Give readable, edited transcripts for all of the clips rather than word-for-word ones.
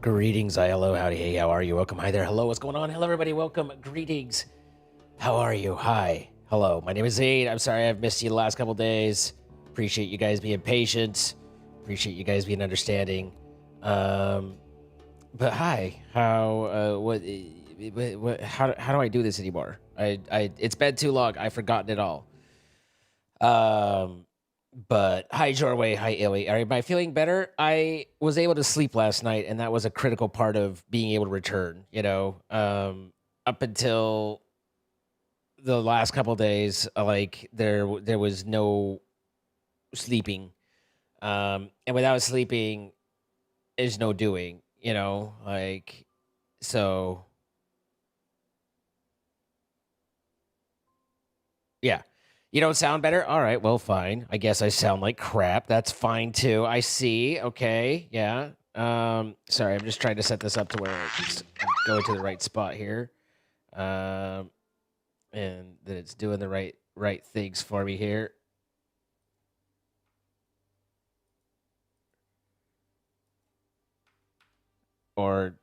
Greetings, hello, howdy, hey, how are you? Welcome, hi there, hello, what's going on? Hello, everybody, welcome, greetings. How are you? Hi, hello, my name is Zaid. I'm sorry I've missed you the last couple days. Appreciate you guys being patient. Appreciate you guys being understanding. But hi, how do I do this anymore? It's been too long. I've forgotten it all. But hi, Jorway. Hi, Illy. Am I feeling better? I was able to sleep last night, and that was a critical part of being able to return. Up until the last couple days, like there was no sleeping, and without sleeping, is no doing. So yeah. You don't sound better? All right, well, fine. I guess I sound like crap. That's fine too. I see. Okay, yeah. Sorry, I'm just trying to set this up to where I'm going to the right spot here. And that it's doing the right things for me here. Or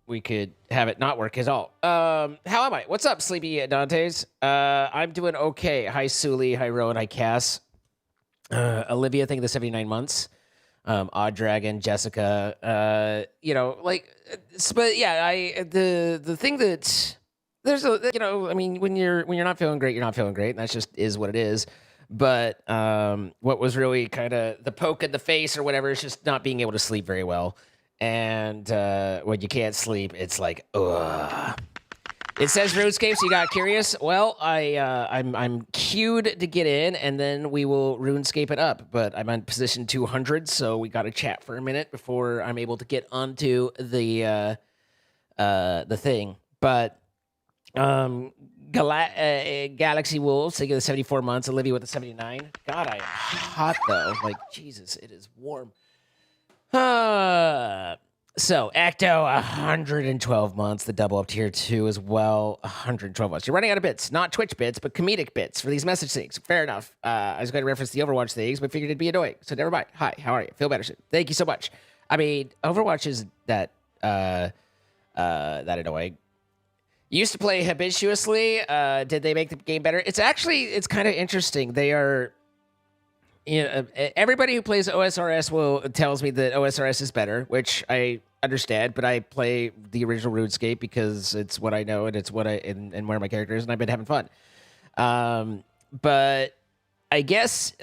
we could have it not work at all. How am I? What's up, Sleepy Dantes? I'm doing okay. Hi, Suli. Hi, Rowan. Hi, Cass. Olivia, thank you the 79 months. Odd Dragon, Jessica. But yeah, the thing that there's I mean, when you're not feeling great, you're not feeling great, and that just is what it is. But what was really kind of the poke in the face or whatever is just not being able to sleep very well. And when you can't sleep, it's like, ugh. It says Runescape, so you got curious. Well, I'm queued to get in, and then we will Runescape it up. But I'm on position 200, so we got to chat for a minute before I'm able to get onto the thing. But Galaxy Wolves, they get the 74 months. Olivia with the 79. God, I am hot though. Like Jesus, it is warm. So, Acto, 112 months, the double up tier 2 as well, 112 months. You're running out of bits, not Twitch bits, but comedic bits for these message things. Fair enough. I was going to reference the Overwatch things, but figured it'd be annoying, so never mind. Hi, how are you? Feel better soon. Thank you so much. I mean, Overwatch is that annoying. Used to play habituously. Did they make the game better? It's kind of interesting. They are... everybody who plays OSRS tells me that OSRS is better, which I understand, but I play the original RuneScape because it's what I know and it's what and where my character is, and I've been having fun. But I guess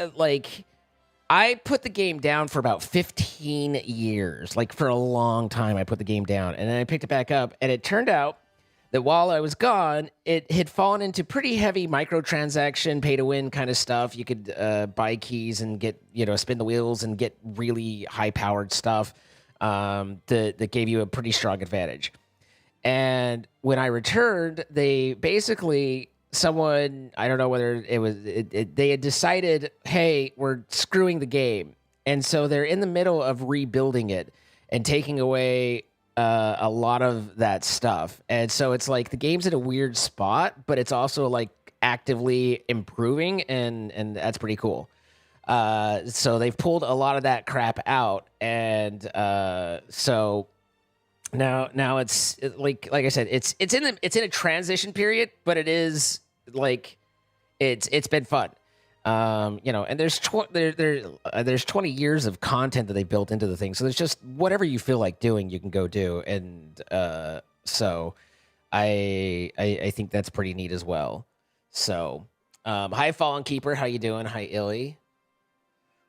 I put the game down for about 15 years, like for a long time. I put the game down, and then I picked it back up, and it turned out that while I was gone, it had fallen into pretty heavy microtransaction, pay-to-win kind of stuff. You could buy keys and get, spin the wheels and get really high-powered stuff that gave you a pretty strong advantage. And when I returned, they basically, someone, I don't know whether it was, they had decided, hey, we're screwing the game. And so they're in the middle of rebuilding it and taking away a lot of that stuff. And so it's like the game's in a weird spot, but it's also like actively improving, and that's pretty cool. So they've pulled a lot of that crap out, and so now it's like I said, it's in a transition period, but it is like it's been fun. And there's 20 years of content that they built into the thing. So there's just whatever you feel like doing, you can go do. And so I think that's pretty neat as well. So hi Fallen Keeper, how you doing? Hi Illy.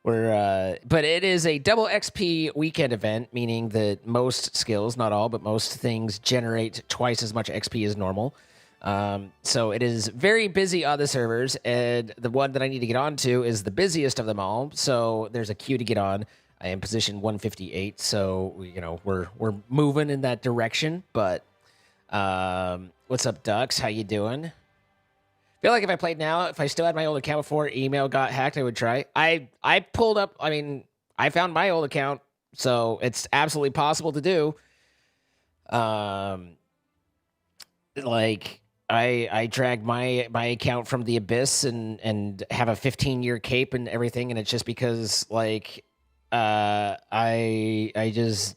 But it is a double XP weekend event, meaning that most skills, not all, but most things generate twice as much XP as normal. So it is very busy on the servers, and the one that I need to get onto is the busiest of them all. So there's a queue to get on. I am position 158, so we're moving in that direction. But what's up, Ducks? How you doing? Feel like if I played now, if I still had my old account before email got hacked, I would try. I pulled up. I mean, I found my old account, so it's absolutely possible to do. I dragged my account from the abyss and have a 15-year cape and everything, and it's just because I just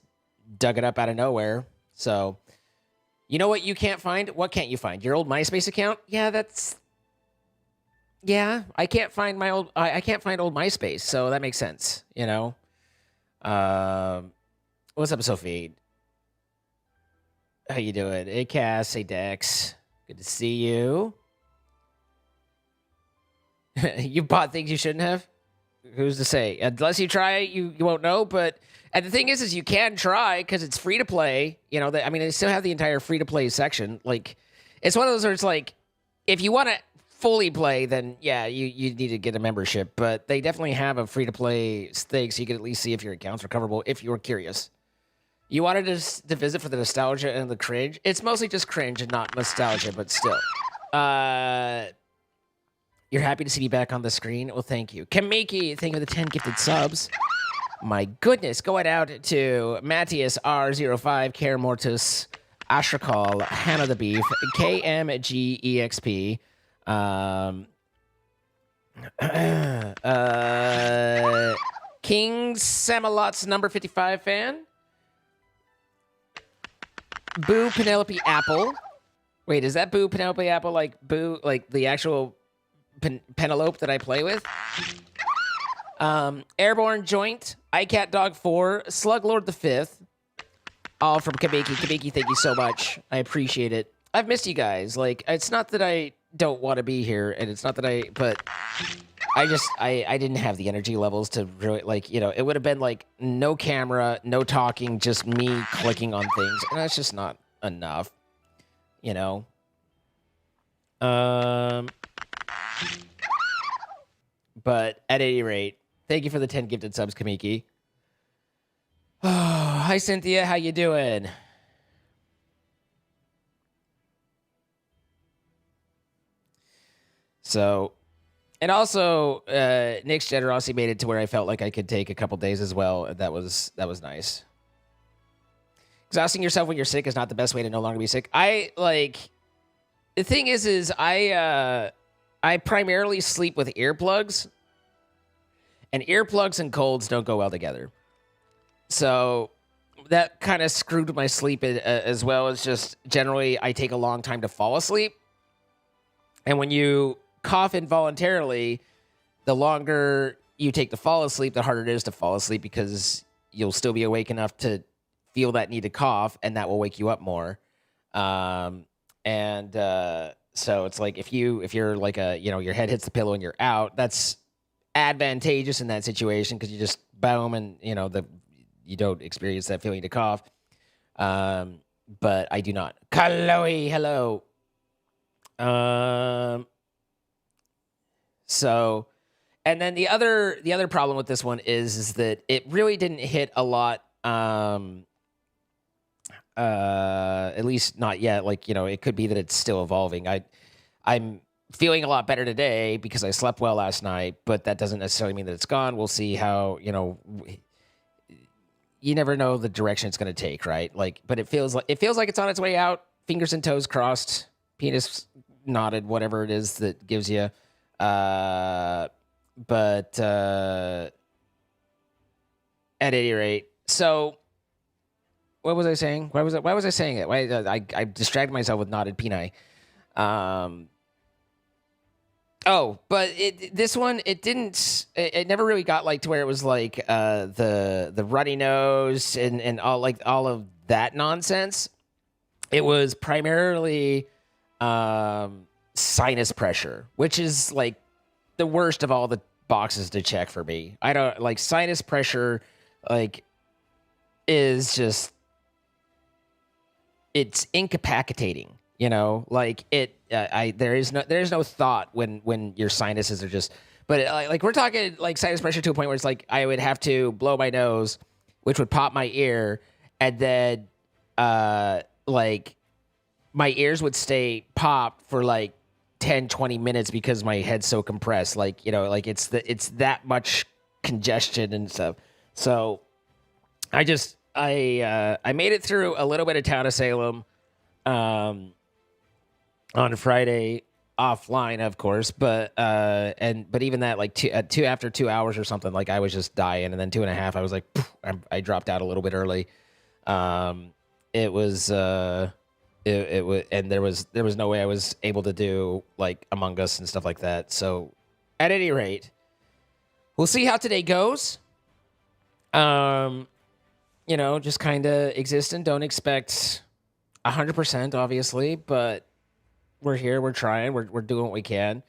dug it up out of nowhere. So, you know what you can't find? What can't you find? Your old MySpace account? Yeah, I can't find my old. I can't find old MySpace, so that makes sense. You know. What's up, Sophie? How you doing? Hey, Cass. Hey, Dex. Good to see you. You bought things you shouldn't have. Who's to say? Unless you try it, you won't know. But and the thing is you can try because it's free to play. You know, I mean, they still have the entire free to play section. Like, it's one of those where it's like, if you want to fully play, then yeah, you need to get a membership. But they definitely have a free to play thing, so you can at least see if your account's recoverable if you were curious. You wanted to visit for the nostalgia and the cringe. It's mostly just cringe and not nostalgia, but still. You're happy to see me back on the screen? Well, thank you. Kamiki, thank you for the 10 gifted subs. My goodness. Going out to Matthias R05, Care Mortis, Ashrakal, Hannah the Beef, KMGEXP, King Samalot's number 55 fan. Boo Penelope Apple. Wait, is that Boo Penelope Apple like Boo, like the actual Penelope that I play with? Airborne Joint, iCat Dog 4, Slug Lord the 5th, all from Kabiki. Kabiki, thank you so much. I appreciate it. I've missed you guys. Like, it's not that I don't want to be here, and it's not that but I didn't have the energy levels to really, like, you know, it would have been like no camera, no talking, just me clicking on things, and that's just not enough, you know? But at any rate, thank you for the 10 gifted subs, Kamiki. Oh, hi, Cynthia. How you doing? So, and also, Nick's generosity made it to where I felt like I could take a couple days as well. That was nice. Exhausting yourself when you're sick is not the best way to no longer be sick. The thing is I primarily sleep with earplugs, and earplugs and colds don't go well together. So that kind of screwed my sleep as well. As just generally I take a long time to fall asleep. And when you cough involuntarily, the longer you take to fall asleep, the harder it is to fall asleep because you'll still be awake enough to feel that need to cough, and that will wake you up more. So it's like if you're like your head hits the pillow and you're out, that's advantageous in that situation because you just boom and you don't experience that feeling to cough. But I do not. Chloe, hello. So, and then the other problem with this one is that it really didn't hit a lot. At least not yet. Like, it could be that it's still evolving. I'm feeling a lot better today because I slept well last night, but that doesn't necessarily mean that it's gone. We'll see how, you never know the direction it's going to take, right? Like, but it feels like it's on its way out. Fingers and toes crossed, penis knotted, whatever it is that gives you. But at any rate, so what was I saying? Why was I saying it? Why I distracted myself with knotted peni. But this one it never really got like to where it was like the runny nose and all of that nonsense. It was primarily sinus pressure, which is like the worst of all the boxes to check for me. I don't like sinus pressure, like is just, it's incapacitating, like there is no thought when your sinuses are just, but like we're talking like sinus pressure to a point where it's like I would have to blow my nose, which would pop my ear, and then like my ears would stay popped for like 10-20 minutes because my head's so compressed, like like it's that much congestion and stuff. So I made it through a little bit of Town of Salem on Friday offline, of course, but even that, like after 2 hours or something, like I was just dying, and then 2.5 I was like, I dropped out a little bit early. It was it was, and there was no way I was able to do like Among Us and stuff like that. So at any rate, we'll see how today goes. Just kind of exist and don't expect 100%, obviously, but we're here, we're trying, we're doing what we can.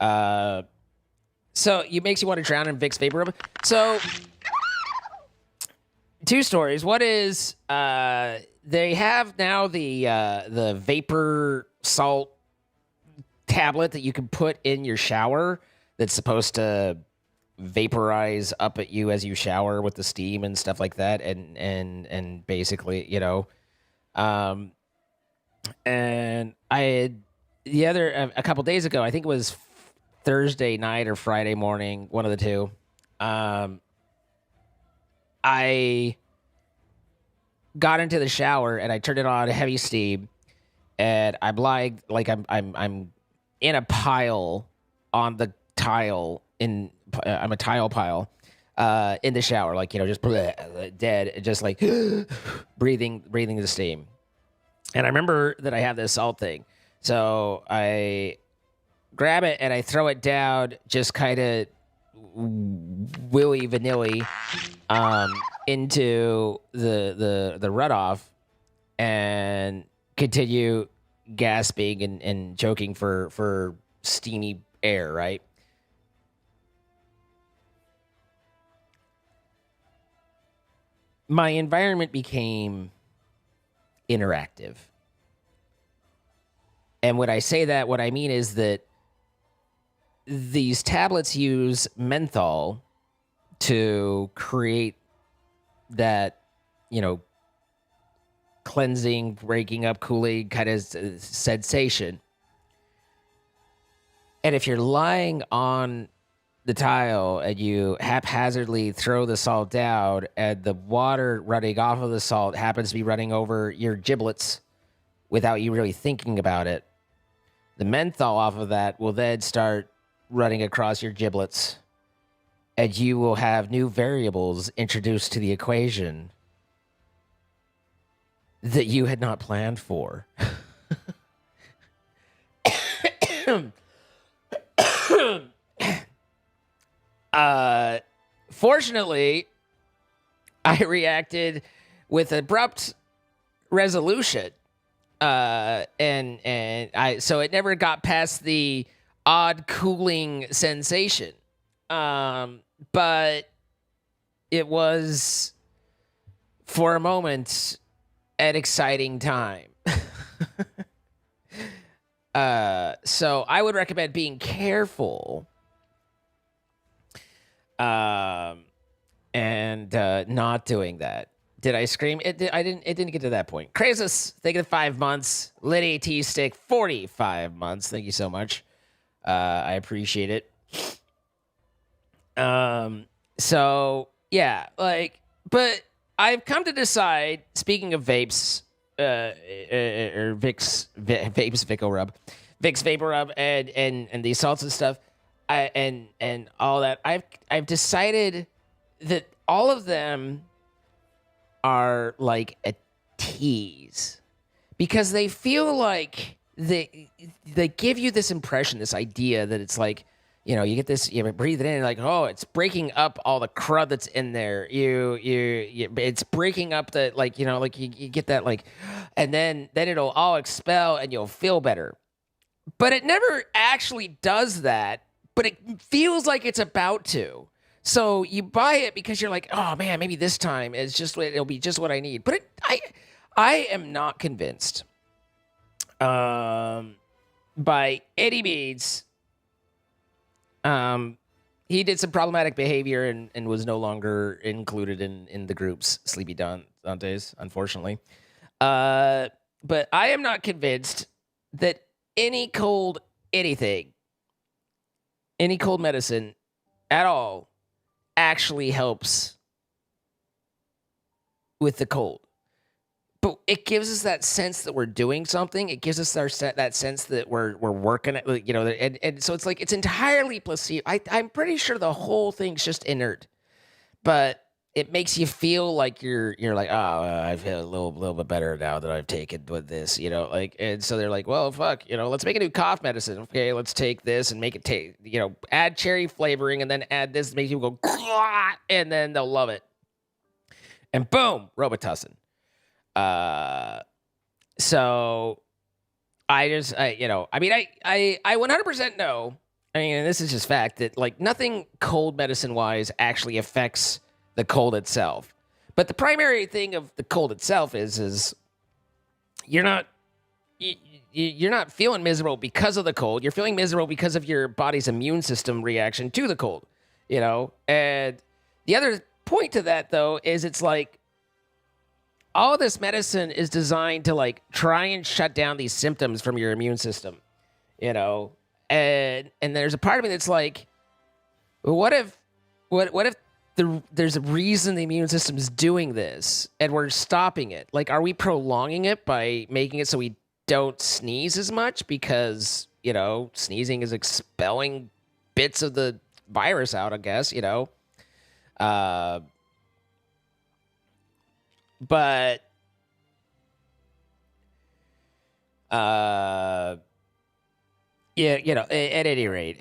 So it makes you want to drown in Vicks Vapor Rub. So two stories. What is they have now the vapor salt tablet that you can put in your shower that's supposed to vaporize up at you as you shower with the steam and stuff like that, and basically, and I had a couple days ago, I think it was Thursday night or Friday morning, one of the two. I got into the shower and I turned it on heavy steam, and I'm like I'm in a pile on the tile I'm a tile pile in the shower, like just dead, just like breathing the steam. And I remember that I have this salt thing, so I grab it and I throw it down, just kind of willy vanilly into the runoff, and continue gasping and choking for steamy air, right? My environment became interactive. And when I say that, what I mean is that these tablets use menthol to create that, cleansing, breaking up, cooling kind of sensation. And if you're lying on the tile and you haphazardly throw the salt down, and the water running off of the salt happens to be running over your giblets without you really thinking about it, the menthol off of that will then start running across your giblets, and you will have new variables introduced to the equation that you had not planned for. Fortunately, I reacted with abrupt resolution, so it never got past the odd cooling sensation. But it was, for a moment, an exciting time. So I would recommend being careful, and not doing that. Did I scream? It didn't get to that point. Krasus, thank you for 5 months. Liddy T Stick, 45 months. Thank you so much. I appreciate it. So yeah, but I've come to decide, speaking of vapes, or Vicks Vapor Rub, Vicks Vapor Rub, and the salts and stuff, and all that, I've decided that all of them are like a tease, because they feel like they give you this impression, this idea that it's like, you get this, you breathe it in, like, oh, it's breaking up all the crud that's in there. It's breaking up the, you get that, and then it'll all expel and you'll feel better. But it never actually does that, but it feels like it's about to. So you buy it because you're like, oh man, maybe this time it'll be just what I need. But I am not convinced, by any means. He did some problematic behavior and was no longer included in the group's Sleepy Dantes, unfortunately. But I am not convinced that any cold medicine at all actually helps with the cold. But it gives us that sense that we're doing something. It gives us that sense that we're working at, and so it's like it's entirely placebo. I'm pretty sure the whole thing's just inert. But it makes you feel like you're like, oh, I feel a little bit better now that I've taken with this, you know, like, and so they're like, well, fuck, you know, let's make a new cough medicine. Okay, let's take this and make it take, you know, add cherry flavoring and then add this, make people go, and then they'll love it. And boom, Robitussin. So you know, I mean, I 100% know. I mean, and this is just fact that like nothing cold medicine wise actually affects the cold itself. But the primary thing of the cold itself is you're not you're not feeling miserable because of the cold. You're feeling miserable because of your body's immune system reaction to the cold. You know, and the other point to that though is it's like all this medicine is designed to like try and shut down these symptoms from your immune system, you know, and there's a part of me that's like, what if there's a reason the immune system is doing this and we're stopping it? Like, are we prolonging it by making it so we don't sneeze as much because, you know, sneezing is expelling bits of the virus out, I guess, you know? But yeah, you know, at any rate,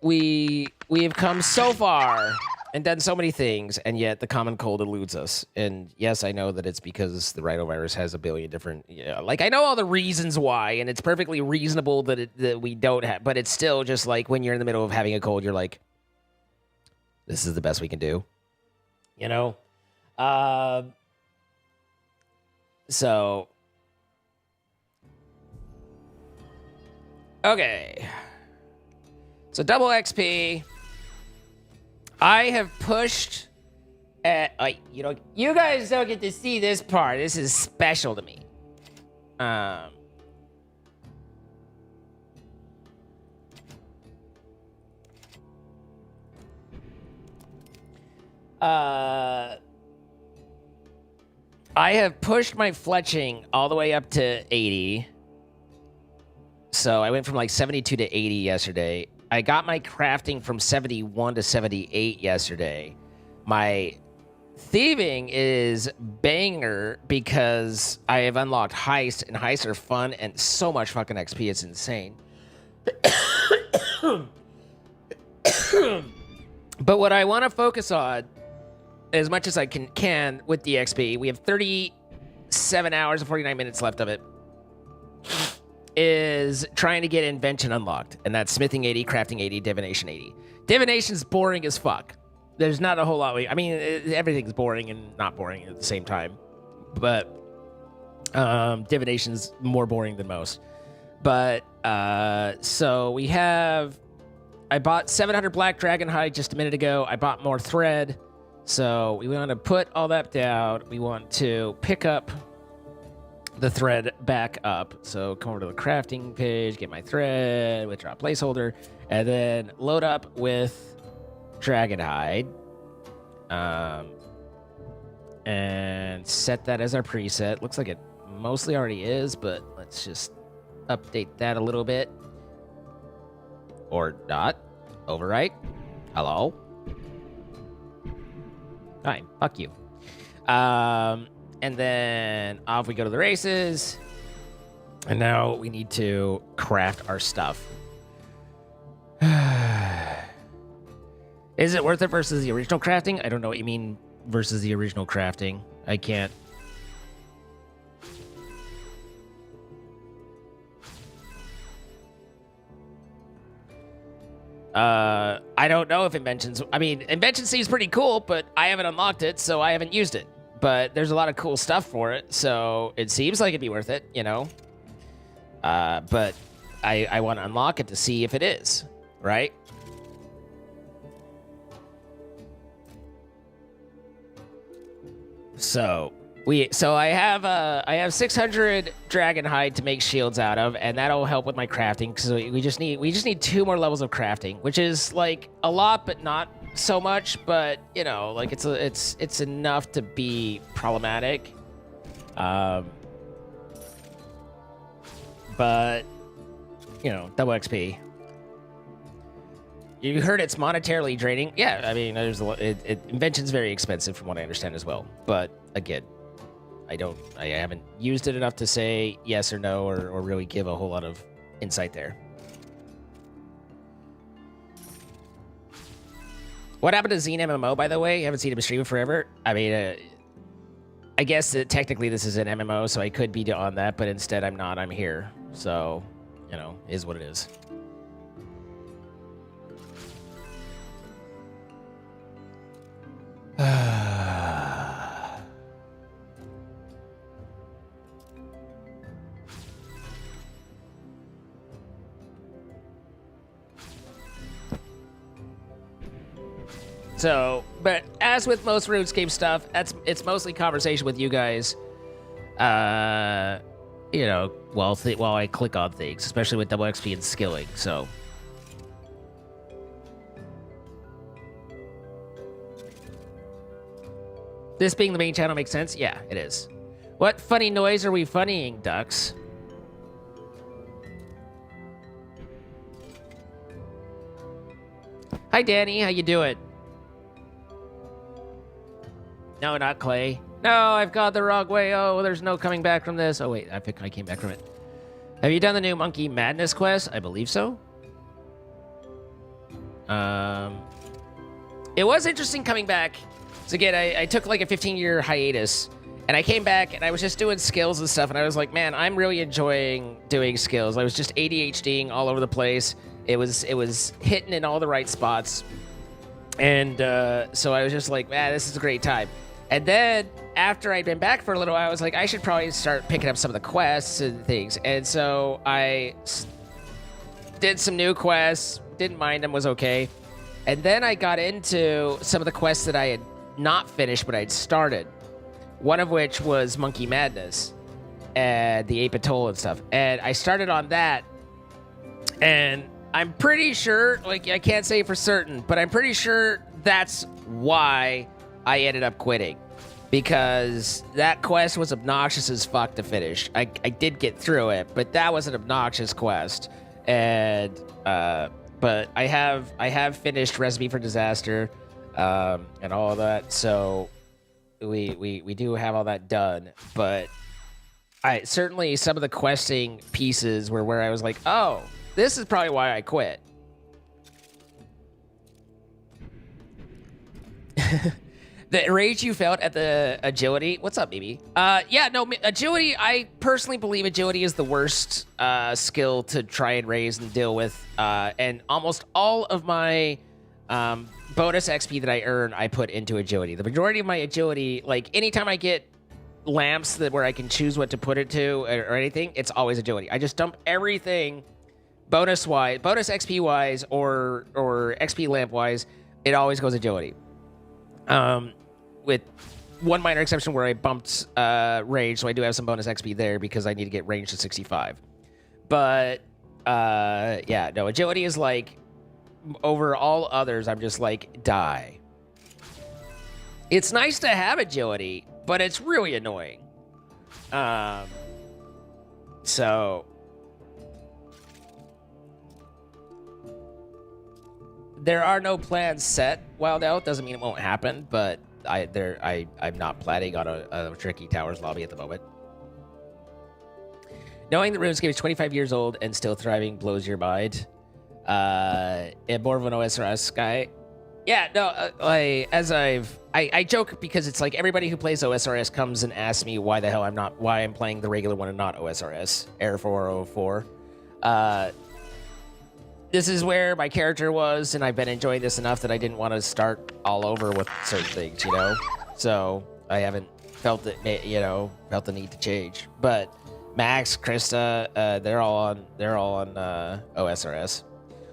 we have come so far and done so many things, and yet the common cold eludes us. And yes, I know that it's because the rhinovirus has a billion different, like I know all the reasons why, and it's perfectly reasonable that we don't have, but it's still just like when you're in the middle of having a cold, you're like, this is the best we can do, you know? So okay. So double XP. I have pushed at you know, you guys don't get to see this part. This is special to me. I have pushed my fletching all the way up to 80. So I went from like 72 to 80 yesterday. I got my crafting from 71 to 78 yesterday. My thieving is banger because I have unlocked heist, and heists are fun and so much fucking XP. It's insane. But what I want to focus on as much as I can with the XP, we have 37 hours and 49 minutes left of it, is trying to get invention unlocked. And that's smithing 80, crafting 80, divination 80. Divination's boring as fuck. There's not a whole lot. I mean, everything's boring and not boring at the same time. But divination's more boring than most. But so we have... I bought 700 black dragon hide just a minute ago. I bought more thread. So we want to put all that down. We want to pick up the thread back up. So come over to the crafting page, get my thread, withdraw placeholder, and then load up with dragon hide. And set that as our preset. Looks like it mostly already is, but let's just update that a little bit. Or not. Overwrite. Hello. Fine. Fuck you. And then off we go to the races. And now we need to craft our stuff. Is it worth it versus the original crafting? I don't know what you mean versus the original crafting. I can't. I don't know if Inventions... I mean, Invention seems pretty cool, but I haven't unlocked it, so I haven't used it. But there's a lot of cool stuff for it, so it seems like it'd be worth it, you know? But I want to unlock it to see if it is, right? So I have 600 dragon hide to make shields out of, and that'll help with my crafting because we just need 2 more levels of crafting, which is like a lot but not so much, but you know, like it's enough to be problematic. But you know, double XP. You heard it's monetarily draining. Yeah, I mean, there's a lot, invention's very expensive from what I understand as well. But again, I haven't used it enough to say yes or no or really give a whole lot of insight there. What happened to Zine MMO, by the way? Haven't seen him stream forever. I mean, I guess that technically this is an MMO, so I could be on that, but instead I'm not. I'm here. So, you know, is what it is. So, but as with most RuneScape stuff, it's mostly conversation with you guys. You know, while I click on things, especially with double XP and skilling. So, this being the main channel makes sense. Yeah, it is. What funny noise are we funnying, ducks? Hi, Danny. How you doing? No, not Clay. No, I've gone the wrong way. Oh, there's no coming back from this. Oh, wait. I think I came back from it. Have you done the new Monkey Madness quest? I believe so. It was interesting coming back. So again, I took like a 15-year hiatus. And I came back and I was just doing skills and stuff. And I was like, man, I'm really enjoying doing skills. I was just ADHDing all over the place. It was hitting in all the right spots. And so I was just like, man, this is a great time. And then after I'd been back for a little while, I was like, I should probably start picking up some of the quests and things. And so I did some new quests, didn't mind them, was okay. And then I got into some of the quests that I had not finished, but I'd started. One of which was Monkey Madness and the Ape Atoll and stuff. And I started on that. And I'm pretty sure, like, I can't say for certain, but I'm pretty sure that's why I ended up quitting. Because that quest was obnoxious as fuck to finish. I did get through it, but that was an obnoxious quest. And, but I have finished Recipe for Disaster, and all of that. So we do have all that done. But certainly some of the questing pieces were where I was like, oh, this is probably why I quit. The rage you felt at the agility. What's up, baby? Yeah, no, agility, I personally believe agility is the worst skill to try and raise and deal with. And almost all of my bonus XP that I earn, I put into agility. The majority of my agility, like anytime I get lamps where I can choose what to put it to or anything, it's always agility. I just dump everything bonus XP wise or XP lamp wise, it always goes agility. With one minor exception where I bumped range, so I do have some bonus XP there because I need to get range to 65. But yeah, no, agility is like over all others. I'm just like die. It's nice to have agility, but it's really annoying. So. There are no plans set. Wild Out doesn't mean it won't happen, but I'm not planning on a Tricky Towers lobby at the moment. Knowing that RuneScape is 25 years old and still thriving blows your mind. And more of an OSRS guy. Yeah, no, I joke because it's like everybody who plays OSRS comes and asks me why the hell I'm playing the regular one and not OSRS, Air 404. This is where my character was, and I've been enjoying this enough that I didn't want to start all over with certain things, you know? So I haven't felt the need to change. But Max, Krista, they're all on OSRS.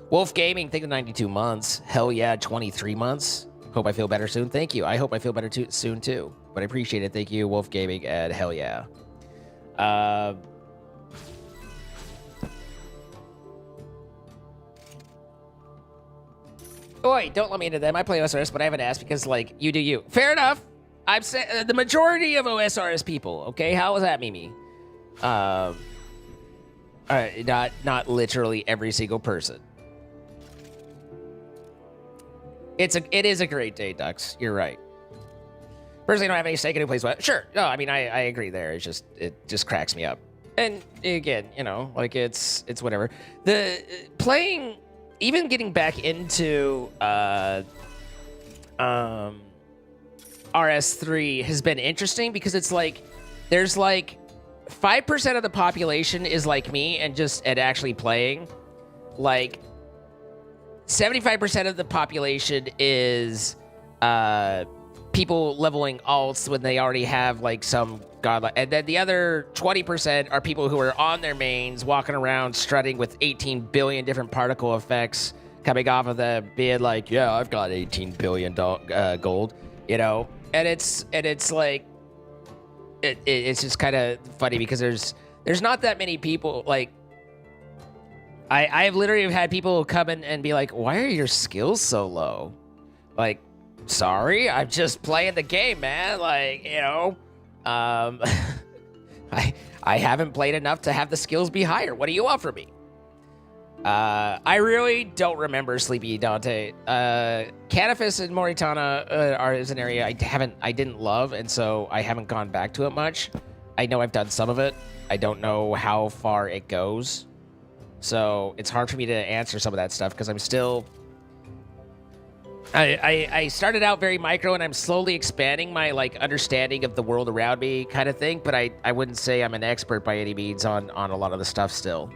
Wolf Gaming, think of 92 months. Hell yeah, 23 months. Hope I feel better soon. Thank you. I hope I feel better soon too. But I appreciate it. Thank you, Wolf Gaming, and hell yeah. Oi, don't let me into them. I play OSRS, but I haven't asked because, like, you do you. Fair enough. I've said the majority of OSRS people, okay? How was that, Mimi? Not literally every single person. It is a great day, Dux. You're right. Personally, I don't have any stake in who plays what. Sure. No, I mean, I agree there. It just cracks me up. And again, you know, like it's whatever. The playing, even getting back into RS3 has been interesting because it's like there's like 5% of the population is like me and just at actually playing. Like 75% of the population is people leveling alts when they already have like some godlike, and then the other 20% are people who are on their mains walking around strutting with 18 billion different particle effects coming off of them, being like, yeah, I've got 18 billion gold, you know. And it's like it's just kind of funny because there's not that many people. Like I've literally had people come in and be like, why are your skills so low? Like, sorry, I'm just playing the game, man. Like, you know, I haven't played enough to have the skills be higher. What do you want from me? I really don't remember Sleepy Dante. Canifis and Moritana is an area I didn't love, and so I haven't gone back to it much. I know I've done some of it. I don't know how far it goes, so it's hard for me to answer some of that stuff because I'm still. I started out very micro, and I'm slowly expanding my like understanding of the world around me, kind of thing. But I wouldn't say I'm an expert by any means on a lot of the stuff still.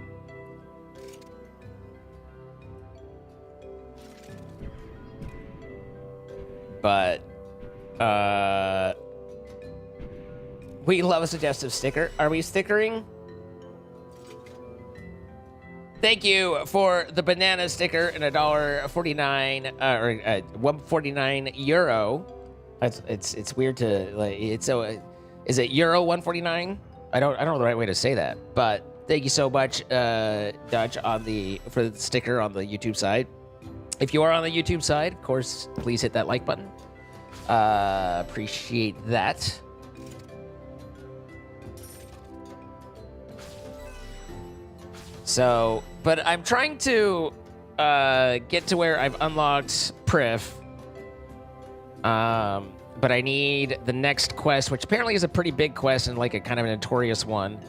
But we love a suggestive sticker. Are we stickering? Thank you for the banana sticker and $1.49 or 149 euro. It's weird to like. It's so. Is it euro 149? I don't know the right way to say that. But thank you so much, Dutch, for the sticker on the YouTube side. If you are on the YouTube side, of course, please hit that like button. Appreciate that. So, but I'm trying to get to where I've unlocked Prif. But I need the next quest, which apparently is a pretty big quest and like a kind of a notorious one.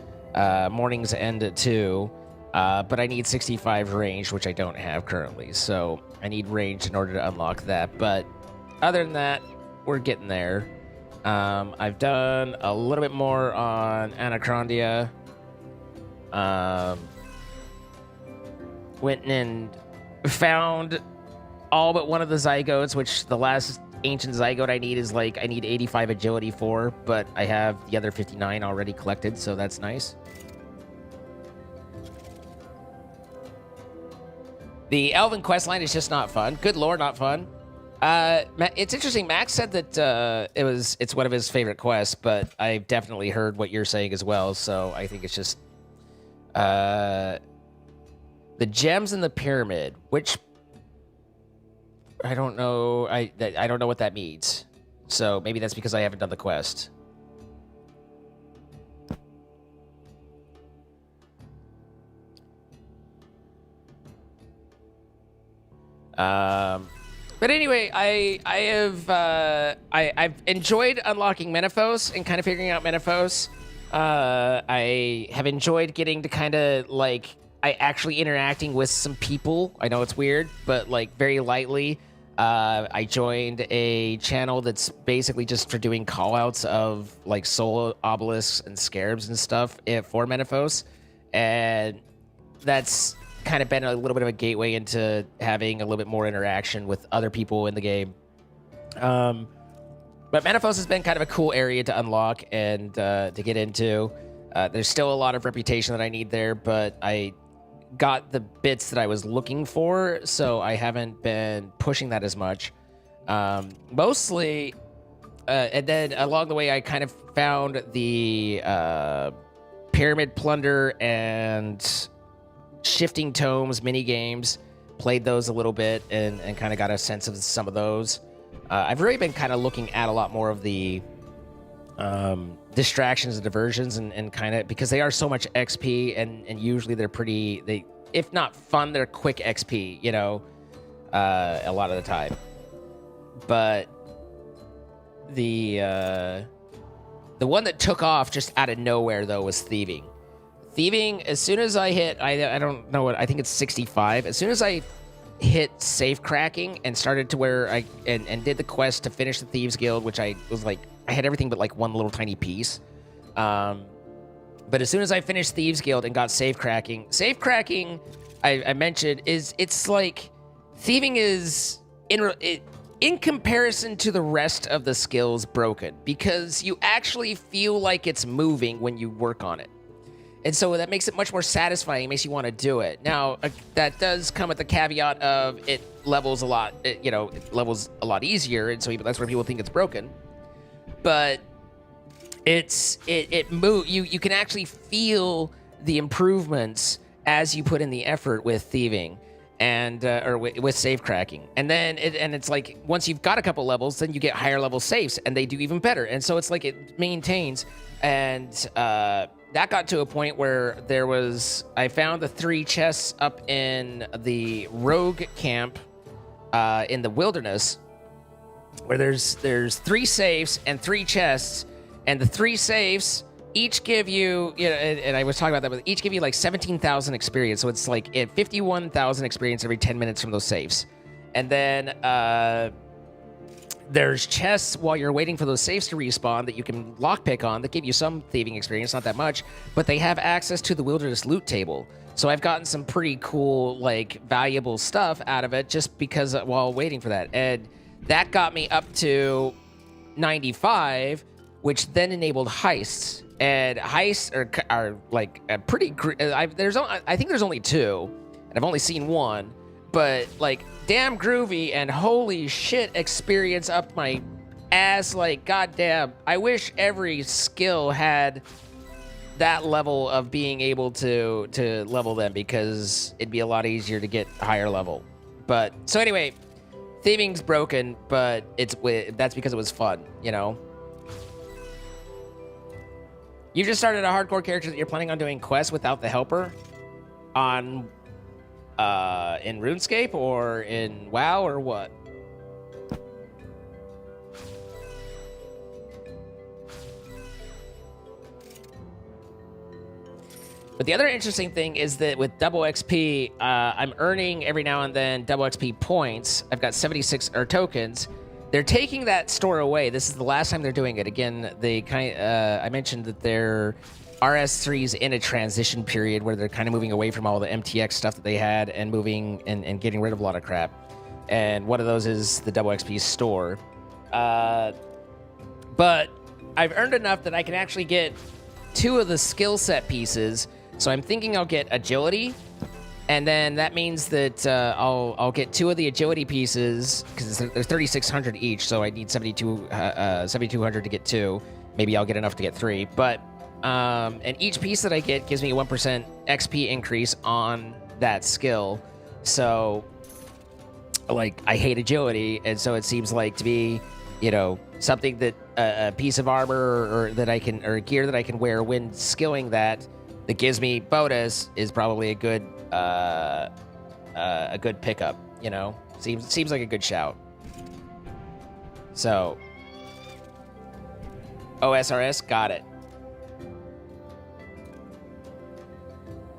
Morning's End at 2. But I need 65 range, which I don't have currently. So I need range in order to unlock that. But other than that, we're getting there. I've done a little bit more on Anacrondia. Went and found all but one of the zygotes, which the last ancient zygote I need is like, I need 85 agility for, but I have the other 59 already collected, so that's nice. The Elven questline is just not fun. Good lore, not fun. It's interesting. Max said that it's one of his favorite quests, but I've definitely heard what you're saying as well. So I think it's just the gems in the pyramid, which I don't know. I don't know what that means. So maybe that's because I haven't done the quest. But anyway, I've enjoyed unlocking Menaphos and kind of figuring out Menaphos. I have enjoyed getting to kind of like actually interacting with some people. I know it's weird, but like very lightly. I joined a channel that's basically just for doing callouts of like soul obelisks and scarabs and stuff for Menaphos, and that's kind of been a little bit of a gateway into having a little bit more interaction with other people in the game. But Menaphos has been kind of a cool area to unlock and to get into. There's still a lot of reputation that I need there, but I got the bits that I was looking for, so I haven't been pushing that as much. Mostly, and then along the way, I kind of found the Pyramid Plunder and Shifting Tomes mini games, played those a little bit, and kind of got a sense of some of those. I've really been kind of looking at a lot more of the distractions and diversions, and kind of because they are so much XP, and usually they're pretty, if not fun, they're quick XP, you know, a lot of the time. but the one that took off just out of nowhere though was thieving. Thieving, as soon as I hit, I don't know what, I think it's 65. As soon as I hit safe cracking and started to where I and did the quest to finish the Thieves Guild, which I was like, I had everything but like one little tiny piece. But as soon as I finished Thieves Guild and got safe cracking, I mentioned it's like thieving is in comparison to the rest of the skills broken, because you actually feel like it's moving when you work on it. And so that makes it much more satisfying. It makes you want to do it. Now, that does come with the caveat of it levels a lot, it levels a lot easier, and so that's where people think it's broken. But you can actually feel the improvements as you put in the effort with thieving and or with safe cracking. And then it's like once you've got a couple levels, then you get higher level safes and they do even better. And so it's like it maintains. And that got to a point where I found the 3 chests up in the rogue camp in the wilderness, where there's 3 safes and 3 chests, and the 3 safes each give you, and I was talking about that, but each give you like 17,000 experience. So it's like 51,000 experience every 10 minutes from those safes. And then there's chests while you're waiting for those safes to respawn that you can lockpick on that give you some thieving experience, not that much, but they have access to the wilderness loot table. So I've gotten some pretty cool, like, valuable stuff out of it just because while waiting for that. And that got me up to 95, which then enabled heists. And heists are like a pretty. I think there's only 2, and I've only seen 1. But like, damn groovy, and holy shit, experience up my ass. Like, goddamn, I wish every skill had that level of being able to level them, because it'd be a lot easier to get higher level. But so anyway, thieving's broken, but that's because it was fun, you know. You just started a hardcore character that you're planning on doing quests without the helper on in RuneScape or in WoW or what? But the other interesting thing is that with double XP, I'm earning every now and then double XP points. I've got 76 tokens. They're taking that store away. This is the last time they're doing it. Again, I mentioned that their RS3's in a transition period where they're kind of moving away from all the MTX stuff that they had and moving and getting rid of a lot of crap. And one of those is the double XP store. But I've earned enough that I can actually get 2 of the skill set pieces. So I'm thinking I'll get agility, and then that means that I'll get 2 of the agility pieces, because they're 3,600 each, so I need 7,200 to get 2. Maybe I'll get enough to get 3. But and each piece that I get gives me a 1% XP increase on that skill. So, like, I hate agility, and so it seems like to be, something that a piece of armor or gear that I can wear when skilling that gives me bonus is probably a good pickup. Seems like a good shout. So, OSRS, got it.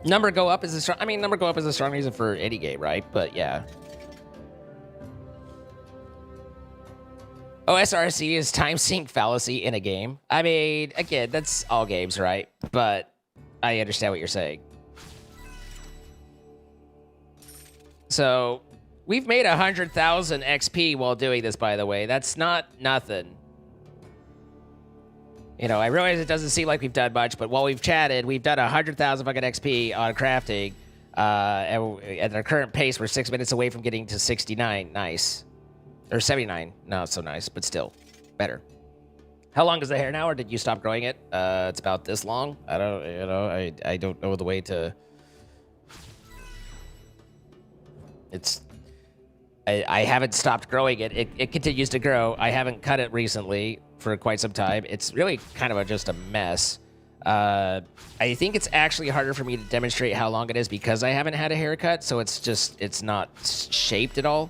Number go up is a strong. I mean, number go up is a strong reason for any game, right? But yeah. OSRC is time sink fallacy in a game. I mean, again, that's all games, right? But I understand what you're saying. So we've made 100,000 XP while doing this, by the way. That's not nothing. I realize it doesn't seem like we've done much, but while we've chatted, we've done 100,000 fucking XP on crafting. And at our current pace, we're 6 minutes away from getting to 69. Nice. Or 79. Not so nice, but still better. How long is the hair now, or did you stop growing it? It's about this long. I don't know the way to. I haven't stopped growing it. It continues to grow. I haven't cut it recently for quite some time. It's really kind of just a mess. I think it's actually harder for me to demonstrate how long it is because I haven't had a haircut, so it's not shaped at all.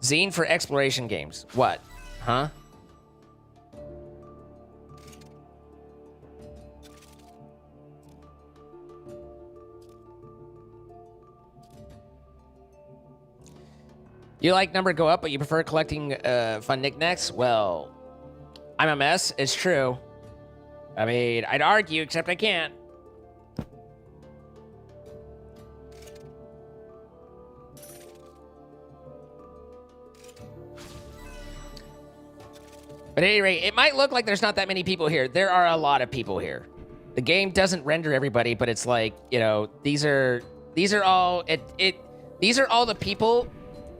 Zine for exploration games. What? Huh? You like number go up, but you prefer collecting fun knickknacks? Well, I'm a mess. It's true. I mean, I'd argue, except I can't. But at any rate, it might look like there's not that many people here. There are a lot of people here. The game doesn't render everybody, but it's like, you know, these are all these are all the people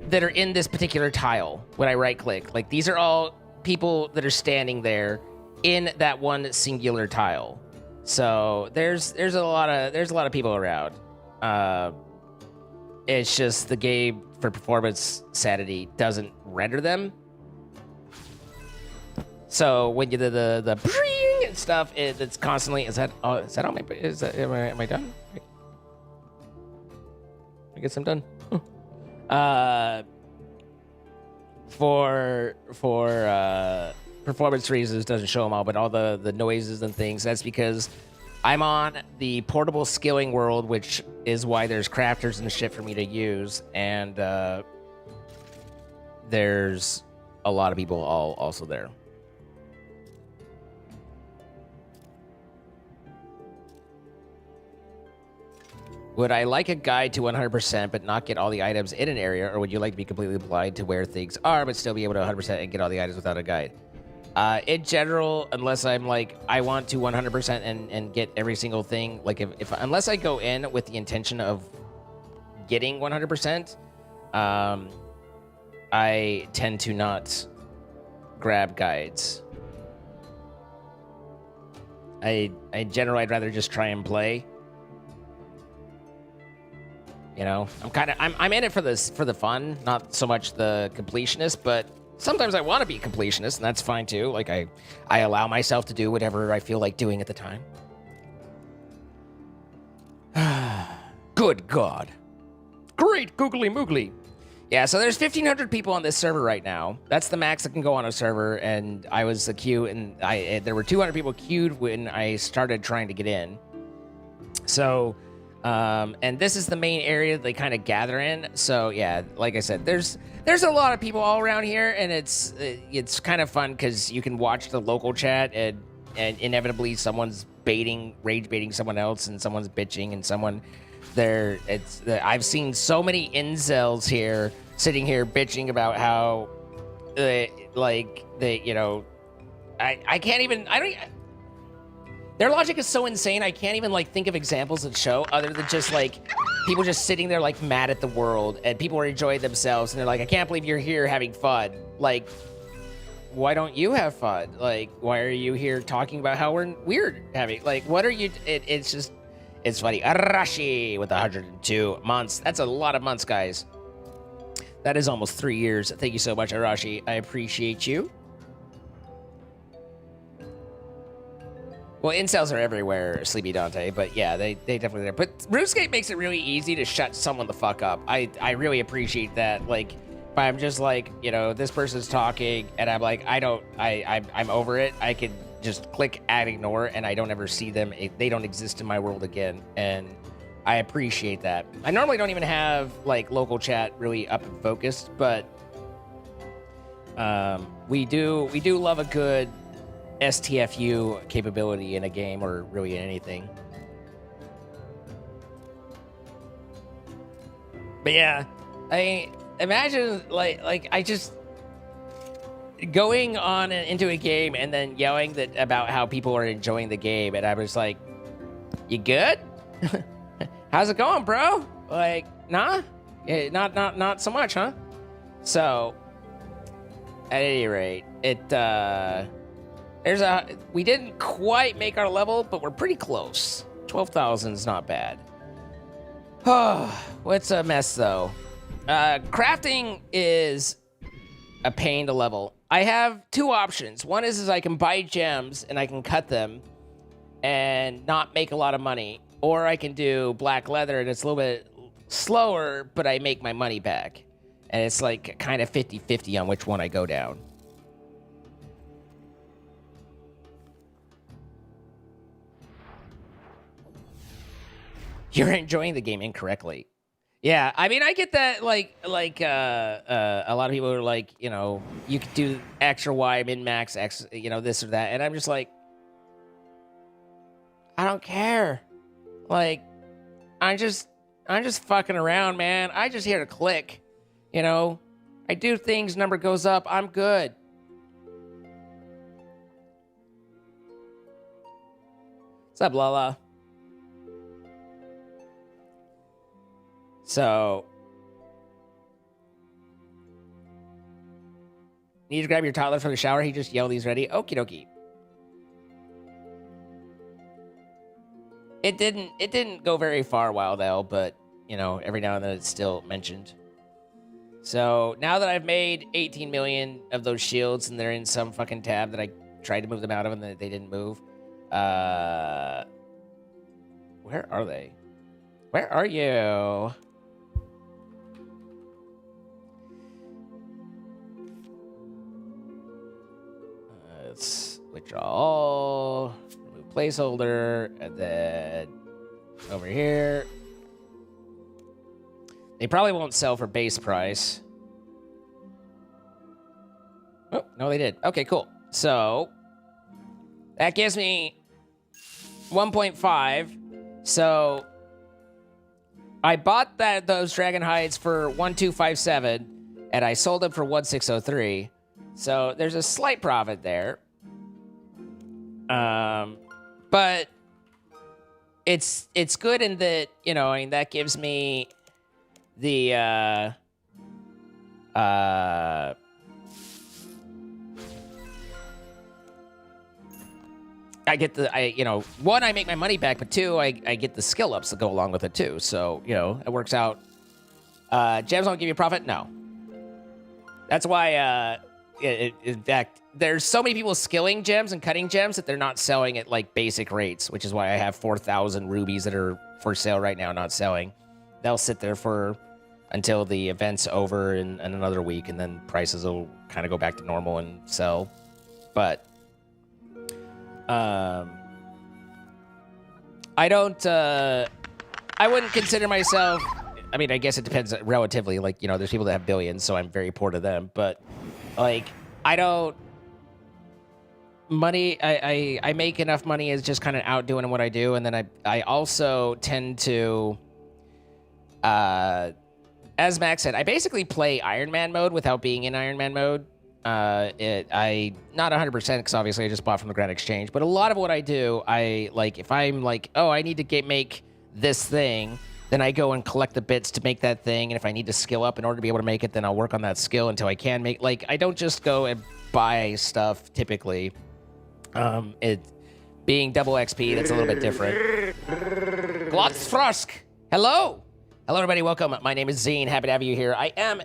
that are in this particular tile when I right click. Like, these are all people that are standing there in that one singular tile. So there's a lot of people around. It's just the game for performance sanity doesn't render them. So when you do the bring and stuff, it's constantly is that on my am I done? I guess I'm done. For performance reasons, doesn't show them all, but all the noises and things. That's because I'm on the portable skilling world, which is why there's crafters and shit for me to use, and there's a lot of people also there. Would I like a guide to 100% but not get all the items in an area, or would you like to be completely blind to where things are but still be able to 100% and get all the items without a guide? In general, unless I'm like, I want to 100% and get every single thing, like unless I go in with the intention of getting 100%, I tend to not grab guides. In general, I'd rather just try and play. You know, I'm in it for the fun, not so much the completionist, but sometimes I want to be completionist, and that's fine too. Like I allow myself to do whatever I feel like doing at the time. Good God. Great googly moogly. Yeah, so there's 1,500 people on this server right now. That's the max that can go on a server, and I was a queue, and there were 200 people queued when I started trying to get in. So, and this is the main area they kind of gather in. So yeah, like I said, there's a lot of people all around here, and it's kind of fun because you can watch the local chat, and inevitably someone's rage baiting someone else, and someone's bitching, and someone there. I've seen so many incels here sitting here bitching about how you know, I can't even, their logic is so insane, I can't even, like, think of examples that show other than just, like, people just sitting there, like, mad at the world, and people are enjoying themselves, and they're like, I can't believe you're here having fun. Like, why don't you have fun? Like, why are you here talking about how we're having, like, what are you, it's just, it's funny. Arashi with 102 months. That's a lot of months, guys. That is almost 3 years. Thank you so much, Arashi. I appreciate you. Well, incels are everywhere, Sleepy Dante, but yeah, they definitely are. But RuneScape makes it really easy to shut someone the fuck up. I really appreciate that. Like, if I'm just like, you know, this person's talking, and I'm like, I'm over it. I can just click add ignore, and I don't ever see them. They don't exist in my world again, and I appreciate that. I normally don't even have, like, local chat really up and focused, but we do love a good STFU capability in a game, or really in anything. But yeah, I imagine like I just going on into a game and then yelling about how people are enjoying the game, and I was like, "You good? How's it going, bro? Like, nah, not so much, huh?" So, at any rate, we didn't quite make our level, but we're pretty close. 12,000 is not bad. Oh, what's a mess though? Crafting is a pain to level. I have two options. One is I can buy gems and I can cut them and not make a lot of money, or I can do black leather and it's a little bit slower, but I make my money back. And it's like kind of 50-50 on which one I go down. You're enjoying the game incorrectly. Yeah, I mean, I get that, like a lot of people are like, you know, you could do X or Y, min-max, X, you know, this or that. And I'm just like, I don't care. Like, I'm just fucking around, man. I just here to click, you know. I do things, number goes up, I'm good. What's up, Lala? So, need to grab your toddler from the shower. He just yelled he's ready. Okie dokie. It didn't go very far a while though, but you know, every now and then it's still mentioned. So now that I've made 18 million of those shields and they're in some fucking tab that I tried to move them out of and they didn't move. Where are they? Where are you? Let's withdraw all, remove placeholder, and then over here. They probably won't sell for base price. Oh, no, they did. Okay, cool. So that gives me 1.5. So I bought those dragon hides for 1257, and I sold them for 1603. So there's a slight profit there. But it's good in that, you know, I mean, that gives me the you know, one, I make my money back, but two, I get the skill ups that go along with it too. So, you know, it works out. Gems don't give you profit? No. That's why, in fact, there's so many people skilling gems and cutting gems that they're not selling at like basic rates, which is why I have 4,000 rubies that are for sale right now, not selling. They'll sit there for until the event's over in another week, and then prices will kind of go back to normal and sell. But I don't, I wouldn't consider myself, I mean, I guess it depends relatively, like, you know, there's people that have billions, so I'm very poor to them, but like, I don't, money, I make enough money as just kind of outdoing what I do, and then I also tend to, as Max said, I basically play Iron Man mode without being in Iron Man mode. I not 100% because obviously I just bought from the Grand Exchange, but a lot of what I do, I like, if I'm like, oh, I need to make this thing, then I go and collect the bits to make that thing, and if I need to skill up in order to be able to make it, then I'll work on that skill until I can make, like, I don't just go and buy stuff typically. It being double XP, that's a little bit different. Glotzfrosk, hello! Hello, everybody. Welcome. My name is Zine. Happy to have you here. I am,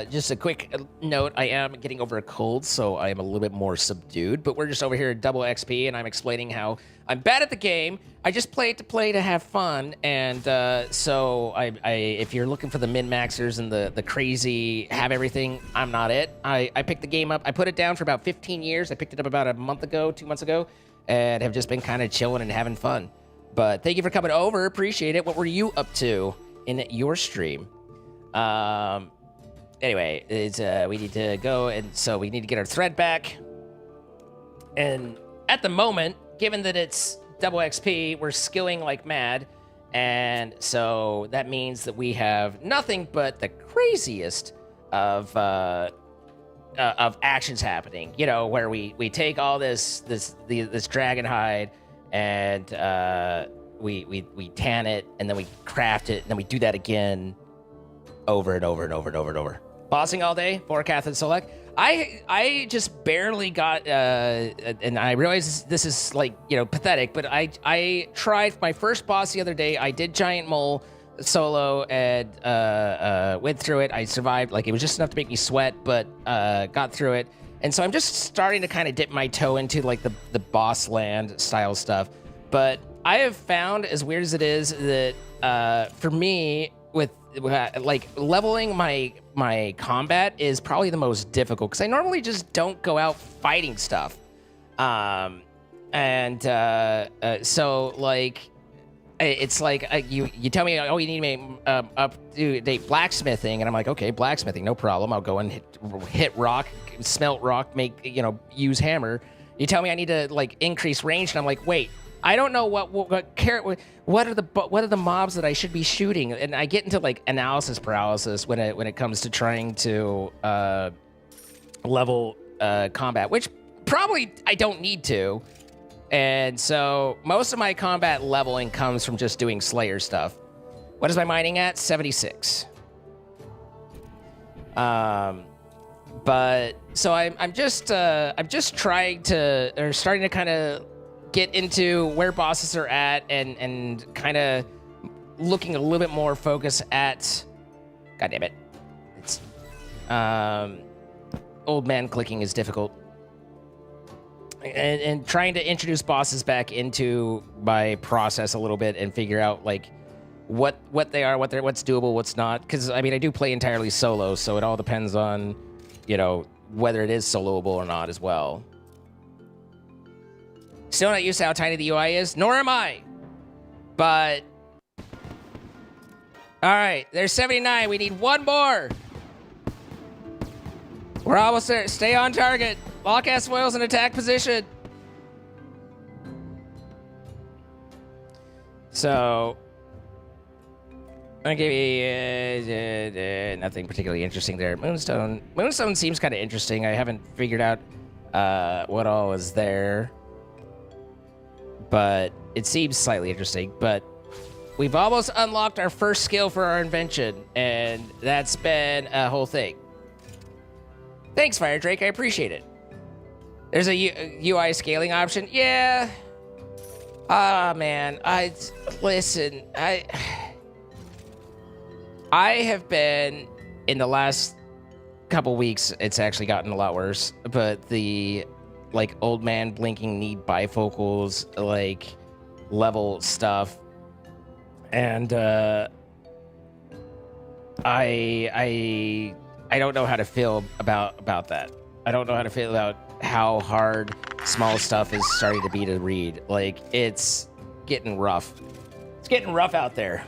just a quick note, I am getting over a cold, so I am a little bit more subdued, but we're just over here at double XP, and I'm explaining how I'm bad at the game. I just play it to play to have fun, and so if you're looking for the min-maxers and the crazy have everything, I'm not it. I picked the game up. I put it down for about 15 years. I picked it up about a month ago, 2 months ago, and have just been kind of chilling and having fun. But thank you for coming over. Appreciate it. What were you up to in your stream? Anyway, we need to go, and so we need to get our thread back. And at the moment, given that it's double XP, we're skilling like mad, and so that means that we have nothing but the craziest of actions happening. You know, where we take all this dragon hide, and we tan it, and then we craft it, and then we do that again, over and over and over and over and over. Bossing all day for Catherine Select. I just barely got, and I realize this is like, you know, pathetic, but I tried my first boss the other day. I did Giant Mole solo and went through it. I survived. Like, it was just enough to make me sweat, but got through it. And so I'm just starting to kind of dip my toe into like the boss land style stuff. But I have found, as weird as it is, that for me, like leveling my combat is probably the most difficult because I normally just don't go out fighting stuff. So like it's like you tell me, oh, you need me up to date blacksmithing, and I'm like, okay, blacksmithing, no problem. I'll go and hit rock, smelt rock, use hammer. You tell me I need to like increase range, and I'm like, wait, I don't know what are the mobs that I should be shooting, and I get into like analysis paralysis when it comes to trying to level combat, which probably I don't need to. And so most of my combat leveling comes from just doing Slayer stuff. What is my mining at? 76. But so I'm just starting to kind of get into where bosses are at and kind of looking a little bit more focused at, God damn it, it's old man clicking is difficult. And trying to introduce bosses back into my process a little bit and figure out like what they are, what's doable, what's not. Because I mean, I do play entirely solo, so it all depends on, whether it is soloable or not as well. Still not used to how tiny the UI is, nor am I. But all right, there's 79. We need one more. We're almost there. Stay on target. Lock ass foils in attack position. So, I give you nothing particularly interesting there. Moonstone seems kind of interesting. I haven't figured out what all is there, but it seems slightly interesting. But we've almost unlocked our first skill for our invention, and that's been a whole thing. Thanks, Fire Drake. I appreciate it. There's a UI scaling option. Yeah. Ah, man. Listen. I have been, in the last couple weeks, it's actually gotten a lot worse. But the, like, old man blinking need bifocals, like, level stuff. And, I don't know how to feel about that. I don't know how to feel about how hard small stuff is starting to be to read. Like, it's getting rough. It's getting rough out there.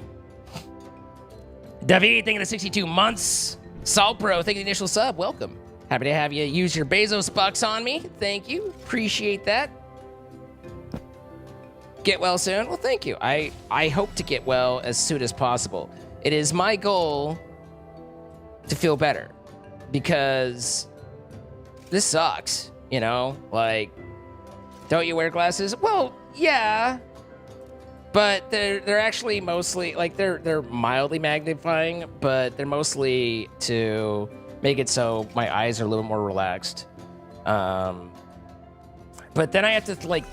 David, thank you for 62 months. Salt Bro, thank you for the initial sub. Welcome. Happy to have you use your Bezos bucks on me. Thank you. Appreciate that. Get well soon. Well, thank you. I hope to get well as soon as possible. It is my goal to feel better because this sucks. Like, don't you wear glasses? Well, yeah, but they're actually mostly like they're mildly magnifying, but they're mostly to make it so my eyes are a little more relaxed. But then I have to like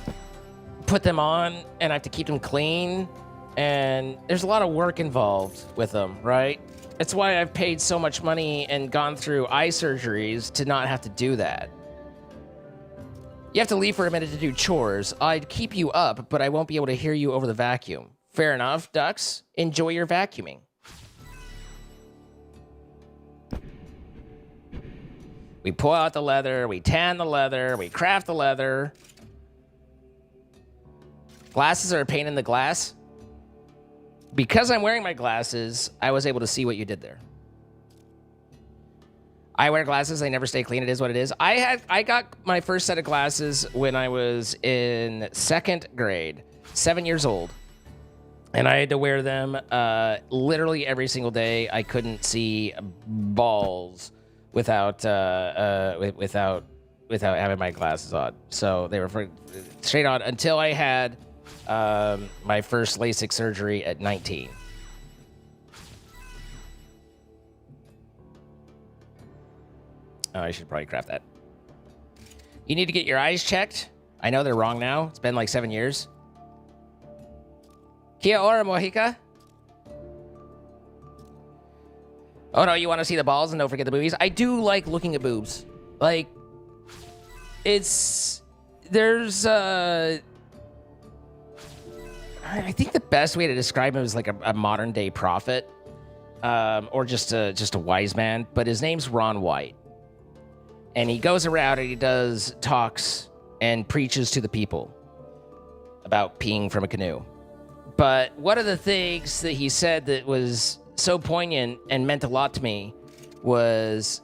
put them on and I have to keep them clean, and there's a lot of work involved with them, right? That's why I've paid so much money and gone through eye surgeries to not have to do that. You have to leave for a minute to do chores. I'd keep you up, but I won't be able to hear you over the vacuum. Fair enough, ducks. Enjoy your vacuuming. We pull out the leather, we tan the leather, we craft the leather. Glasses are a pain in the glass. Because I'm wearing my glasses, I was able to see what you did there. I wear glasses. They never stay clean. It is what it is. I got my first set of glasses when I was in 2nd grade, 7 years old. And I had to wear them literally every single day. I couldn't see balls without having my glasses on. So they were straight on until I had my first LASIK surgery at 19. Oh, I should probably craft that. You need to get your eyes checked. I know they're wrong now. It's been like 7 years. Kia ora, Mojica. Oh, no, you want to see the balls and don't forget the boobies? I do like looking at boobs. Like, there's, I think the best way to describe him is like a modern day prophet. or just a wise man, but his name's Ron White. And he goes around and he does talks and preaches to the people about peeing from a canoe. But one of the things that he said that was so poignant and meant a lot to me was,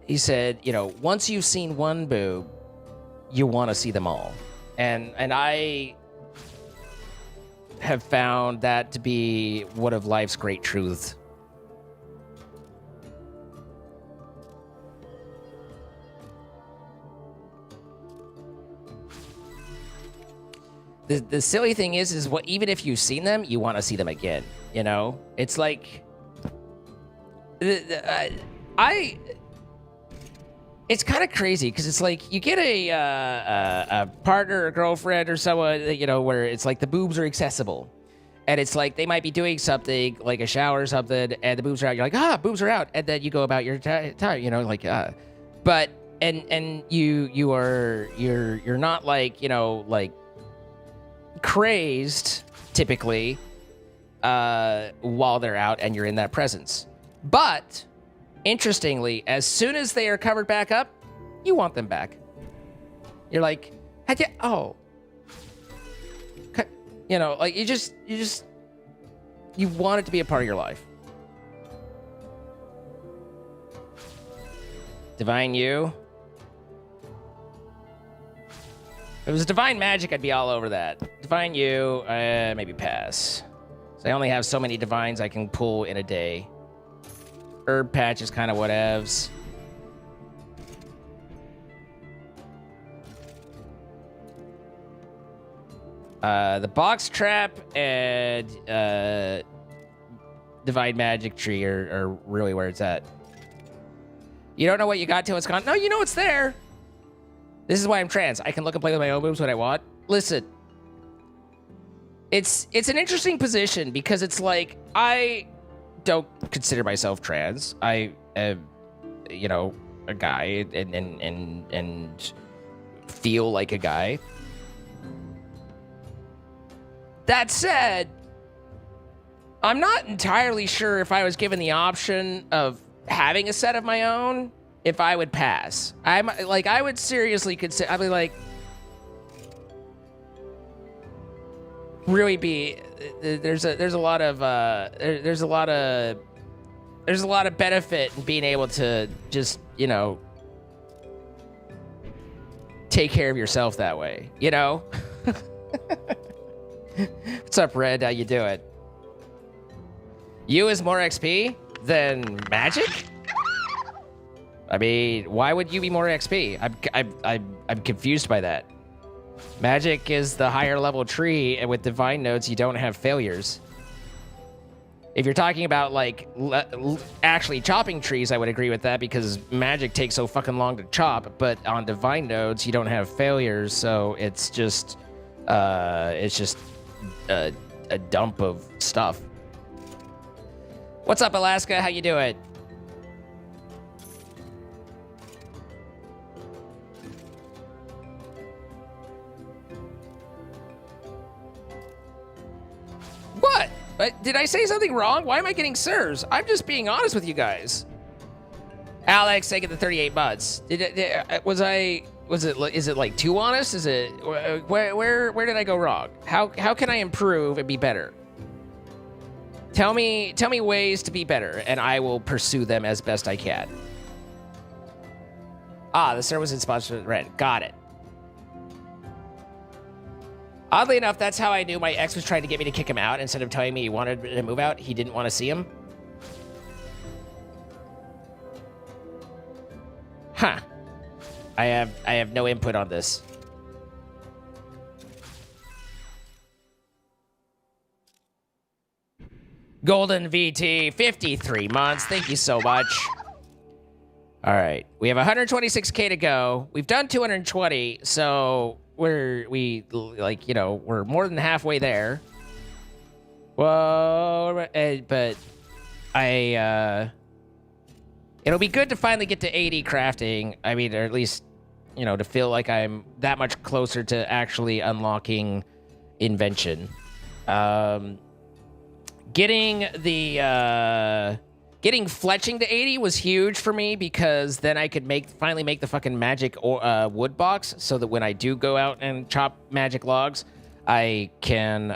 he said, you know, once you've seen one boob, you want to see them all. And I have found that to be one of life's great truths. The silly thing is what, even if you've seen them, you want to see them again. You know, it's like it's kind of crazy because it's like you get a partner or girlfriend or someone, you know, where it's like the boobs are accessible, and it's like they might be doing something like a shower or something, and the boobs are out. You're like, boobs are out, and then you go about your time, you know, like but and you're not like, you know, like crazed typically while they're out and you're in that presence. But interestingly, as soon as they are covered back up, you want them back. You're like, you know, like you want it to be a part of your life. Divine You. If it was Divine Magic, I'd be all over that. Divine You, maybe pass. So I only have so many divines I can pull in a day. Herb Patch is kind of whatevs. The Box Trap and Divine Magic Tree are really where it's at. You don't know what you got till it's gone. No, you know it's there. This is why I'm trans. I can look and play with my own boobs when I want. Listen. It's an interesting position because it's like, I don't consider myself trans. I am, you know, a guy and feel like a guy. That said, I'm not entirely sure if I was given the option of having a set of my own, if I would pass. I would seriously consider, I'd be like, really be, there's a lot of benefit in being able to just, you know, take care of yourself that way, you know? What's up, Red? How you doing? You is more XP than Magic? I mean, why would you be more XP? I'm confused by that. Magic is the higher level tree, and with divine nodes, you don't have failures. If you're talking about like actually chopping trees, I would agree with that because Magic takes so fucking long to chop. But on divine nodes, you don't have failures, so it's just a dump of stuff. What's up, Alaska? How you doing? What? Did I say something wrong? Why am I getting sirs? I'm just being honest with you guys. Alex, taking the 38 months. Is it like too honest? Is it where did I go wrong? How can I improve and be better? Tell me ways to be better, and I will pursue them as best I can. Ah, the server was in sponsored Red. Got it. Oddly enough, that's how I knew my ex was trying to get me to kick him out. Instead of telling me he wanted to move out, he didn't want to see him. Huh. I have no input on this. Golden VT, 53 months. Thank you so much. All right. We have 126K to go. We've done 220, so we're more than halfway there. Well, but it'll be good to finally get to 80 crafting. I mean, or at least, you know, to feel like I'm that much closer to actually unlocking invention. Getting the Getting fletching to 80 was huge for me because then I could finally make the fucking magic wood box so that when I do go out and chop magic logs, I can, you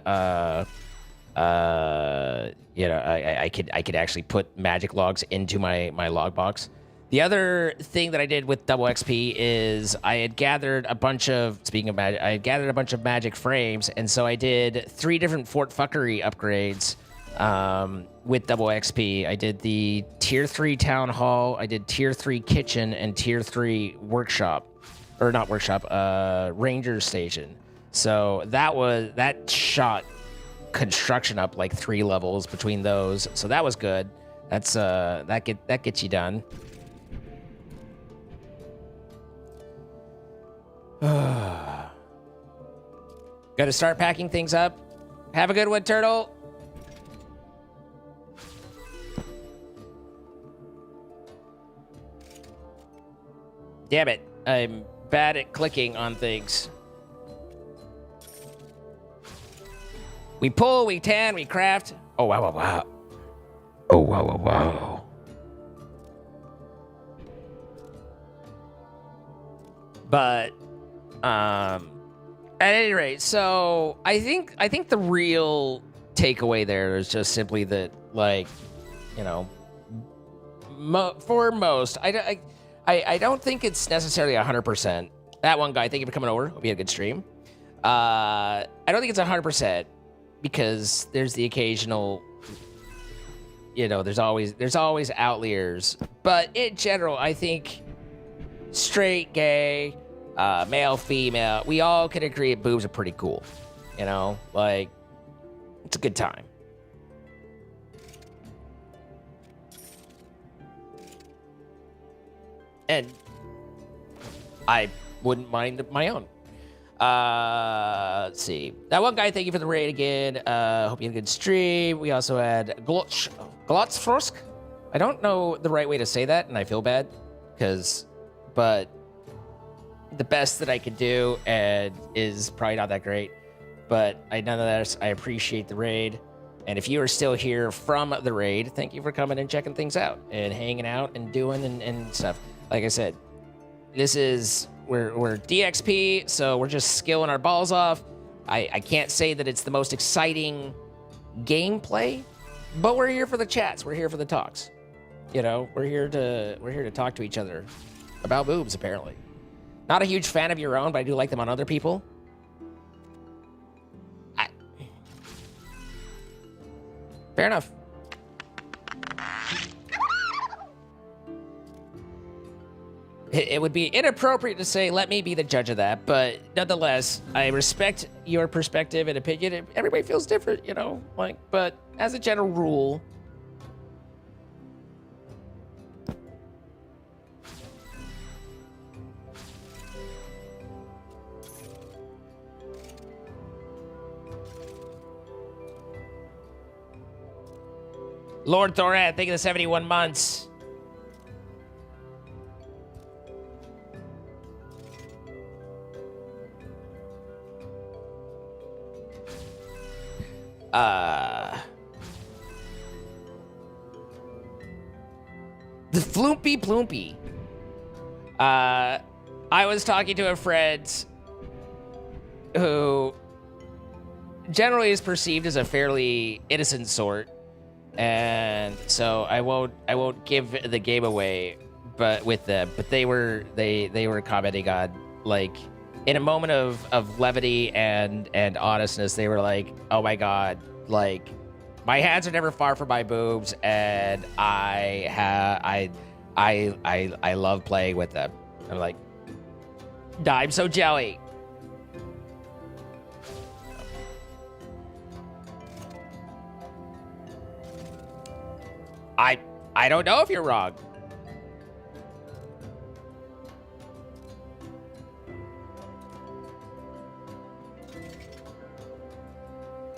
know, I could actually put magic logs into my log box. The other thing that I did with double XP is I had gathered a bunch of, speaking of magic, I had gathered a bunch of magic frames, and so I did 3 different Fort Fuckery upgrades with double XP. I did the tier 3 town hall, I did tier 3 kitchen, and tier 3 workshop, or not workshop, ranger station. So that shot construction up like 3 levels between those. So that was good. That's that gets you done. Got to start packing things up. Have a good one, Turtle. Damn it. I'm bad at clicking on things. We pull, we tan, we craft. Oh, wow, wow, wow. Oh, wow, wow, wow. But, at any rate, so I think the real takeaway there is just simply that, like, you know, for most, I don't think it's necessarily 100%. That one guy, thank you for coming over. Hope you had a good stream. I don't think it's 100% because there's the occasional, you know, there's always outliers. But in general, I think straight, gay, male, female, we all can agree that boobs are pretty cool. You know, like, it's a good time. And I wouldn't mind my own. Let's see. That one guy, thank you for the raid again. Hope you had a good stream. We also had Glotzfrosk. I don't know the right way to say that, and I feel bad, but the best that I could do and is probably not that great. But nonetheless, I appreciate the raid. And if you are still here from the raid, thank you for coming and checking things out and hanging out and doing and stuff. Like I said, this is, we're DXP, so we're just skilling our balls off. I can't say that it's the most exciting gameplay, but we're here for the chats. We're here for the talks. You know, we're here to talk to each other about boobs, apparently. Not a huge fan of your own, but I do like them on other people. Fair enough. It would be inappropriate to say, let me be the judge of that, but nonetheless, I respect your perspective and opinion. Everybody feels different, you know, like, but as a general rule, Lord Thorat, thank you for the 71 months. The Floompy Ploompy. I was talking to a friend who generally is perceived as a fairly innocent sort, and so I won't give the game away, but with them. But they were commenting on, like, in a moment of levity and honestness, they were like, oh my god, like, my hands are never far from my boobs, and I love playing with them. I'm like, I'm so jelly. I don't know if you're wrong.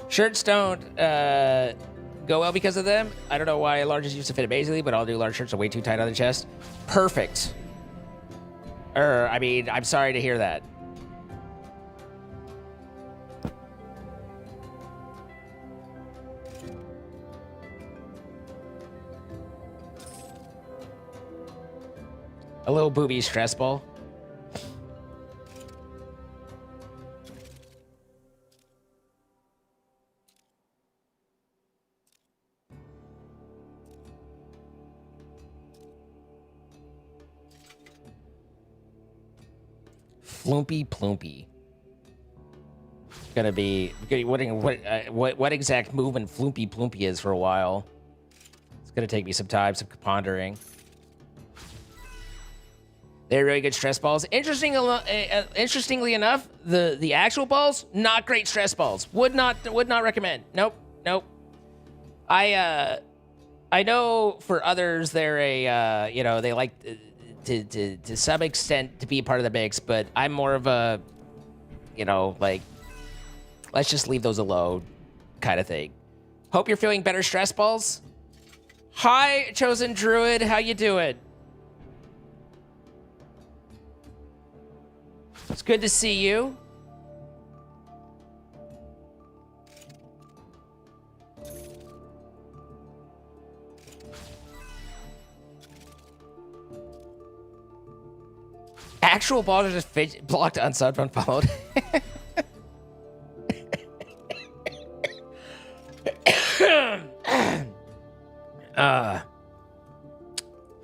Shirts don't go well because of them. I don't know why larges used to fit amazingly, but all new large shirts are way too tight on the chest. Perfect. I mean, I'm sorry to hear that. A little booby stress ball. Floopy Ploopy. Gonna be what exact movement Floopy Ploopy is for a while. It's gonna take me some time, some pondering. They're really good stress balls. Interestingly enough, the actual balls, not great stress balls. Would not recommend. Nope. I know for others they're a they like to some extent to be a part of the mix, but I'm more of a like let's just leave those alone kind of thing. Hope you're feeling better, stress balls. Hi, Chosen Druid, how you doing? It's good to see you. Actual balls are just blocked, unsubbed, unfollowed.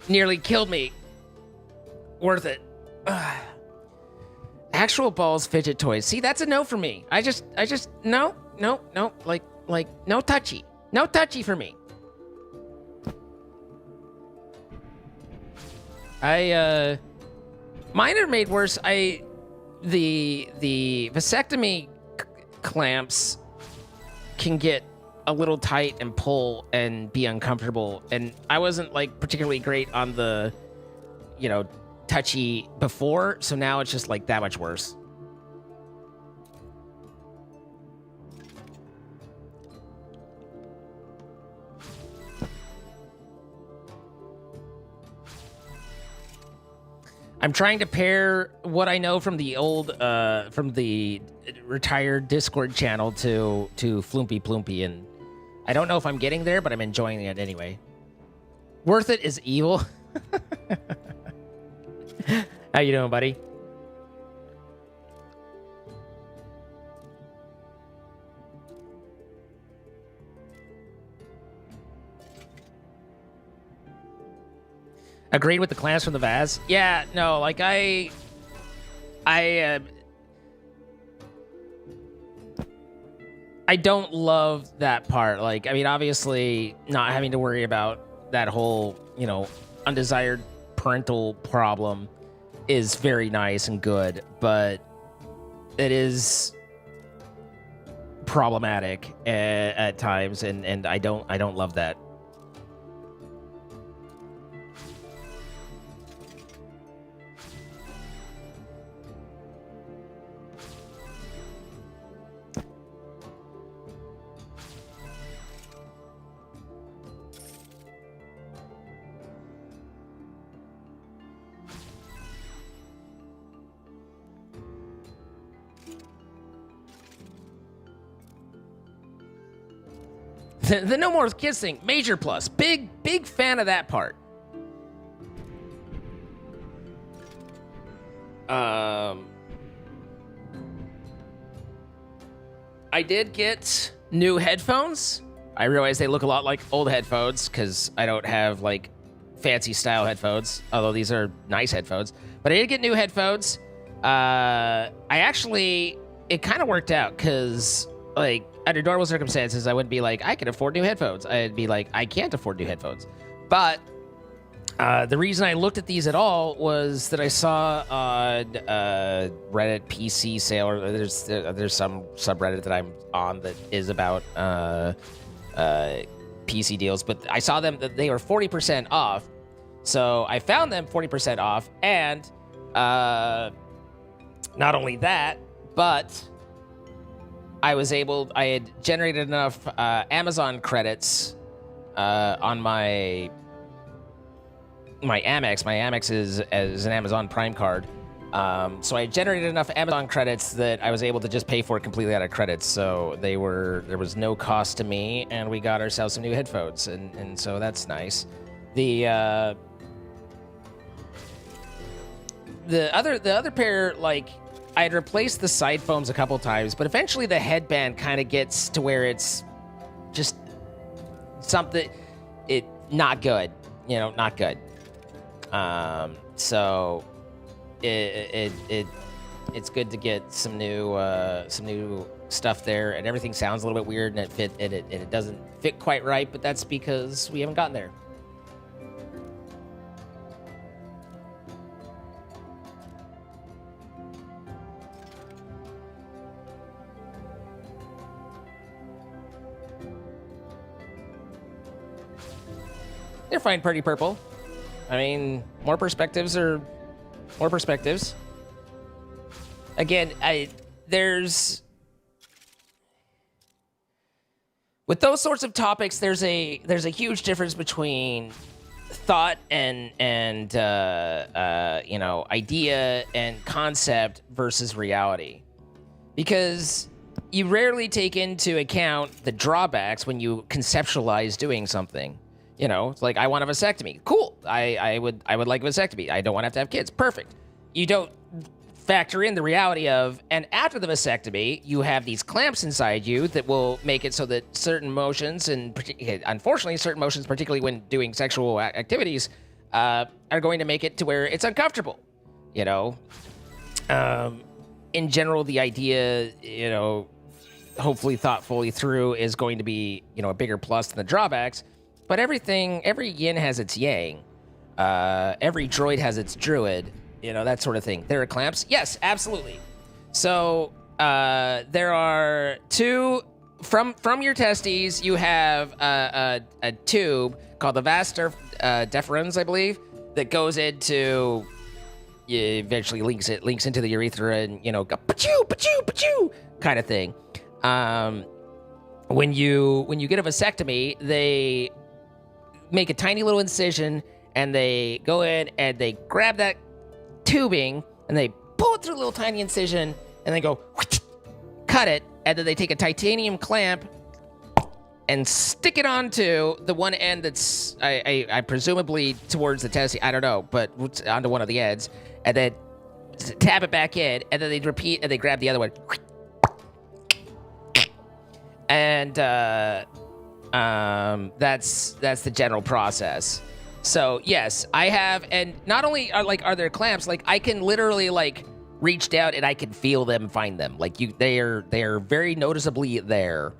Nearly killed me. Worth it. Actual balls, fidget toys. See, that's a no for me. I just no. Like no touchy. No touchy for me. Mine are made worse. The vasectomy clamps can get a little tight and pull and be uncomfortable, and I wasn't like particularly great on the touchy before, so now it's just like that much worse. I'm trying to pair what I know from the old, from the retired Discord channel to Floopy Ploopy, and I don't know if I'm getting there, but I'm enjoying it anyway. Worth it is evil. How you doing, buddy? Agreed with the clamps from the Vaz. Yeah, no, like I don't love that part. Like, I mean, obviously, not having to worry about that whole, undesired parental problem is very nice and good, but it is problematic at times, and I don't love that. The no more kissing, major plus. Big fan of that part. I did get new headphones. I realize they look a lot like old headphones because I don't have like fancy style headphones, although these are nice headphones. But I did get new headphones. It kind of worked out because like under normal circumstances, I wouldn't be like, I can afford new headphones. I'd be like, I can't afford new headphones. But the reason I looked at these at all was that I saw on Reddit PC sale, or there's some subreddit that I'm on that is about PC deals, but I saw them that they were 40% off. So I found them 40% off, and not only that, but I had generated enough Amazon credits on my Amex. My Amex is an Amazon Prime card. So I generated enough Amazon credits that I was able to just pay for it completely out of credits. So there was no cost to me, and we got ourselves some new headphones, and so that's nice. The the other pair, like, I'd replaced the side foams a couple times, but eventually the headband kind of gets to where it's just something, not good, you know, not good. So it's good to get some new stuff there, and everything sounds a little bit weird, and it doesn't fit quite right, but that's because we haven't gotten there. They're fine, pretty purple. I mean, more perspectives are more perspectives. Again, there's with those sorts of topics, there's a huge difference between thought and you know, idea and concept versus reality, because you rarely take into account the drawbacks when you conceptualize doing something. You know, it's like, I want a vasectomy. Cool. I would like a vasectomy. I don't want to have kids. Perfect. You don't factor in the reality of, and after the vasectomy, you have these clamps inside you that will make it so that certain motions, and unfortunately certain motions, particularly when doing sexual activities, are going to make it to where it's uncomfortable. You know, in general, the idea, you know, hopefully thought fully through, is going to be, you know, a bigger plus than the drawbacks. But every yin has its yang. Every droid has its druid. You know, that sort of thing. There are clamps? Yes, absolutely. So there are two from your testes. You have a tube called the vas deferens, I believe, that goes into, eventually links into the urethra, and, you know, go pa-choo, pa-choo, pa-choo kind of thing. When you get a vasectomy, they make a tiny little incision, and they go in and they grab that tubing and they pull it through a little tiny incision, and they go cut it, and then they take a titanium clamp and stick it onto the one end that's I presumably towards the testes, I don't know, but onto one of the ends, and then tap it back in, and then they repeat, and they grab the other one, and that's the general process. So yes, I have, and not only are there clamps, like, I can literally, like, reach down and I can feel them, find them. Like, they are very noticeably there.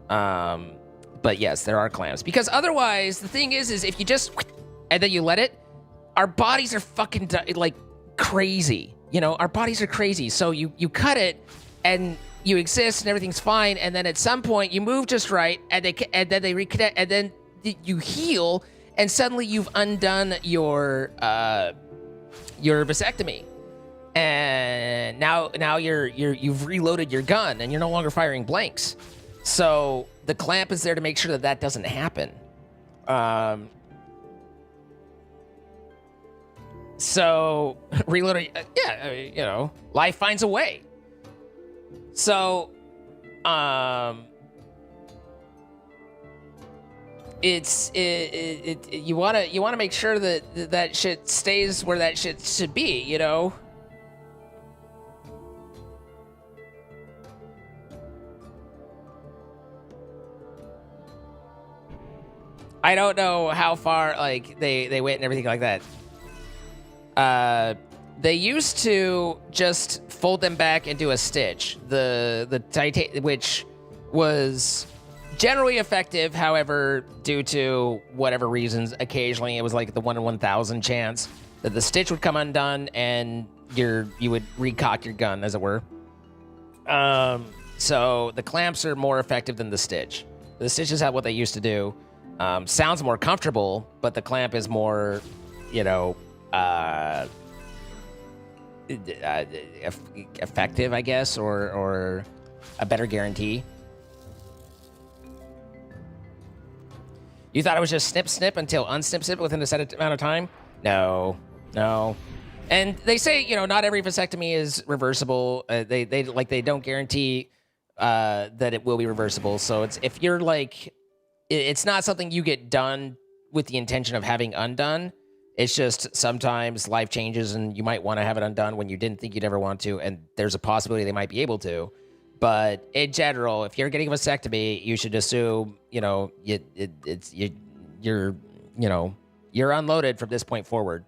But yes, there are clamps, because otherwise the thing is if you just and then you let it, our bodies are fucking like crazy. You know, our bodies are crazy. So you cut it and you exist and everything's fine, and then at some point you move just right, and then they reconnect, and then you heal, and suddenly you've undone your vasectomy, and now you've reloaded your gun, and you're no longer firing blanks. So the clamp is there to make sure that doesn't happen. So reloading, yeah, you know, life finds a way. So, you wanna make sure that shit stays where that shit should be, you know. I don't know how far, like, they went and everything like that. They used to just fold them back and do a stitch, which was generally effective. However, due to whatever reasons, occasionally it was like the 1 in 1,000 chance that the stitch would come undone and you would recock your gun, as it were. So the clamps are more effective than the stitch. The stitch is what they used to do. Sounds more comfortable, but the clamp is more, you know, effective, I guess, or a better guarantee. You thought it was just snip until unsnip within a set amount of time? No. And they say, you know, not every vasectomy is reversible. They don't guarantee that it will be reversible. So if you're like, it's not something you get done with the intention of having undone. It's just sometimes life changes and you might want to have it undone when you didn't think you'd ever want to, and there's a possibility they might be able to. But in general, if you're getting a vasectomy, you should assume, you're unloaded from this point forward.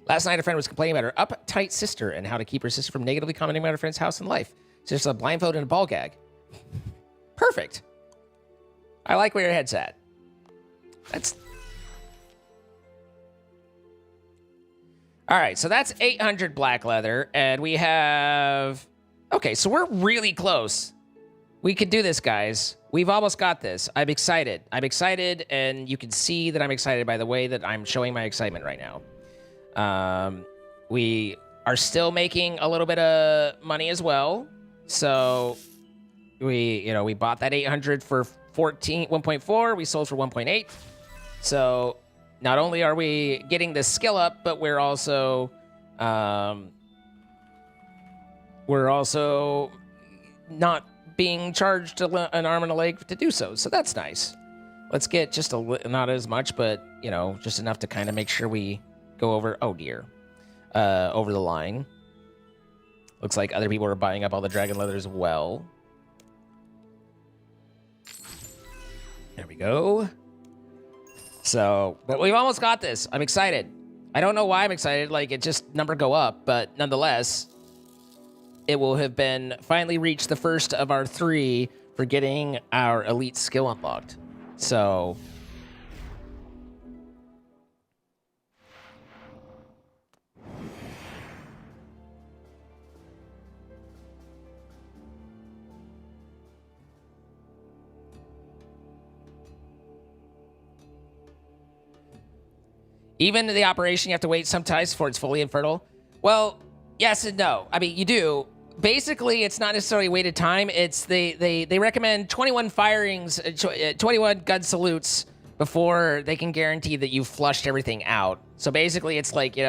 Last night, a friend was complaining about her uptight sister and how to keep her sister from negatively commenting about her friend's house and life. It's just a blindfold and a ball gag. Perfect. I like where your head's at. That's... All right, so that's 800 black leather, and we have... Okay, so we're really close. We could do this, guys. We've almost got this. I'm excited. I'm excited, and you can see that I'm excited by the way that I'm showing my excitement right now. We are still making a little bit of money as well. So we bought that 800 for 1.4. We sold for 1.8. So not only are we getting the skill up, but we're also not being charged an arm and a leg to do so. So that's nice. Let's get just not as much, but just enough to kind of make sure we go over. Oh dear, over the line. Looks like other people are buying up all the dragon leather as well. There we go. So, but we've almost got this. I'm excited. I don't know why I'm excited. Like, it just number go up, but nonetheless, it will have been finally reached the first of our 3 for getting our elite skill unlocked. So, even the operation, you have to wait sometimes before it's fully infertile. Well, yes and no. I mean, you do. Basically, it's not necessarily weighted time. It's they recommend 21 firings, 21 gun salutes before they can guarantee that you've flushed everything out. So basically, it's like, you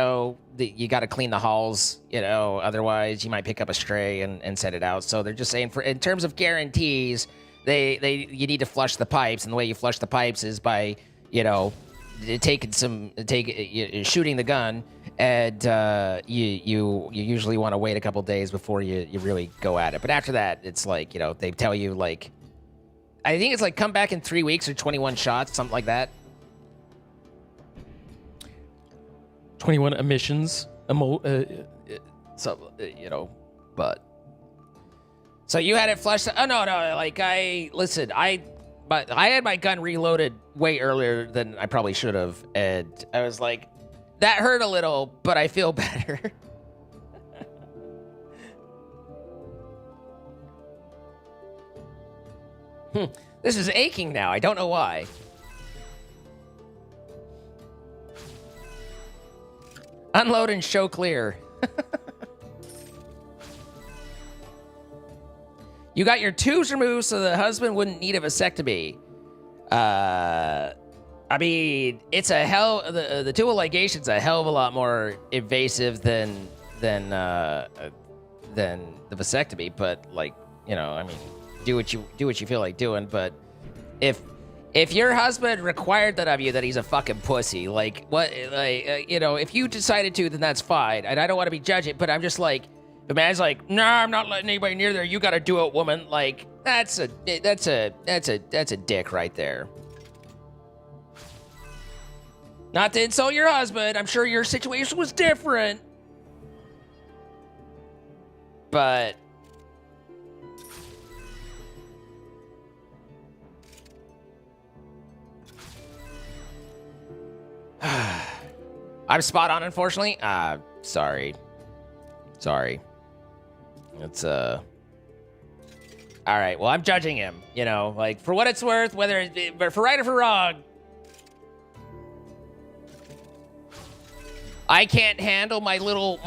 got to clean the halls, otherwise you might pick up a stray and set it out. So they're just saying, in terms of guarantees, you need to flush the pipes, and the way you flush the pipes is by, shooting the gun, and you usually want to wait a couple days before you really go at it. But after that, it's like, they tell you, like, I think it's like come back in 3 weeks or 21 shots, something like that. 21 emissions, but so you had it flushed. Oh no, like I had my gun reloaded way earlier than I probably should have, and I was like, that hurt a little, but I feel better. This is aching now. I don't know why. Unload and show clear. You got your tubes removed so the husband wouldn't need a vasectomy. I mean, it's the tubal ligation's a hell of a lot more invasive than the vasectomy, but like, I mean, do what you feel like doing. But if your husband required that of you, that he's a fucking pussy. Like, what, like, if you decided to, then that's fine. And I don't want to be judging, but I'm just like, the man's like, nah, I'm not letting anybody near there. You got to do it, woman. Like, that's a dick right there. Not to insult your husband. I'm sure your situation was different. But I'm spot on, unfortunately. Sorry. It's all right. Well, I'm judging him. Like, for what it's worth, whether it's for right or for wrong. I can't handle my little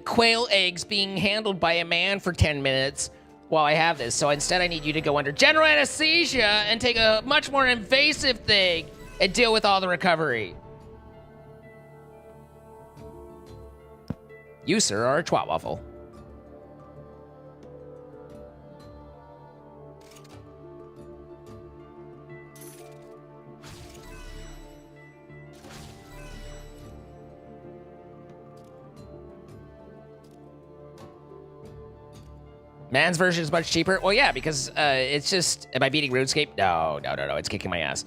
quail eggs being handled by a man for 10 minutes while I have this. So instead, I need you to go under general anesthesia and take a much more invasive thing and deal with all the recovery. You, sir, are a twat waffle. Man's version is much cheaper. Well, yeah, because it's just. Am I beating RuneScape? No. It's kicking my ass.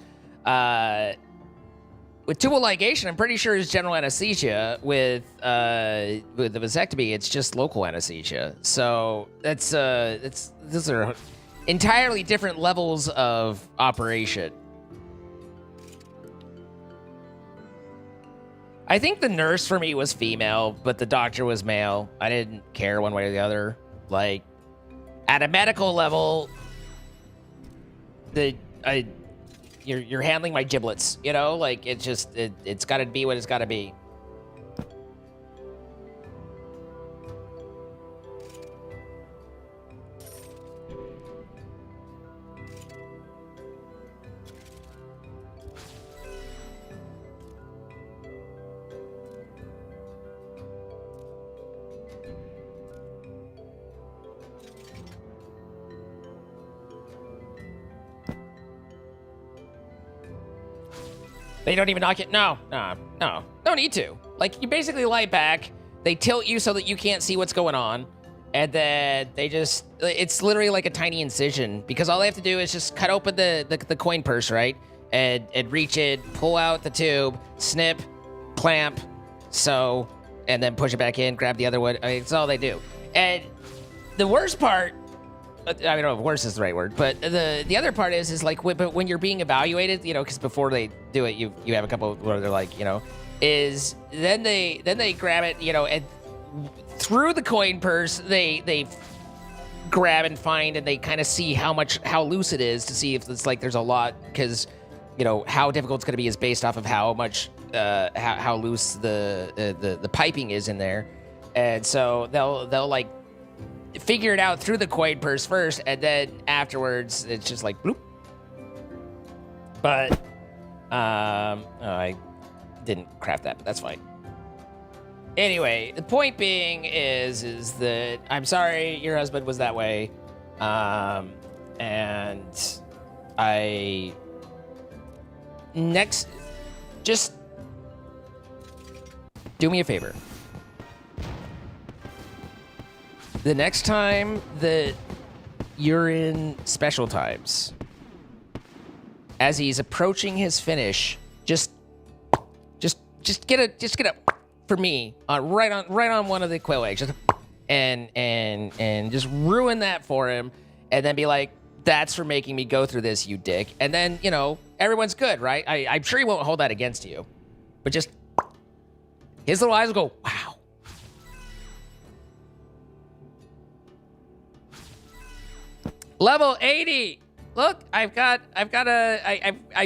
With tubal ligation, I'm pretty sure it's general anesthesia. With the vasectomy, it's just local anesthesia. So those are entirely different levels of operation. I think the nurse for me was female, but the doctor was male. I didn't care one way or the other. Like, at a medical level, you're handling my giblets, you know? Like, it's got to be what it's got to be. They don't even knock it. No need to. Like, you basically lie back. They tilt you so that you can't see what's going on. And then they just, it's literally like a tiny incision because all they have to do is just cut open the coin purse, right? And reach it, pull out the tube, snip, clamp, sew, and then push it back in, grab the other one. I mean, it's all they do. And the worst part, I don't know if worse is the right word, but the other part is like when you're being evaluated, you know, because before they do it, you have a couple where they're like, you know, is then they grab it, you know, and through the coin purse they grab and find, and they kind of see how loose it is to see if it's like there's a lot, because you know how difficult it's going to be is based off of how much how loose the piping is in there, and so they'll like figure it out through the coin purse first, and then afterwards it's just like bloop. But I didn't craft that, but that's fine. Anyway, the point being is that I'm sorry your husband was that way, and just do me a favor. The next time that you're in special times, as he's approaching his finish, just get a for me right on one of the quill eggs, just and just ruin that for him, and then be like, "That's for making me go through this, you dick." And then, you know, everyone's good, right? I'm sure he won't hold that against you, but just his little eyes will go, "Wow." Level 80. Look, I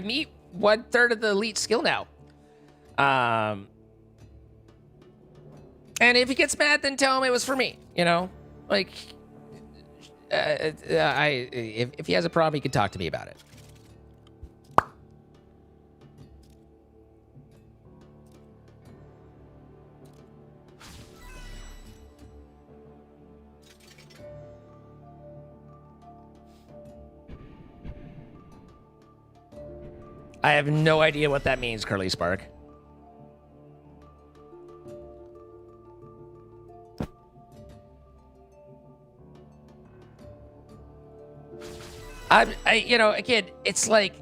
meet 1/3 of the elite skill now. And if he gets mad, then tell him it was for me. You know, like, if he has a problem, he can talk to me about it. I have no idea what that means, Curly Spark. You know, again, it's like,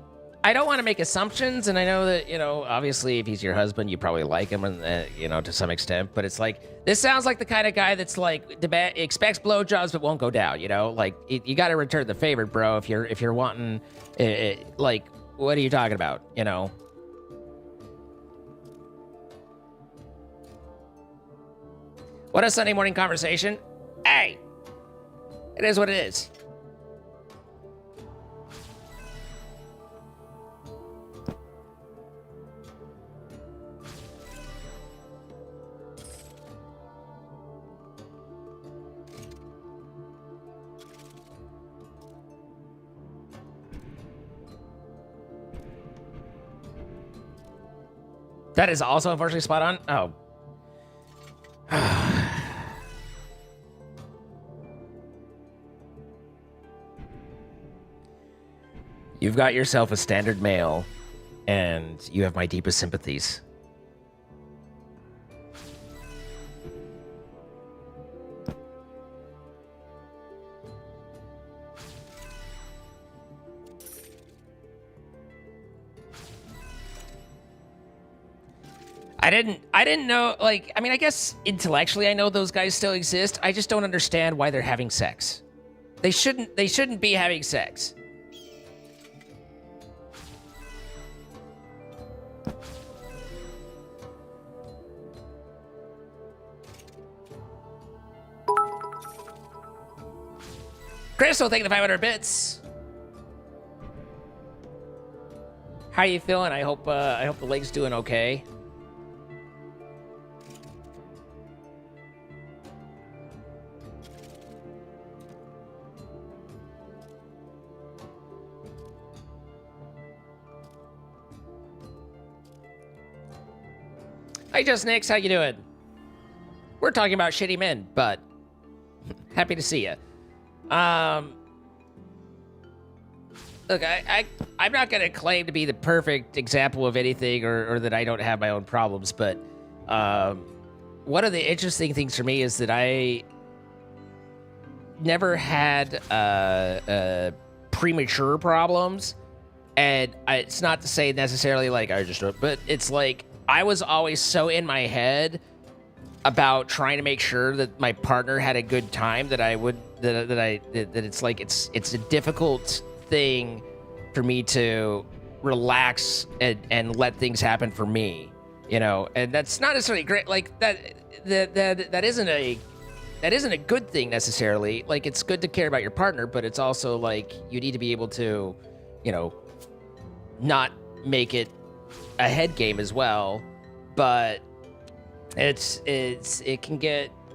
I don't want to make assumptions, and I know that, you know, obviously if he's your husband, you probably like him, and you know, to some extent, but it's like, this sounds like the kind of guy that's like, expects blowjobs but won't go down, you know? Like, you got to return the favor, bro, if you're wanting, like, what are you talking about, you know? What a Sunday morning conversation. Hey! It is what it is. That is also unfortunately spot on. Oh. You've got yourself a standard male, and you have my deepest sympathies. I didn't know, like, I mean, I guess intellectually I know those guys still exist. I just don't understand why they're having sex. They shouldn't be having sex. Crystal, thank you for 500 bits. How you feeling? I hope the leg's doing okay. Hi, Just Nix. How you doing? We're talking about shitty men, but happy to see you. Look, I'm not gonna claim to be the perfect example of anything, or that I don't have my own problems, but one of the interesting things for me is that I never had premature problems, and it's not to say necessarily like I just, but it's like I was always so in my head about trying to make sure that my partner had a good time that it's like it's a difficult thing for me to relax and let things happen for me, you know, and that's not necessarily great. Like that isn't a good thing necessarily. Like, it's good to care about your partner, but it's also like you need to be able to, you know, not make it a head game as well. But it's an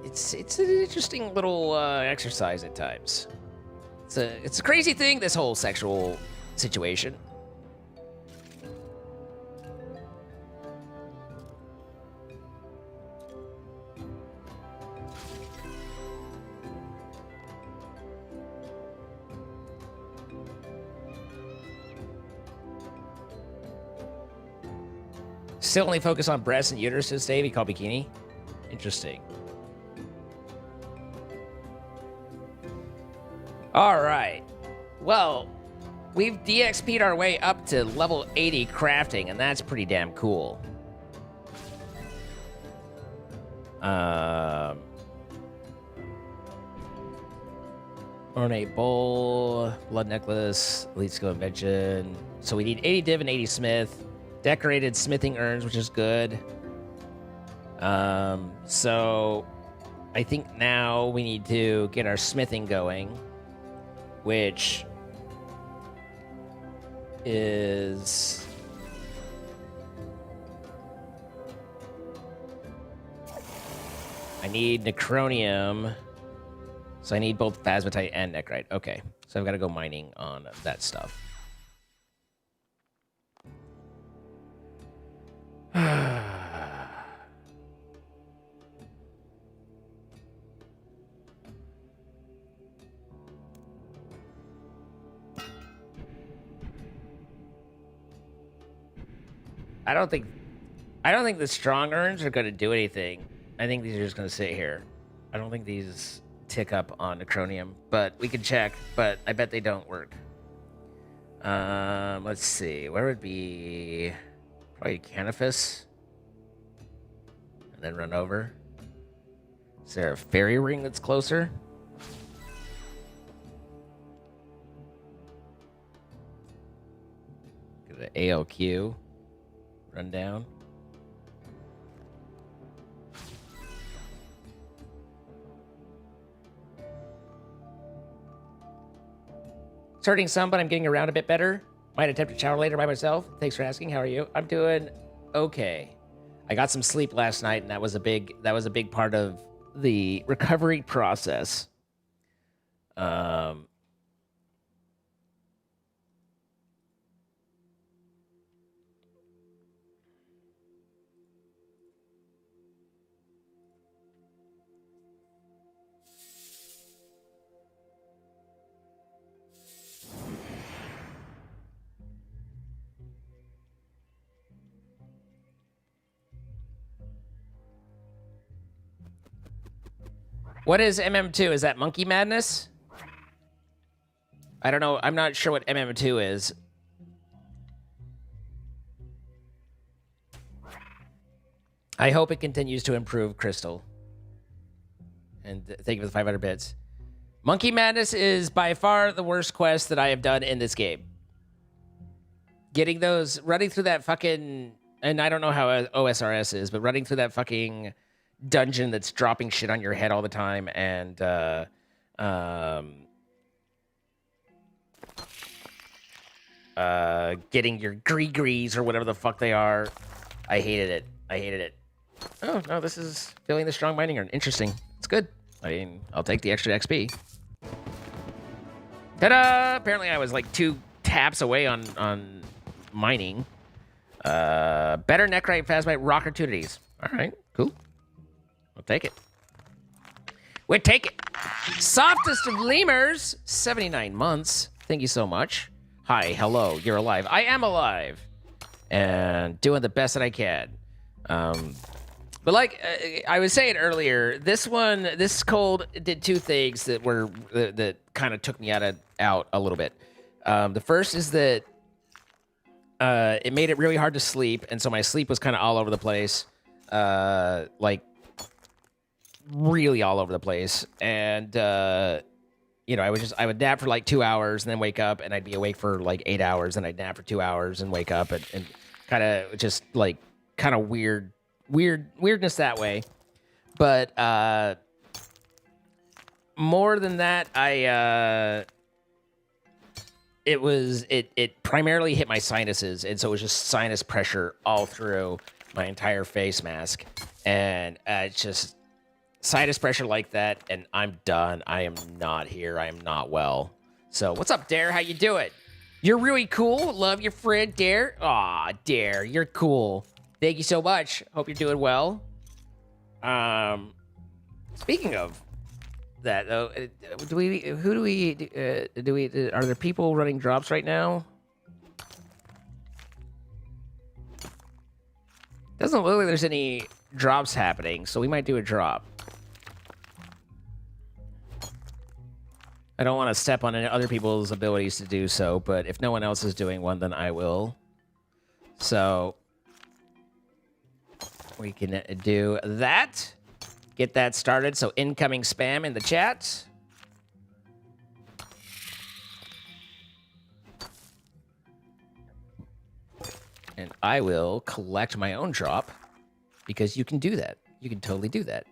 interesting little exercise at times. It's a crazy thing, this whole sexual situation. Still only focus on breasts and uteruses, Dave. You call bikini? Interesting. All right. Well, we've DXP'd our way up to level 80 crafting, and that's pretty damn cool. Ornate bowl, blood necklace, elite skill invention. So we need 80 div and 80 smith. Decorated smithing urns, which is good. So I think now we need to get our smithing going, which is I need necronium, so I need both phasmatite and necrite. Okay, so I've got to go mining on that stuff. I don't think the strong urns are going to do anything. I think these are just going to sit here. I don't think these tick up on necronium, but we can check. But I bet they don't work. Let's see. Where would be probably Canifus, and then run over. Is there a fairy ring that's closer? Get an ALQ. Run down. Starting some, but I'm getting around a bit better. Might attempt to shower later by myself. Thanks for asking. How are you? I'm doing okay. I got some sleep last night, and that was a big part of the recovery process. What is MM2? Is that Monkey Madness? I don't know. I'm not sure what MM2 is. I hope it continues to improve, Crystal. And thank you for the 500 bits. Monkey Madness is by far the worst quest that I have done in this game. Getting those, running through that fucking, and I don't know how OSRS is, but running through that fucking dungeon that's dropping shit on your head all the time, and getting your gree-grees or whatever the fuck they are. I hated it. I hated it. Oh, no, this is feeling the strong mining urn. Interesting. It's good. I mean, I'll take the extra XP. Ta-da! Apparently I was like 2 taps away on mining. Better Neckrite, Phasmite, Rock opportunities. All right, cool. We'll take it. We'll take it. Softest of lemurs, 79 months. Thank you so much. Hi, hello, you're alive. I am alive. And doing the best that I can. But like I was saying earlier, this cold did 2 things that were that kind of took me out a little bit. The first is that it made it really hard to sleep, and so my sleep was kind of all over the place, like really all over the place. And you know, I would nap for like 2 hours and then wake up, and I'd be awake for like 8 hours, and I'd nap for 2 hours and wake up, and kind of just like kind of weirdness that way. But more than that, it primarily hit my sinuses, and so it was just sinus pressure all through my entire face mask, and it's just sinus pressure like that, and I'm done. I am not here. I am not well. So what's up, Dare? How you doing? You're really cool. Love your friend, Dare. Aw, Dare, you're cool. Thank you so much. Hope you're doing well. Speaking of that, though, are there people running drops right now? Doesn't look like there's any drops happening, so we might do a drop. I don't want to step on other people's abilities to do so, but if no one else is doing one, then I will. So we can do that. Get that started. So incoming spam in the chat. And I will collect my own drop, because you can do that. You can totally do that.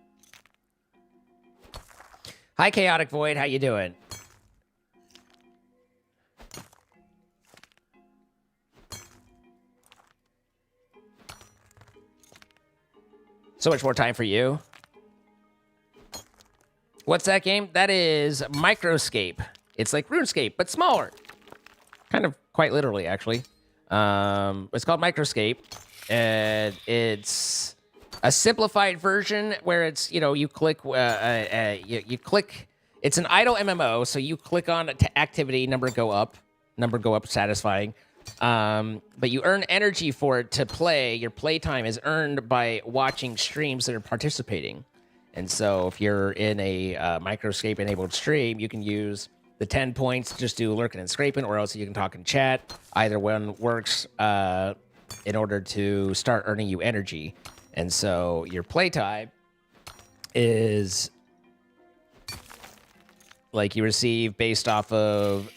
Hi, Chaotic Void. How you doing? So much more time for you. What's that game? That is Microscape. It's like Runescape, but smaller. Kind of quite literally, actually. It's called Microscape, and it's a simplified version where it's, you know, you click, you click. It's an idle MMO, so you click on activity, number go up, satisfying. But you earn energy for it to play. Your playtime is earned by watching streams that are participating. And so if you're in a Microscape enabled stream, you can use the 10 points to just do lurking and scraping, or else you can talk in chat. Either one works in order to start earning you energy. And so your playtime is like you receive based off of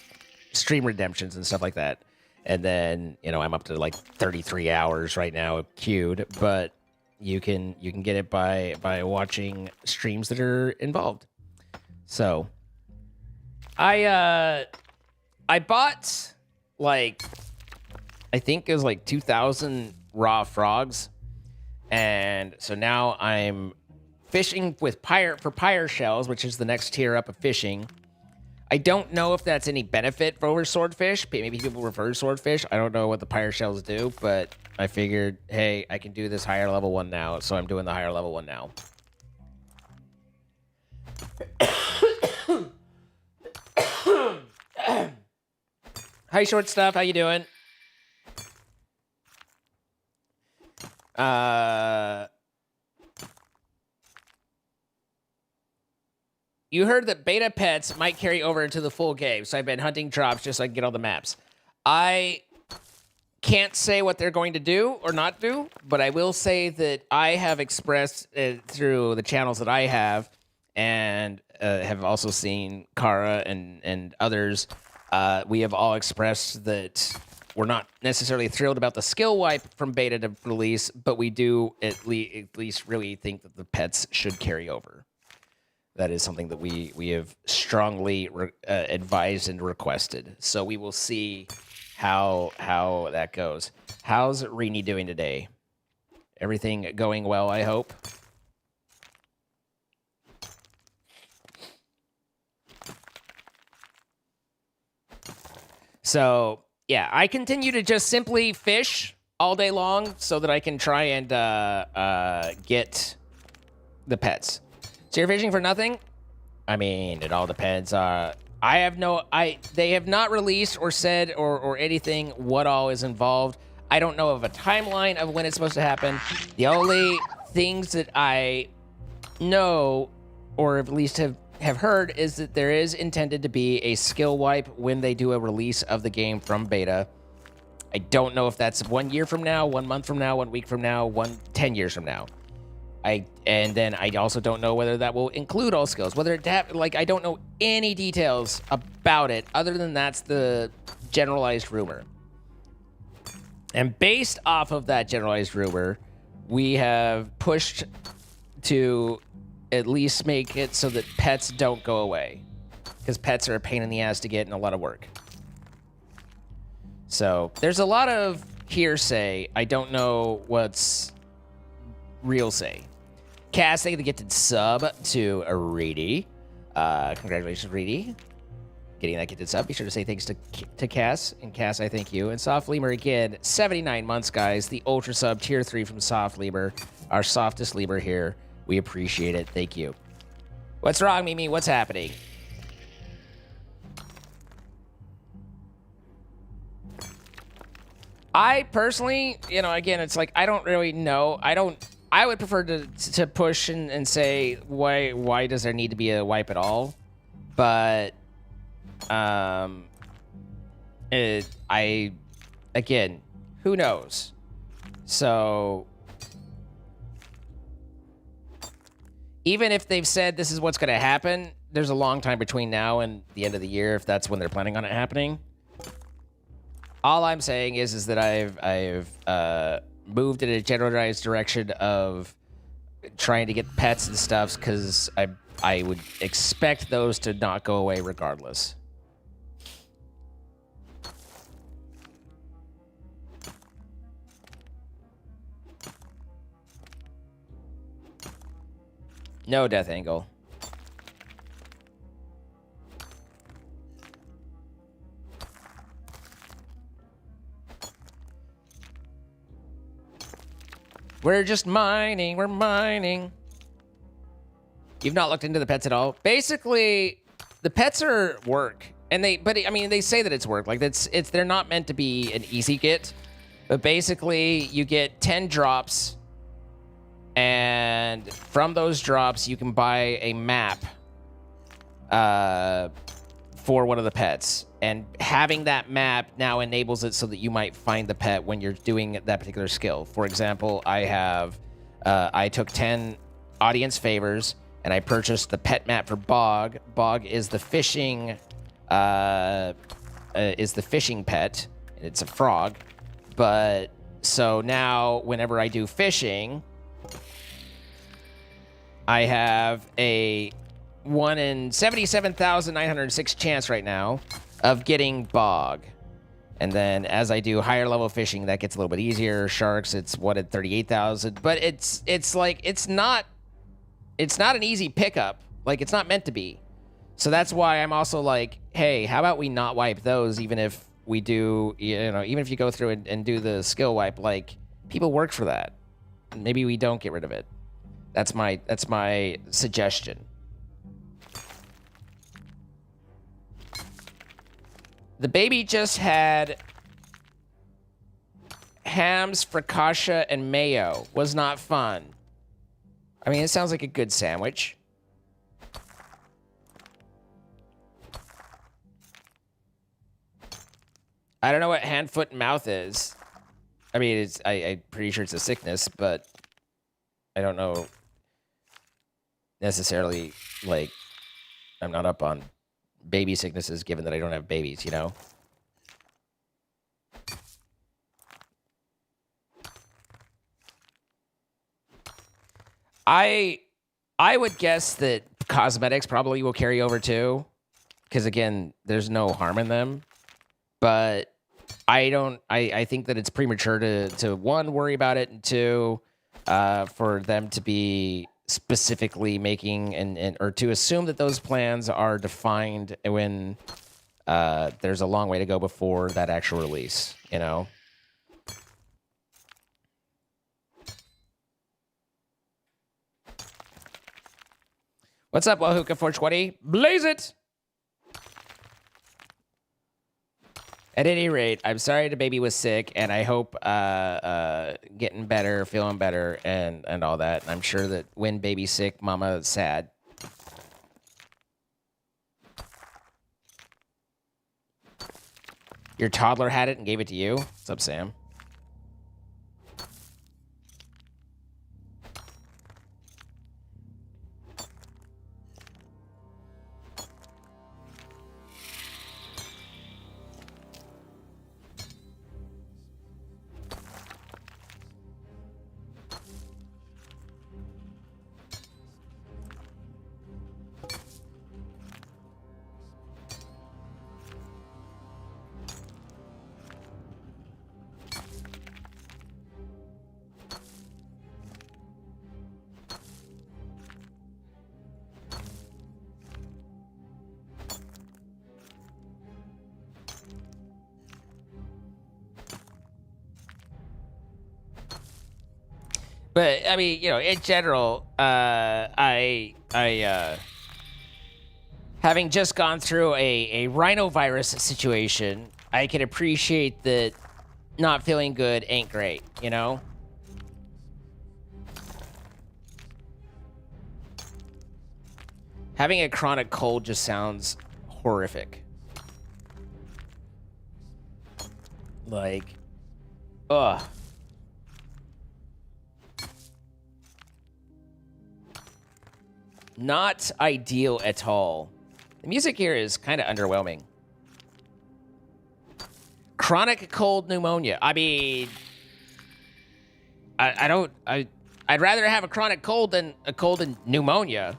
stream redemptions and stuff like that. And then, you know, I'm up to like 33 hours right now queued, but you can get it by watching streams that are involved. So I bought like, I think it was like 2,000 raw frogs, and so now I'm fishing with pyre shells, which is the next tier up of fishing. I don't know if that's any benefit over swordfish. Maybe people prefer swordfish. I don't know what the pyre shells do, but I figured, hey, I can do this higher level one now, so I'm doing the higher level one now. Hi, short stuff. How you doing? You heard that beta pets might carry over into the full game, so I've been hunting drops just so I can get all the maps. I can't say what they're going to do or not do, but I will say that I have expressed through the channels that I have, and have also seen Kara and others. We have all expressed that we're not necessarily thrilled about the skill wipe from beta to release, but we do at least really think that the pets should carry over. That is something that we have strongly advised and requested. So we will see how that goes. How's Rini doing today? Everything going well, I hope. So yeah, I continue to just simply fish all day long so that I can try and get the pets. So you're fishing for nothing? I mean, it all depends. They have not released or said or anything what all is involved. I don't know of a timeline of when it's supposed to happen. The only things that I know, or at least have heard, is that there is intended to be a skill wipe when they do a release of the game from beta. I don't know if that's 1 year from now, 1 month from now, 1 week from now, 10 years from now. And then I also don't know whether that will include all skills. I don't know any details about it other than that's the generalized rumor. And based off of that generalized rumor, we have pushed to at least make it so that pets don't go away, because pets are a pain in the ass to get and a lot of work. So there's a lot of hearsay. I don't know what's real say. Cass, thank you for the gifted sub to Reedy. Congratulations, Reedy. Getting that gifted sub. Be sure to say thanks to Cass. And Cass, I thank you. And Soft Lemur again, 79 months, guys. The Ultra sub, tier 3 from Soft Lemur. Our softest Lemur here. We appreciate it. Thank you. What's wrong, Mimi? What's happening? I personally, again, it's like, I don't really know. I would prefer to push and say, why does there need to be a wipe at all? But, again, who knows? So, even if they've said this is what's going to happen, there's a long time between now and the end of the year if that's when they're planning on it happening. All I'm saying is that I've moved in a generalized direction of trying to get pets and stuff, because I would expect those to not go away regardless. No death angle. We're just mining. We're mining. You've not looked into the pets at all? Basically, the pets are work. They say that it's work. Like, they're not meant to be an easy get. But basically, you get 10 drops. And from those drops, you can buy a map for one of the pets. And having that map now enables it so that you might find the pet when you're doing that particular skill. For example, I took 10 audience favors and I purchased the pet map for Bog. Bog is the fishing pet, and it's a frog. But so now whenever I do fishing, I have a 1 in 77,906 chance right now of getting Bog. And then as I do higher level fishing, that gets a little bit easier. Sharks, it's 1 in 38,000. But it's not an easy pickup. Like, it's not meant to be. So that's why I'm also like, hey, how about we not wipe those, even if we do, even if you go through and do the skill wipe, like, people work for that. Maybe we don't get rid of it. That's my suggestion. The baby just had hams, focaccia, and mayo. Was not fun. I mean, it sounds like a good sandwich. I don't know what hand, foot, and mouth is. I mean, I'm pretty sure it's a sickness, but I don't know necessarily, like, I'm not up on baby sicknesses given that I don't have babies, you know? I would guess that cosmetics probably will carry over too, because again, there's no harm in them. But I don't. I think that it's premature to one, worry about it, and two, for them to be specifically making and or to assume that those plans are defined when there's a long way to go before that actual release. You know. What's up, Wahuka 420? Blaze it! At any rate, I'm sorry the baby was sick, and I hope getting better, feeling better, and all that. I'm sure that when baby's sick, mama is sad. Your toddler had it and gave it to you? What's up, Sam? But I mean, you know, in general, having just gone through a rhinovirus situation, I can appreciate that not feeling good ain't great, you know? Having a chronic cold just sounds horrific. Like, ugh. Not ideal at all. The music here is kind of underwhelming. Chronic cold pneumonia. I mean, I'd rather have a chronic cold than a cold and pneumonia.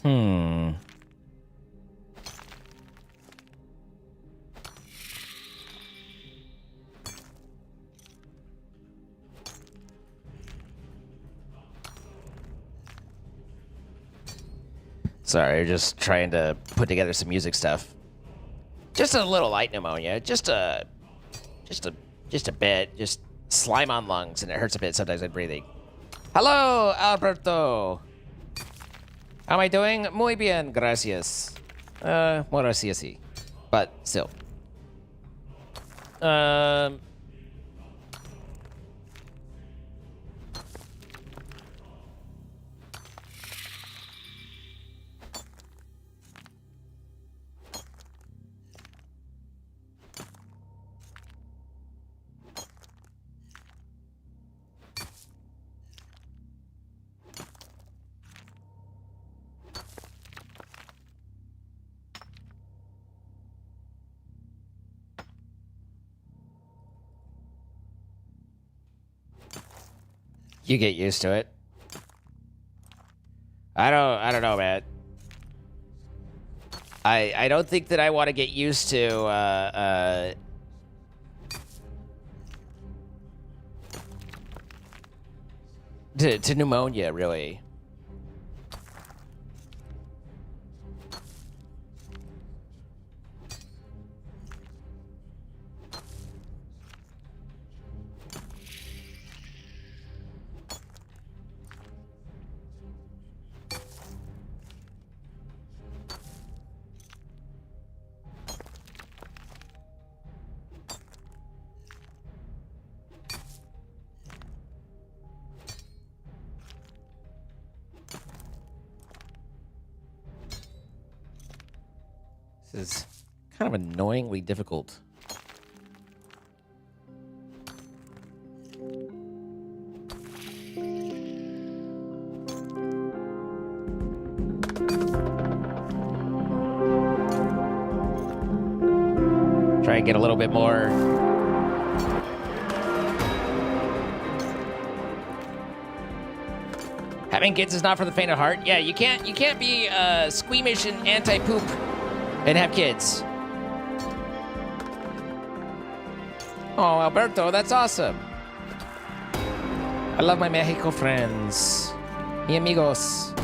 Hmm. Sorry, just trying to put together some music stuff. Just a little light pneumonia. Just a bit. Just slime on lungs, and it hurts a bit sometimes when breathing. Hello, Alberto. How am I doing? Muy bien, gracias. More así así. But still. You get used to it. I don't know, man. I don't think that I want to get used to pneumonia, really. This is kind of annoyingly difficult. Try and get a little bit more. Having kids is not for the faint of heart. Yeah, you can't be squeamish and anti-poop and have kids. Oh, Alberto, that's awesome. I love my Mexico friends. Mi amigos.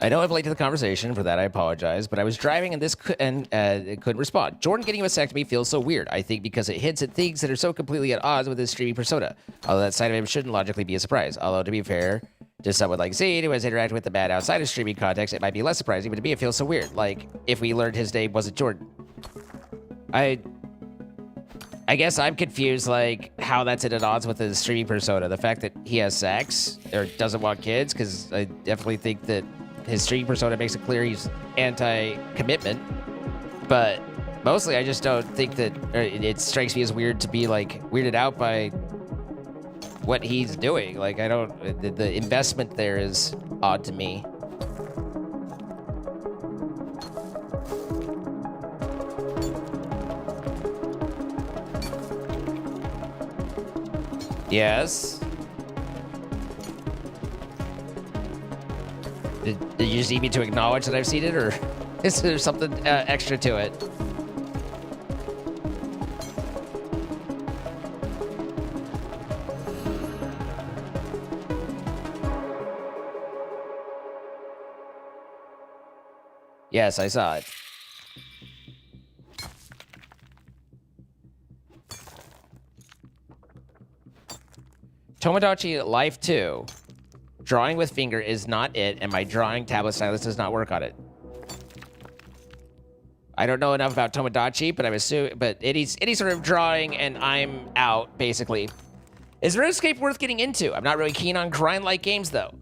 I know I'm late to the conversation. For that, I apologize. But I was driving and it couldn't respond. Jordan getting a vasectomy feels so weird. I think because it hints at things that are so completely at odds with his streaming persona. Although that side of him shouldn't logically be a surprise. Although, to be fair to someone like Zane, who has interacted with the man outside of streaming context, it might be less surprising. But to me, it feels so weird. Like, if we learned his name wasn't Jordan. I guess I'm confused, like, how that's at odds with his streaming persona. The fact that he has sex or doesn't want kids, because I definitely think that his streaming persona makes it clear he's anti-commitment. But mostly, I just don't think that it strikes me as weird to be, like, weirded out by what he's doing. Like, I don't... The investment there is odd to me. Yes. Did you just need me to acknowledge that I've seen it, or is there something extra to it? Yes, I saw it. Tomodachi Life 2. Drawing with finger is not it, and my drawing tablet stylus does not work on it. I don't know enough about Tomodachi, but I'm assuming, but any sort of drawing, and I'm out, basically. Is Runescape worth getting into? I'm not really keen on grind-like games, though.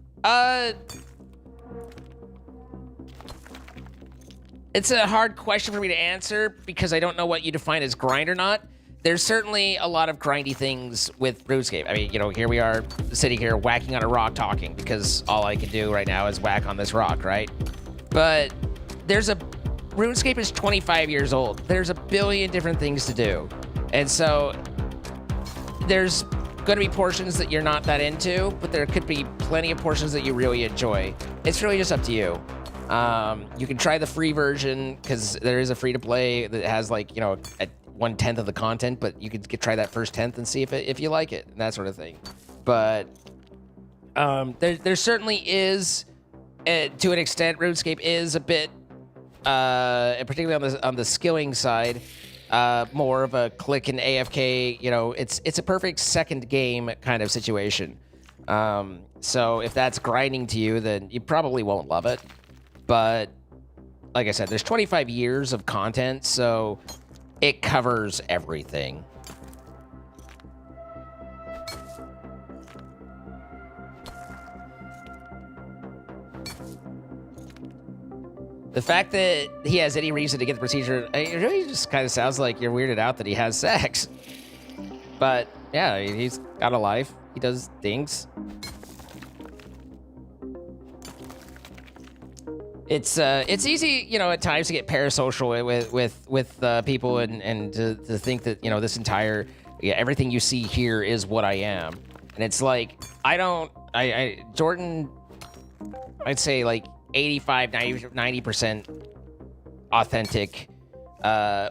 It's a hard question for me to answer, because I don't know what you define as grind or not. There's certainly a lot of grindy things with RuneScape. I mean, you know, here we are sitting here whacking on a rock talking because all I can do right now is whack on this rock, right? But RuneScape is 25 years old. There's a billion different things to do. And so there's going to be portions that you're not that into, but there could be plenty of portions that you really enjoy. It's really just up to you. You can try the free version because there is a free to play that has, like, you know, 1/10 of the content, but you could try that first 10th and see if you like it and that sort of thing. But there certainly is, to an extent, RuneScape is a bit, particularly on the skilling side, more of a click and AFK. You know, it's a perfect second game kind of situation. So if that's grinding to you, then you probably won't love it. But like I said, there's 25 years of content, so it covers everything. The fact that he has any reason to get the procedure, it really just kind of sounds like you're weirded out that he has sex. But yeah, he's got a life. He does things. It's easy, you know, at times to get parasocial with people and to think that, you know, this entire everything you see here is what I am. And it's like Jordan, I'd say like 85, 90% authentic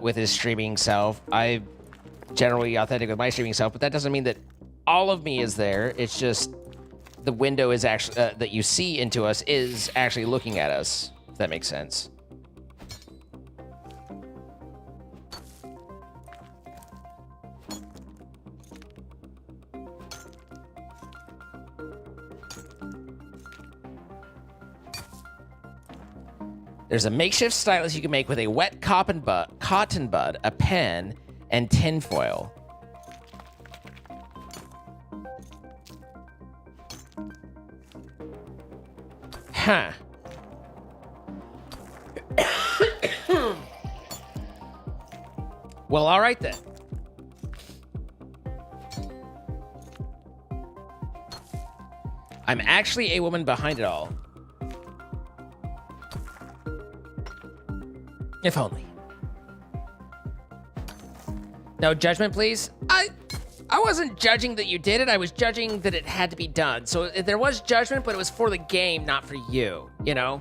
with his streaming self. I'm generally authentic with my streaming self, but that doesn't mean that all of me is there. It's just the window is actually that you see into us is actually looking at us, if that makes sense. There's a makeshift stylus you can make with a wet cotton bud, a pen, and tinfoil. Huh. Well, all right then. I'm actually a woman behind it all. If only. No judgment, please. I wasn't judging that you did it. I was judging that it had to be done. So there was judgment, but it was for the game, not for you, you know?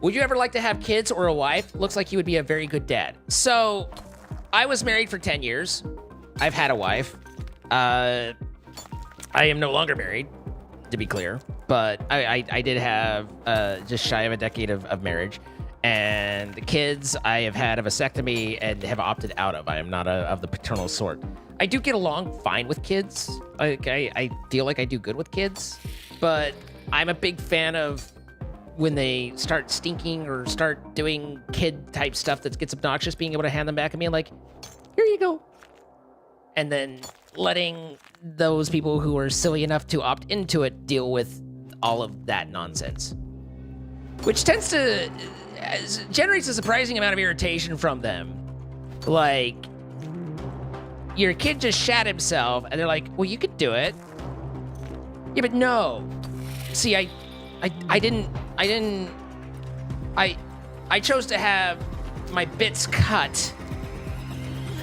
Would you ever like to have kids or a wife? Looks like you would be a very good dad. So I was married for 10 years. I've had a wife. I am no longer married, to be clear. But I did have just shy of a decade of marriage. And the kids I have had a vasectomy and have opted out of. I am not of the paternal sort. I do get along fine with kids. I feel like I do good with kids. But I'm a big fan of when they start stinking or start doing kid-type stuff that gets obnoxious, being able to hand them back and being like, here you go. And then letting those people who are silly enough to opt into it deal with all of that nonsense. Which tends to... generates a surprising amount of irritation from them. Like, your kid just shat himself, and they're like, well, you could do it. Yeah, but no. See, I chose to have my bits cut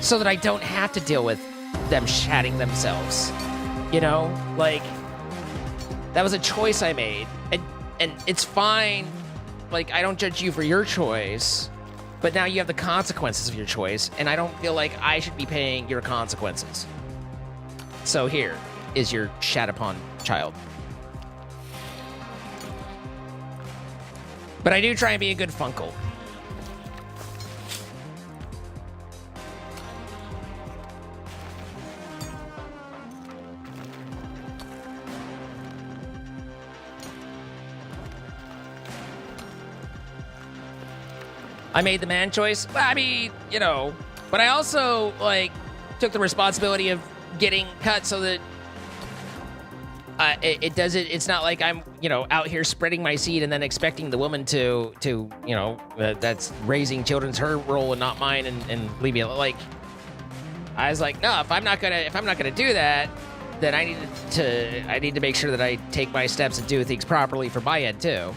so that I don't have to deal with them shatting themselves. You know? Like, that was a choice I made. And it's fine. Like, I don't judge you for your choice, but now you have the consequences of your choice, and I don't feel like I should be paying your consequences. So here is your shat upon child. But I do try and be a good funkle. I made the man choice. I mean, you know, but I also, like, took the responsibility of getting cut so that it's not like I'm, you know, out here spreading my seed and then expecting the woman to you know, that's raising children's her role and not mine and leave me alone. Like, I was like, no, if I'm not gonna do that, then I need to make sure that I take my steps and do things properly for my end too.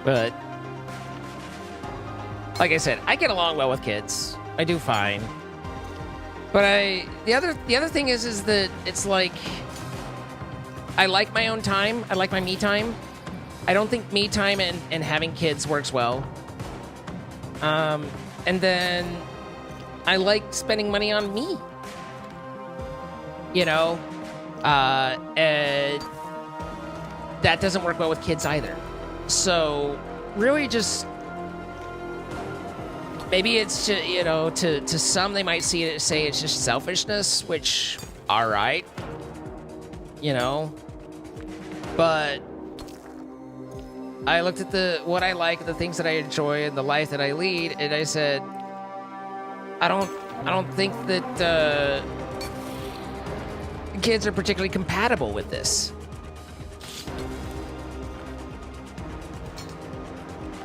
But like I said, I get along well with kids. I do fine. But the other thing is that it's like I like my own time. I like my me time. I don't think me time and having kids works well. And then I like spending money on me. You know? And that doesn't work well with kids either. So, really just, maybe it's, you know, to some they might say it's just selfishness, which, all right, you know, but I looked at what I like, the things that I enjoy, and the life that I lead, and I said, I don't think that kids are particularly compatible with this.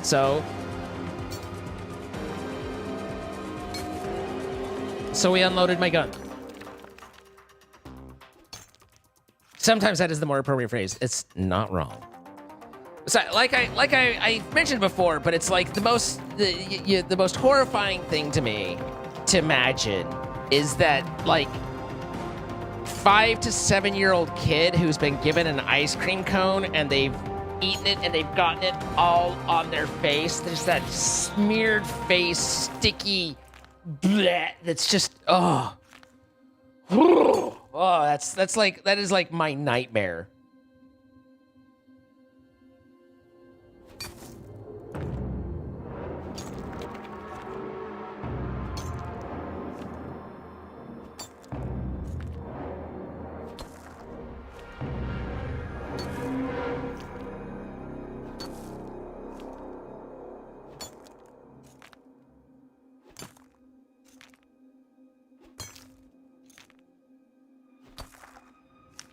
So we unloaded my gun. Sometimes that is the more appropriate phrase. It's not wrong. So, like I mentioned before, but it's like the most horrifying thing to me to imagine is that like 5 to 7 year old kid who's been given an ice cream cone and they've eaten it and they've gotten it all on their face. There's that smeared face, sticky bleh, that's just oh, that is like my nightmare.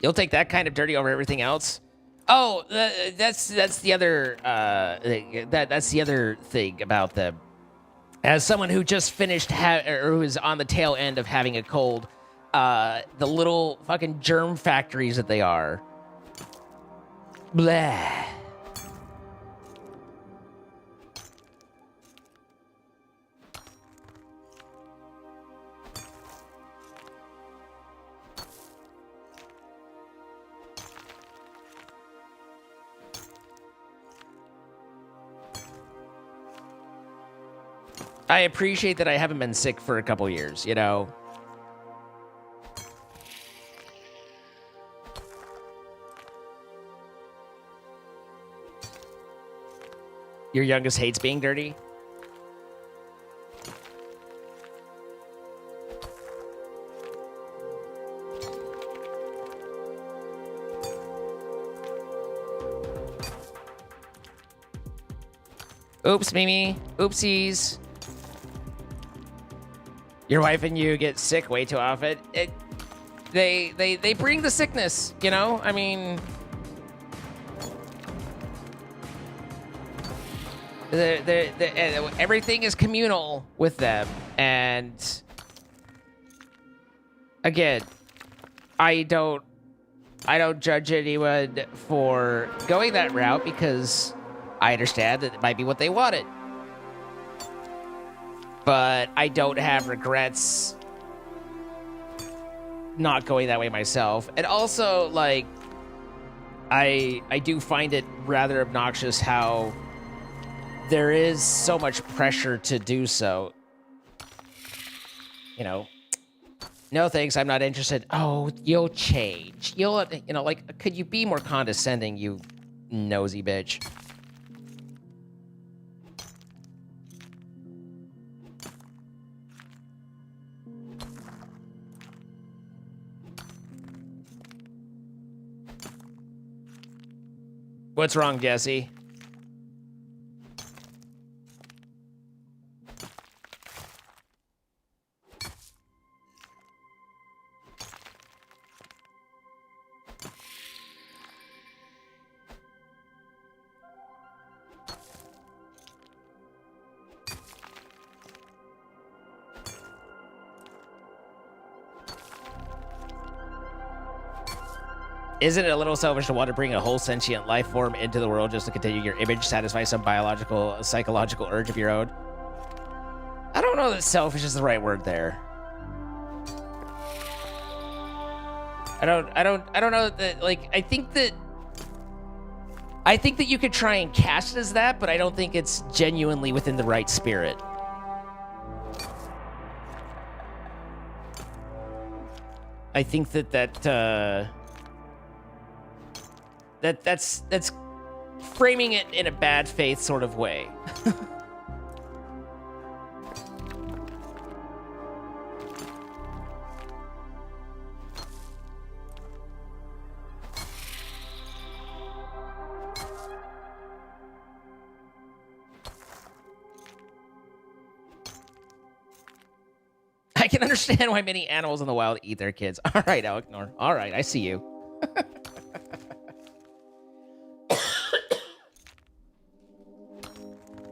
You'll take that kind of dirty over everything else. Oh, that's the other that's the other thing about them. As someone who just finished or who is on the tail end of having a cold, the little fucking germ factories that they are. Blah. I appreciate that I haven't been sick for a couple years, you know? Your youngest hates being dirty? Oops, Mimi. Oopsies. Your wife and you get sick way too often. They bring the sickness, you know? I mean, everything is communal with them. And again, I don't judge anyone for going that route because I understand that it might be what they wanted. But I don't have regrets not going that way myself. And also, like, I do find it rather obnoxious how there is so much pressure to do so. You know, no thanks, I'm not interested. Oh, you'll change. You know, like, could you be more condescending, you nosy bitch? What's wrong, Jesse? Isn't it a little selfish to want to bring a whole sentient life form into the world just to continue your image, satisfy some biological, psychological urge of your own? I don't know that selfish is the right word there. I don't know that, like, I think that you could try and cast it as that, but I don't think it's genuinely within the right spirit. I think that's framing it in a bad faith sort of way. can understand why many animals in the wild eat their kids. All right, Elknor. All right, I see you.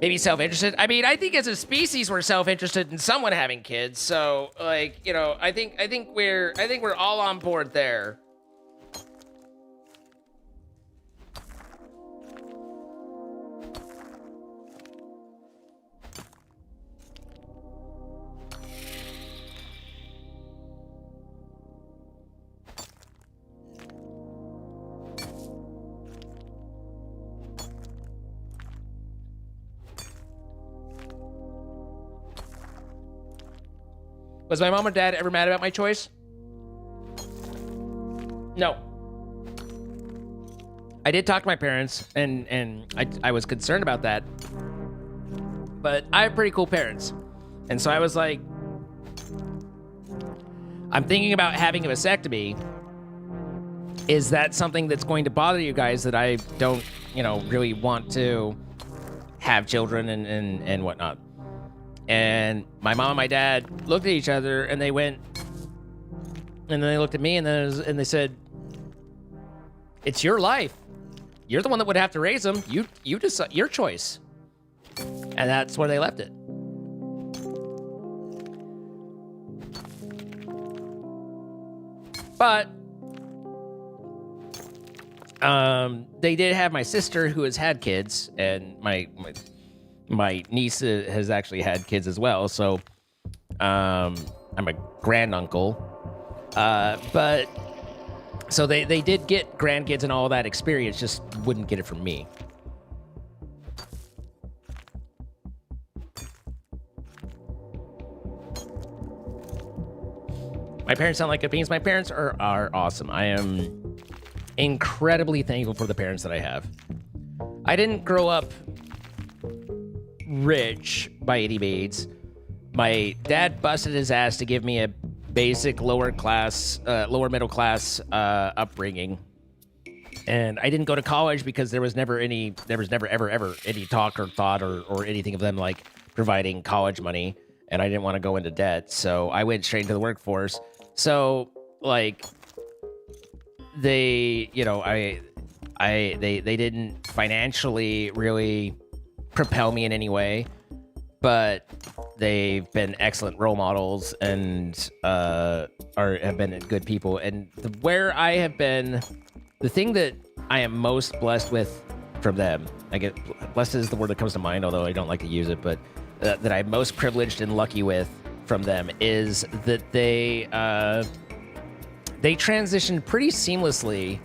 Maybe self-interested. I mean, I think as a species we're self-interested in someone having kids. So, like, you know, I think we're all on board there. Was my mom or dad ever mad about my choice? No. I did talk to my parents, and I was concerned about that. But I have pretty cool parents. And so I was like, I'm thinking about having a vasectomy. Is that something that's going to bother you guys, that I don't, you know, really want to have children and whatnot? And my mom and my dad looked at each other, and they went, and then they looked at me, and they said, "It's your life. You're the one that would have to raise them. You decide, your choice." And that's where they left it. But they did have my sister, who has had kids, and my niece has actually had kids as well, so I'm a granduncle. But so they did get grandkids and all that experience, just wouldn't get it from me. My parents sound like good beans. My parents are awesome. I am incredibly thankful for the parents that I have. I didn't grow up rich by any means. My dad busted his ass to give me a basic lower middle class upbringing, and I didn't go to college because there was never ever any talk or thought or anything of them like providing college money, and I didn't want to go into debt, so I went straight into the workforce. So like they, you know, they didn't financially really propel me in any way, but they've been excellent role models and have been good people. And where I have been, the thing that I am most blessed with from them, I get blessed is the word that comes to mind, although I don't like to use it, but that I'm most privileged and lucky with from them is that they transitioned pretty seamlessly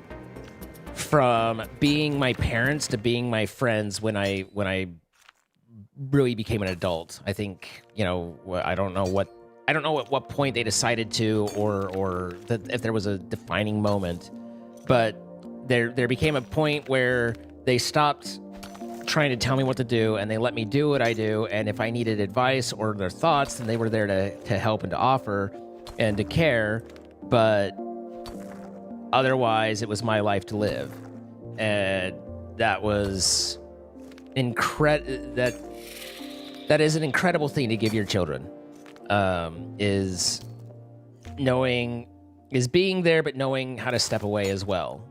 from being my parents to being my friends when I really became an adult. I think, you know, I don't know at what point they decided to, or that if there was a defining moment, but there became a point where they stopped trying to tell me what to do, and they let me do what I do. And if I needed advice or their thoughts, then they were there to help and to offer and to care. But otherwise, it was my life to live, and that was that is an incredible thing to give your children. Is being there, but knowing how to step away as well.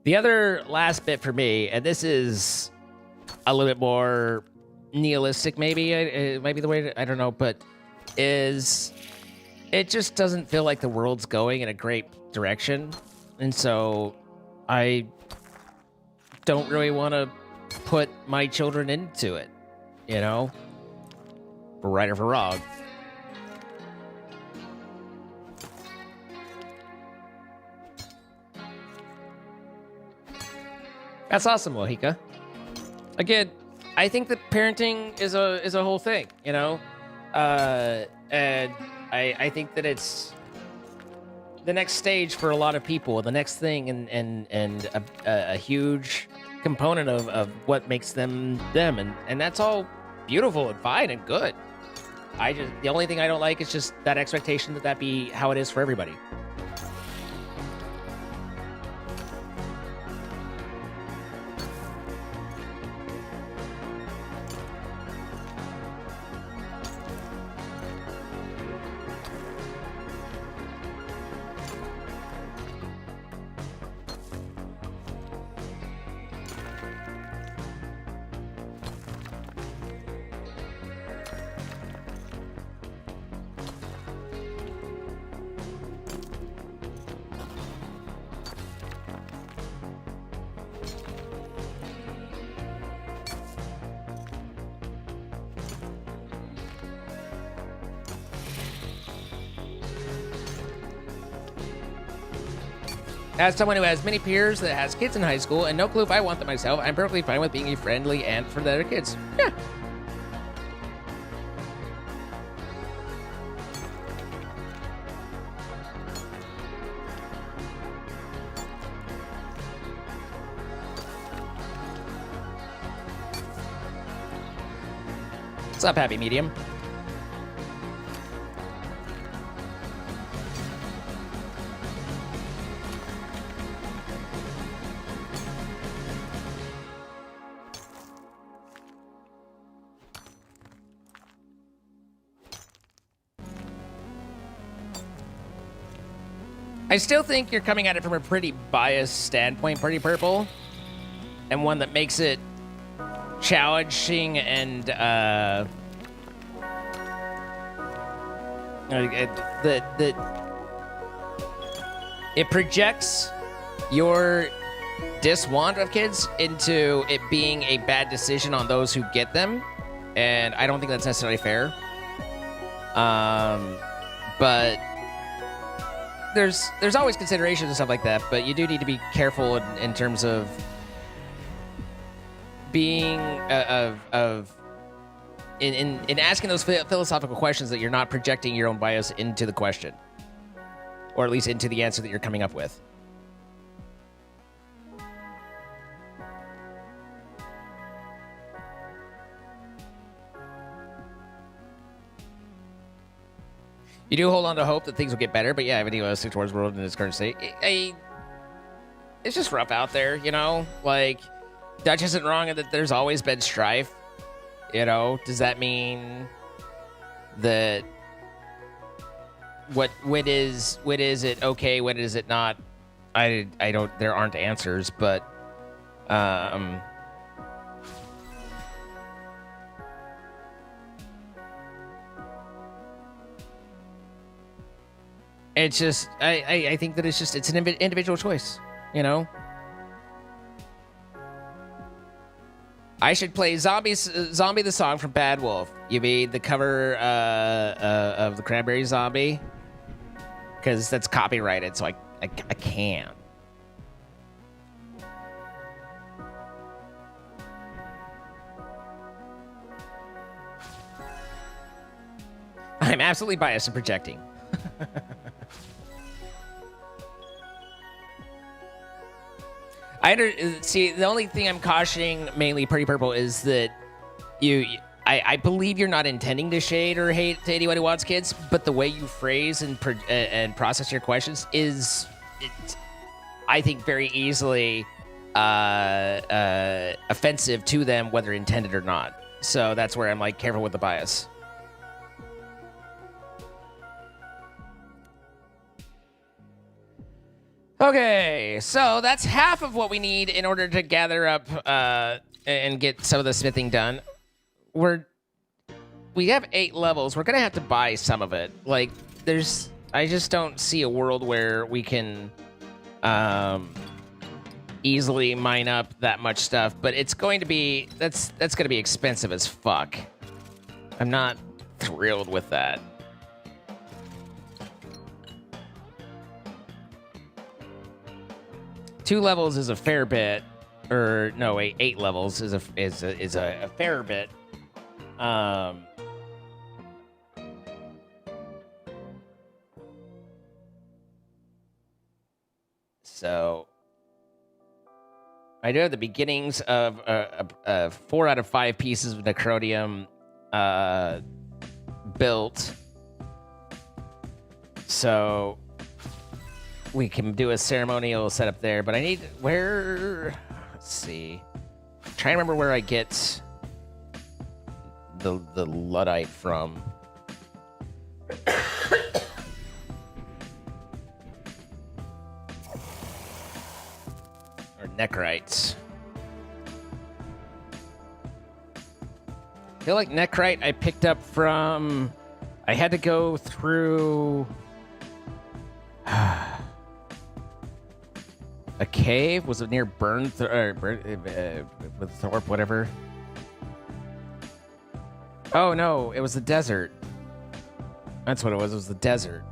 The other last bit for me, and this is a little bit more nihilistic, maybe it might be the way I don't know, but is it just doesn't feel like the world's going in a great direction, and so I don't really want to put my children into it, you know, for right or for wrong. That's awesome, Mohika. Again, I think that parenting is a whole thing, you know, and I think that it's the next stage for a lot of people, the next thing, and a huge component of what makes them them, and that's all beautiful and fine and good. The only thing I don't like is just that expectation that that be how it is for everybody. As someone who has many peers that has kids in high school and no clue if I want them myself, I'm perfectly fine with being a friendly aunt for the other kids. Yeah. What's up, Happy Medium? I still think you're coming at it from a pretty biased standpoint, Pretty Purple, and one that makes it challenging and it projects your diswant of kids into it being a bad decision on those who get them, and I don't think that's necessarily fair. But there's always considerations and stuff like that, but you do need to be careful in terms of being in asking those philosophical questions that you're not projecting your own bias into the question, or at least into the answer that you're coming up with. You do hold on to hope that things will get better, but yeah, everything goes towards the world in its current state. It's just rough out there, you know? Like, Dutch isn't wrong in that there's always been strife, you know? Does that mean that when is it okay, when is it not? I don't, there aren't answers, but it's just, I think that it's an individual choice, you know? I should play Zombie the song from Bad Wolf. You mean the cover of the Cranberry Zombie? Because that's copyrighted, so I can't. I'm absolutely biased in projecting. See, the only thing I'm cautioning mainly Pretty Purple is that I believe you're not intending to shade or hate to anyone who wants kids, but the way you phrase and process your questions is, I think, very easily offensive to them, whether intended or not. So that's where I'm like careful with the bias. Okay, so that's half of what we need in order to gather up and get some of the smithing done. We have 8 levels. We're gonna have to buy some of it. Like, I just don't see a world where we can easily mine up that much stuff. But it's going to be that's gonna be expensive as fuck. I'm not thrilled with that. Two levels is a fair bit, or no, wait, 8 levels is a fair bit. So I do have the beginnings of 4 out of 5 pieces of necronium built. So we can do a ceremonial setup there, but I need where, let's see. I'm trying to remember where I get the Luddite from. Or Necrites. I feel like Necrite I picked up from, I had to go through a cave. Was it near with Thorpe, whatever? Oh no, it was the desert. That's what it was. It was the desert.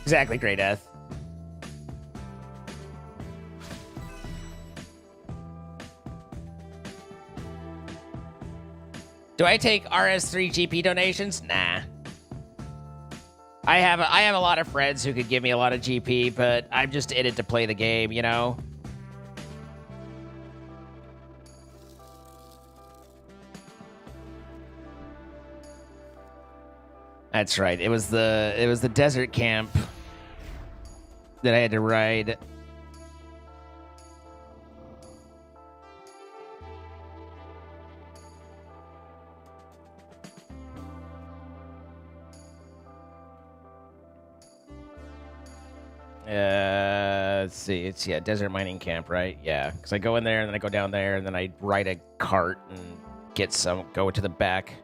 Exactly, Grey Death. Do I take RS3 GP donations? Nah. I have a lot of friends who could give me a lot of GP, but I'm just in it to play the game, you know? That's right. It was the desert camp that I had to ride. Let's see. It's desert mining camp, right? Yeah, because I go in there and then I go down there and then I ride a cart and go to the back.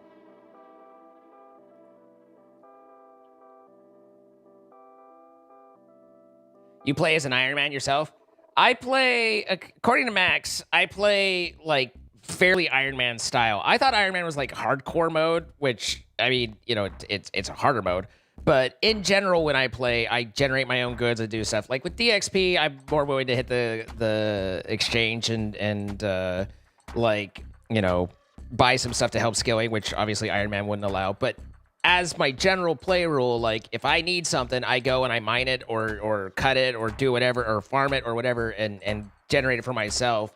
You play as an Iron Man yourself? I play, according to Max, I play like fairly Iron Man style. I thought Iron Man was like hardcore mode, which I mean, you know, it's a harder mode. But in general, when I play, I generate my own goods and do stuff. Like with DXP, I'm more willing to hit the exchange and like, you know, buy some stuff to help skilling, which obviously Iron Man wouldn't allow. But as my general play rule, like if I need something, I go and I mine it or cut it or do whatever or farm it or whatever and generate it for myself,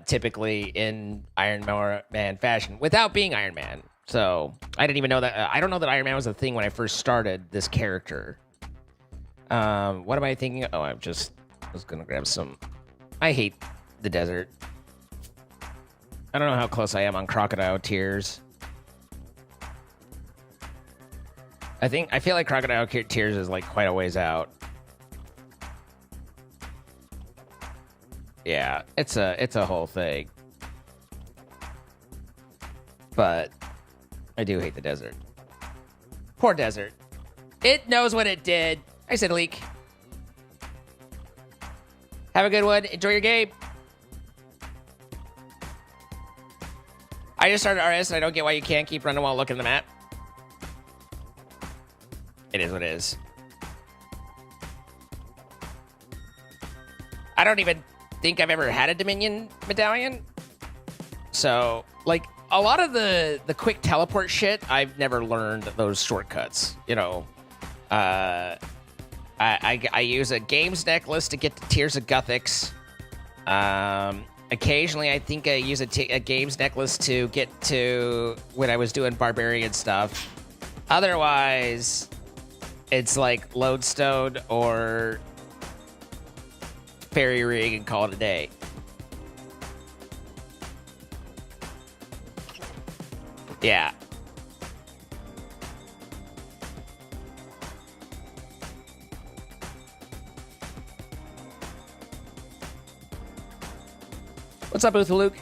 typically in Iron Man fashion without being Iron Man. So I didn't even know that. I don't know that Iron Man was a thing when I first started this character. What am I thinking? Oh, I was going to grab some. I hate the desert. I don't know how close I am on Crocodile Tears. I feel like Crocodile Tears is like quite a ways out. Yeah, it's a whole thing. But I do hate the desert. Poor desert. It knows what it did. I said leak. Have a good one. Enjoy your game. I just started RS and I don't get why you can't keep running while looking at the map. It is what it is. I don't even think I've ever had a Dominion medallion. So, like, a lot of the quick teleport shit, I've never learned those shortcuts. You know, I use a games necklace to get to Tears of Guthix. Occasionally, I think I use a games necklace to get to when I was doing barbarian stuff. Otherwise, it's like lodestone or fairy ring and call it a day. Yeah. What's up, Booth Luke?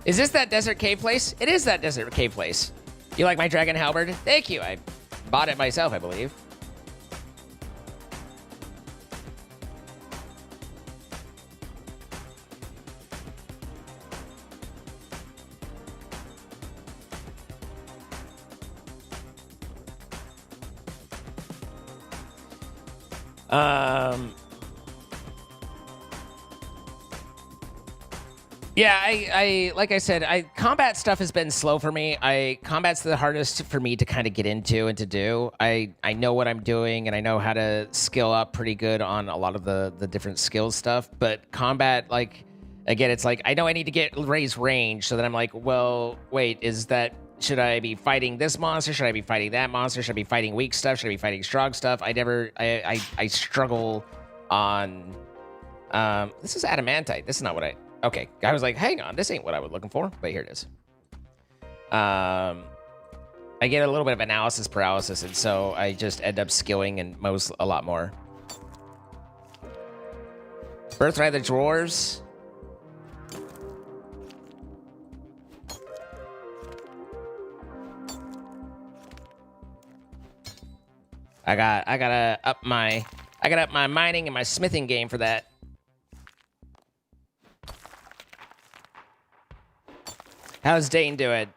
Is this that desert cave place? It is that desert cave place. You like my dragon halberd? Thank you. I bought it myself, I believe. Yeah, I like I said, combat stuff has been slow for me. Combat's the hardest for me to kind of get into and to do. I know what I'm doing and I know how to skill up pretty good on a lot of the different skills stuff, but combat, like, again, it's like I know I need to raise range, so then I'm like, well, wait, should I be fighting this monster? Should I be fighting that monster? Should I be fighting weak stuff? Should I be fighting strong stuff? I struggle on this is adamantite. This is not what okay, I was like, hang on, this ain't what I was looking for, but here it is. I get a little bit of analysis paralysis, and so I just end up skilling and a lot more. Birthright of the Dwarves. I gotta up my mining and my smithing game for that. How's Dane doing?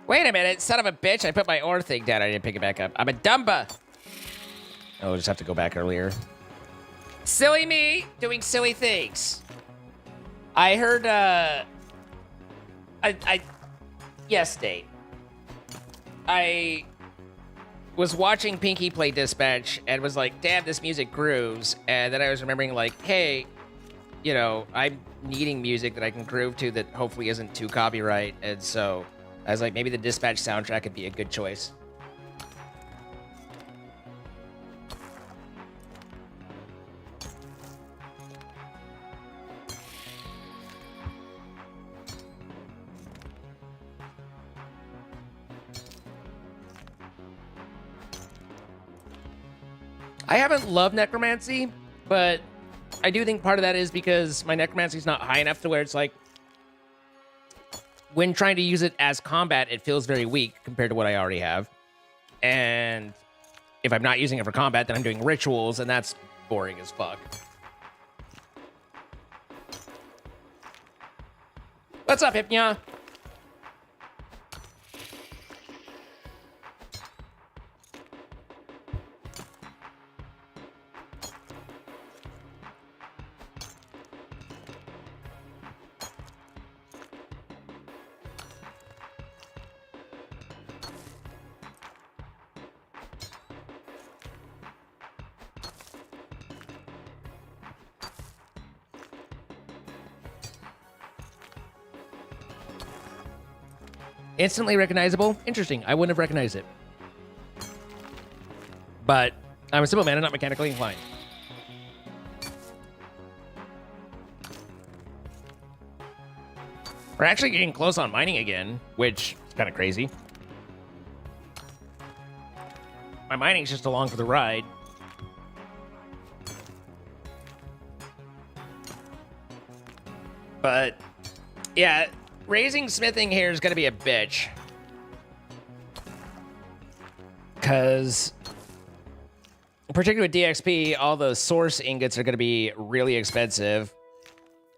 Wait a minute, son of a bitch. I put my ore thing down. I didn't pick it back up. I'm a dumba. Oh, we'll just have to go back earlier. Silly me doing silly things. I heard, yes, Dane. I was watching Pinky play Dispatch and was like, damn, this music grooves. And then I was remembering, like, hey, you know, I'm needing music that I can groove to that hopefully isn't too copyright. And so I was like, maybe the Dispatch soundtrack could be a good choice. I haven't loved necromancy, but I do think part of that is because my necromancy is not high enough to where it's like, when trying to use it as combat, it feels very weak compared to what I already have. And if I'm not using it for combat, then I'm doing rituals, and that's boring as fuck. What's up, Hypnia? Instantly recognizable. Interesting. I wouldn't have recognized it. But I'm a simple man and not mechanically inclined. We're actually getting close on mining again, which is kind of crazy. My mining's just along for the ride. But yeah, raising smithing here is going to be a bitch. Because, particularly with DXP, all those source ingots are going to be really expensive.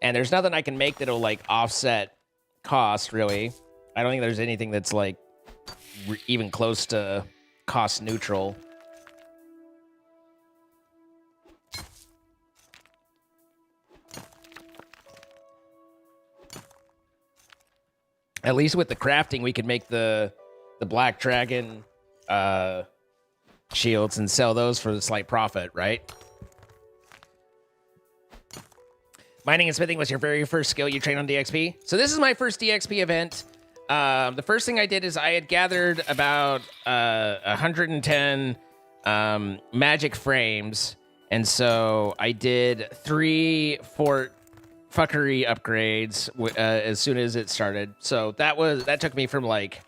And there's nothing I can make that'll, like, offset cost, really. I don't think there's anything that's, like, even close to cost neutral. At least with the crafting, we could make the Black Dragon shields and sell those for a slight profit, right? Mining and smithing was your very first skill you trained on DXP? So this is my first DXP event. The first thing I did is I had gathered about 110 magic frames. And so I did 3 fort fuckery upgrades as soon as it started. So that took me from like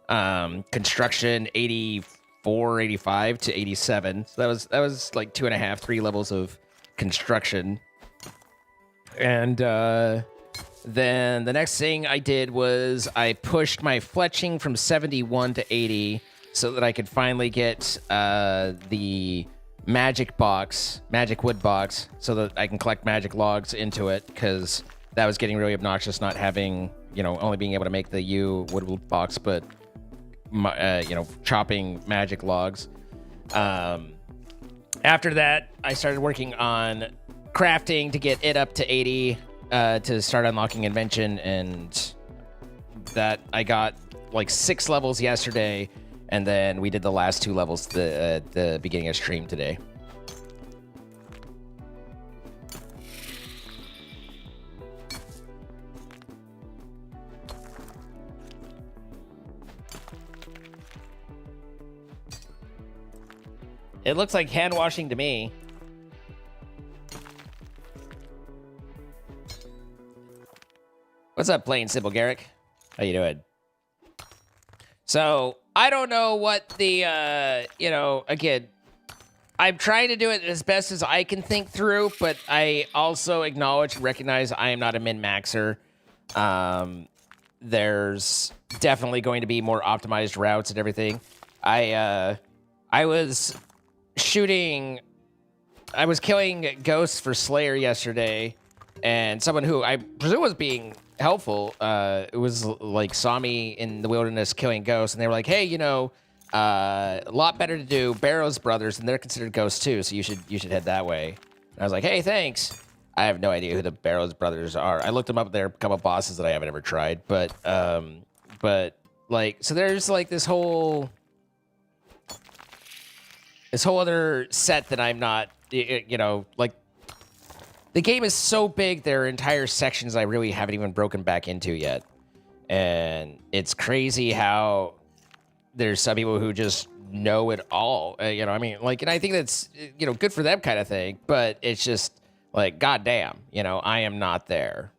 construction 84, 85 to 87. So that was like 2.5, 3 levels of construction. And then the next thing I did was I pushed my fletching from 71 to 80 so that I could finally get the magic wood box, so that I can collect magic logs into it, because that was getting really obnoxious not having, only being able to make the wood box, but, chopping magic logs. After that, I started working on crafting to get it up to 80 to start unlocking invention, and that I got like 6 levels yesterday, and then we did the last 2 levels the beginning of stream today. It looks like hand washing to me. What's up, Plain Simple Garrick? How you doing? So, I don't know what the, you know, again, I'm trying to do it as best as I can think through, but I also acknowledge and recognize I am not a min-maxer. There's definitely going to be more optimized routes and everything. I was killing ghosts for Slayer yesterday, and someone who I presume was being helpful, it was like saw me in the wilderness killing ghosts, and they were like, hey, you know, a lot better to do Barrows Brothers, and they're considered ghosts too, so you should head that way. And I was like, hey, thanks. I have no idea who the Barrows Brothers are. I looked them up. They're a couple bosses that I haven't ever tried, but like, so there's like this whole other set that I'm not, you know, like, the game is so big, there are entire sections I really haven't even broken back into yet. And it's crazy how there's some people who just know it all, you know, I mean, like, and I think that's, you know, good for them kind of thing, but it's just like, goddamn, you know, I am not there.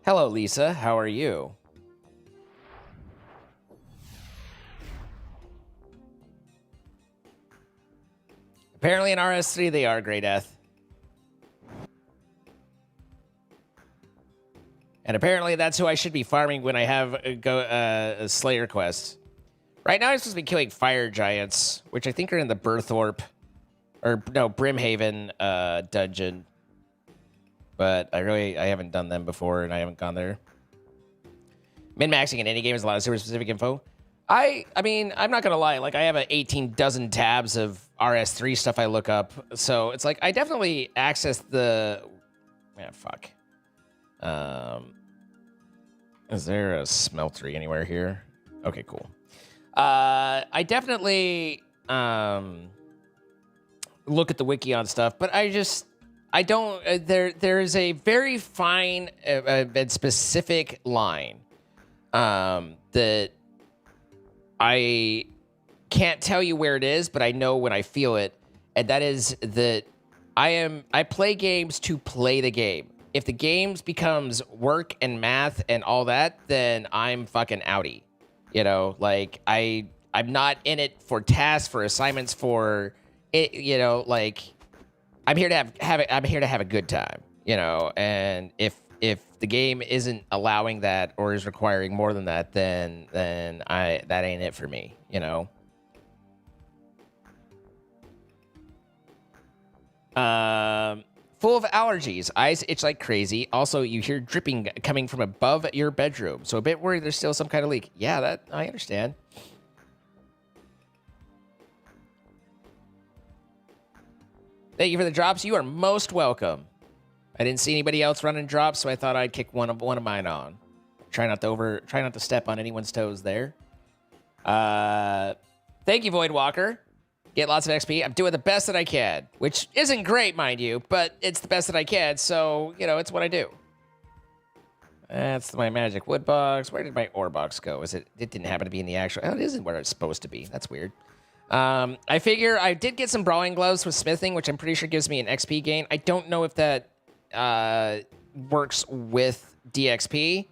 Hello, Lisa, how are you? Apparently in RS3 they are, Grey Death. And apparently that's who I should be farming when I have a Slayer quest. Right now I'm supposed to be killing fire giants, which I think are in the Burthorpe, or no, Brimhaven dungeon. But I haven't done them before, and I haven't gone there. Min-maxing in any game is a lot of super specific info. I mean, I'm not gonna lie, like, I have 18 dozen tabs of RS3 stuff I look up, so it's like I definitely access the fuck. Is there a smeltery anywhere here? Okay, cool. I definitely look at the wiki on stuff, but I don't there is a very fine and specific line that I can't tell you where it is, but I know when I feel it, and that is that I play games to play the game. If the games becomes work and math and all that, then I'm fucking outie. You know, like I'm not in it for tasks, for assignments, for it. You know, like I'm here to I'm here to have a good time. You know, and if the game isn't allowing that or is requiring more than that, then that ain't it for me, you know. Full of allergies, eyes itch like crazy. Also, you hear dripping coming from above your bedroom, so a bit worried there's still some kind of leak. Yeah, that I understand. Thank you for the drops. You are most welcome. I didn't see anybody else running drops, so I thought I'd kick one of mine on. Try not to step on anyone's toes there. Thank you, Void Walker. Get lots of XP. I'm doing the best that I can, which isn't great, mind you, but it's the best that I can, so, you know, it's what I do. That's my magic wood box. Where did my ore box go? It didn't happen to be in the actual... Oh, it isn't where it's supposed to be. That's weird. I figure I did get some brawling gloves with smithing, which I'm pretty sure gives me an XP gain. I don't know if that works with DXP,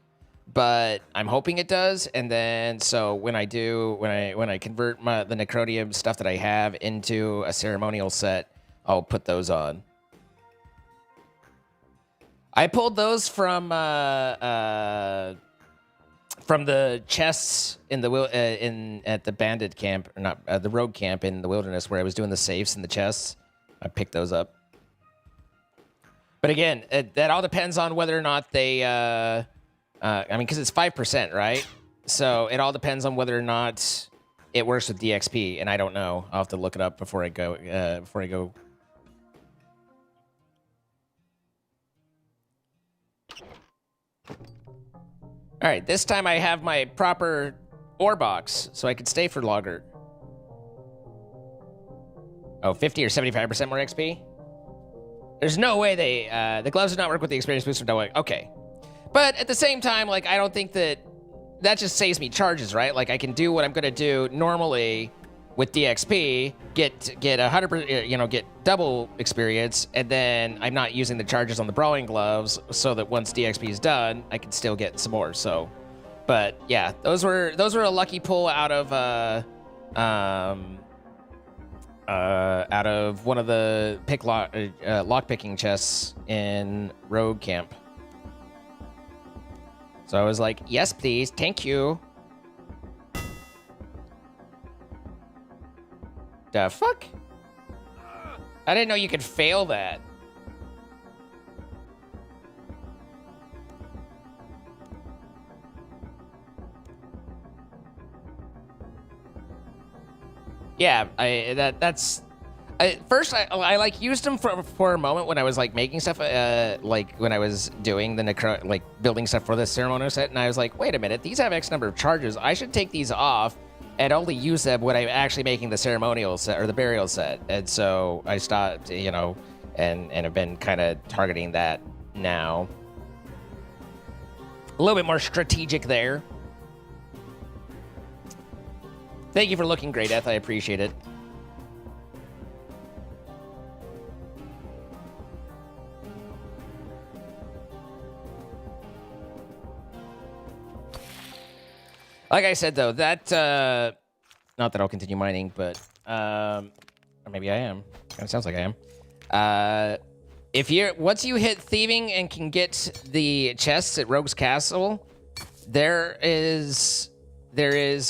but I'm hoping it does. And then so when I convert the necrodium stuff that I have into a ceremonial set, I'll put those on. I pulled those from the chests in the at the bandit camp, or not the rogue camp in the wilderness, where I was doing the safes and the chests. I picked those up. But again, that all depends on whether or not they, I mean, because it's 5%, right? So it all depends on whether or not it works with DXP, and I don't know. I'll have to look it up before I go. All right, this time I have my proper ore box, so I can stay for longer. Oh, 50 or 75% more XP? There's no way the gloves do not work with the experience boost from Double. Okay. But at the same time, like, I don't think that just saves me charges, right? Like, I can do what I'm going to do normally with DXP, get 100%, you know, get double experience, and then I'm not using the charges on the brawling gloves, so that once DXP is done, I can still get some more. So, but yeah, those were a lucky pull out of one of the lock picking chests in Rogue Camp. So I was like, yes, please, thank you. The fuck? I didn't know you could fail that. Yeah, that's. First, I like used them for a moment when I was like making stuff, like when I was doing the building stuff for the ceremonial set, and I was like, wait a minute, these have X number of charges. I should take these off and only use them when I'm actually making the ceremonial set or the burial set. And so I stopped, you know, and have been kind of targeting that now. A little bit more strategic there. Thank you for looking great, Eth. I appreciate it. Like I said, though, that not that I'll continue mining, but or maybe I am. Kind of sounds like I am. If you're once you hit thieving and can get the chests at Rogue's Castle, there is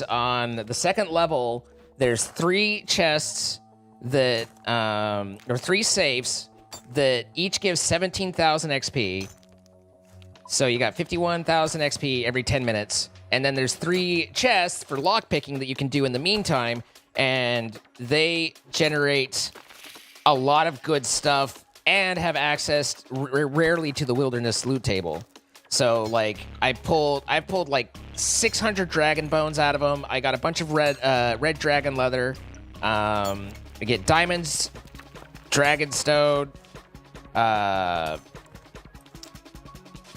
on the second level. There's 3 chests that or 3 safes that each give 17,000 XP. So you got 51,000 XP every 10 minutes. And then there's 3 chests for lockpicking that you can do in the meantime, and they generate a lot of good stuff and have access rarely to the wilderness loot table. So like I've pulled like 600 dragon bones out of them. I got a bunch of red dragon leather. I get diamonds, dragon stone,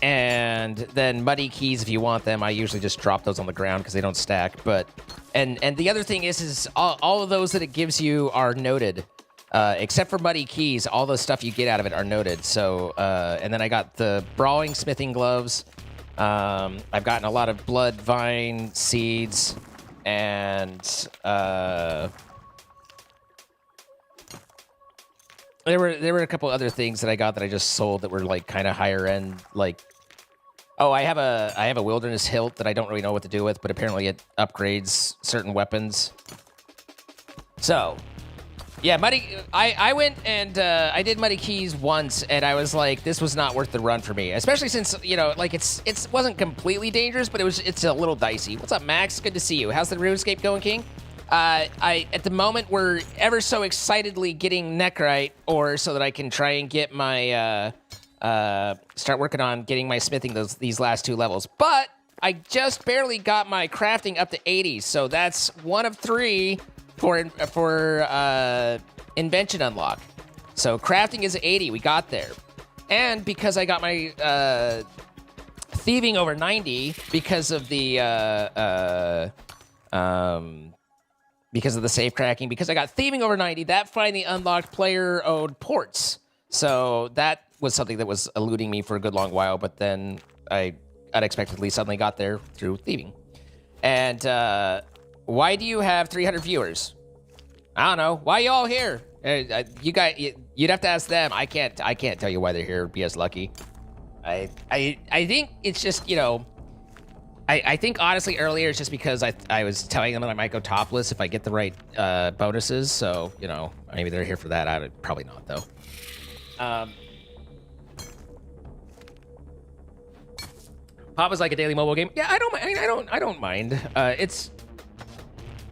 and then muddy keys if you want them. I usually just drop those on the ground because they don't stack. But and the other thing is all of those that it gives you are noted, except for muddy keys. All the stuff you get out of it are noted. So and then I got the brawling smithing gloves. I've gotten a lot of blood vine seeds, and there were a couple other things that I got that I just sold that were like kind of higher end, like. Oh, I have a wilderness hilt that I don't really know what to do with, but apparently it upgrades certain weapons. So, yeah, I went and I did muddy keys once, and I was like, this was not worth the run for me, especially since, you know, like it wasn't completely dangerous, but it's a little dicey. What's up, Max? Good to see you. How's the RuneScape going, King? At the moment we're ever so excitedly getting Necrite ore so that I can try and get my start working on getting my smithing these last 2 levels. But I just barely got my crafting up to 80, so that's 1 of 3 for invention unlock. So crafting is 80. We got there, and because I got my thieving over 90 because of the safe cracking, because I got thieving over 90, that finally unlocked player-owned ports. So that was something that was eluding me for a good long while, but then I unexpectedly suddenly got there through thieving. And why do you have 300 viewers? I don't know. Why are you all here? You guys, you'd have to ask them. I can't tell you why they're here. Be as lucky. I think it's just, you know, I think honestly earlier it's just because I was telling them that I might go topless if I get the right bonuses. So, you know, maybe they're here for that. I would probably not though. Papa's like a daily mobile game. Yeah, I don't. I don't mind. It's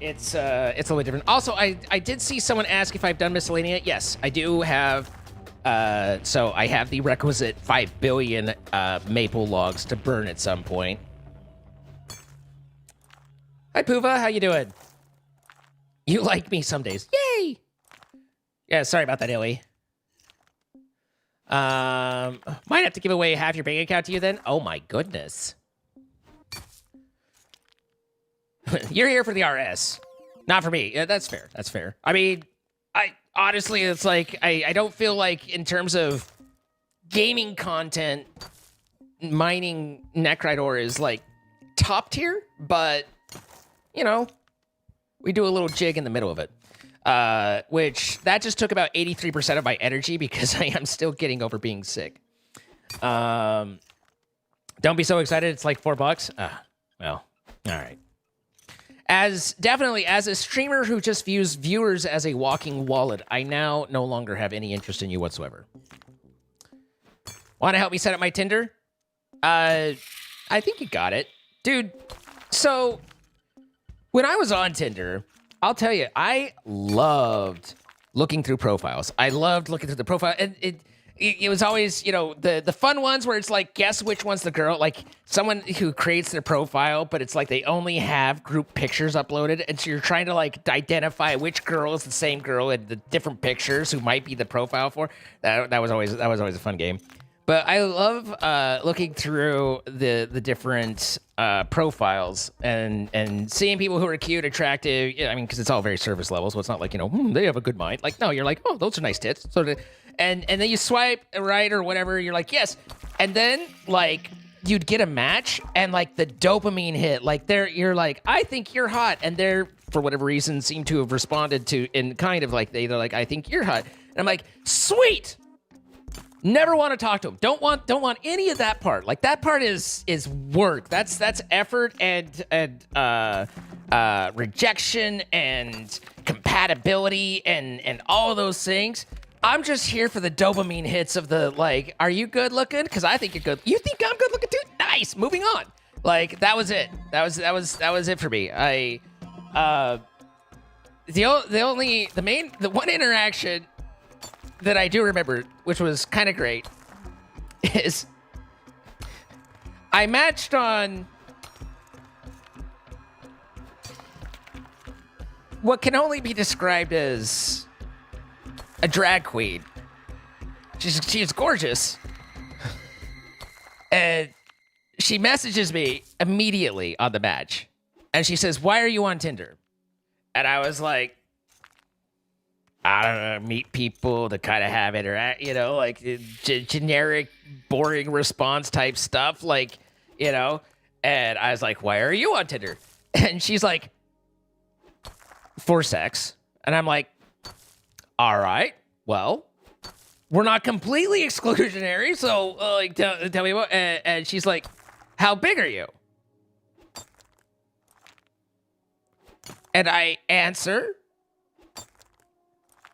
a little different. Also, I did see someone ask if I've done Miscellanea. Yes, I do have. So I have the requisite 5 billion maple logs to burn at some point. Hi, Puva. How you doing? You like me some days. Yay! Yeah, sorry about that, Illy. Might have to give away half your bank account to you then. Oh my goodness. You're here for the RS, not for me. Yeah, that's fair. That's fair. I mean, I honestly, it's like I don't feel like in terms of gaming content, mining Necrite ore is like top tier, but you know, we do a little jig in the middle of it. Which that just took about 83% of my energy because I am still getting over being sick. Don't be so excited. It's like $4. Well, all right. As a streamer who just views viewers as a walking wallet, I now no longer have any interest in you whatsoever. Want to help me set up my Tinder? I think you got it. Dude, so when I was on Tinder, I'll tell you, I loved looking through profiles. I loved looking through the profile. And it was always, you know, the fun ones where it's like, guess which one's the girl. Like someone who creates their profile, but it's like they only have group pictures uploaded. And so you're trying to like identify which girl is the same girl in the different pictures who might be the profile for. That was always a fun game. But I love looking through the different profiles and seeing people who are cute, attractive. Yeah, I mean, because it's all very surface level, so it's not like, you know, they have a good mind. Like, no, you're like, oh, those are nice tits. And then you swipe right or whatever. You're like, yes. And then like you'd get a match and like the dopamine hit. Like you're like, I think you're hot, and they're for whatever reason seem to have responded to in kind of like they're like, I think you're hot, and I'm like, sweet. Never want to talk to him. Don't want any of that part. Like that part is work. That's effort and rejection and compatibility and all of those things. I'm just here for the dopamine hits of the like, are you good looking? Because I think you're good. You think I'm good looking too? Nice. Moving on. Like that was it. That was it for me. The one interaction that I do remember, which was kind of great, is I matched on what can only be described as a drag queen. She's gorgeous. And she messages me immediately on the match. And she says, "Why are you on Tinder?" And I was like, I don't know, meet people to kind of have interact, you know, like generic, boring response type stuff, like, you know. And I was like, "Why are you on Tinder?" And she's like, "For sex." And I'm like, all right, well, we're not completely exclusionary, so like, tell me what. And she's like, "How big are you?" And I answer.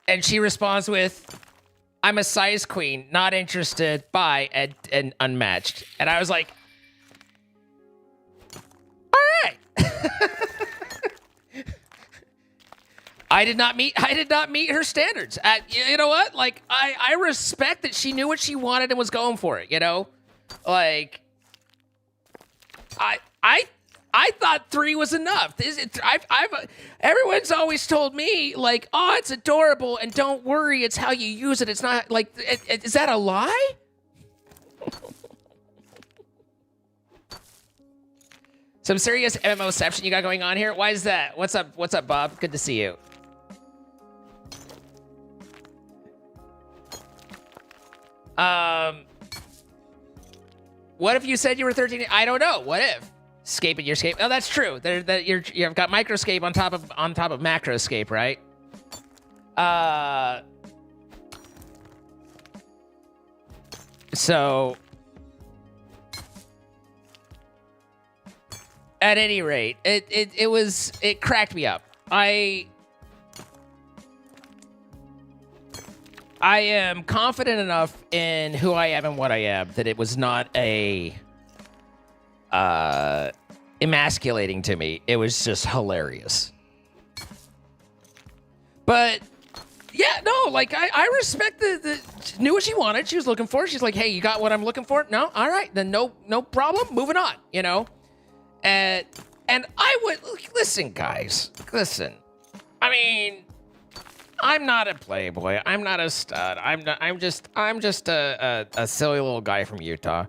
And she responds with, "I'm a size queen, not interested, bye," and unmatched. And I was like, all right. I did not meet her standards. You know what? Like, I respect that she knew what she wanted and was going for it, you know? Like, I thought 3 was enough. Everyone's always told me, like, oh, it's adorable, and don't worry, it's how you use it. It's not, like, is that a lie? Some serious MMOception you got going on here? Why is that? What's up, Bob? Good to see you. What if you said you were 13? I don't know. What if? Scape in your scape. Oh, that's true. You've got microscape on top of macroscape, right? So at any rate, it cracked me up. I am confident enough in who I am and what I am that it was not a emasculating to me. It was just hilarious. But yeah, no, like I respect the knew what she wanted. She was looking for. She's like, hey, you got what I'm looking for? No, all right, then no problem. Moving on, you know. And I would listen, guys. Listen, I mean, I'm not a playboy. I'm not a stud. I'm just a silly little guy from Utah.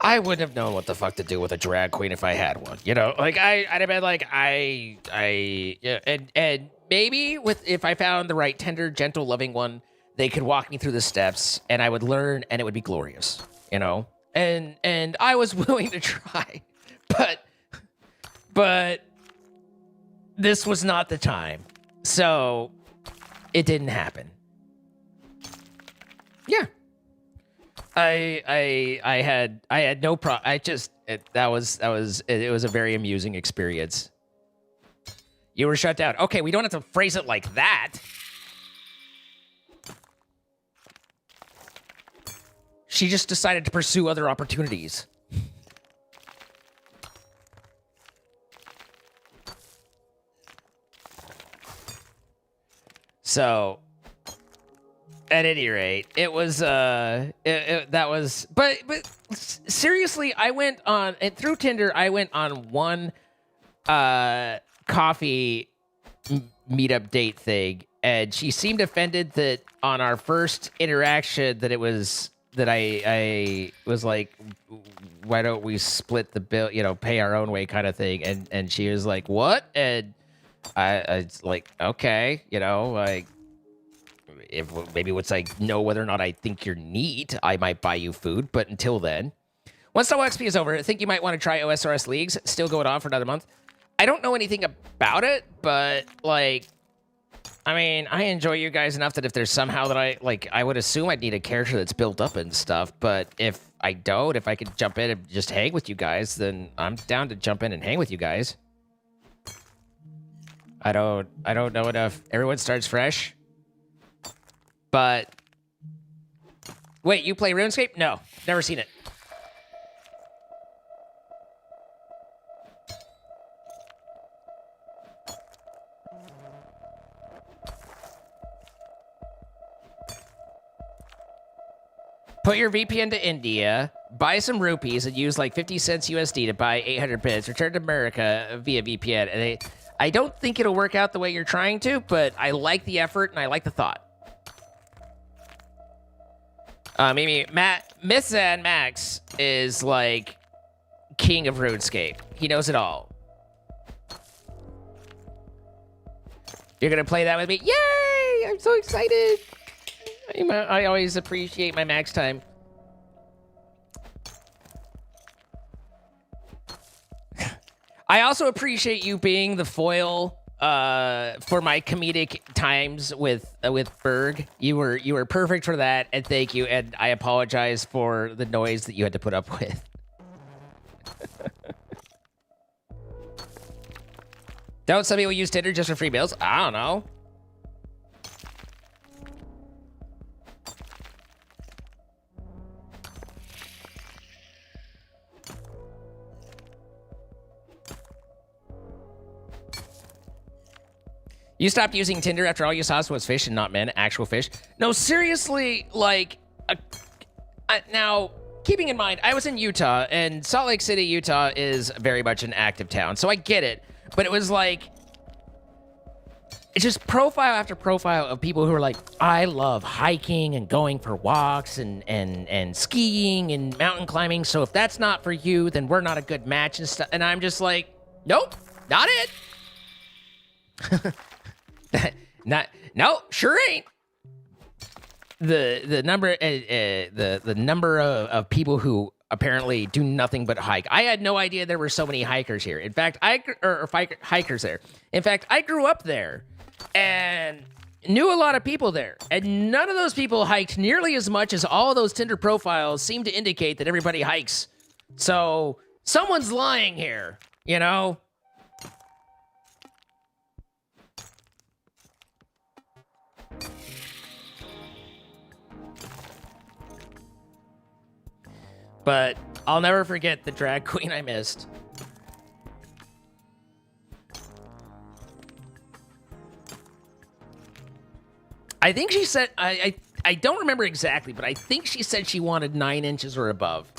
I wouldn't have known what the fuck to do with a drag queen if I had one. You know, like I'd have been like yeah, and maybe if I found the right tender, gentle, loving one, they could walk me through the steps, and I would learn, and it would be glorious. You know, and I was willing to try, but this was not the time, so it didn't happen. Yeah. I had no problem. It was a very amusing experience. You were shut down. Okay, we don't have to phrase it like that. She just decided to pursue other opportunities. So, at any rate, it was but seriously, I went on, and through Tinder, I went on one coffee meetup date thing, and she seemed offended that on our first interaction that I was like, why don't we split the bill, you know, pay our own way kind of thing, and she was like, what? And I like, okay, you know, like, if maybe once I know whether or not I think you're neat, I might buy you food. But until then, once the XP is over, I think you might want to try OSRS Leagues. Still going on for another month. I don't know anything about it, but like, I mean, I enjoy you guys enough that if there's somehow that I would assume I'd need a character that's built up and stuff. But if I don't, if I could jump in and just hang with you guys, then I'm down to jump in and hang with you guys. I don't know enough. Everyone starts fresh. But wait, you play RuneScape? No, never seen it. Put your VPN to India, buy some rupees, and use like 50 cents USD to buy 800 bits. Return to America via VPN. And I don't think it'll work out the way you're trying to, but I like the effort and I like the thought. Maybe Miss and Max is like king of RuneScape. He knows it all. You're gonna play that with me? Yay! I'm so excited. I always appreciate my Max time. I also appreciate you being the foil for my comedic times with Berg. You were perfect for that, and thank you. And I apologize for the noise that you had to put up with. Don't some people use Tinder just for free meals? I don't know. You stopped using Tinder after all you saw was fish and not men, actual fish. No, seriously, like, now, keeping in mind, I was in Utah, and Salt Lake City, Utah is very much an active town, so I get it. But it was like, it's just profile after profile of people who are like, I love hiking and going for walks and skiing and mountain climbing, so if that's not for you, then we're not a good match and stuff. And I'm just like, nope, not it. No, sure ain't. The number of people who apparently do nothing but hike. I had no idea there were so many hikers here. In fact, hikers there. In fact, I grew up there and knew a lot of people there, and none of those people hiked nearly as much as all of those Tinder profiles seem to indicate that everybody hikes. So someone's lying here, you know. But I'll never forget the drag queen I missed. I think she said, I don't remember exactly, but I think she said she wanted 9 inches or above.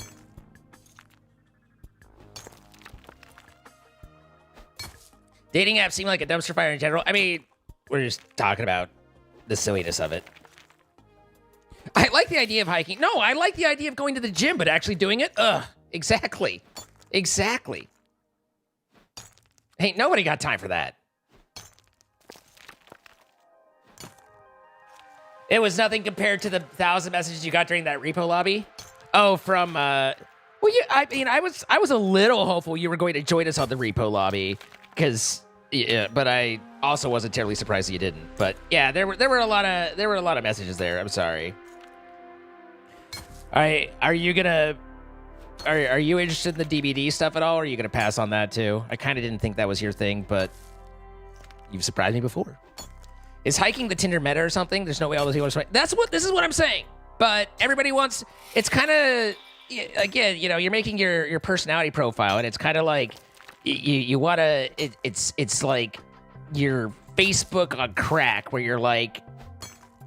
Dating apps seem like a dumpster fire in general. I mean, we're just talking about the silliness of it. I like the idea of hiking. No, I like the idea of going to the gym, but actually doing it? Ugh, exactly. Exactly. Ain't nobody got time for that. It was nothing compared to the 1,000 messages you got during that repo lobby. Oh, from, well, yeah, I mean, I was a little hopeful you were going to join us on the repo lobby, because, yeah, but I also wasn't terribly surprised that you didn't. But yeah, there were a lot of messages there. I'm sorry. All right, are you interested in the DBD stuff at all, or are you gonna pass on that too? I kind of didn't think that was your thing, but you've surprised me before. Is hiking the Tinder meta or something? There's no way all those people are. This is what I'm saying. But everybody wants. It's kind of, again, you know, you're making your personality profile, and it's kind of like you want to. It's like your Facebook on crack, where you're like,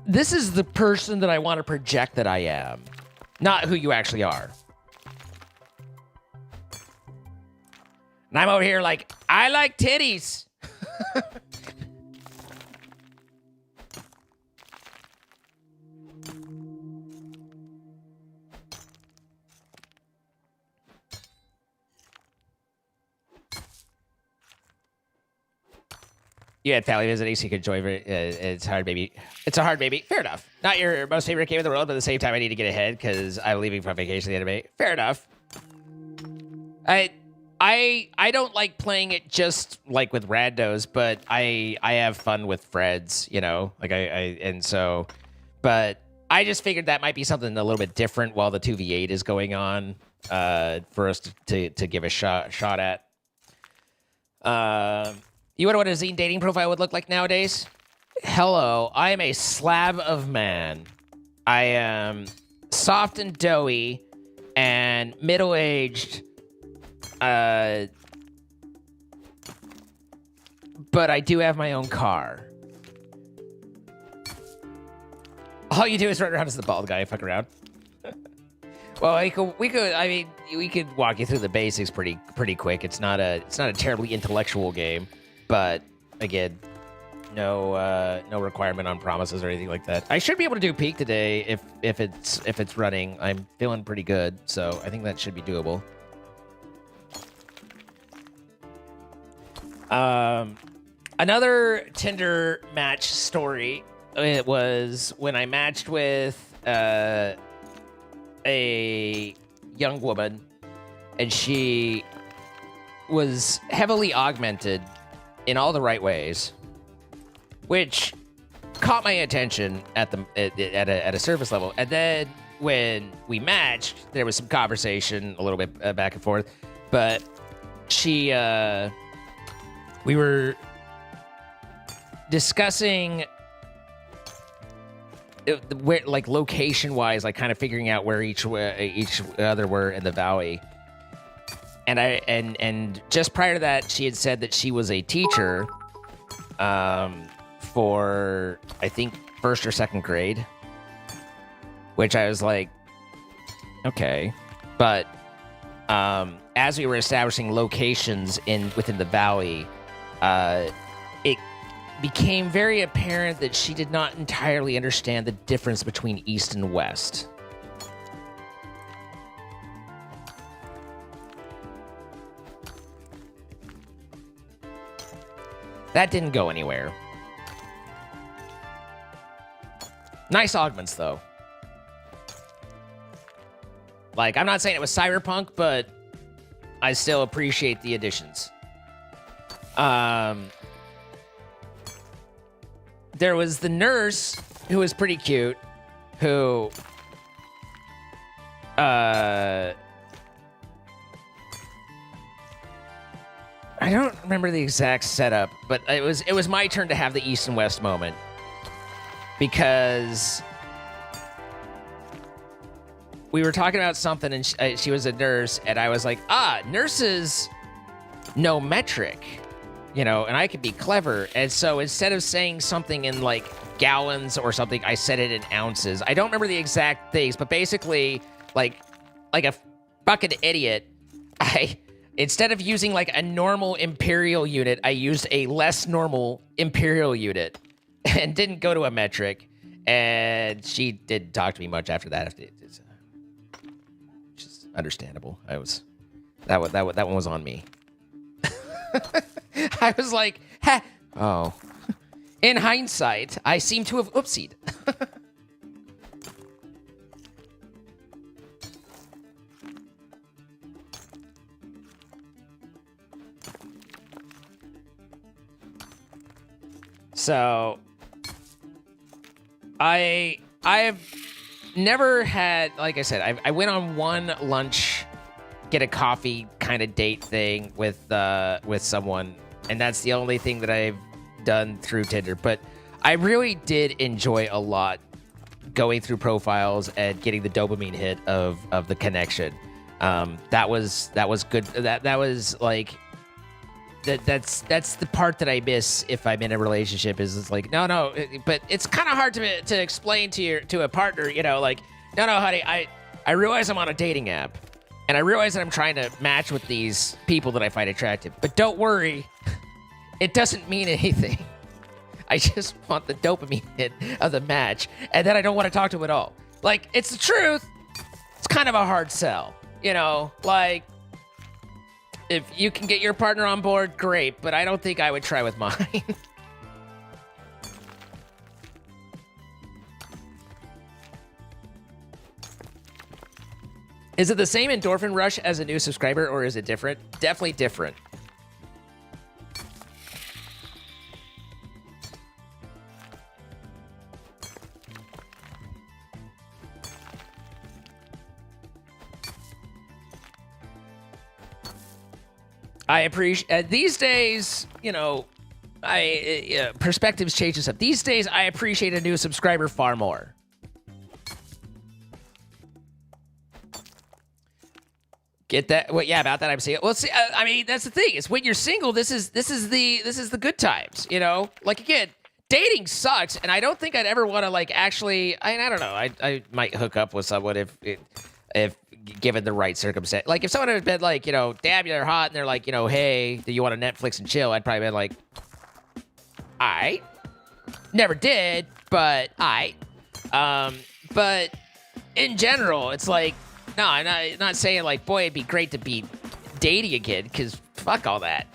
this is the person that I want to project that I am, not who you actually are. And I'm over here like, I like titties. You had family visiting, so you could join. It's hard, baby. It's a hard baby. Fair enough. Not your most favorite game in the world, but at the same time, I need to get ahead because I'm leaving for vacation at the end of May. Fair enough. I don't like playing it just like with randos, but I have fun with friends, you know, like but I just figured that might be something a little bit different while the 2v8 is going on, for us to give a shot at. You wonder what a zine dating profile would look like nowadays? Hello, I am a slab of man. I am soft and doughy and middle-aged. But I do have my own car. All you do is run around as the bald guy and fuck around. Well, we could walk you through the basics pretty quick. It's not a terribly intellectual game, but again, no requirement on promises or anything like that. I should be able to do peak today if it's running. I'm feeling pretty good, so I think that should be doable. Another Tinder match story. It was when I matched with a young woman, and she was heavily augmented in all the right ways, which caught my attention at a surface level. And then when we matched, there was some conversation, a little bit back and forth, but we were discussing where, like, location-wise, like kind of figuring out where each other were in the valley. And just prior to that, she had said that she was a teacher, for I think 1st or 2nd grade, which I was like, okay, but as we were establishing locations within the valley, it became very apparent that she did not entirely understand the difference between East and West. That didn't go anywhere. Nice augments, though. Like, I'm not saying it was cyberpunk, but I still appreciate the additions. There was the nurse, who was pretty cute, who I don't remember the exact setup, but it was my turn to have the East and West moment, because we were talking about something, and she was a nurse, and I was like, nurses know metric, you know, and I could be clever. And so instead of saying something in like gallons or something, I said it in ounces. I don't remember the exact things, but basically, like a fucking idiot, instead of using like a normal imperial unit, I used a less normal imperial unit and didn't go to a metric. And she didn't talk to me much after that. It's just understandable. That one was on me. I was like, oh. In hindsight, I seem to have oopsied. So, I've never had, like I said, I went on one lunch, get a coffee kind of date thing with someone, and that's the only thing that I've done through Tinder. But I really did enjoy a lot going through profiles and getting the dopamine hit of the connection. That was good. That was like that's the part that I miss if I'm in a relationship. Is it's like no, but it's kind of hard to explain to a partner. You know, like no, honey, I realize I'm on a dating app. And I realize that I'm trying to match with these people that I find attractive. But don't worry, it doesn't mean anything. I just want the dopamine hit of the match, and then I don't want to talk to him at all. Like, it's the truth. It's kind of a hard sell, you know? Like, if you can get your partner on board, great, but I don't think I would try with mine. Is it the same endorphin rush as a new subscriber, or is it different? Definitely different. I appreciate these days, you know, perspectives change and stuff. These days, I appreciate a new subscriber far more. Get that? Well, yeah, about that I'm saying. Well, see, I mean, that's the thing. Is when you're single, this is the good times. You know, like again, dating sucks, and I don't think I'd ever want to like actually. I don't know. I might hook up with someone if given the right circumstance. Like if someone had been like, you know, damn, you're hot, and they're like, you know, hey, do you want to Netflix and chill? I'd probably been like, I never did, but but in general, it's like. No, I'm not saying like, boy, it'd be great to be dating again, because fuck all that.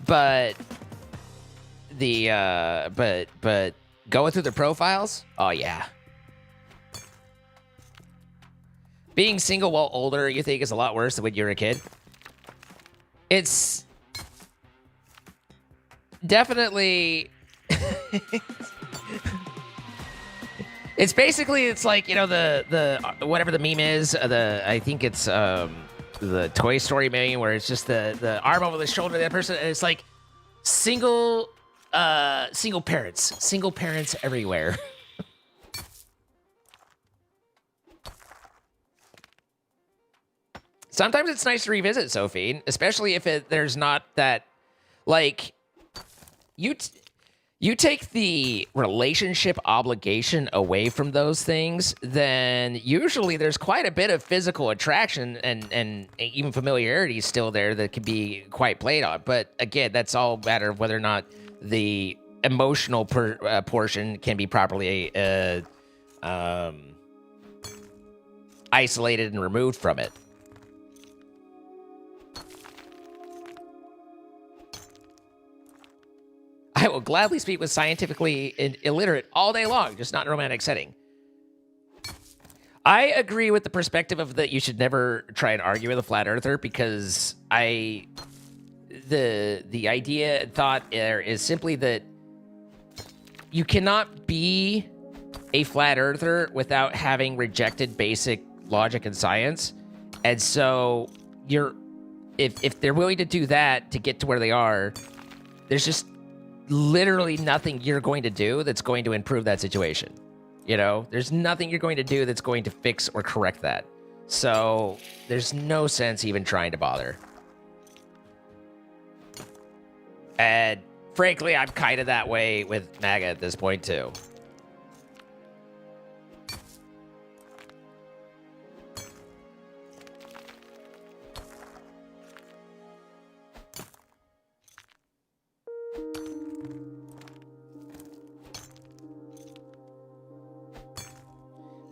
But but going through the profiles, oh yeah. Being single while older, you think is a lot worse than when you're a kid? It's definitely. It's basically, it's like, you know, the whatever the meme is, I think it's the Toy Story meme where it's just the arm over the shoulder of that person, and it's like single parents everywhere. Sometimes it's nice to revisit, Sophie, especially if there's not that, like, you take the relationship obligation away from those things, then usually there's quite a bit of physical attraction and even familiarity still there that can be quite played on. But again, that's all a matter of whether or not the emotional portion can be properly isolated and removed from it. I will gladly speak with scientifically illiterate all day long, just not in a romantic setting. I agree with the perspective of that you should never try and argue with a flat earther, because the idea and thought there is simply that you cannot be a flat earther without having rejected basic logic and science. And so if they're willing to do that to get to where they are, there's just literally nothing you're going to do that's going to improve that situation. You know, there's nothing you're going to do that's going to fix or correct that. So there's no sense even trying to bother. And frankly, I'm kind of that way with MAGA at this point, too.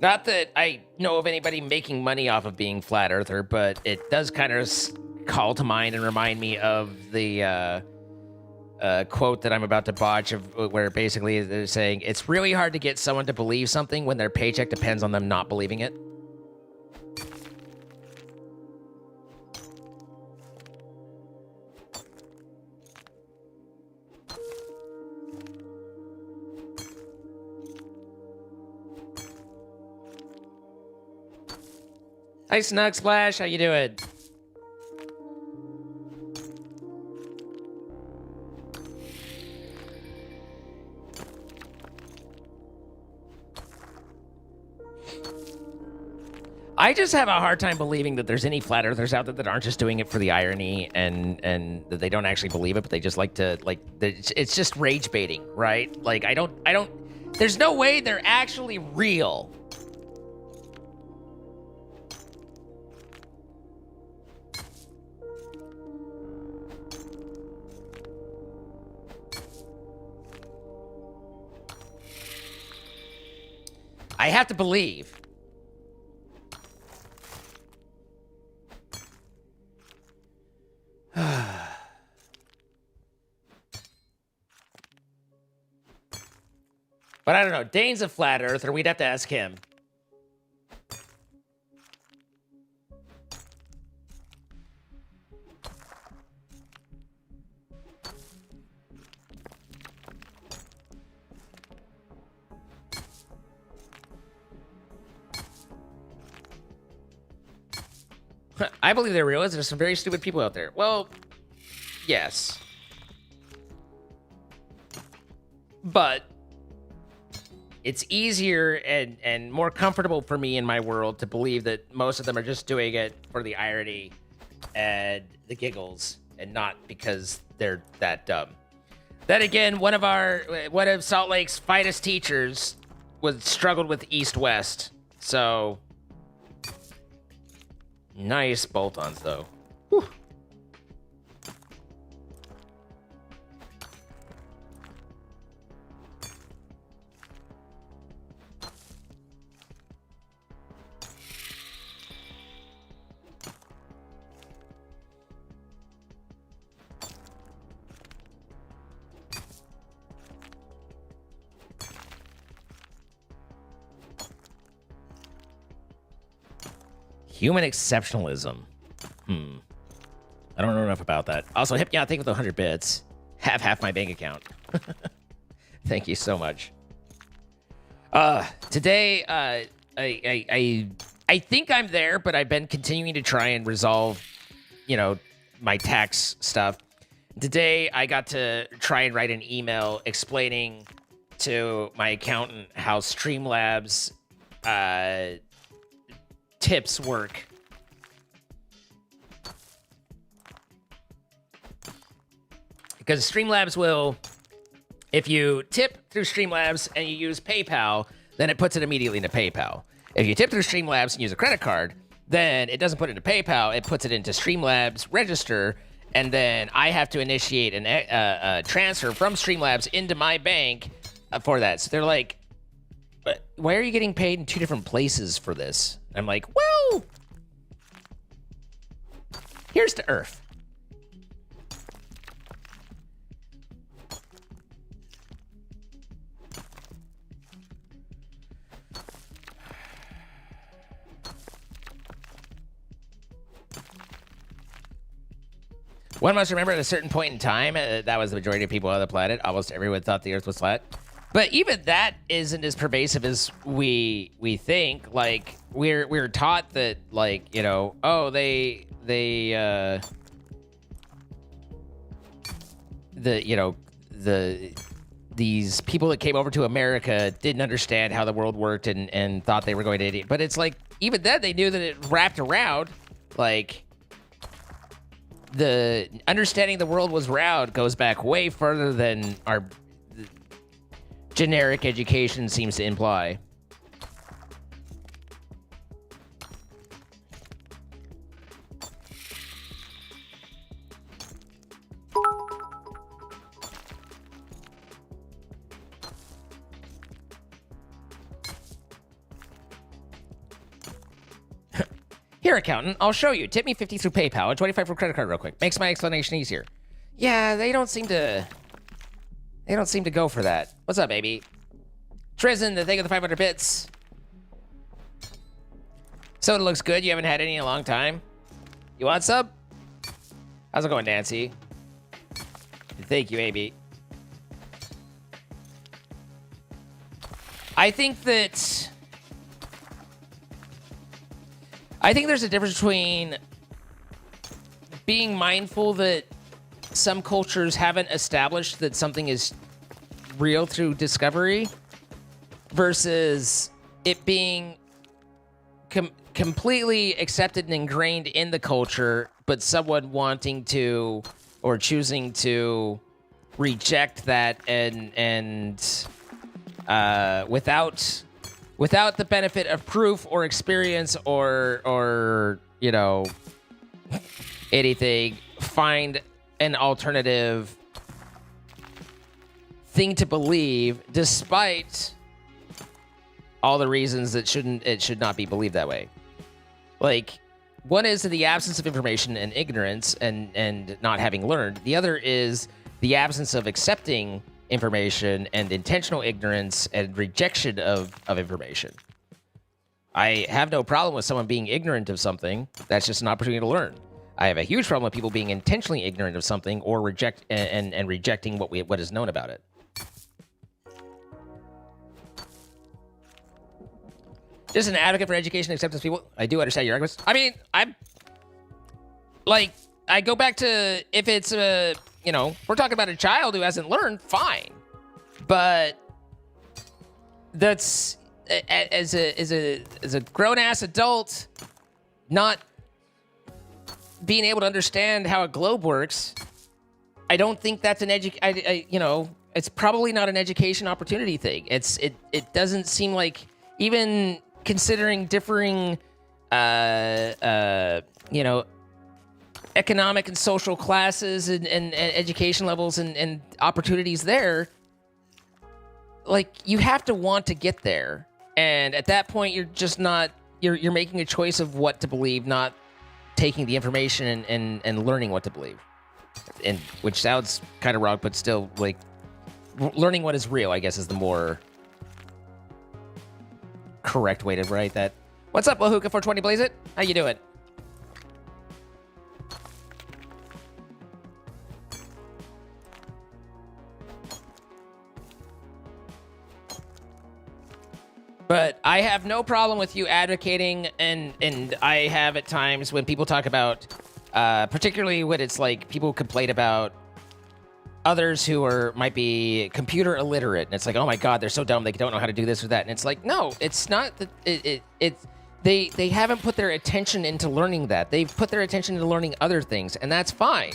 Not that I know of anybody making money off of being flat earther, but it does kind of call to mind and remind me of the quote that I'm about to botch, of where basically they're saying it's really hard to get someone to believe something when their paycheck depends on them not believing it. Hi, Snug Splash. How you doing? I just have a hard time believing that there's any flat earthers out there that aren't just doing it for the irony and that they don't actually believe it, but they just like to, like, it's just rage baiting, right? Like, I don't, there's no way they're actually real. I have to believe. But I don't know. Dane's a flat earther. We'd have to ask him. I believe they're real. There's some very stupid people out there. Well, yes. But it's easier and more comfortable for me in my world to believe that most of them are just doing it for the irony and the giggles and not because they're that dumb. Then again, one of Salt Lake's finest teachers struggled with East-West. So nice bolt-ons, though. Whew. Human exceptionalism. I don't know enough about that. Also, Hypnion, thank you for the 100 bits. Have half my bank account. Thank you so much. Today, I think I'm there, but I've been continuing to try and resolve, my tax stuff. Today, I got to try and write an email explaining to my accountant how Streamlabs tips work. Because Streamlabs will, if you tip through Streamlabs and you use PayPal, then it puts it immediately into PayPal. If you tip through Streamlabs and use a credit card, then it doesn't put it into PayPal, it puts it into Streamlabs register, and then I have to initiate a transfer from Streamlabs into my bank for that. So they're like, why are you getting paid in two different places for this? I'm like, well, here's to Earth. One must remember at a certain point in time, that was the majority of people on the planet. Almost everyone thought the Earth was flat. But even that isn't as pervasive as we think. Like, we're taught that, like, these people that came over to America didn't understand how the world worked and thought they were going to idiot. But it's like, even then they knew that it wrapped around. Like, the understanding the world was round goes back way further than our generic education seems to imply. Here, accountant, I'll show you. Tip me 50 through PayPal and 25 for credit card real quick. Makes my explanation easier. Yeah, they don't seem to go for that. What's up, baby? Trizin, the thing of the 500 bits. Soda looks good. You haven't had any in a long time. You want some? How's it going, Nancy? Thank you, baby. I think there's a difference between being mindful that some cultures haven't established that something is real through discovery versus it being completely accepted and ingrained in the culture, but someone wanting to or choosing to reject that and without the benefit of proof or experience or you know, anything, find an alternative thing to believe, despite all the reasons that it should not be believed that way. Like, one is the absence of information and ignorance and not having learned. The other is the absence of accepting information and intentional ignorance and rejection of information. I have no problem with someone being ignorant of something. That's just an opportunity to learn. I have a huge problem with people being intentionally ignorant of something or rejecting what is known about it. Just an advocate for education acceptance, people. I do understand your arguments. I mean, I go back to, if it's you know, we're talking about a child who hasn't learned, fine. But that's, as a grown-ass adult, not being able to understand how a globe works, I don't think that's an you know, it's probably not an education opportunity thing. It doesn't seem like, even considering differing, you know, economic and social classes and education levels and opportunities there, like, you have to want to get there. And at that point, you're just not, you're making a choice of what to believe, not taking the information and learning what to believe. And which sounds kind of wrong, but still, like, learning what is real, I guess, is the more correct way to write that. What's up, Wahuka 420 Blaze It? How you doing? But I have no problem with you advocating, and I have at times when people talk about, particularly when it's like people complain about others who might be computer illiterate, and it's like, oh my god, they're so dumb, they don't know how to do this or that, and it's like, no, it's not that. They haven't put their attention into learning that. They've put their attention into learning other things, and that's fine.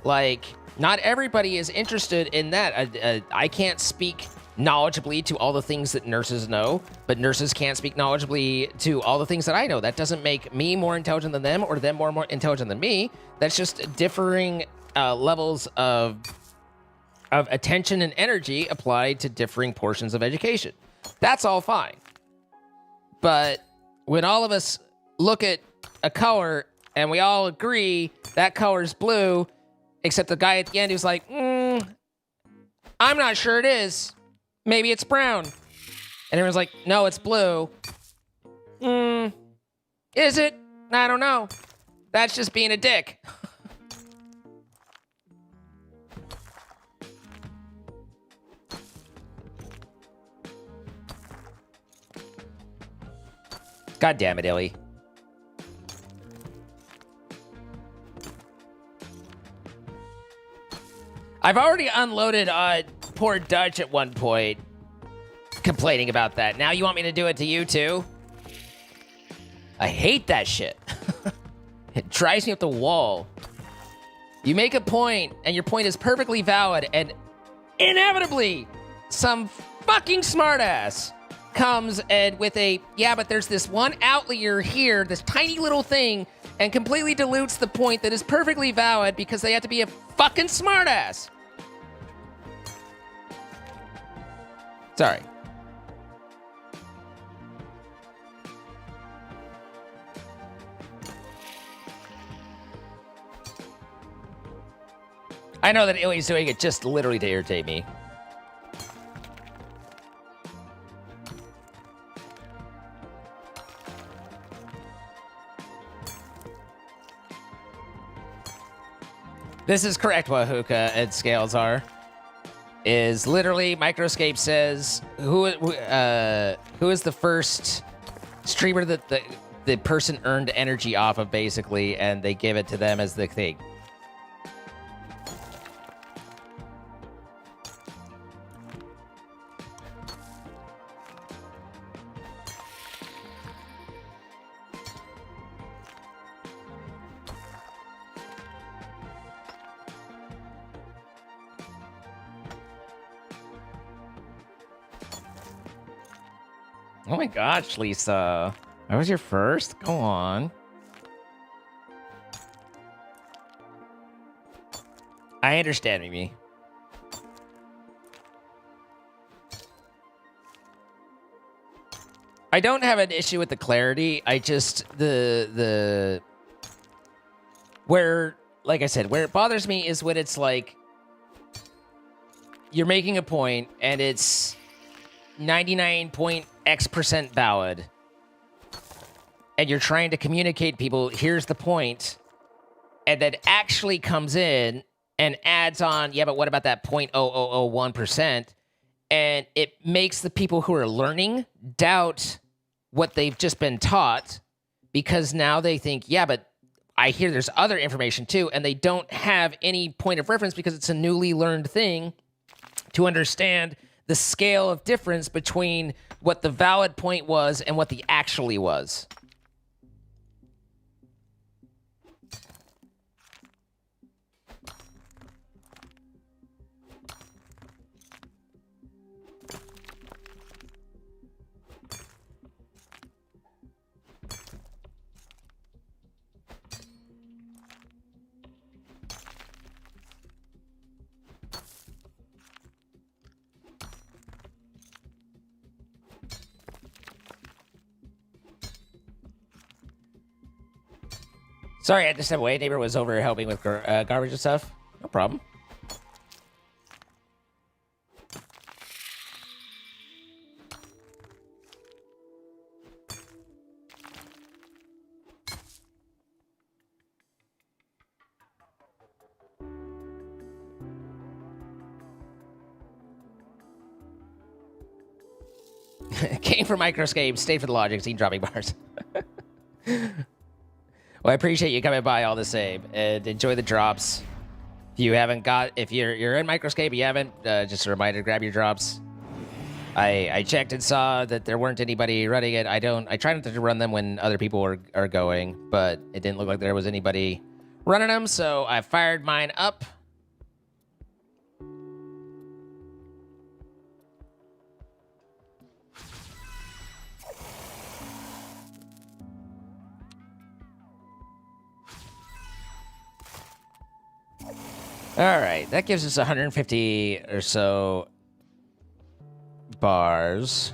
Like, not everybody is interested in that. I can't speak knowledgeably to all the things that nurses know, but nurses can't speak knowledgeably to all the things that I know. That doesn't make me more intelligent than them or them more intelligent than me. That's just differing levels of attention and energy applied to differing portions of education. That's all fine. But when all of us look at a color and we all agree that color's blue, except the guy at the end who's like, I'm not sure it is. Maybe it's brown. And everyone's like, no, it's blue. Is it? I don't know. That's just being a dick. God damn it, Illy. I've already unloaded poor Dutch at one point, complaining about that. Now you want me to do it to you too? I hate that shit. It drives me up the wall. You make a point, and your point is perfectly valid, and inevitably, some fucking smartass comes and with a, yeah, but there's this one outlier here, this tiny little thing, and completely dilutes the point that is perfectly valid because they have to be a fucking smartass. Sorry. I know that he's doing it just literally to irritate me. This is correct, what Hookah and Scales are. Is literally, Microscape says, who is the first streamer that the person earned energy off of, basically, and they give it to them as the thing. Oh my gosh, Lisa. That was your first? Go on. I understand, Mimi. I don't have an issue with the clarity. I just, where, like I said, where it bothers me is when it's like, you're making a point and it's 99.x% valid, and you're trying to communicate to people, here's the point, and then actually comes in and adds on, yeah, but what about that 0.0001%? And it makes the people who are learning doubt what they've just been taught, because now they think, yeah, but I hear there's other information too, and they don't have any point of reference because it's a newly learned thing to understand the scale of difference between what the valid point was and what the actually was. Sorry, I had to step away. Neighbor was over helping with garbage and stuff. No problem. Came for Microscape, stayed for the logic, seen dropping bars. Well, I appreciate you coming by all the same, and enjoy the drops. If you haven't got, if you're in Microscape, you haven't, just a reminder, grab your drops. I checked and saw that there weren't anybody running it. I try not to run them when other people are going, but it didn't look like there was anybody running them, so I fired mine up. All right, that gives us 150 or so bars.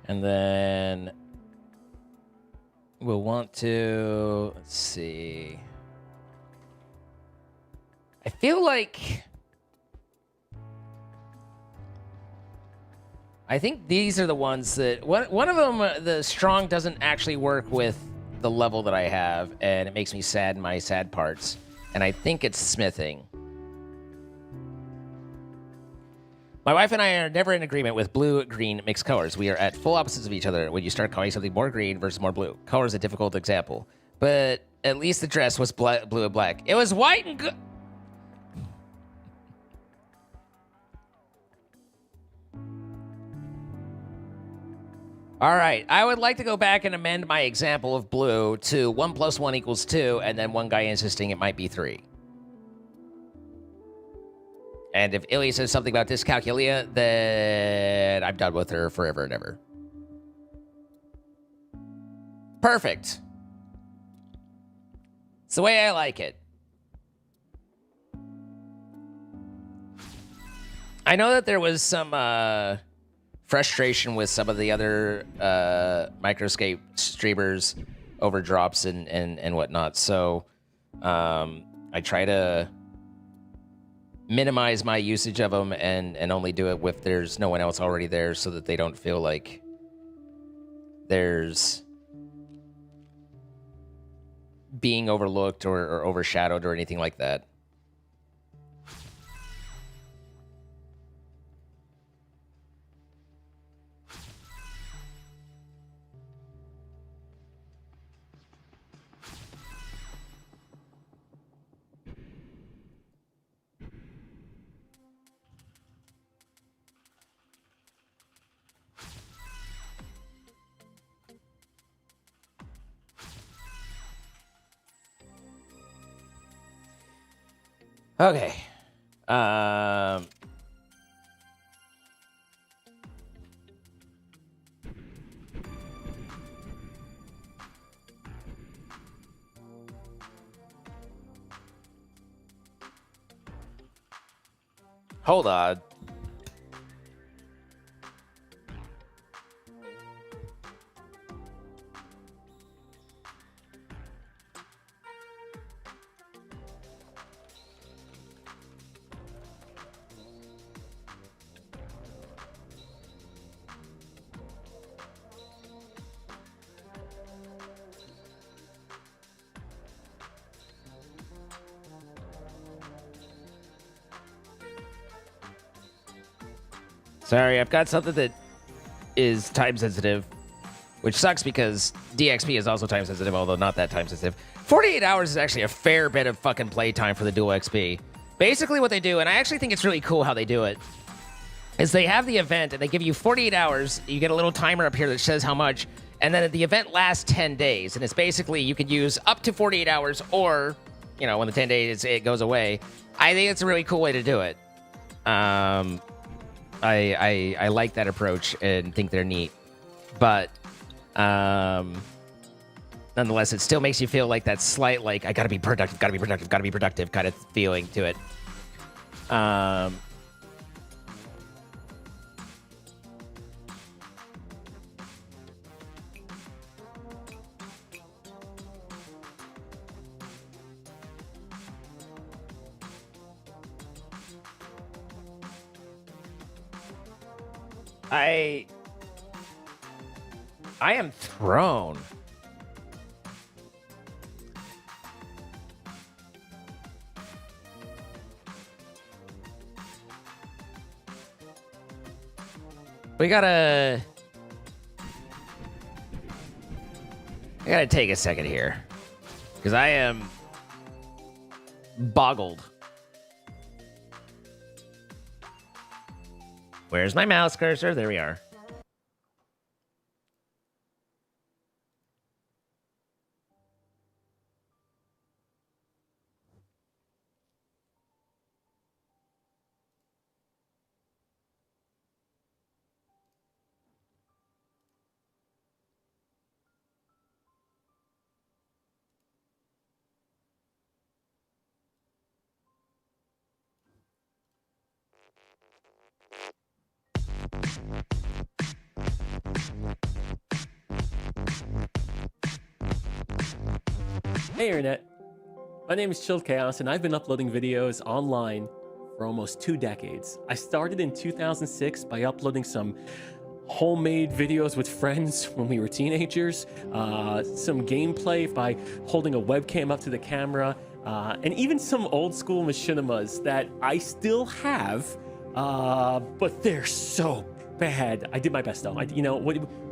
And then we'll want to, let's see. I feel like, I think these are the ones that, one of them, the strong doesn't actually work with the level that I have, and it makes me sad in my sad parts. And I think it's smithing. My wife and I are never in agreement with blue-green mixed colors. We are at full opposites of each other when you start calling something more green versus more blue. Color is a difficult example. But at least the dress was blue and black. It was white and good. All right, I would like to go back and amend my example of blue to 1 + 1 = 2, and then one guy insisting it might be 3. And if Ilya says something about dyscalculia, then I'm done with her forever and ever. Perfect. It's the way I like it. I know that there was some frustration with some of the other Microscape streamers over drops and whatnot. So I try to minimize my usage of them and only do it if there's no one else already there so that they don't feel like there's being overlooked or overshadowed or anything like that. Okay. Hold on. Sorry, I've got something that is time sensitive, which sucks because DXP is also time sensitive, although not that time sensitive. 48 hours is actually a fair bit of fucking playtime for the dual XP. Basically what they do, and I actually think it's really cool how they do it, is they have the event and they give you 48 hours. You get a little timer up here that says how much, and then the event lasts 10 days. And it's basically you could use up to 48 hours or, you know, when the 10 days it goes away. I think it's a really cool way to do it. I like that approach and think they're neat, but nonetheless, it still makes you feel like that slight, like, I gotta be productive kind of feeling to it. I am thrown. I gotta take a second here, because I am boggled. Where's my mouse cursor? There we are. Hey Internet, my name is Chilled Chaos and I've been uploading videos online for almost 2 decades. I started in 2006 by uploading some homemade videos with friends when we were teenagers, some gameplay by holding a webcam up to the camera, and even some old school machinimas that I still have, but they're so bad. I did my best though. You know,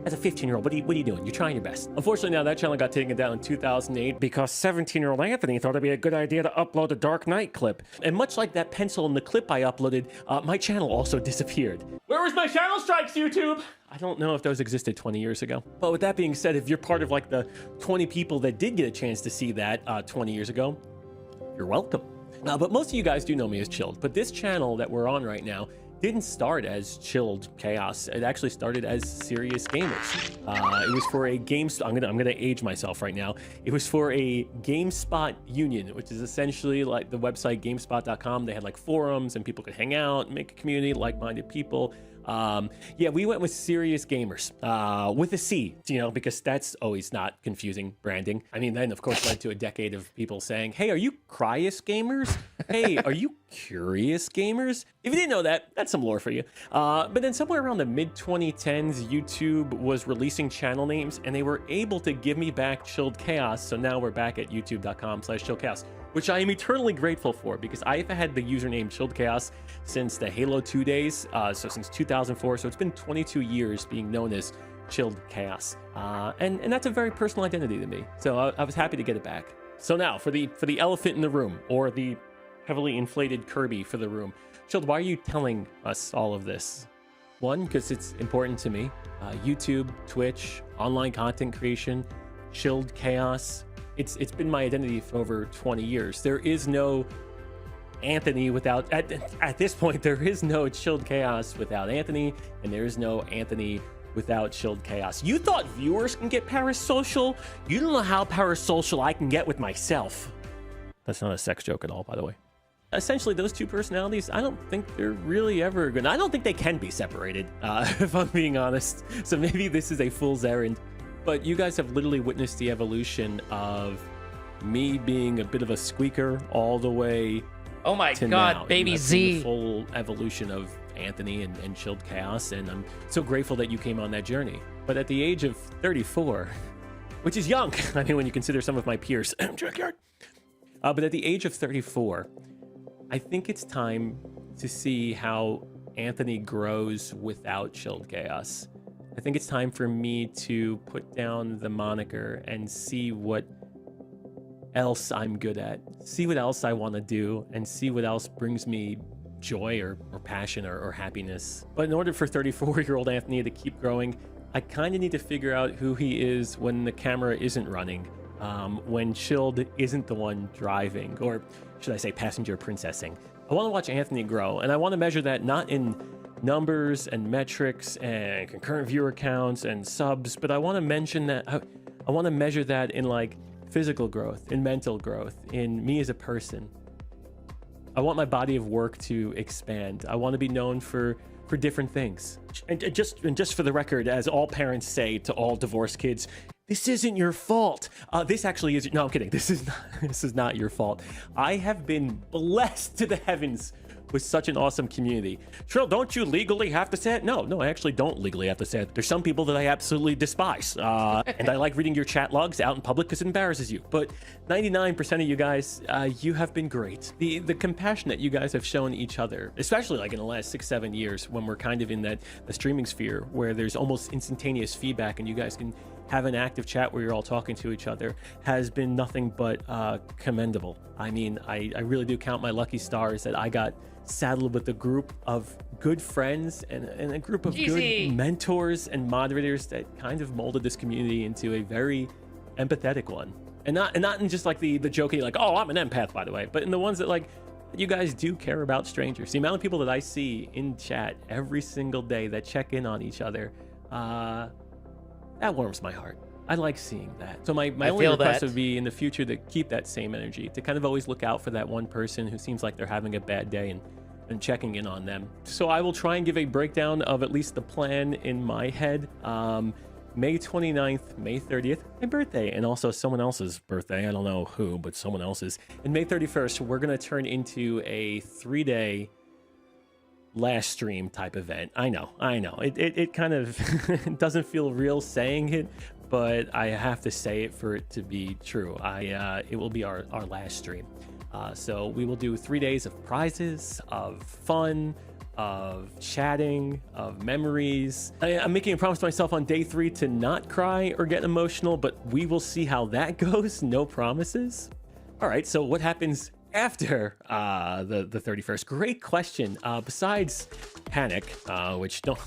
as a 15-year-old, what are you doing? You're trying your best. Unfortunately, now that channel got taken down in 2008 because 17-year-old Anthony thought it'd be a good idea to upload a Dark Knight clip. And much like that pencil in the clip I uploaded, my channel also disappeared. Where was my channel strikes, YouTube? I don't know if those existed 20 years ago. But with that being said, if you're part of like the 20 people that did get a chance to see that 20 years ago, you're welcome. But most of you guys do know me as Chilled, but this channel that we're on right now didn't start as Chilled Chaos. It actually started as Serious Gamers. It was for a I'm gonna age myself right now. It was for a GameSpot union, which is essentially like the website GameSpot.com. They had like forums and people could hang out, make a community, like-minded people. Yeah, we went with Serious Gamers, with a C, you know, because that's always not confusing branding. I mean, then of course led to a decade of people saying, hey, are you Cryus Gamers? Hey, are you Curious Gamers? If you didn't know that, that's some lore for you. But then somewhere around the mid-2010s, YouTube was releasing channel names and they were able to give me back Chilled Chaos. So now we're back at youtube.com/chilledchaos, which I am eternally grateful for because I've had the username Chilled Chaos since the Halo 2 days, so since 2004. So it's been 22 years being known as Chilled Chaos, and that's a very personal identity to me. So I was happy to get it back. So now for the elephant in the room, or the heavily inflated Kirby for the room. Chilled, why are you telling us all of this? One, because it's important to me. YouTube, Twitch, online content creation, Chilled Chaos. It's been my identity for over 20 years. There is no Anthony without, at this point, there is no Chilled Chaos without Anthony, and there is no Anthony without Chilled Chaos. You thought viewers can get parasocial? You don't know how parasocial I can get with myself. That's not a sex joke at all, by the way. Essentially, those two personalities, I don't think they're really ever gonna, I don't think they can be separated, if I'm being honest. So maybe this is a fool's errand. But you guys have literally witnessed the evolution of me being a bit of a squeaker all the way Oh my to God, now. baby You have seen Z. the full evolution of Anthony and Chilled Chaos, and I'm so grateful that you came on that journey. But at the age of 34, which is young, I mean, when you consider some of my peers, but at the age of 34, I think it's time to see how Anthony grows without Chilled Chaos. I think it's time for me to put down the moniker and see what else I'm good at, see what else I want to do, and see what else brings me joy or passion or happiness. But in order for 34-year-old Anthony to keep growing, I kind of need to figure out who he is when the camera isn't running, when Chilled isn't the one driving, or should I say passenger princessing. I want to watch Anthony grow, and I want to measure that not in numbers and metrics and concurrent viewer counts and subs, but I want to mention that I want to measure that in like physical growth, in mental growth, in me as a person. I want my body of work to expand. I want to be known for different things. And just for the record, as all parents say to all divorced kids, this isn't your fault. This actually is. No, I'm kidding. This is not your fault. I have been blessed to the heavens with such an awesome community. Trill, don't you legally have to say it? No, I actually don't legally have to say it. There's some people that I absolutely despise. And I like reading your chat logs out in public because it embarrasses you. But 99% of you guys, you have been great. The compassion that you guys have shown each other, especially like in the last 6-7 years when we're kind of in the streaming sphere where there's almost instantaneous feedback and you guys can have an active chat where you're all talking to each other, has been nothing but commendable. I mean, I really do count my lucky stars that I got saddled with a group of good friends and a group of good mentors and moderators that kind of molded this community into a very empathetic one. And not in just like the jokey, like, oh, I'm an empath, by the way, but in the ones that like, you guys do care about strangers. The amount of people that I see in chat every single day that check in on each other, that warms my heart. I like seeing that. So my only request would be in the future to keep that same energy, to kind of always look out for that one person who seems like they're having a bad day and checking in on them. So I will try and give a breakdown of at least the plan in my head. May 29th, May 30th, my birthday, and also someone else's birthday. I don't know who, but someone else's. And May 31st, we're going to turn into a 3-day last stream type event. I know. It kind of doesn't feel real saying it, but I have to say it for it to be true. It will be our last stream. So we will do 3 days of prizes, of fun, of chatting, of memories. I'm making a promise to myself on day 3 to not cry or get emotional, but we will see how that goes. No promises. All right, so what happens after the 31st? Great question. Besides panic, which don't,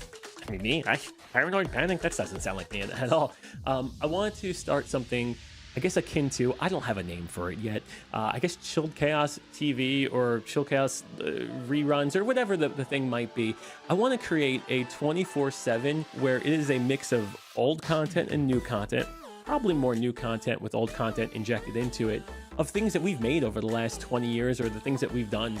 I mean, me, paranoid panic, that doesn't sound like me at all. I wanted to start something, I guess, akin to, I don't have a name for it yet. I guess Chilled Chaos TV or Chilled Chaos reruns or whatever the thing might be. I want to create a 24/7 where it is a mix of old content and new content, probably more new content with old content injected into it, of things that we've made over the last 20 years or the things that we've done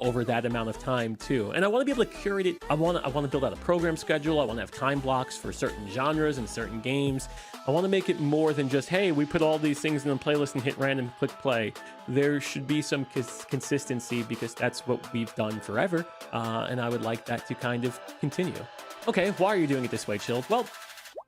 over that amount of time too. And I want to be able to curate it. I want to build out a program schedule. I want to have time blocks for certain genres and certain games. I want to make it more than just, hey, we put all these things in a playlist and hit random, click play. There should be some consistency because that's what we've done forever. And I would like that to kind of continue. Okay, why are you doing it this way, Chilled? Well,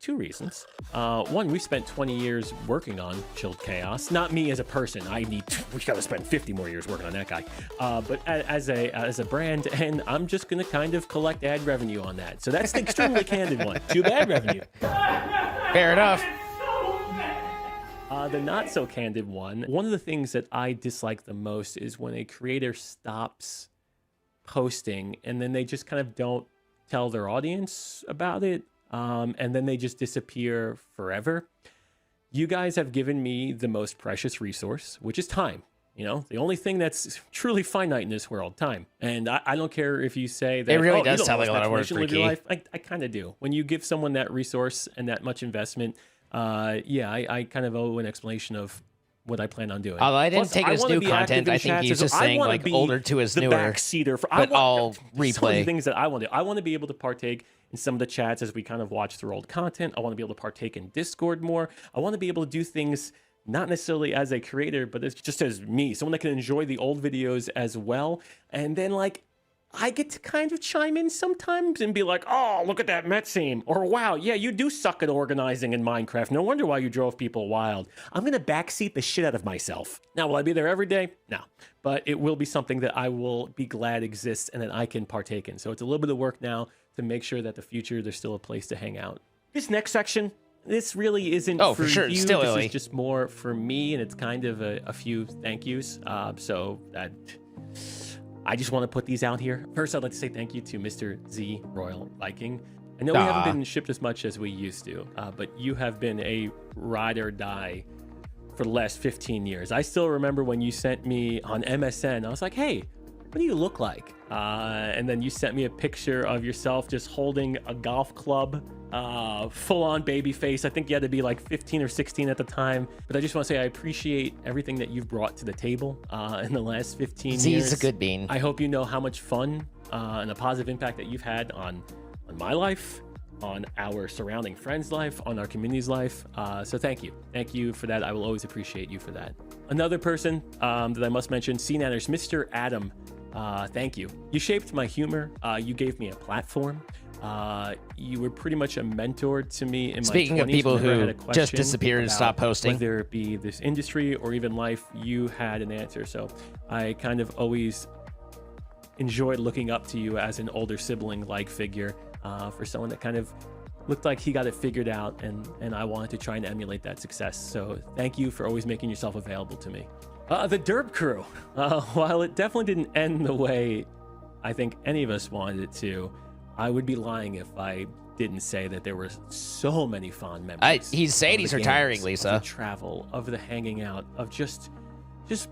2 reasons. One, we spent 20 years working on Chilled Chaos. Not me as a person. We gotta spend 50 more years working on that guy. But as a brand, and I'm just gonna kind of collect ad revenue on that. So that's the extremely candid one. Too bad revenue. Fair enough. The not so candid one of the things that I dislike the most is when a creator stops posting and then they just kind of don't tell their audience about it. And then they just disappear forever. You guys have given me the most precious resource, which is time. You know, the only thing that's truly finite in this world, time. And I don't care if you say that. It really does sound like a lot of work, Ricky. I kind of do. When you give someone that resource and that much investment, I kind of owe an explanation of what I plan on doing. Although I didn't take it as new content, I think he's just saying like older to his newer. Backseater for, but I'll replay some of the things that I want to do. I want to be able to partake in some of the chats as we kind of watch through old content. I want to be able to partake in Discord more. I want to be able to do things not necessarily as a creator, but it's just as me, someone that can enjoy the old videos as well. And then like, I get to kind of chime in sometimes and be like, oh, look at that Met seam. Or, wow, yeah, you do suck at organizing in Minecraft. No wonder why you drove people wild. I'm going to backseat the shit out of myself. Now, will I be there every day? No. But it will be something that I will be glad exists and that I can partake in. So it's a little bit of work now to make sure that the future, there's still a place to hang out. This next section, this really isn't for sure. you. Still this early. is just more for me, and it's kind of a few thank yous. So that... I just want to put these out here. First, I'd like to say thank you to Mr. Z Royal Viking. I know we haven't been shipped as much as we used to, but you have been a ride or die for the last 15 years. I still remember when you sent me on MSN, I was like, hey, what do you look like? And then you sent me a picture of yourself just holding a golf club, full-on baby face. I think you had to be like 15 or 16 at the time. But I just want to say I appreciate everything that you've brought to the table in the last 15 years. Z's a good bean. I hope you know how much fun and a positive impact that you've had on my life, on our surrounding friends' life, on our community's life. So thank you. Thank you for that. I will always appreciate you for that. Another person that I must mention, CNanners, Mr. Adam. Thank you. You shaped my humor. You gave me a platform. You were pretty much a mentor to me in my 20s. Speaking of people who just disappeared and stopped posting, whether it be this industry or even life, you had an answer. So I kind of always enjoyed looking up to you as an older sibling-like figure for someone that kind of looked like he got it figured out, and I wanted to try and emulate that success. So thank you for always making yourself available to me. The Derb crew, while it definitely didn't end the way I think any of us wanted it to, I would be lying if I didn't say that there were so many fond memories. He's saying he's retiring, Lisa. Of the travel, of the hanging out, of just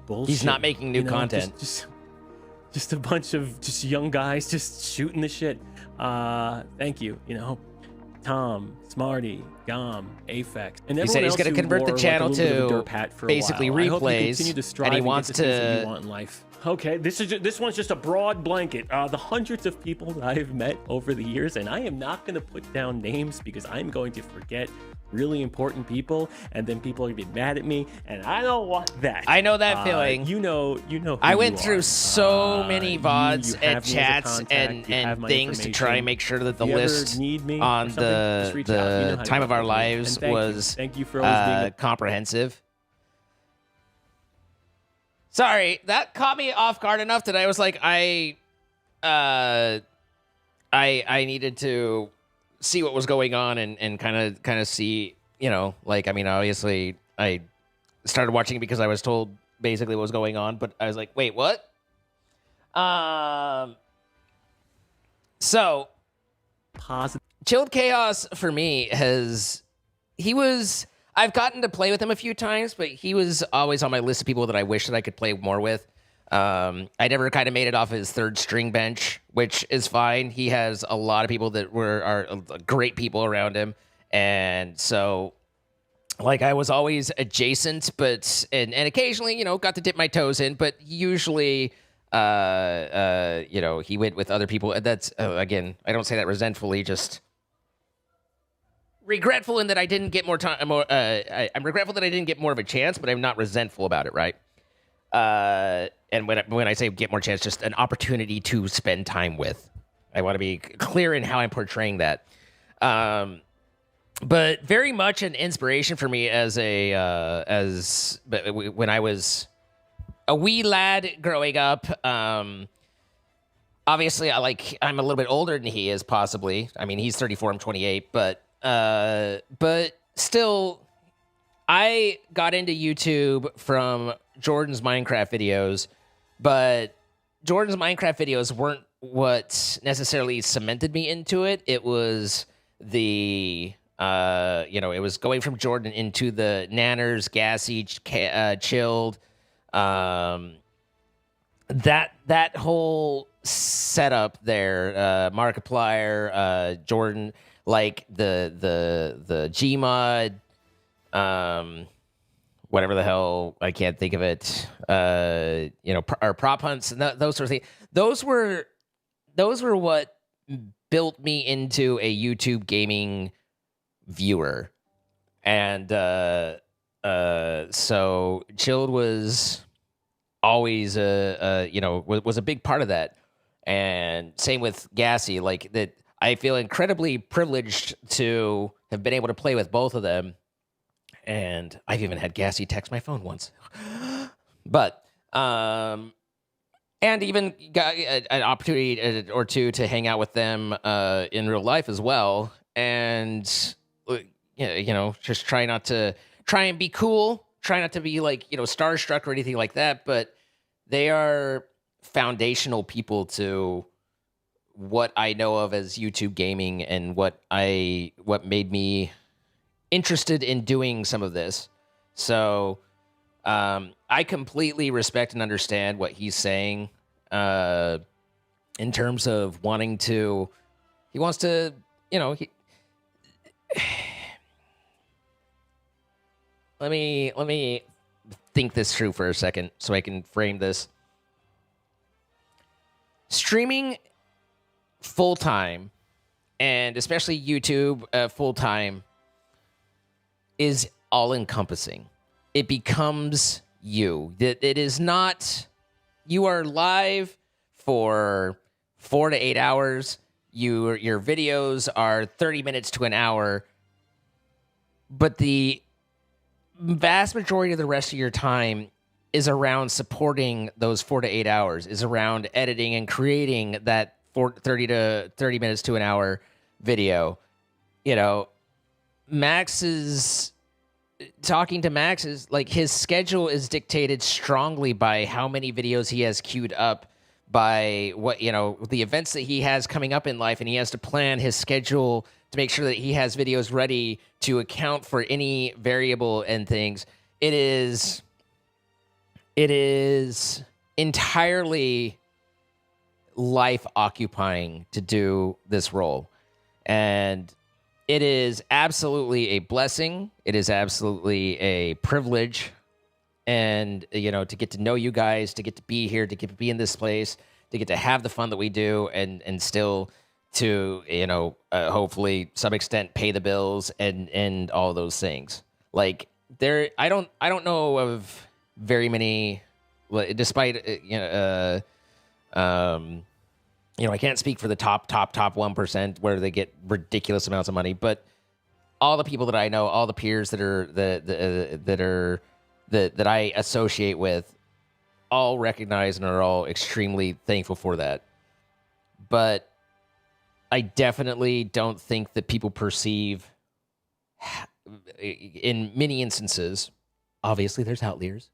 bullshit. He's not making new content. Just a bunch of just young guys just shooting the shit. Thank you, Tom, Smarty, Gom, Aphex, and he said he's going to convert the channel to basically replays, and he wants to you want in life. Okay, this one's just a broad blanket. The hundreds of people that I've met over the years, and I am not going to put down names because I'm going to forget really important people, and then people are going to be mad at me, and I don't want that. I know that feeling. You know. I went through so many VODs and chats and things to try and make sure that the list on the time of our lives was thank you for always being comprehensive. Sorry, that caught me off guard enough that I was like, I I needed to see what was going on and kind of see, like, I mean, obviously I started watching it because I was told basically what was going on, but I was like, wait, what? So Positive. Chilled Chaos for me I've gotten to play with him a few times, but he was always on my list of people that I wish that I could play more with. I never kind of made it off his third string bench, which is fine. He has a lot of people that are great people around him. And so, like, I was always adjacent, but and occasionally, got to dip my toes in, but usually he went with other people. That's again, I don't say that resentfully, just regretful in that I didn't get more time. I'm regretful that I didn't get more of a chance, but I'm not resentful about it, right? And when I say get more chance, just an opportunity to spend time with. I want to be clear in how I'm portraying that. But very much an inspiration for me when I was a wee lad growing up. Obviously, I'm a little bit older than he is, possibly. I mean, he's 34, I'm 28, but still, I got into YouTube from Jordan's Minecraft videos, but Jordan's Minecraft videos weren't what necessarily cemented me into it. It was it was going from Jordan into the Nanners, Gassy, Chilled, that whole setup there, Markiplier, Jordan, like the Gmod, whatever the hell, I can't think of it, or prop hunts and those sort of things. Those were what built me into a YouTube gaming viewer. And so Chilled was always was a big part of that. And same with Gassy, like that. I feel incredibly privileged to have been able to play with both of them. And I've even had Gassy text my phone once. But and even got an opportunity or two to hang out with them in real life as well. And just try and be cool, try not to be like, starstruck or anything like that, but they are foundational people to what I know of as YouTube gaming and what made me interested in doing some of this. So I completely respect and understand what he's saying in terms of he wants to, let me think this through for a second so I can frame this. Streaming full-time, and especially YouTube full-time, is all-encompassing. It becomes you. It is not... You are live for 4 to 8 hours. Your videos are 30 minutes to an hour. But the vast majority of the rest of your time is around supporting those 4 to 8 hours, is around editing and creating that 30 minutes to an hour video. Talking to Max is like his schedule is dictated strongly by how many videos he has queued up, by what, the events that he has coming up in life, and he has to plan his schedule to make sure that he has videos ready to account for any variable and things. It is entirely life occupying to do this role. And it is absolutely a blessing. It is absolutely a privilege. And, to get to know you guys, to get to be here, to get to be in this place, to get to have the fun that we do, and still to, hopefully some extent pay the bills and all those things. Like I don't know of very many, despite, I can't speak for the top 1% where they get ridiculous amounts of money, but all the people that I know, all the peers that I associate with, all recognize and are all extremely thankful for that. but I definitely don't think that people perceive, in many instances, obviously there's outliers,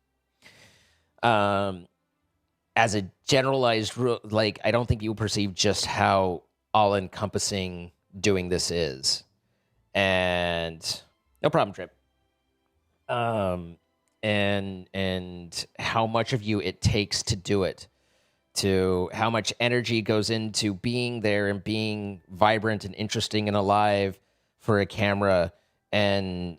as a generalized rule, like, I don't think people perceive just how all-encompassing doing this is. And no problem, Trip. And how much of you it takes to do it, to how much energy goes into being there and being vibrant and interesting and alive for a camera, and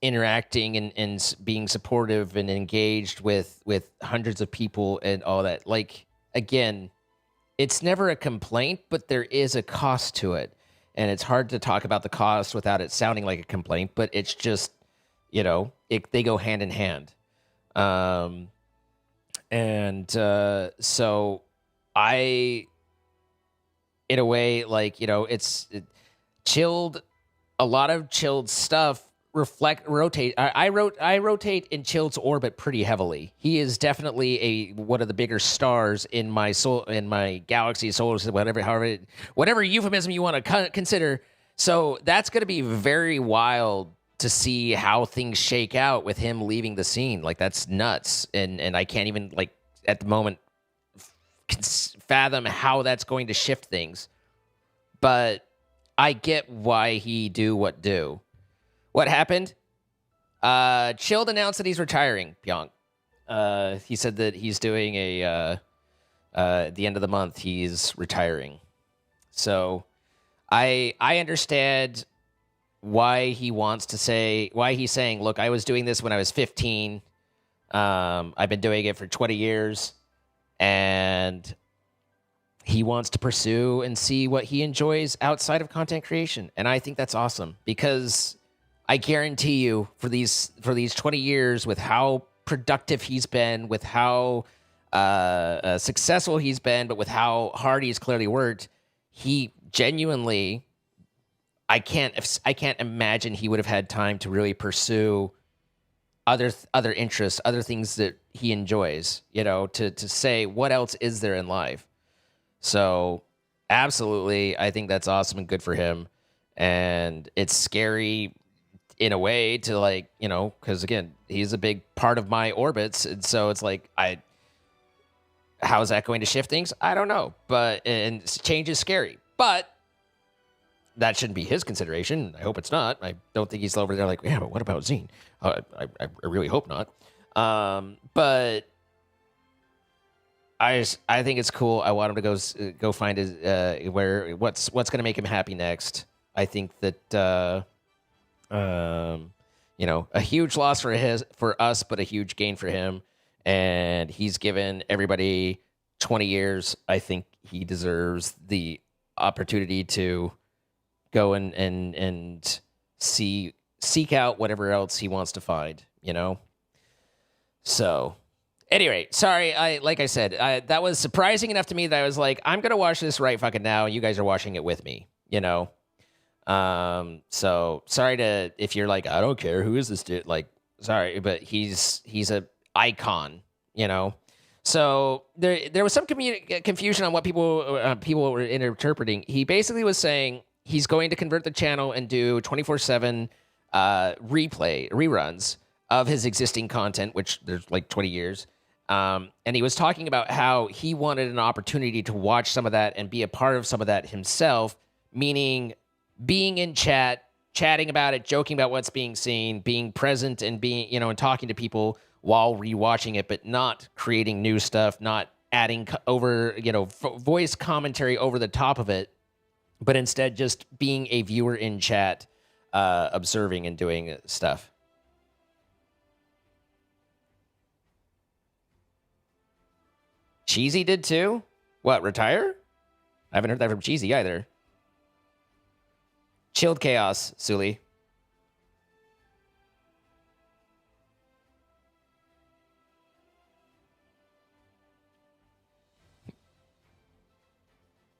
interacting and being supportive and engaged with hundreds of people and all that. Like, again, it's never a complaint, but there is a cost to it. And it's hard to talk about the cost without it sounding like a complaint, but it's just, they go hand in hand. So I, in a way, like, chilled, a lot of chilled stuff rotate. I rotate in Chilled's orbit pretty heavily. He is definitely one of the bigger stars in my galaxy, solar system, whatever euphemism you want to consider. So that's going to be very wild to see how things shake out with him leaving the scene. Like, that's nuts, and I can't even, like, at the moment fathom how that's going to shift things. But I get why he do what do. What happened? Chilled announced that he's retiring, Pyong. He said that he's doing at the end of the month, he's retiring. So I understand why he's saying, look, I was doing this when I was 15. I've been doing it for 20 years, and he wants to pursue and see what he enjoys outside of content creation. And I think that's awesome, because I guarantee you, for these 20 years, with how productive he's been, with how successful he's been, but with how hard he's clearly worked, he genuinely, I can't imagine he would have had time to really pursue other interests, other things that he enjoys, to say, what else is there in life? So absolutely, I think that's awesome and good for him. And it's scary in a way to, like, because again, he's a big part of my orbits. And so it's like, how is that going to shift things? I don't know. And change is scary, but that shouldn't be his consideration. I hope it's not. I don't think he's over there like, yeah, but what about Zine? I really hope not. But I think it's cool. I want him to go find his what's going to make him happy next. I think that a huge loss for us, but a huge gain for him. And he's given everybody 20 years. I think he deserves the opportunity to go and seek out whatever else he wants to find, So, anyway, sorry. Like I said, that was surprising enough to me that I was like, I'm gonna watch this right fucking now, and you guys are watching it with me, So sorry if you're like, I don't care, who is this dude? Like, sorry, but he's a icon, So there was some confusion on what people were interpreting. He basically was saying he's going to convert the channel and do 24/7 reruns of his existing content, which there's like 20 years. And he was talking about how he wanted an opportunity to watch some of that and be a part of some of that himself, meaning being in chat, chatting about it, joking about what's being seen, being present and being, and talking to people while rewatching it, but not creating new stuff, not adding over, voice commentary over the top of it, but instead just being a viewer in chat, observing and doing stuff. Cheesy did too? What, retire? I haven't heard that from Cheesy either. Chilled chaos, Sully.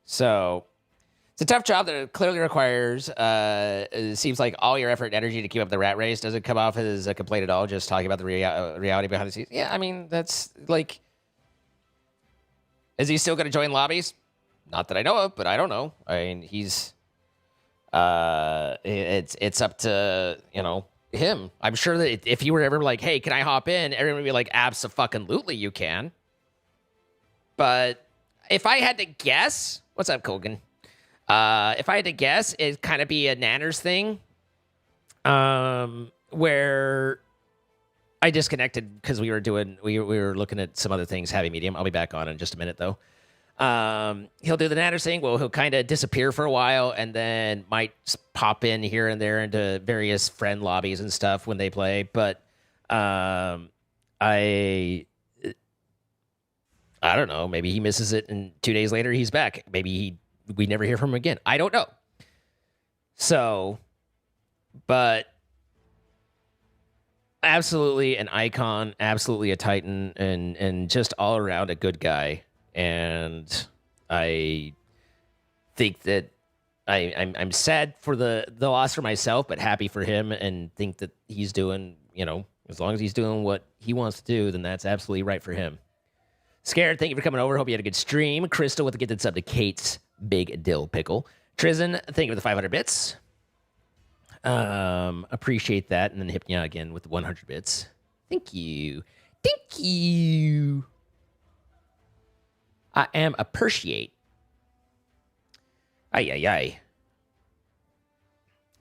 So, it's a tough job that clearly requires, it seems like all your effort and energy to keep up the rat race. Doesn't come off as a complaint at all, just talking about the reality behind the scenes. Yeah, I mean, that's like, is he still going to join lobbies? Not that I know of, but I don't know. I mean, he's it's up to, you know, him. I'm sure that if you were ever like, hey, can I hop in? Everyone would be like, abso-fucking-lutely you can. But if I had to guess, what's up, Kogan? If I had to guess, it'd kind of be a Nanners thing, where I disconnected because we were looking at some other things, heavy medium. I'll be back on in just a minute though. He'll do the Nanners thing. Well, he'll kind of disappear for a while and then might pop in here and there into various friend lobbies and stuff when they play. But I don't know. Maybe he misses it and 2 days later he's back. Maybe we never hear from him again. I don't know. So, but absolutely an icon, absolutely a titan, and just all around a good guy. And I think that I'm sad for the loss for myself, but happy for him, and think that he's doing, you know, as long as he's doing what he wants to do, then that's absolutely right for him. Scared, thank you for coming over. Hope you had a good stream. Crystal with the gifted sub to Kate's Big Dill Pickle. Trizin, thank you for the 500 bits. Appreciate that. And then Hypnia again with the 100 bits. Thank you. Thank you. I am appreciate. Ay.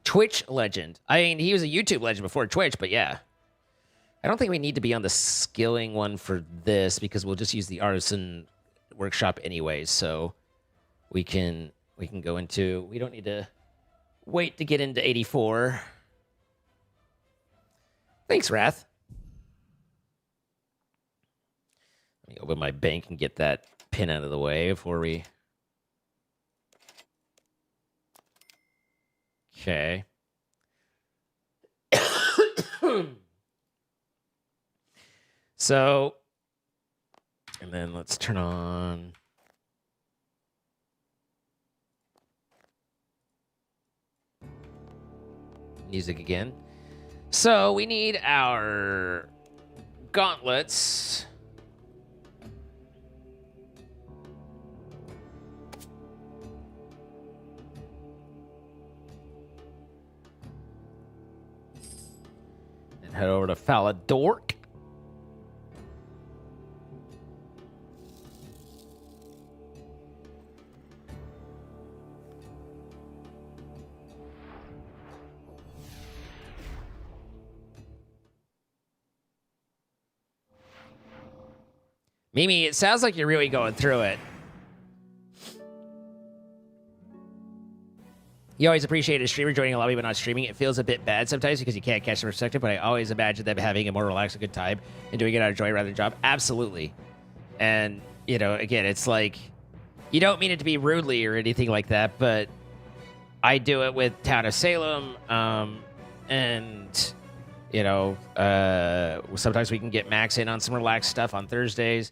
Twitch legend. I mean, he was a YouTube legend before Twitch, but yeah. I don't think we need to be on the skilling one for this because we'll just use the artisan workshop anyways. So we can go into, we don't need to wait to get into 84. Thanks, Wrath. Let me open my bank and get that pin out of the way before we... Okay. So, and then let's turn on... music again. So, we need our gauntlets. And head over to Faladork. Mimi, it sounds like you're really going through it. You always appreciate a streamer joining a lobby but not streaming. It feels a bit bad sometimes because you can't catch the perspective, but I always imagine them having a more relaxed, good time and doing it out of joy rather than job. Absolutely. And, you know, again, it's like, you don't mean it to be rudely or anything like that, but I do it with Town of Salem, and, you know, sometimes we can get Max in on some relaxed stuff on Thursdays.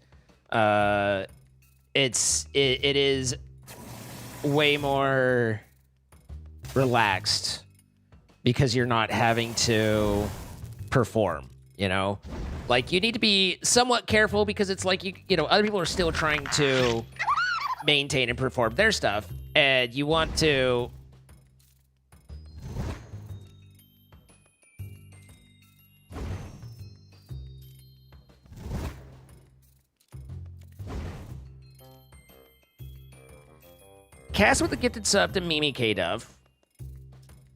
It is way more relaxed because you're not having to perform, you know? Like, you need to be somewhat careful because it's like, you know, other people are still trying to maintain and perform their stuff, and you want to... Cast with the gifted sub to Mimi K-Dove.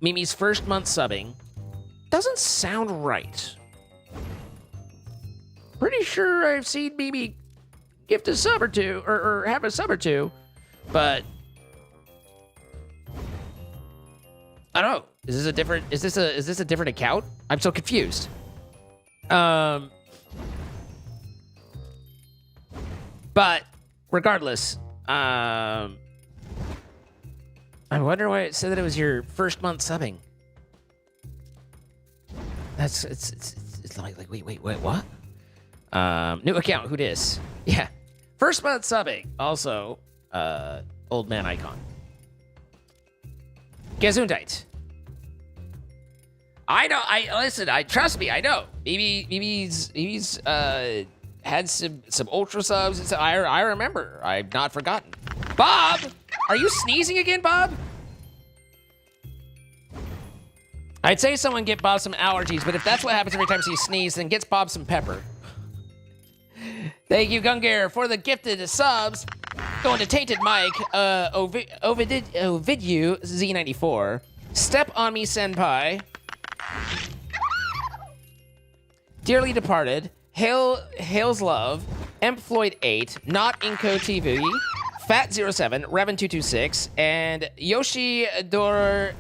Mimi's first month subbing. Doesn't sound right. Pretty sure I've seen Mimi gift a sub or two, or have a sub or two, but I don't know. Is this a different account? I'm so confused. But regardless, I wonder why it said that it was your first month subbing. That's it's like wait what? New account, who dis? Yeah, first month subbing. Also, old man icon. Gesundheit. I know. Listen. Trust me. I know. Maybe's had some ultra subs. I remember. I've not forgotten. Bob! Are you sneezing again, Bob? I'd say someone get Bob some allergies, but if that's what happens every time he sneezes, then gets Bob some pepper. Thank you, Gungar, for the gifted subs. Going to Tainted Mike, Ovidiu Z94, Step on Me Senpai, Dearly Departed, Hail's Love, Emp Floyd 8, Not Inco TV, Fat07, Revan226, and Yoshidor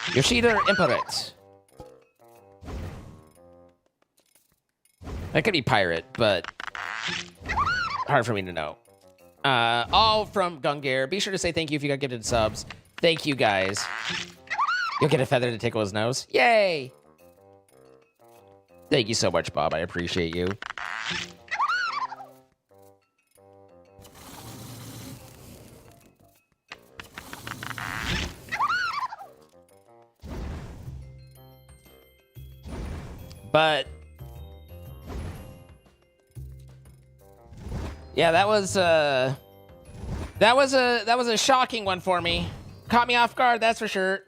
Imperet. That could be pirate, but hard for me to know. All from Gungar. Be sure to say thank you if you got gifted subs. Thank you, guys. You'll get a feather to tickle his nose. Yay! Thank you so much, Bob. I appreciate you. But yeah, that was a shocking one for me. Caught me off guard, that's for sure.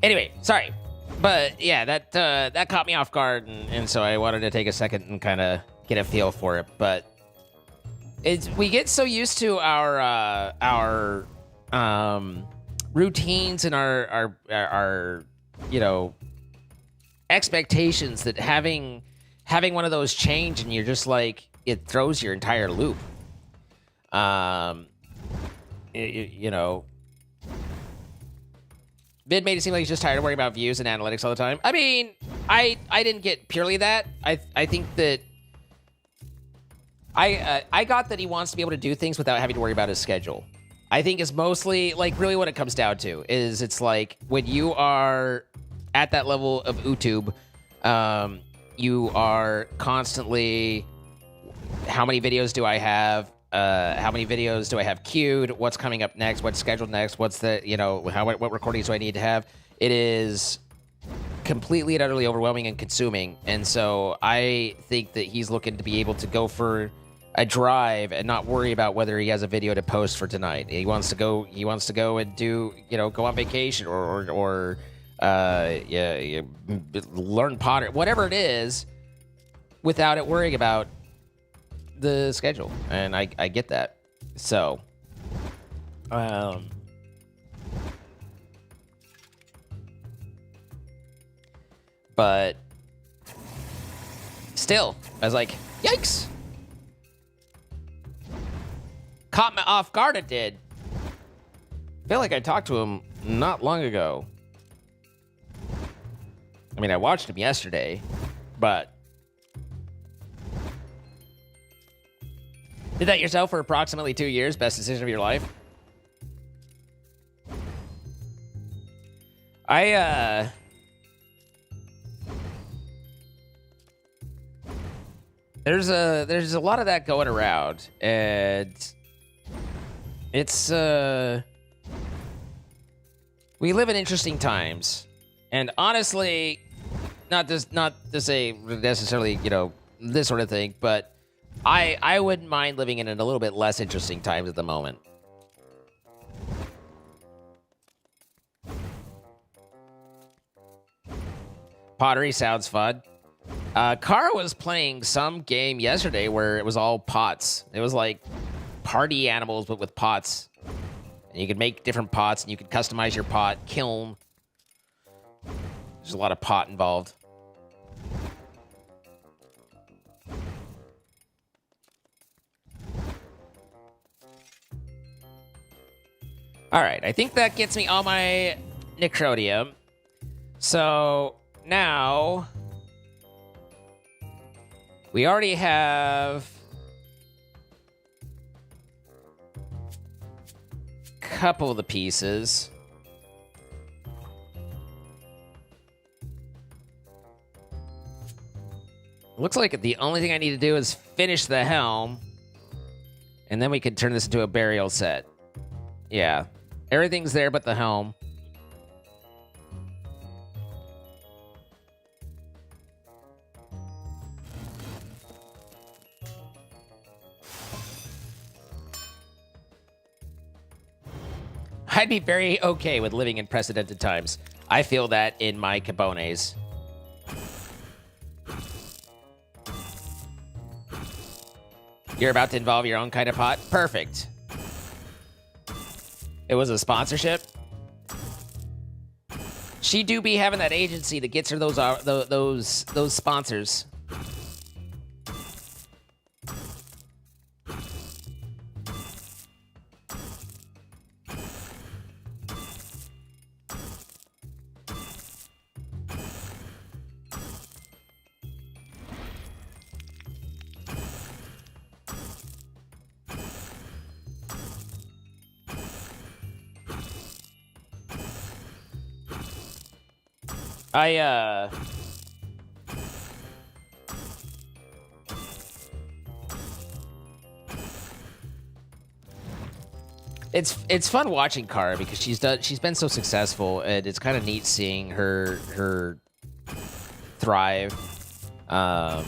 Anyway, sorry, but yeah, that caught me off guard, and so I wanted to take a second and kind of get a feel for it. But we get so used to our routines and our expectations that having one of those change, and you're just like, it throws your entire loop. Vid made it seem like he's just tired of worrying about views and analytics all the time. I mean, I didn't get purely that. I think that I got that he wants to be able to do things without having to worry about his schedule. I think it's mostly, like, really what it comes down to is it's like when you are at that level of YouTube, you are constantly, how many videos do I have? How many videos do I have queued? What's coming up next? What's scheduled next? What's the, what recordings do I need to have? It is completely and utterly overwhelming and consuming. And so I think that he's looking to be able to go for a drive and not worry about whether he has a video to post for tonight. He wants to go and do, go on vacation or learn pottery, whatever it is, without it worrying about the schedule. And I get that. So but still, I was like, yikes. Caught me off guard, it did. I feel like I talked to him not long ago. I mean, I watched him yesterday, but did that yourself for approximately 2 years. Best decision of your life. There's a lot of that going around, and it's we live in interesting times, and honestly, not to say necessarily this sort of thing, but I wouldn't mind living in a little bit less interesting times at the moment. Pottery sounds fun. Kara was playing some game yesterday where it was all pots. It was like party animals, but with pots. And you could make different pots, and you could customize your pot, kiln. There's a lot of pot involved. All right, I think that gets me all my Necrodium. So now We already have a couple of the pieces. Looks like the only thing I need to do is finish the helm, and then we can turn this into a burial set. Yeah, everything's there but the helm. I'd be very okay with living in precedented times. I feel that in my cabones. You're about to involve your own kind of pot? Perfect. It was a sponsorship? She do be having that agency that gets her those sponsors. It's fun watching Kara because she's been so successful, and it's kind of neat seeing her thrive. I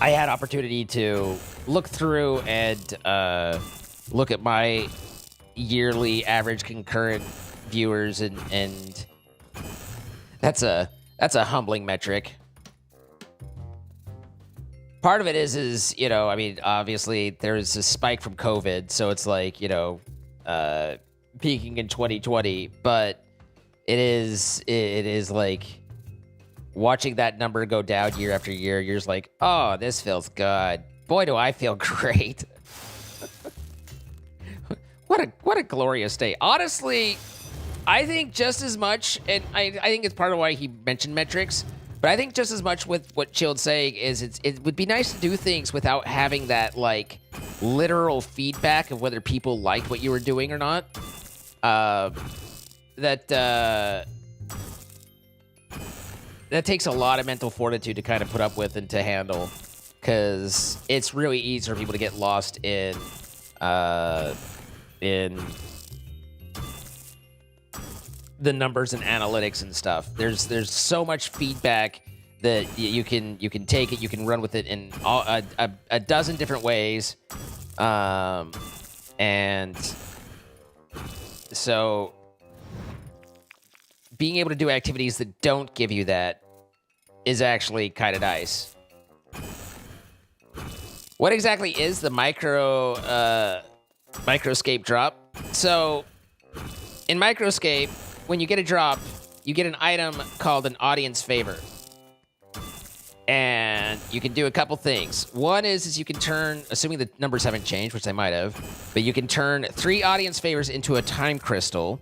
had opportunity to look through and look at my yearly average concurrent viewers, and that's a humbling metric. Part of it is, you know, I mean, obviously there's a spike from COVID, so it's like, you know, peaking in 2020, but it is like watching that number go down year after year. You're just like, oh, this feels good. Boy, do I feel great. What a glorious day. Honestly, I think just as much, and I think it's part of why he mentioned metrics, but I think just as much with what Chilled's saying is it would be nice to do things without having that, like, literal feedback of whether people liked what you were doing or not. That takes a lot of mental fortitude to kind of put up with and to handle, because it's really easy for people to get lost in the numbers and analytics and stuff. There's so much feedback that you can take it, you can run with it in a dozen different ways, and so being able to do activities that don't give you that is actually kind of nice. What exactly is the microscape drop? So in microscape, when you get a drop, you get an item called an audience favor. And you can do a couple things. One is you can turn, assuming the numbers haven't changed, which they might have, but you can turn 3 audience favors into a time crystal.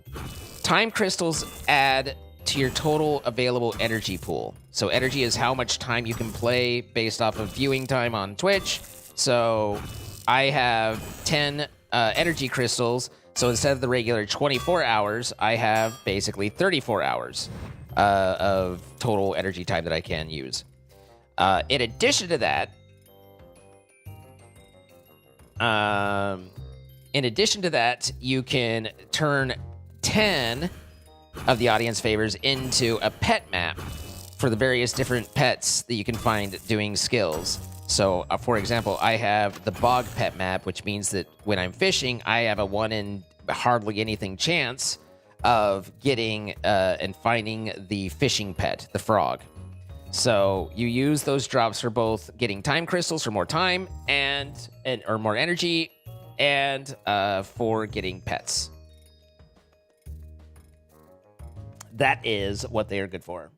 Time crystals add to your total available energy pool. So energy is how much time you can play based off of viewing time on Twitch. So I have 10 energy crystals. So instead of the regular 24 hours, I have basically 34 hours of total energy time that I can use. In addition to that, you can turn 10 of the audience favors into a pet map for the various different pets that you can find doing skills. So, for example, I have the bog pet map, which means that when I'm fishing, I have a 1 in hardly anything chance of getting and finding the fishing pet, the frog. So you use those drops for both getting time crystals for more time or more energy, and for getting pets. That is what they are good for.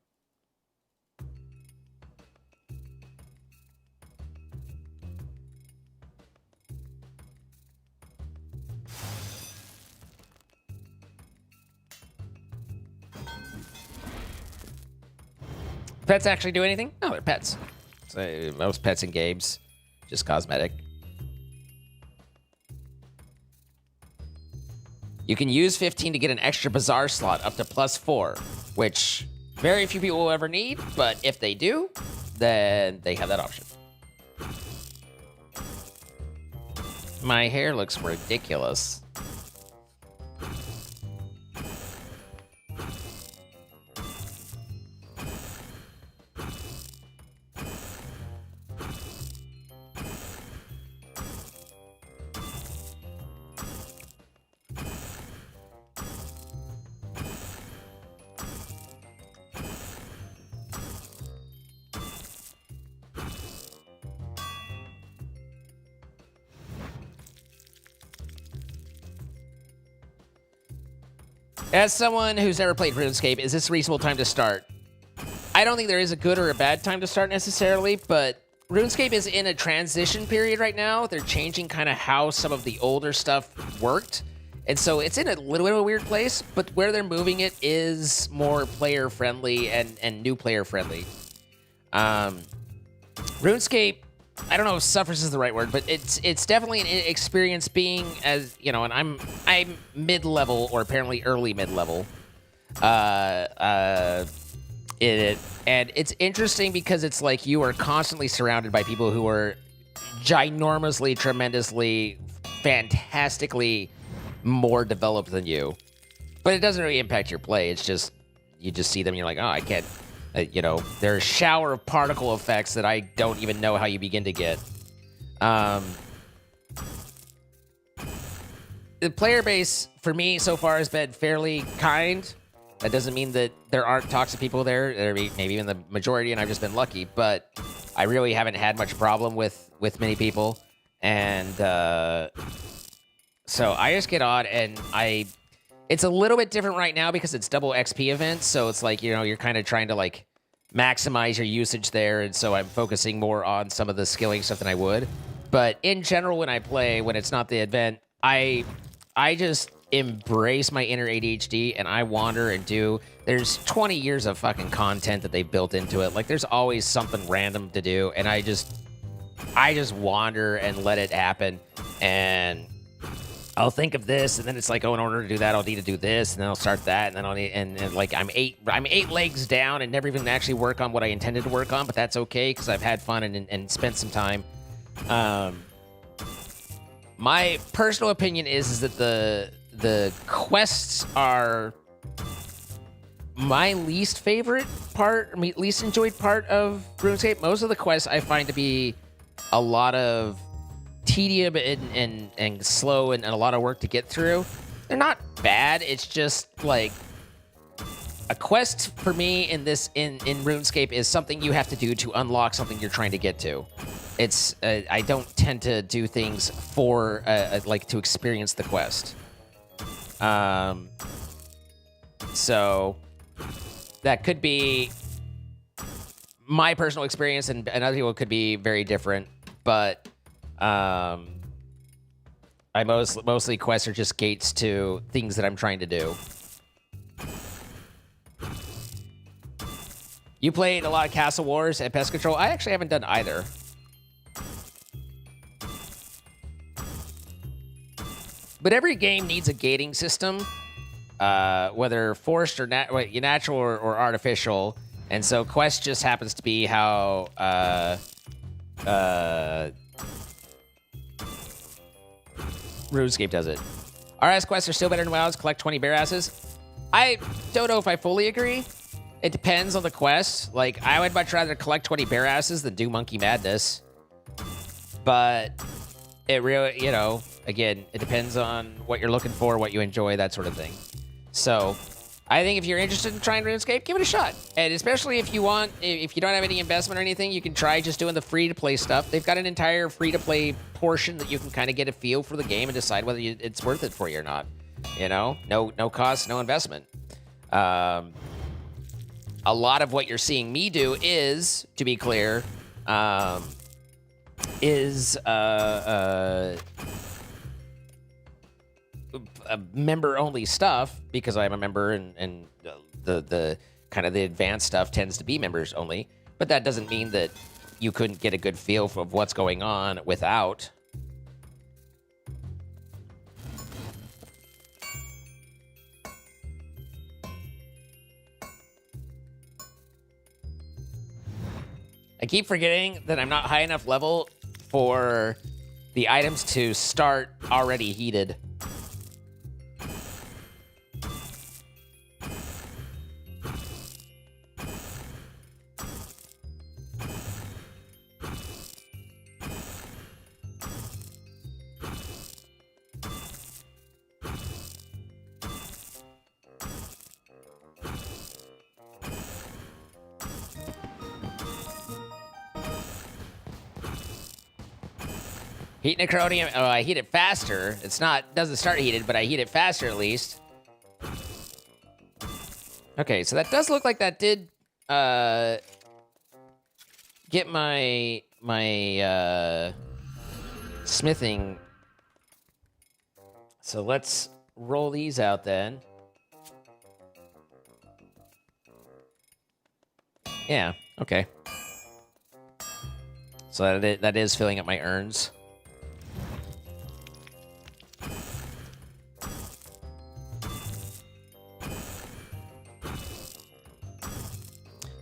Pets actually do anything? No, they're pets. So most pets in games, just cosmetic. You can use 15 to get an extra bazaar slot up to +4, which very few people will ever need, but if they do, then they have that option. My hair looks ridiculous. As someone who's never played RuneScape, is this a reasonable time to start? I don't think there is a good or a bad time to start necessarily, but RuneScape is in a transition period right now. They're changing kind of how some of the older stuff worked. And so it's in a little bit of a weird place, but where they're moving it is more player-friendly and new player-friendly. RuneScape, I don't know if suffers is the right word, but it's definitely an experience being as, you know, and I'm mid-level or apparently early mid-level in it. And it's interesting because it's like you are constantly surrounded by people who are ginormously, tremendously, fantastically more developed than you. But it doesn't really impact your play. It's just, you just see them and you're like, oh, I can't. You know, there's a shower of particle effects that I don't even know how you begin to get. The player base, for me, so far has been fairly kind. That doesn't mean that there aren't toxic people there. There maybe even the majority, and I've just been lucky. But I really haven't had much problem with many people. And so I just get on, and it's a little bit different right now because it's double XP events, so it's like, you know, you're kind of trying to, like, maximize your usage there, and so I'm focusing more on some of the skilling stuff than I would. But in general, when I play, when it's not the event, I just embrace my inner ADHD, and I wander and do. There's 20 years of fucking content that they've built into it. Like, there's always something random to do, and I just wander and let it happen, and I'll think of this, and then it's like, oh, in order to do that, I'll need to do this, and then I'll start that, and then I'll need, and like I'm eight legs down and never even actually work on what I intended to work on, but that's okay because I've had fun and spent some time. My personal opinion is that the quests are my least favorite part, least enjoyed part of RuneScape. Most of the quests I find to be a lot of tedium and slow and a lot of work to get through. They're not bad. It's just like a quest for me in RuneScape is something you have to do to unlock something you're trying to get to. It's I don't tend to do things for like to experience the quest. So that could be my personal experience, and other people could be very different, but I mostly quests are just gates to things that I'm trying to do. You played a lot of Castle Wars and Pest Control. I actually haven't done either. But every game needs a gating system, whether forced or natural or artificial. And so Quest just happens to be how RuneScape does it. RS quests are still better than WoW's. Collect 20 bear asses. I don't know if I fully agree. It depends on the quest. Like, I would much rather collect 20 bear asses than do Monkey Madness. But it really, you know, again, it depends on what you're looking for, what you enjoy, that sort of thing. So I think if you're interested in trying RuneScape, give it a shot. And especially if you don't have any investment or anything, you can try just doing the free-to-play stuff. They've got an entire free-to-play portion that you can kind of get a feel for the game and decide whether it's worth it for you or not. You know, no cost, no investment. A lot of what you're seeing me do is, to be clear, member-only stuff, because I'm a member, and the kind of the advanced stuff tends to be members only. But that doesn't mean that you couldn't get a good feel of what's going on without. I keep forgetting that I'm not high enough level for the items to start already heated. Heat Necronium, oh, I heat it faster. It's not, doesn't start heated, but I heat it faster at least. Okay, so that does look like that did get my smithing. So let's roll these out then. Yeah, okay. So that is filling up my urns.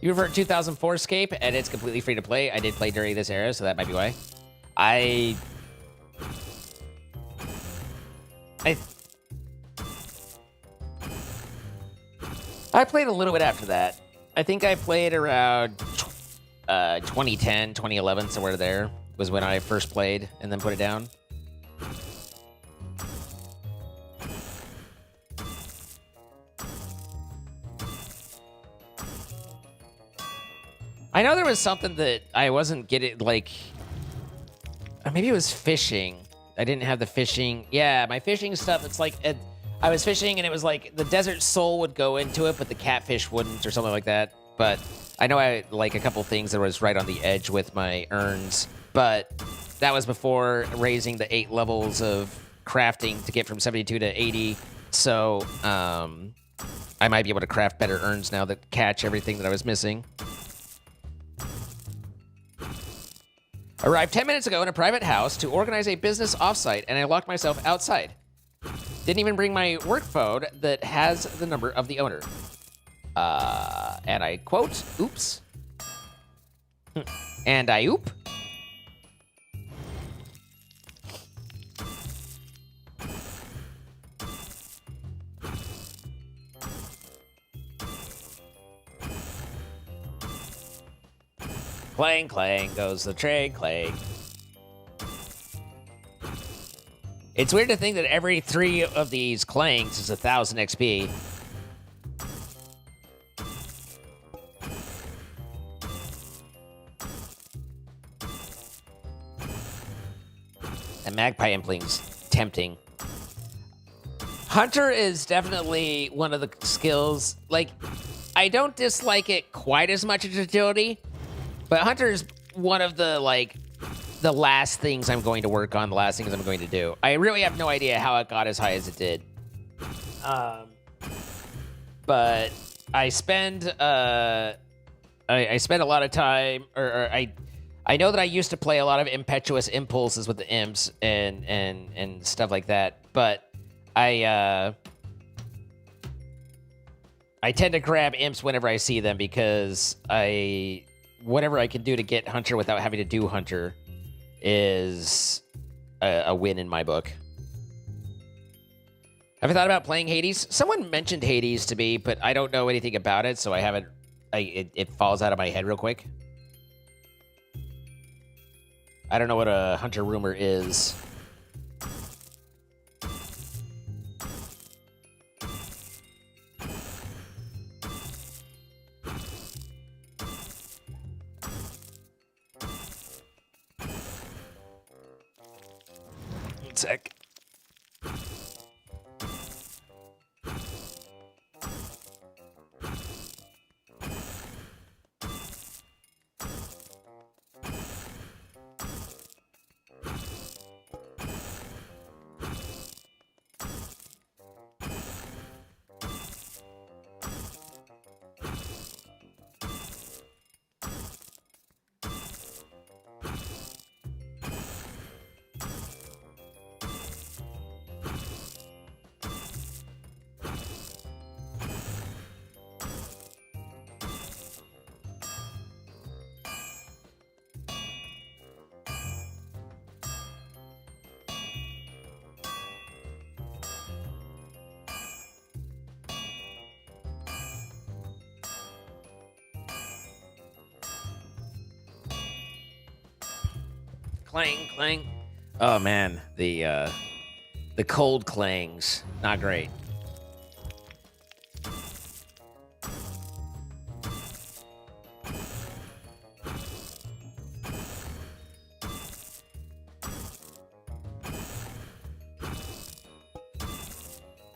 You refer to 2004 Scape, and it's completely free to play. I did play during this era, so that might be why. I played a little bit after that. I think I played around 2010, 2011, somewhere there was when I first played and then put it down. I know there was something that I wasn't getting, like, maybe it was fishing. I didn't have the fishing. Yeah, my fishing stuff, it's like, I was fishing and it was like the desert soul would go into it, but the catfish wouldn't or something like that. But I know I like a couple things that was right on the edge with my urns, but that was before raising the 8 levels of crafting to get from 72 to 80. So I might be able to craft better urns now that catch everything that I was missing. Arrived 10 minutes ago in a private house to organize a business offsite, and I locked myself outside. Didn't even bring my work phone that has the number of the owner. And I quote, oops. And I oop. Clang, clang goes the trade clang. It's weird to think that every 3 of these clangs is 1,000 XP. And Magpie Impling's tempting. Hunter is definitely one of the skills. Like, I don't dislike it quite as much as agility, but Hunter is one of the, like, the last things I'm going to work on, the last things I'm going to do. I really have no idea how it got as high as it did. But I spend I spend a lot of time, or I know that I used to play a lot of impetuous impulses with the imps and stuff like that, but I tend to grab imps whenever I see them because whatever I can do to get Hunter without having to do Hunter is a win in my book. Have you thought about playing Hades? Someone mentioned Hades to me, but I don't know anything about it, so I haven't. It falls out of my head real quick. I don't know what a Hunter rumor is. One sec. Clang, clang. Oh man, the cold clangs, not great.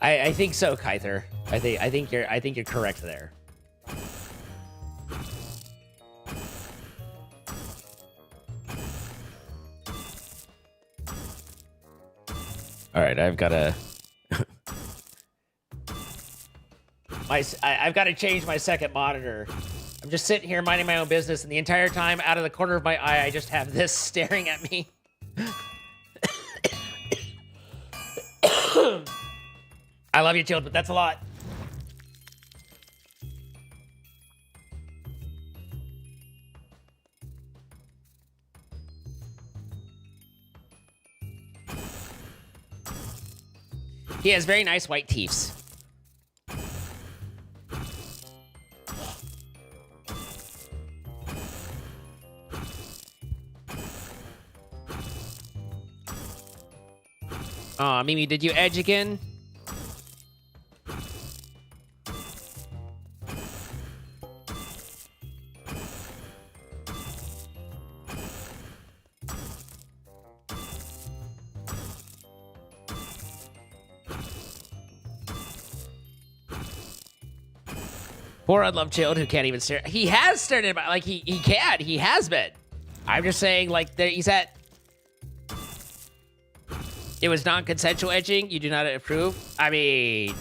I think so, Kyther. I think you're correct there. All right, I've got to. I've got to change my second monitor. I'm just sitting here minding my own business, and the entire time, out of the corner of my eye, I just have this staring at me. I love you, Chilled, but that's a lot. He has very nice white teeth. Aw, Mimi, did you edge again? Poor unloved child who can't even stare. He has stared at, like, he can. He has been. I'm just saying, like, he's at... It was non-consensual edging. You do not approve? I mean...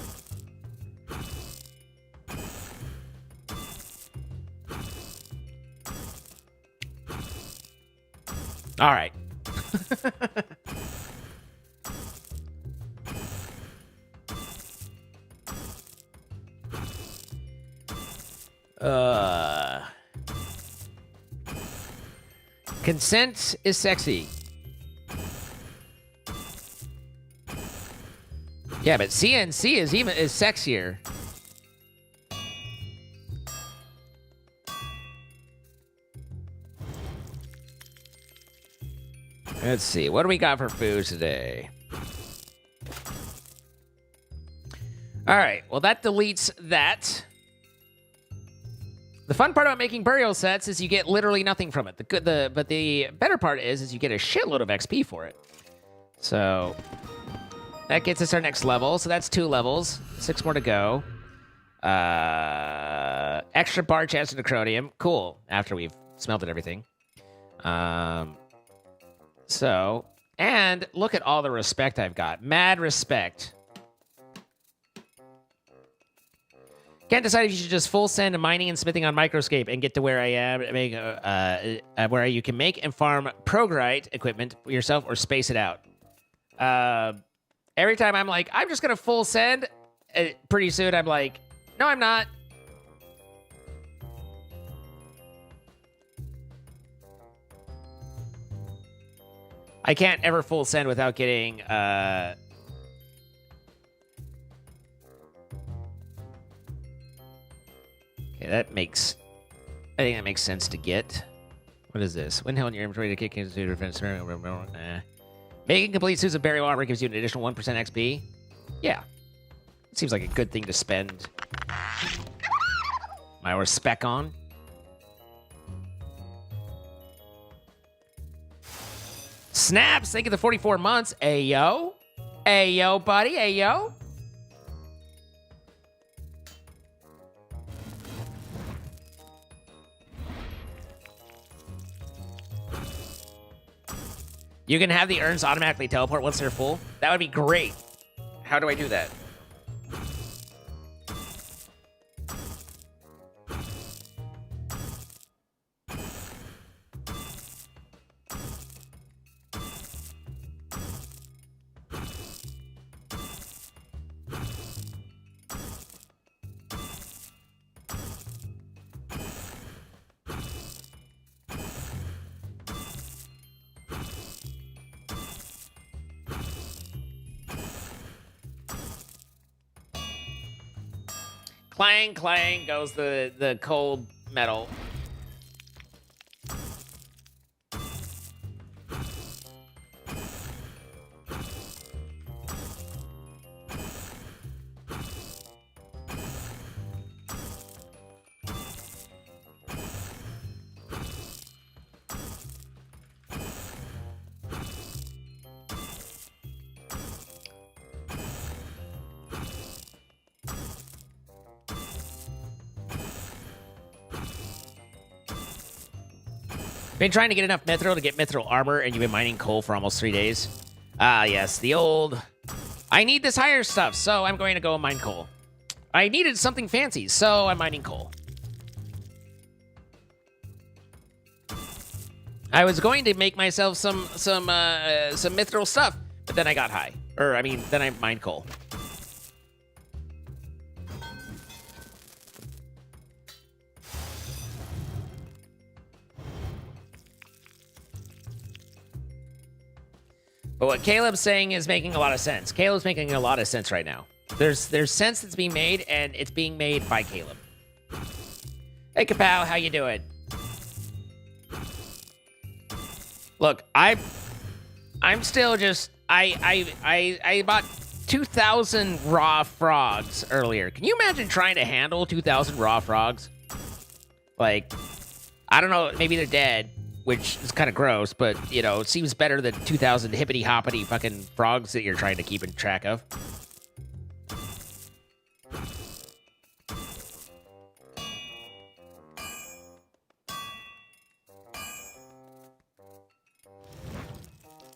All right. Consent is sexy. Yeah, but CNC is sexier. Let's see. What do we got for food today? All right. Well, that deletes that. The fun part about making burial sets is you get literally nothing from it. But the better part is you get a shitload of XP for it. So that gets us our next level. So that's 2 levels. 6 more to go. Extra bar chance of necronium. Cool. After we've smelted everything. So, and look at all the respect I've got. Mad respect. Can't decide if you should just full send mining and smithing on Microscape and get to where I am, where you can make and farm progrite equipment yourself or space it out. Every time I'm like, I'm just going to full send, pretty soon I'm like, no, I'm not. I can't ever full send without getting... Okay, that makes... I think that makes sense to get. What is this? When held in your inventory to kick into defense... Making complete suits of burial armor gives you an additional 1% XP. Yeah. It seems like a good thing to spend my respect on. Snaps, thank you for the 44 months. Ayo. Ayo, buddy. Ayo. You can have the urns automatically teleport once they're full. That would be great. How do I do that? Clang, clang goes the cold metal. Been trying to get enough mithril to get mithril armor, and you've been mining coal for almost 3 days. Ah, yes, the old... I need this higher stuff, so I'm going to go mine coal. I needed something fancy, so I'm mining coal. I was going to make myself some mithril stuff, but then I got high. Or, I mean, then I mined coal. But what Caleb's saying is making a lot of sense. Caleb's making a lot of sense right now. There's sense that's being made, and it's being made by Caleb. Hey, Kapow, how you doing? Look, I'm still just... I bought 2,000 raw frogs earlier. Can you imagine trying to handle 2,000 raw frogs? Like, I don't know, maybe they're dead, which is kind of gross, but, you know, it seems better than 2,000 hippity-hoppity fucking frogs that you're trying to keep in track of.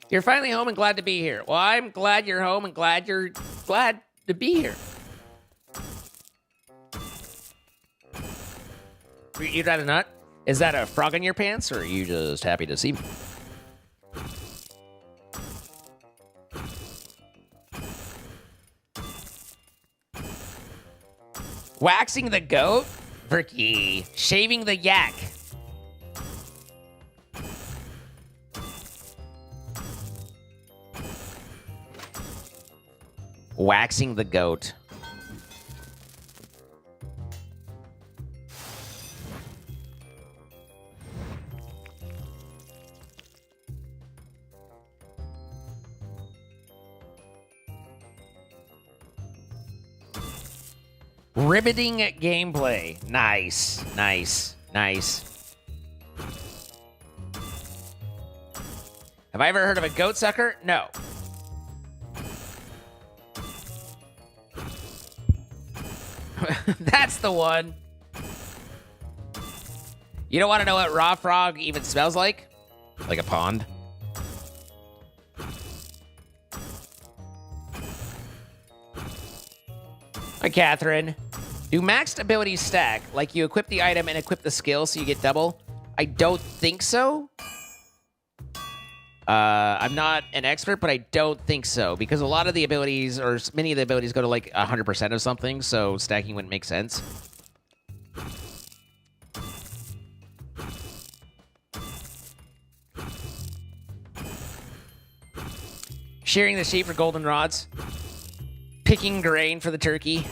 You're finally home and glad to be here. Well, I'm glad you're home and glad you're glad to be here. You got a nut? Is that a frog in your pants, or are you just happy to see me? Waxing the goat? Verky. Shaving the yak. Waxing the goat. Riveting gameplay. Nice, nice, nice. Have I ever heard of a goat sucker? No. That's the one. You don't want to know what raw frog even smells like? Like a pond. Hi, Catherine. Do maxed abilities stack? Like you equip the item and equip the skill so you get double? I don't think so. I'm not an expert, but I don't think so. Because a lot of the abilities, or many of the abilities, go to like 100% of something, so stacking wouldn't make sense. Shearing the sheep for golden rods. Picking grain for the turkey.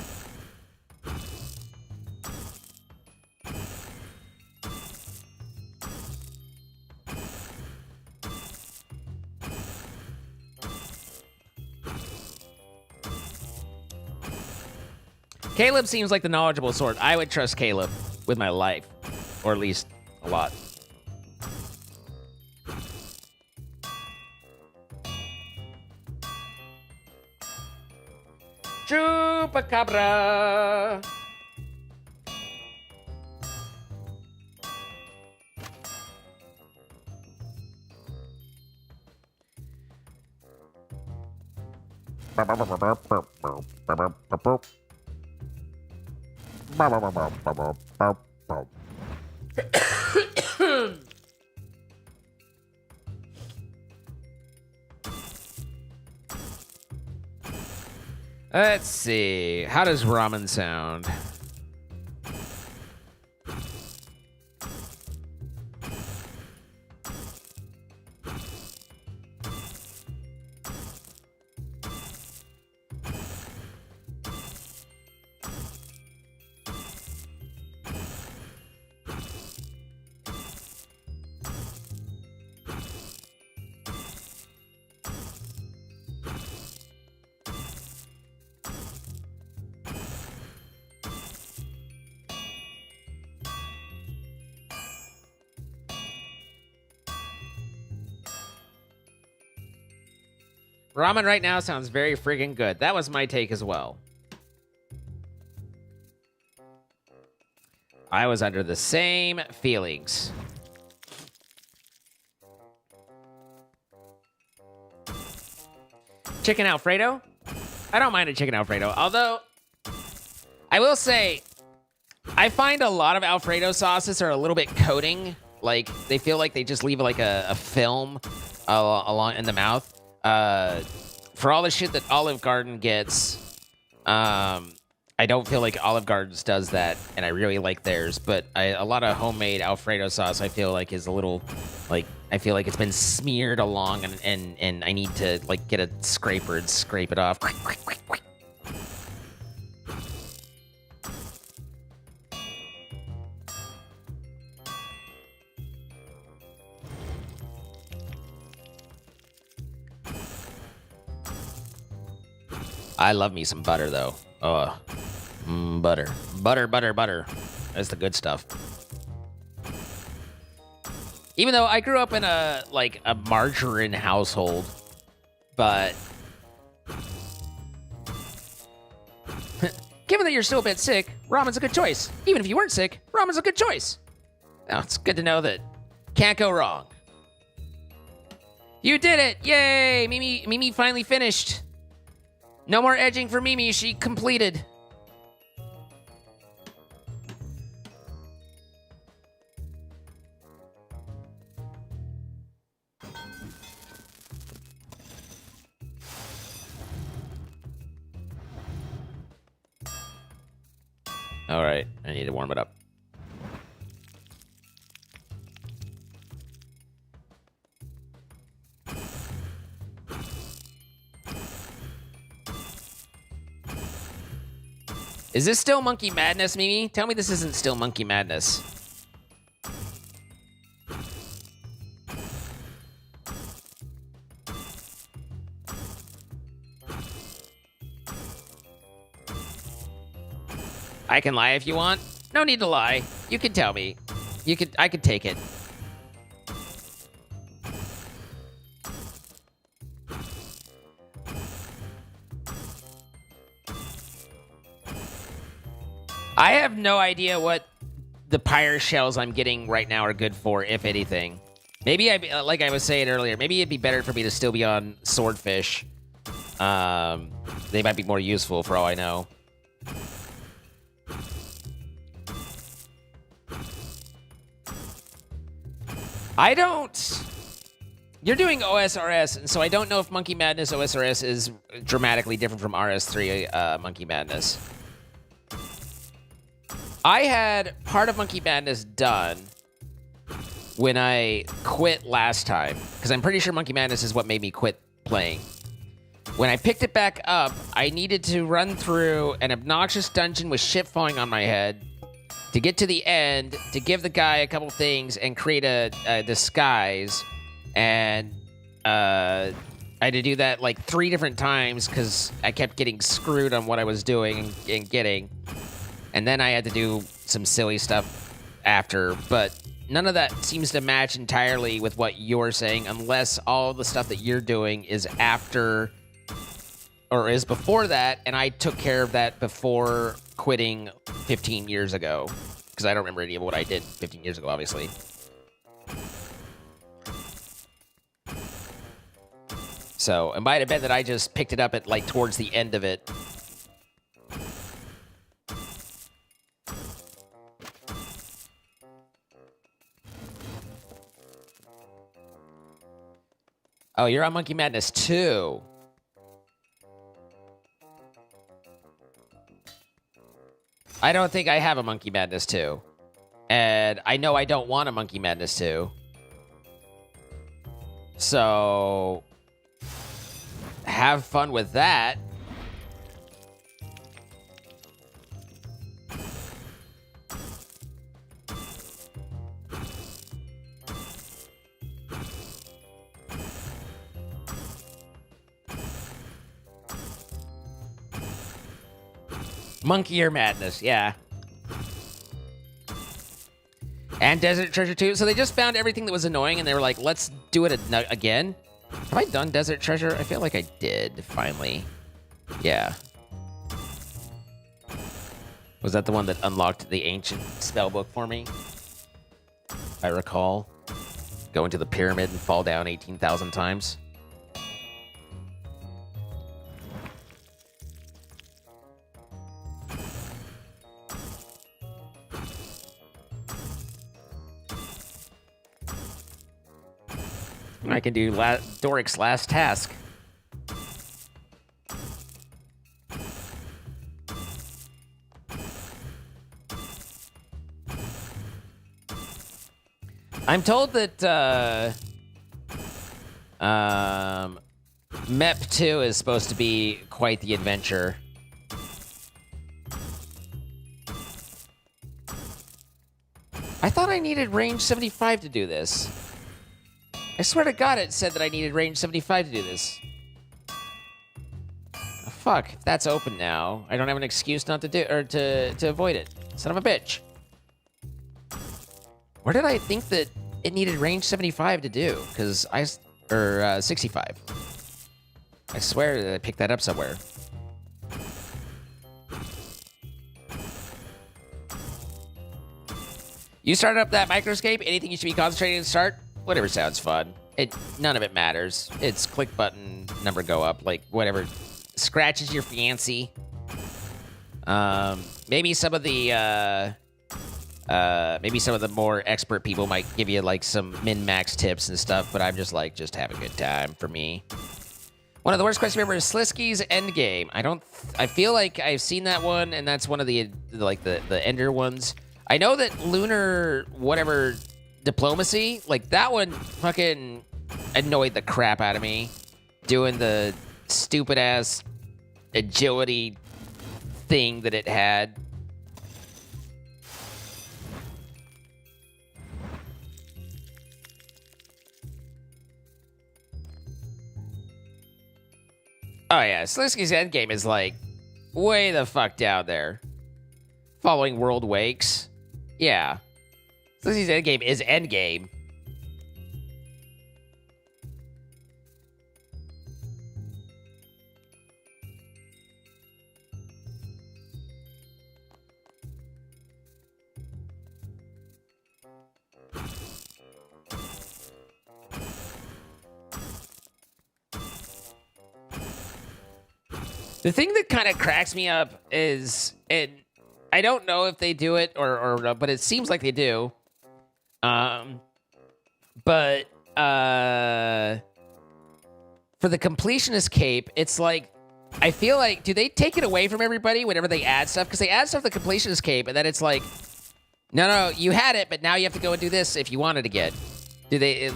Caleb seems like the knowledgeable sort. I would trust Caleb with my life. Or at least a lot. Chupacabra! Let's see. How does ramen sound? Ramen right now sounds very friggin' good. That was my take as well. I was under the same feelings. Chicken Alfredo? I don't mind a chicken Alfredo. Although, I will say, I find a lot of Alfredo sauces are a little bit coating. Like, they feel like they just leave like a film along in the mouth. For all the shit that Olive Garden gets, I don't feel like Olive Garden does that, and I really like theirs. But a lot of homemade Alfredo sauce, I feel like, is a little, like, I feel like it's been smeared along, and I need to, like, get a scraper and scrape it off. I love me some butter, though. Oh, butter. Butter, butter, butter. That's the good stuff. Even though I grew up in a margarine household, but given that you're still a bit sick, ramen's a good choice. Even if you weren't sick, ramen's a good choice. Now, it's good to know that can't go wrong. You did it! Yay! Mimi finally finished. No more edging for Mimi. She completed. All right, I need to warm it up. Is this still Monkey Madness, Mimi? Tell me this isn't still Monkey Madness. I can lie if you want. No need to lie. You can tell me. I could take it. I have no idea what the pyre shells I'm getting right now are good for, if anything. Maybe, like I was saying earlier, maybe it'd be better for me to still be on swordfish. They might be more useful for all I know. I don't... You're doing OSRS, and so I don't know if Monkey Madness OSRS is dramatically different from RS3 Monkey Madness. I had part of Monkey Madness done when I quit last time, because I'm pretty sure Monkey Madness is what made me quit playing. When I picked it back up, I needed to run through an obnoxious dungeon with shit falling on my head to get to the end, to give the guy a couple things and create a disguise. And I had to do that like 3 different times because I kept getting screwed on what I was doing and getting. And then I had to do some silly stuff after, but none of that seems to match entirely with what you're saying, unless all the stuff that you're doing is after or is before that, and I took care of that before quitting 15 years ago, because I don't remember any of what I did 15 years ago, obviously. So it might have been that I just picked it up at like towards the end of it. Oh, you're on Monkey Madness 2. I don't think I have a Monkey Madness 2. And I know I don't want a Monkey Madness 2. So, have fun with that. Monkey or Madness, yeah. And Desert Treasure 2. So they just found everything that was annoying and they were like, let's do it again. Have I done Desert Treasure? I feel like I did, finally. Yeah. Was that the one that unlocked the ancient spellbook for me? I recall. Go into the pyramid and fall down 18,000 times. I can do Doric's last task. I'm told that MEP 2 is supposed to be quite the adventure. I thought I needed range 75 to do this. I swear to God it said that I needed range 75 to do this. Oh, fuck, that's open now. I don't have an excuse not to do, or to avoid it. Son of a bitch. Where did I think that it needed range 75 to do? Because or 65. I swear that I picked that up somewhere. You started up that microscape? Anything you should be concentrating to start? Whatever sounds fun. None of it matters. It's click button, number go up, like whatever scratches your fancy. Maybe some of the more expert people might give you like some min-max tips and stuff, but I'm just like, just have a good time for me. One of the worst questions ever is Slisky's Endgame. I feel like I've seen that one, and that's one of the Ender ones. I know that Lunar whatever Diplomacy, like that one fucking annoyed the crap out of me. Doing the stupid ass agility thing that it had. Oh yeah, Slisky's Endgame is like way the fuck down there. Following World Wakes. Yeah. Slisky's Endgame is Endgame. The thing that kind of cracks me up is, and I don't know if they do it or but it seems like they do. But for the completionist cape, it's like, I feel like, do they take it away from everybody whenever they add stuff? Because they add stuff to the completionist cape, and then it's like, no, you had it, but now you have to go and do this if you want it again. Do they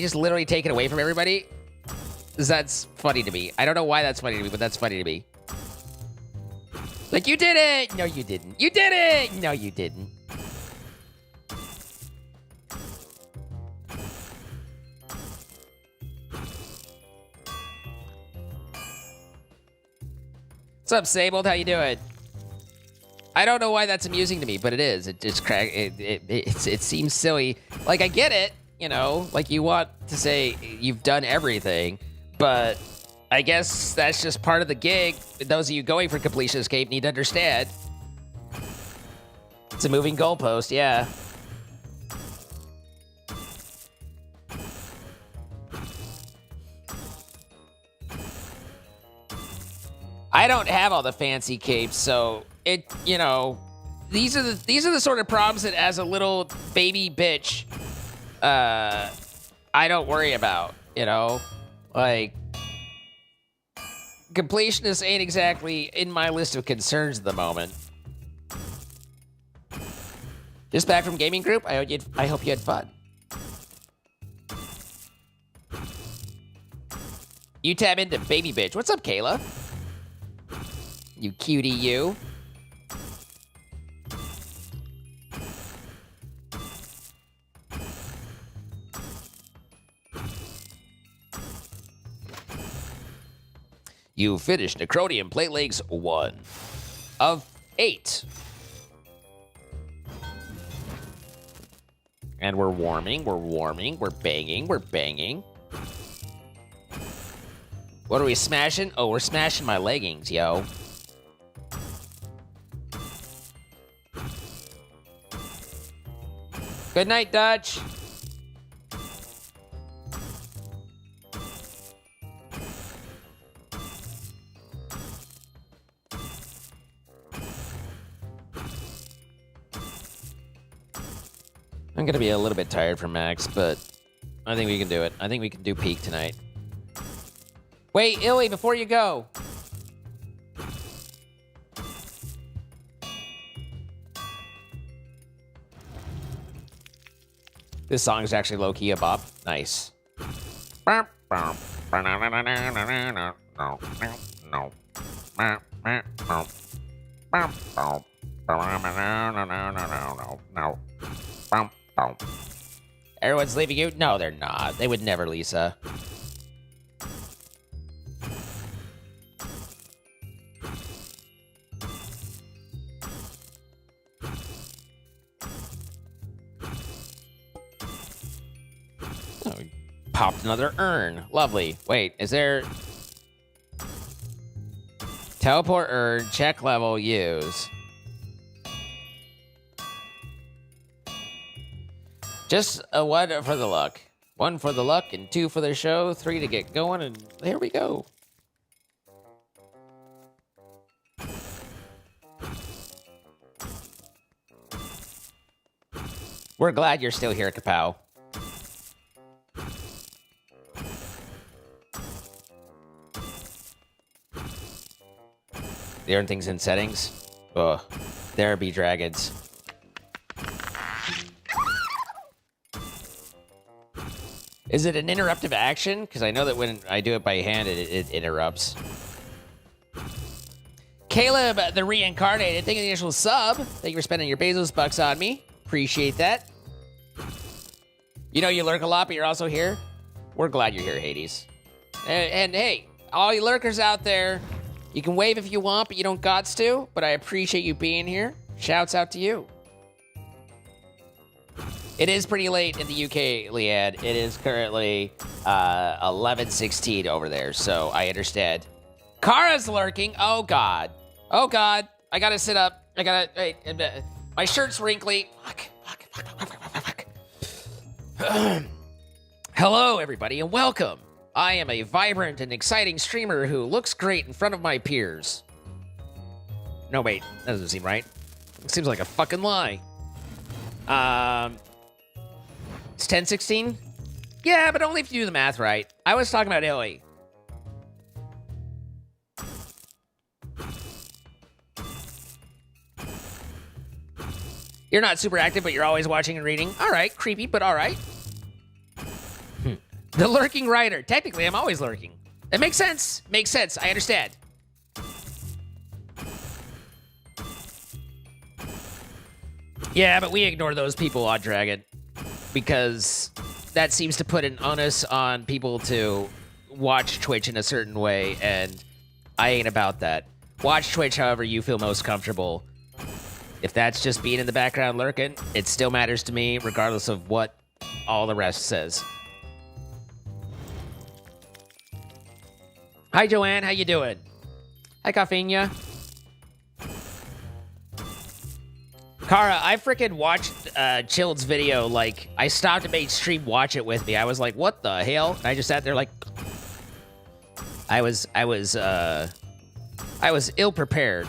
just literally take it away from everybody? That's funny to me. I don't know why that's funny to me, but that's funny to me. Like, you did it! No, you didn't. You did it! No, you didn't. What's up, Sabled? How you doing? I don't know why that's amusing to me, but it is. It just it seems silly. Like, I get it, you know, like you want to say you've done everything, but I guess that's just part of the gig. Those of you going for completion escape need to understand. It's a moving goalpost, yeah. I don't have all the fancy capes, so it, you know, these are the sort of problems that as a little baby bitch, I don't worry about, you know? Like, completionists ain't exactly in my list of concerns at the moment. Just back from gaming group, I hope you had fun. You tab into baby bitch. What's up, Kayla? You cutie, you. You finished Necronium Plate Legs 1 of 8. And we're warming, we're banging, we're banging. What are we smashing? Oh, we're smashing my leggings, yo. Good night, Dutch. I'm gonna be a little bit tired from Max, but I think we can do it. I think we can do peak tonight. Wait, Illy, before you go. This song is actually low-key a bop. Nice. Everyone's leaving you? No, they're not. They would never, Lisa. Oh, we popped another urn. Lovely. Wait, is there... Teleport urn, check level, use. Just a one for the luck. 1 for the luck and 2 for the show, 3 to get going, and there we go. We're glad you're still here, Kapow. The urn things in settings. Ugh. There be dragons. Is it an interruptive action? Because I know that when I do it by hand, it interrupts. Caleb, the reincarnated, thank you for the initial sub. Thank you for spending your Bezos bucks on me. Appreciate that. You know you lurk a lot, but you're also here. We're glad you're here, Hades. And hey, all you lurkers out there, you can wave if you want, but you don't gots to. But I appreciate you being here. Shouts out to you. It is pretty late in the UK, Leanne. It is currently 11:16 over there, so I understand. Kara's lurking. Oh, God. Oh, God. I gotta sit up. I gotta... Wait, my shirt's wrinkly. Fuck. Hello, everybody, and welcome. I am a vibrant and exciting streamer who looks great in front of my peers. No, wait. That doesn't seem right. It seems like a fucking lie. It's 10:16? Yeah, but only if you do the math right. I was talking about Illy. You're not super active, but you're always watching and reading. All right, creepy, but all right. The lurking writer. Technically, I'm always lurking. It makes sense. Makes sense. I understand. Yeah, but we ignore those people on Dragon because that seems to put an onus on people to watch Twitch in a certain way, and I ain't about that. Watch Twitch however you feel most comfortable. If that's just being in the background lurking, it still matters to me regardless of what all the rest says. Hi, Joanne. How you doing? Hi, Caffeinia. Kara, I freaking watched Chilled's video. Like, I stopped and made stream watch it with me. I was like, what the hell? And I just sat there like... I was ill-prepared.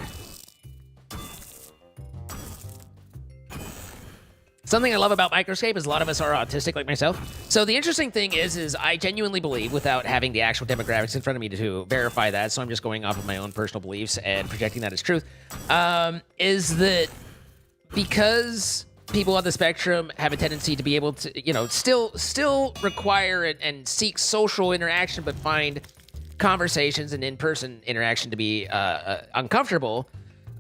Something I love about Microscape is a lot of us are autistic like myself. So the interesting thing is I genuinely believe, without having the actual demographics in front of me to verify that, so I'm just going off of my own personal beliefs and projecting that as truth, is that because people on the spectrum have a tendency to be able to, you know, still require and seek social interaction, but find conversations and in-person interaction to be uncomfortable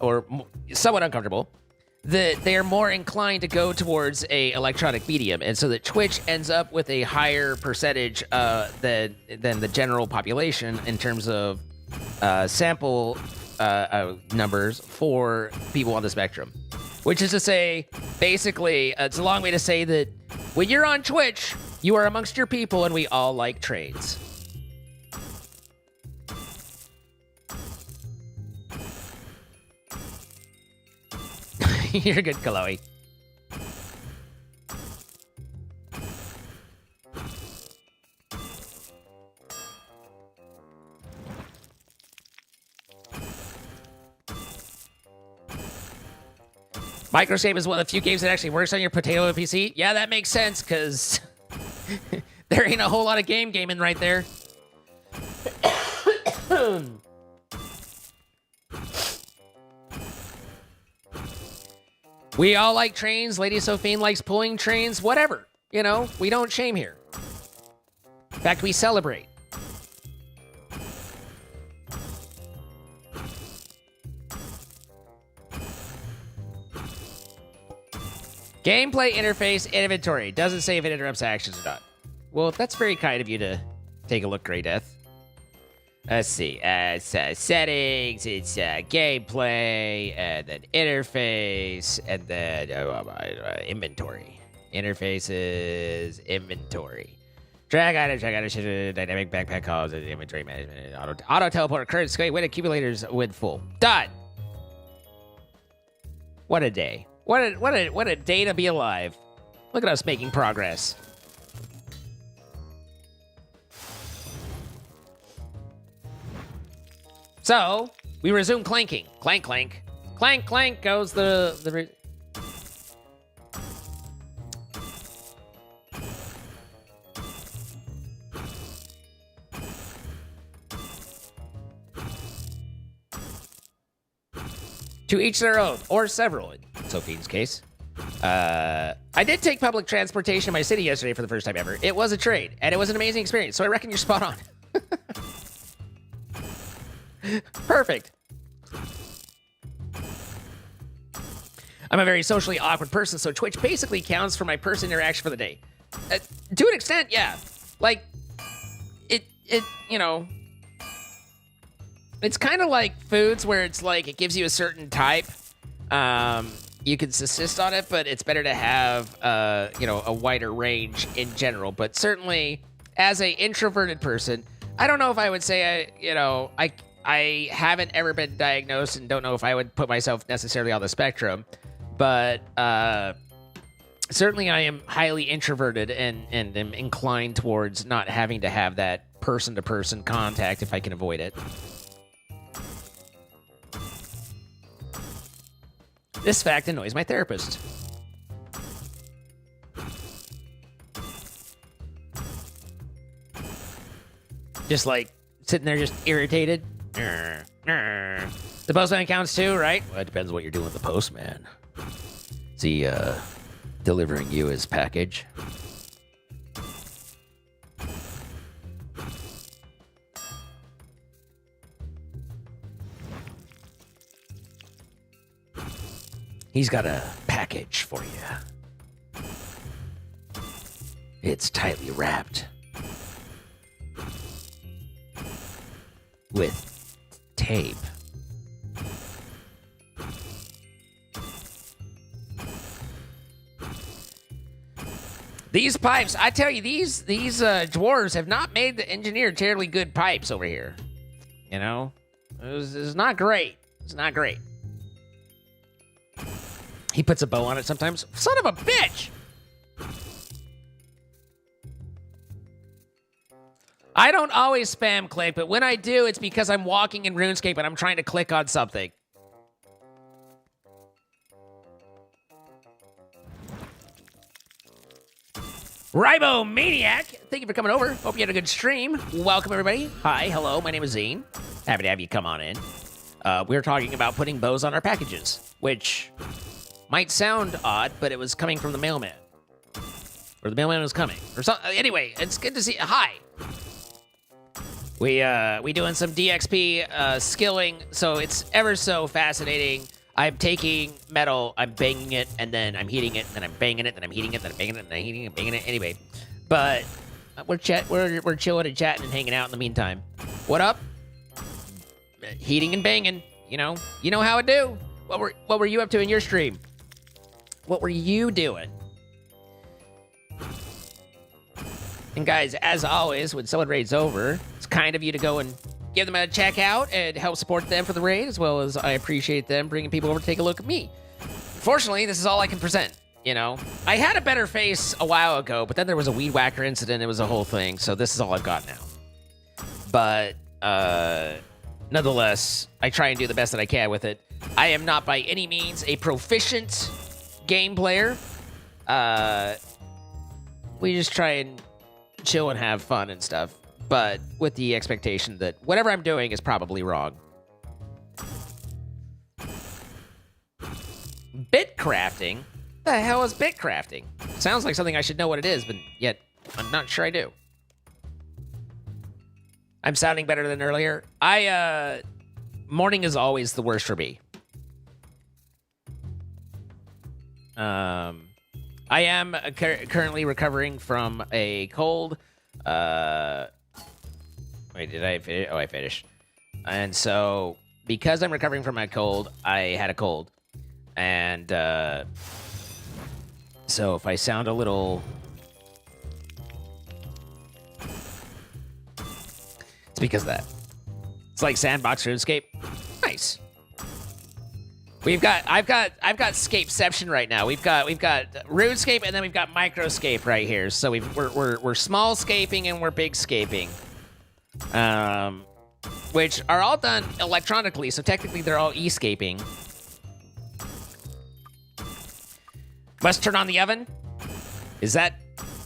or somewhat uncomfortable, that they're more inclined to go towards a electronic medium, and so that Twitch ends up with a higher percentage than the general population in terms of sample numbers for people on the spectrum. Which is to say, basically, it's a long way to say that when you're on Twitch, you are amongst your people, and we all like trades. You're good, Chloe. Microscape is one of the few games that actually works on your potato PC. Yeah, that makes sense, because There ain't a whole lot of gaming right there. We all like trains. Lady Sophine likes pulling trains. Whatever. You know, we don't shame here. In fact, we celebrate. Gameplay interface inventory. Doesn't say if it interrupts actions or not. Well, that's very kind of you to take a look, Grey Death. Let's see. It's settings, it's gameplay, and then interface, and then inventory. Interfaces, inventory. Drag item, dynamic backpack calls, inventory management, auto teleport, current state, win accumulators, win full. Done. What a day. What a day to be alive. Look at us making progress. So, we resume clanking. Clank, clank. Clank, clank goes the to each their own, or several, in Sophine's case. I did take public transportation in my city yesterday for the first time ever. It was a trade, and it was an amazing experience, so I reckon you're spot on. Perfect. I'm a very socially awkward person, so Twitch basically counts for my person interaction for the day. To an extent, yeah. Like, it you know, it's kind of like foods where it's like it gives you a certain type. You can subsist on it, but it's better to have, you know, a wider range in general. But certainly, as a introverted person, I don't know if I would say I haven't ever been diagnosed and don't know if I would put myself necessarily on the spectrum, but certainly I am highly introverted and am inclined towards not having to have that person-to-person contact if I can avoid it. This fact annoys my therapist. Just like sitting there just irritated. The postman counts too, right? Well, it depends what you're doing with the postman. Is he delivering you his package? He's got a package for you. It's tightly wrapped with tape. These pipes, I tell you, these dwarves have not made the engineer terribly good pipes over here. You know, it's not great. It's not great. He puts a bow on it sometimes. Son of a bitch! I don't always spam click, but when I do, it's because I'm walking in RuneScape and I'm trying to click on something. Ribomaniac, thank you for coming over. Hope you had a good stream. Welcome, everybody. Hi, hello, my name is Zine. Happy to have you come on in. We're talking about putting bows on our packages, which might sound odd, but it was coming from the mailman. Or the mailman was coming. Or something. Anyway, it's good to see. Hi. We doing some DXP skilling, so it's ever so fascinating. I'm taking metal, I'm banging it, and then I'm heating it, and then I'm banging it, then I'm heating it, then I'm banging it, and then I'm heating it, banging it. Anyway, but we're chilling and chatting and hanging out in the meantime. What up? Heating and banging. You know how it do. What were you up to in your stream? What were you doing? And guys, as always, when someone raids over, it's kind of you to go and give them a check out and help support them for the raid, as well as I appreciate them bringing people over to take a look at me. Unfortunately, this is all I can present, you know? I had a better face a while ago, but then there was a weed whacker incident. It was a whole thing, so this is all I've got now. But, nonetheless, I try and do the best that I can with it. I am not by any means a proficient game player. We just try and chill and have fun and stuff, but with the expectation that whatever I'm doing is probably wrong. Bit crafting? The hell is bit crafting? Sounds like something I should know what it is, but yet I'm not sure I do. I'm sounding better than earlier. Morning is always the worst for me. I am currently recovering from a cold. Wait, did I finish? Oh, I finished. And so, because I'm recovering from my cold, I had a cold. And, so if I sound a little... It's because of that. It's like Sandbox Runescape. Nice. I've got Scapeception right now. We've got RuneScape and then we've got Microscape right here. So we're small scaping and we're big scaping. Which are all done electronically, so technically they're all e-scaping. Must turn on the oven? Is that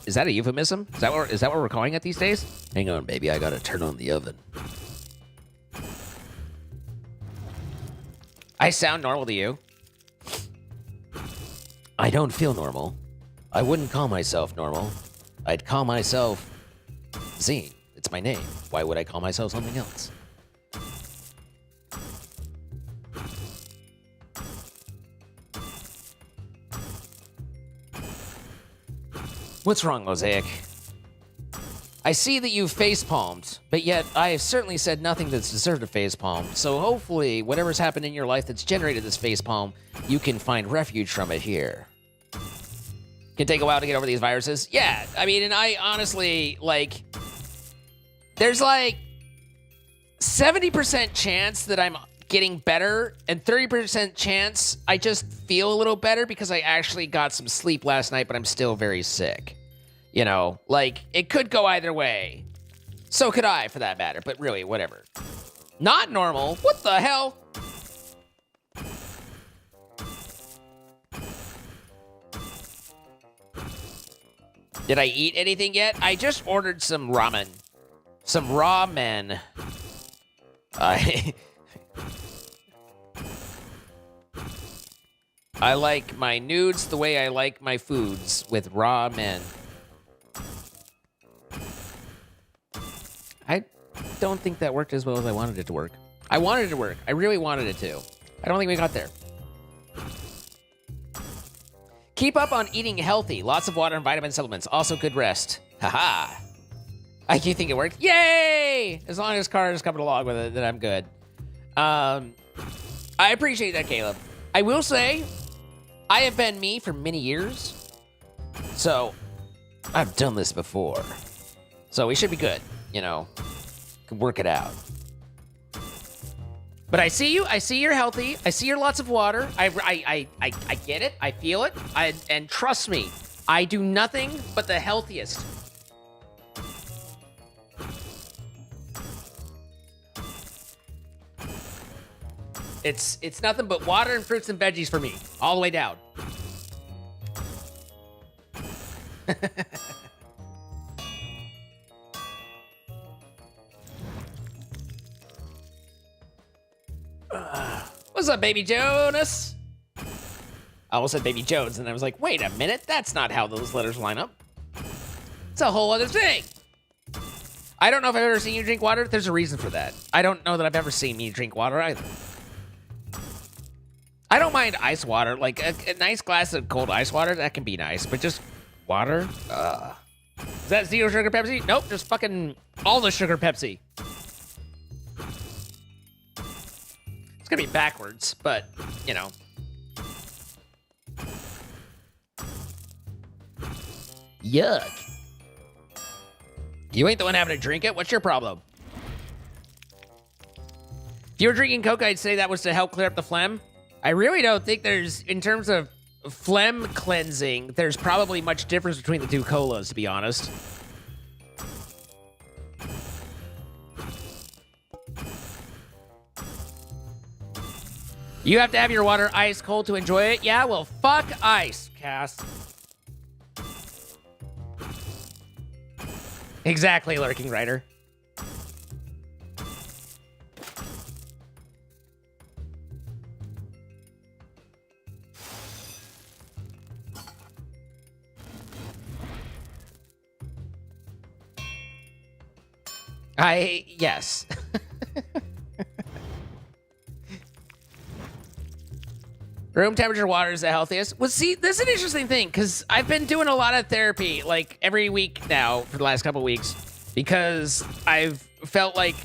a euphemism? Is that what we're calling it these days? Hang on, baby, I gotta turn on the oven. I sound normal to you. I don't feel normal. I wouldn't call myself normal. I'd call myself Zine. It's my name. Why would I call myself something else? What's wrong, Mosaic? I see that you've facepalmed, but yet I have certainly said nothing that's deserved a facepalm, so hopefully whatever's happened in your life that's generated this facepalm, you can find refuge from it here. Can take a while to get over these viruses? Yeah, I mean, and I honestly, like, there's like 70% chance that I'm getting better, and 30% chance I just feel a little better because I actually got some sleep last night, but I'm still very sick. You know, like, it could go either way. So could I, for that matter, but really, whatever. Not normal? What the hell? Did I eat anything yet? I just ordered some ramen. Some ramen. I like my nudes the way I like my foods, with raw men. I don't think that worked as well as I wanted it to work. I wanted it to work. I really wanted it to. I don't think we got there. Keep up on eating healthy. Lots of water and vitamin supplements. Also good rest. Haha. You think it worked? Yay! As long as Carter's coming along with it, then I'm good. I appreciate that, Caleb. I will say, I have been me for many years. So, I've done this before. So we should be good. You know, can work it out. But I see you. I see you're healthy. I see you're lots of water. I get it. I feel it. And trust me, I do nothing but the healthiest. It's nothing but water and fruits and veggies for me, all the way down. What's up, Baby Jonas? I almost said Baby Jones, and I was like, wait a minute, that's not how those letters line up. It's a whole other thing. I don't know if I've ever seen you drink water. There's a reason for that. I don't know that I've ever seen me drink water either. I don't mind ice water. Like, a nice glass of cold ice water, that can be nice, but just water? Is that zero sugar Pepsi? Nope, just fucking all the sugar Pepsi. It's gonna be backwards, but, you know. Yuck. You ain't the one having to drink it. What's your problem? If you were drinking Coke, I'd say that was to help clear up the phlegm. I really don't think there's, in terms of phlegm cleansing, there's probably much difference between the two colas, to be honest. You have to have your water ice cold to enjoy it? Yeah, well, fuck ice, Cass. Exactly, Lurking Rider. Yes. Room temperature water is the healthiest. Well, see, this is an interesting thing because I've been doing a lot of therapy like every week now for the last couple weeks because I've felt like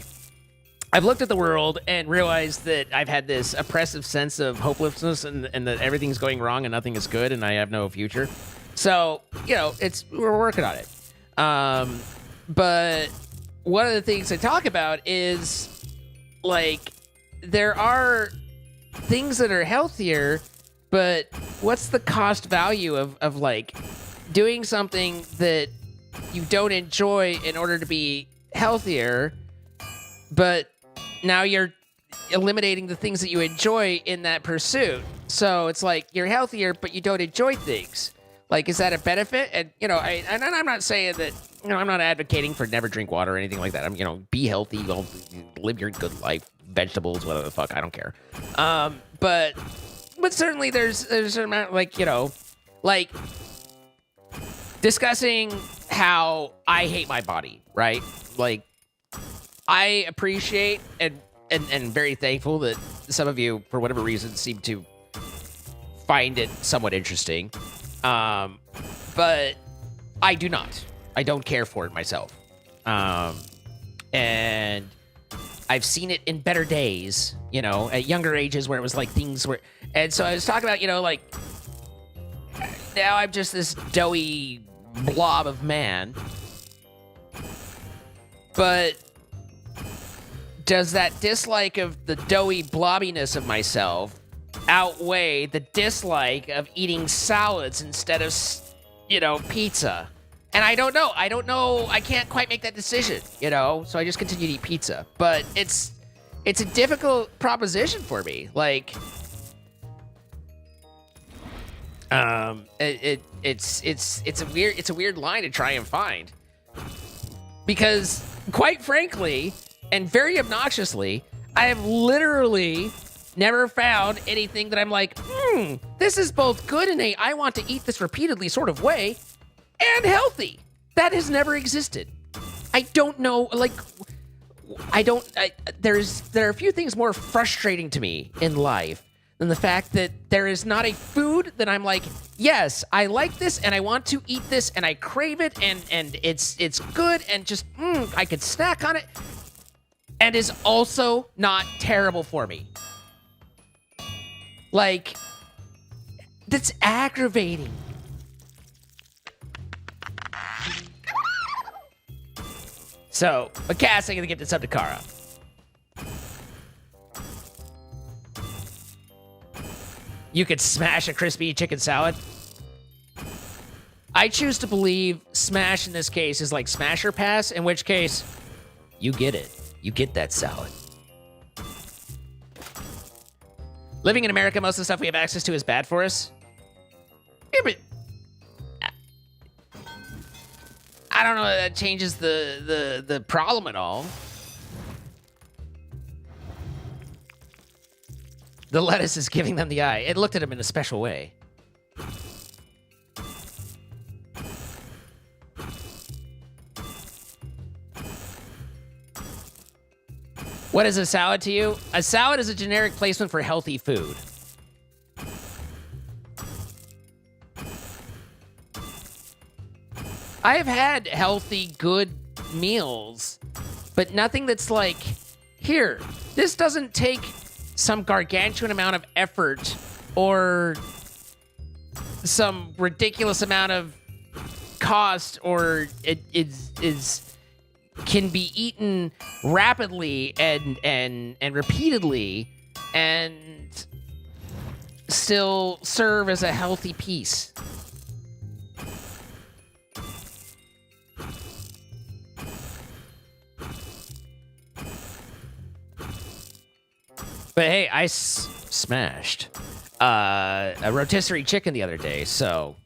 I've looked at the world and realized that I've had this oppressive sense of hopelessness and that everything's going wrong and nothing is good and I have no future. So, you know, we're working on it. But one of the things I talk about is like there are things that are healthier, but what's the cost value of like doing something that you don't enjoy in order to be healthier, but now you're eliminating the things that you enjoy in that pursuit. So it's like you're healthier, but you don't enjoy things. Like, is that a benefit? And, you know, I'm not saying that, you know, I'm not advocating for never drink water or anything like that. I'm, you know, be healthy, live your good life, vegetables, whatever the fuck, I don't care. But certainly there's an amount, like, you know, like discussing how I hate my body, right? Like, I appreciate and very thankful that some of you, for whatever reason, seem to find it somewhat interesting. But I do not. I don't care for it myself. And I've seen it in better days, you know, at younger ages where it was like things were... And so I was talking about, you know, like, now I'm just this doughy blob of man. But does that dislike of the doughy blobbiness of myself outweigh the dislike of eating salads instead of, you know, pizza? And I don't know. I can't quite make that decision, you know? So I just continue to eat pizza. But it's a difficult proposition for me. Like, it's a weird line to try and find. Because quite frankly, and very obnoxiously, I have literally never found anything that I'm like, this is both good in a I want to eat this repeatedly sort of way, and healthy. That has never existed. I don't know, like, there are a few things more frustrating to me in life than the fact that there is not a food that I'm like, yes, I like this and I want to eat this and I crave it and it's good and just, I could snack on it, and is also not terrible for me. Like, that's aggravating. So, a cast, I'm gonna give this up to Kara. You could smash a crispy chicken salad. I choose to believe smash in this case is like smash or pass, in which case, you get it. You get that salad. Living in America, most of the stuff we have access to is bad for us. Yeah, but I don't know if that changes the problem at all. The lettuce is giving them the eye. It looked at him in a special way. What is a salad to you? A salad is a generic placement for healthy food. I have had healthy, good meals, but nothing that's like, here, this doesn't take some gargantuan amount of effort or some ridiculous amount of cost, or it can be eaten rapidly and repeatedly and still serve as a healthy piece. But hey, I smashed a rotisserie chicken the other day, so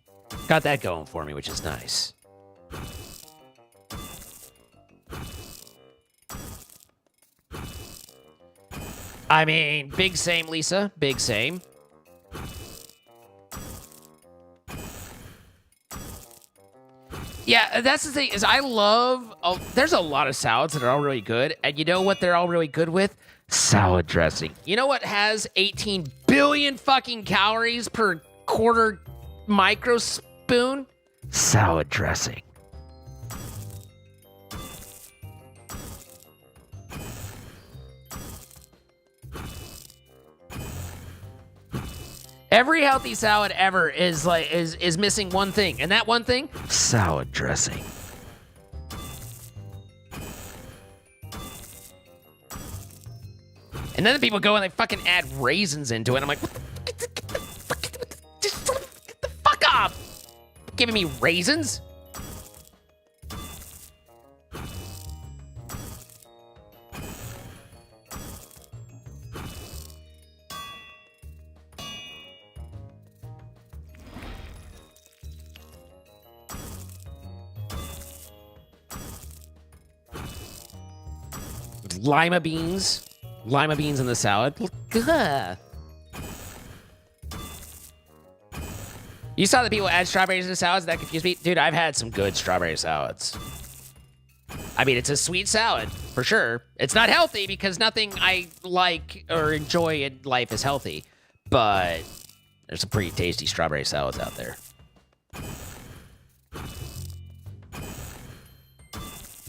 got that going for me, which is nice. I mean, big same, Lisa. Big same. Yeah, that's the thing, is I love... there's a lot of salads that are all really good, and you know what they're all really good with? Salad dressing. You know what has 18 billion fucking calories per quarter micro spoon? Salad dressing. Every healthy salad ever is missing one thing, and that one thing, salad dressing. And then the people go and they fucking add raisins into it. I'm like, get the fuck off! Giving me raisins? Lima beans. Lima beans in the salad. Ugh. You saw the people add strawberries to salads? That confused me. Dude, I've had some good strawberry salads. I mean, it's a sweet salad, for sure. It's not healthy because nothing I like or enjoy in life is healthy. But there's some pretty tasty strawberry salads out there.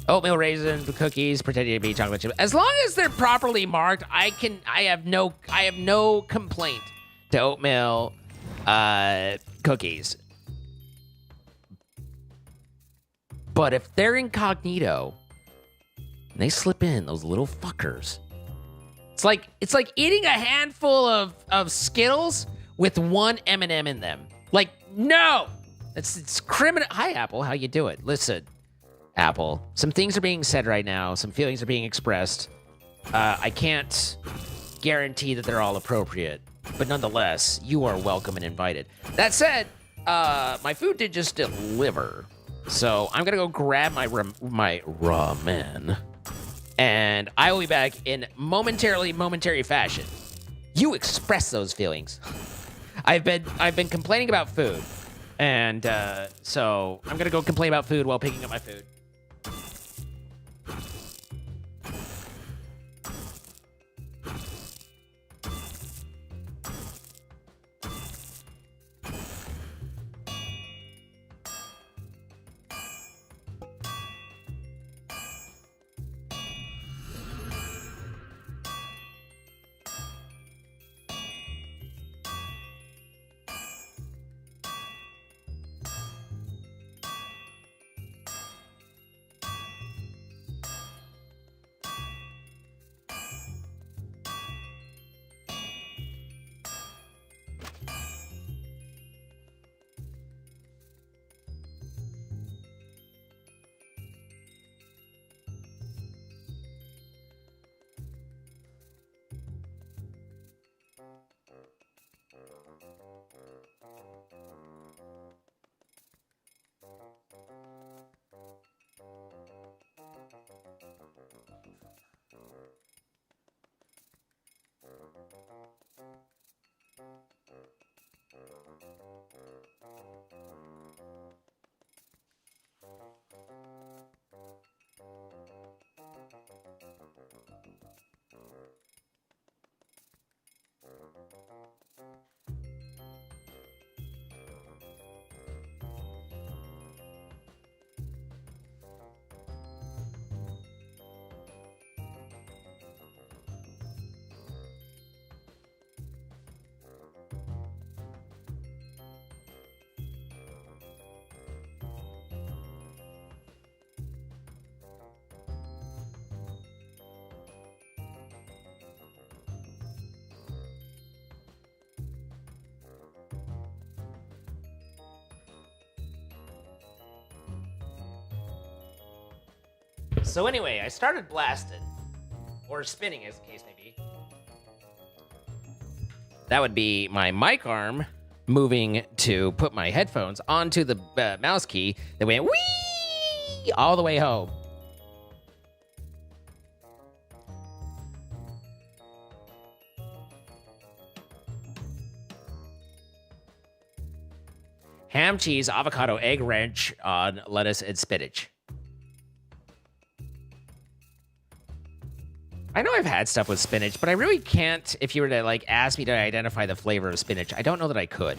Oatmeal raisins, cookies, pretending to be chocolate chip. As long as they're properly marked, I have no complaint to oatmeal cookies. But if they're incognito and they slip in those little fuckers, it's like eating a handful of Skittles with one M&M in them. Like, no, it's criminal. Hi, Apple, how you doing? Listen. Apple, some things are being said right now. Some feelings are being expressed. I can't guarantee that they're all appropriate, but nonetheless, you are welcome and invited. That said, my food did just deliver, so I'm gonna go grab my ramen, and I will be back in momentary fashion. You express those feelings. I've been complaining about food, and so I'm gonna go complain about food while picking up my food. So anyway, I started blasting, or spinning as the case may be. That would be my mic arm moving to put my headphones onto the mouse key that went whee all the way home. ham, cheese, avocado, egg, ranch on lettuce, and spinach. I know I've had stuff with spinach, but I really can't. If you were to like ask me to identify the flavor of spinach, I don't know that I could.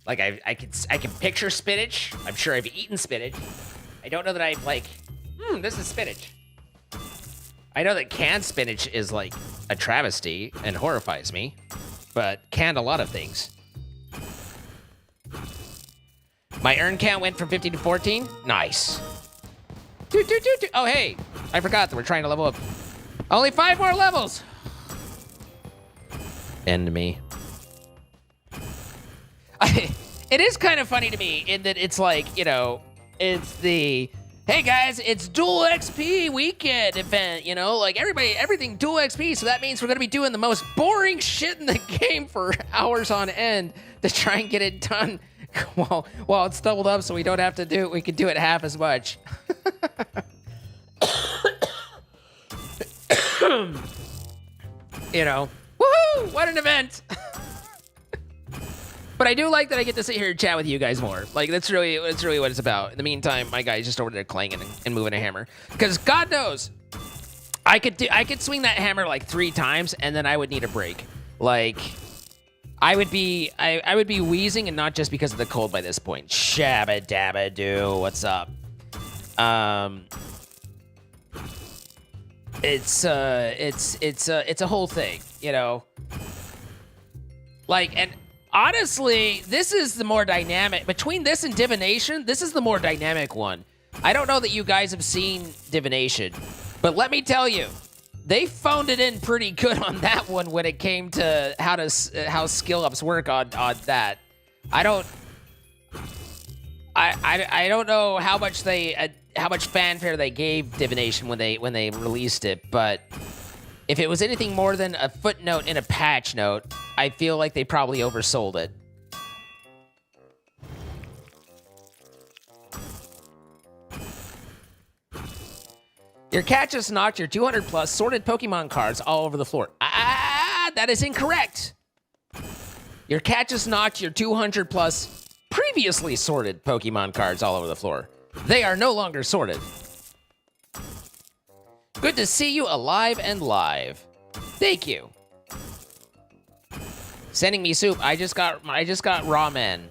Like I can picture spinach. I'm sure I've eaten spinach. I don't know that I'm like, this is spinach. I know that canned spinach is like a travesty and horrifies me, but canned a lot of things. My earn count went from 15 to 14. Nice. Oh, hey, I forgot that we're trying to level up. Only 5 more levels. End me. It is kind of funny to me in that it's like, you know, it's the, hey guys, it's dual XP weekend event, you know, like everything dual XP. So that means we're going to be doing the most boring shit in the game for hours on end to try and get it done while it's doubled up so we don't have to do it. We can do it half as much. You know, woohoo, what an event. But I do like that I get to sit here and chat with you guys more. Like, that's really what it's about. In the meantime, my guy's just over there clanging and moving a hammer. Because God knows, I could swing that hammer like 3 times and then I would need a break. Like, I would be wheezing, and not just because of the cold by this point. Shabba dabba doo, what's up? It's a whole thing, you know. Like, and honestly, this is the more dynamic. Between this and divination, this is the more dynamic one. I don't know that you guys have seen divination, but let me tell you, they phoned it in pretty good on that one when it came to how skill ups work on that. I don't know how much fanfare they gave divination when they released it, but if it was anything more than a footnote in a patch note, I feel like they probably oversold it. Your cat just knocked your 200 plus sorted Pokemon cards all over the floor. That is incorrect. Your cat just knocked your 200 plus previously sorted Pokemon cards all over the floor. They are no longer sorted. Good to see you alive and live. Thank you. Sending me soup. I just got ramen.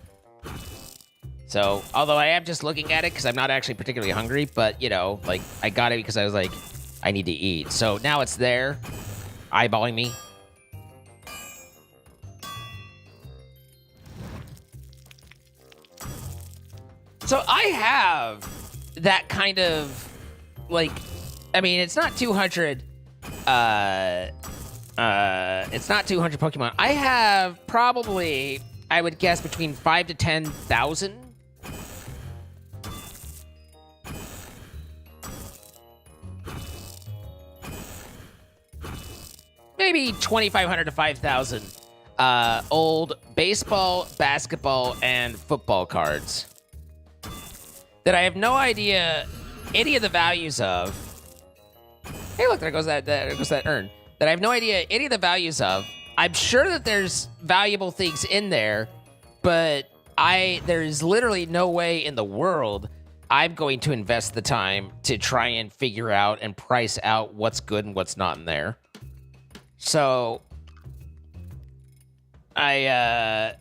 So, although I am just looking at it because I'm not actually particularly hungry, but, you know, like, I got it because I was like, I need to eat. So now it's there, eyeballing me. So I have that kind of, like, I mean, it's not 200, it's not 200 Pokemon. I have probably, I would guess, between 5 to 10,000. Maybe 2,500 to 5,000 old baseball, basketball, and football cards that I have no idea any of the values of. Hey, look, there goes that urn. That I have no idea any of the values of. I'm sure that there's valuable things in there, but there's literally no way in the world I'm going to invest the time to try and figure out and price out what's good and what's not in there. So, and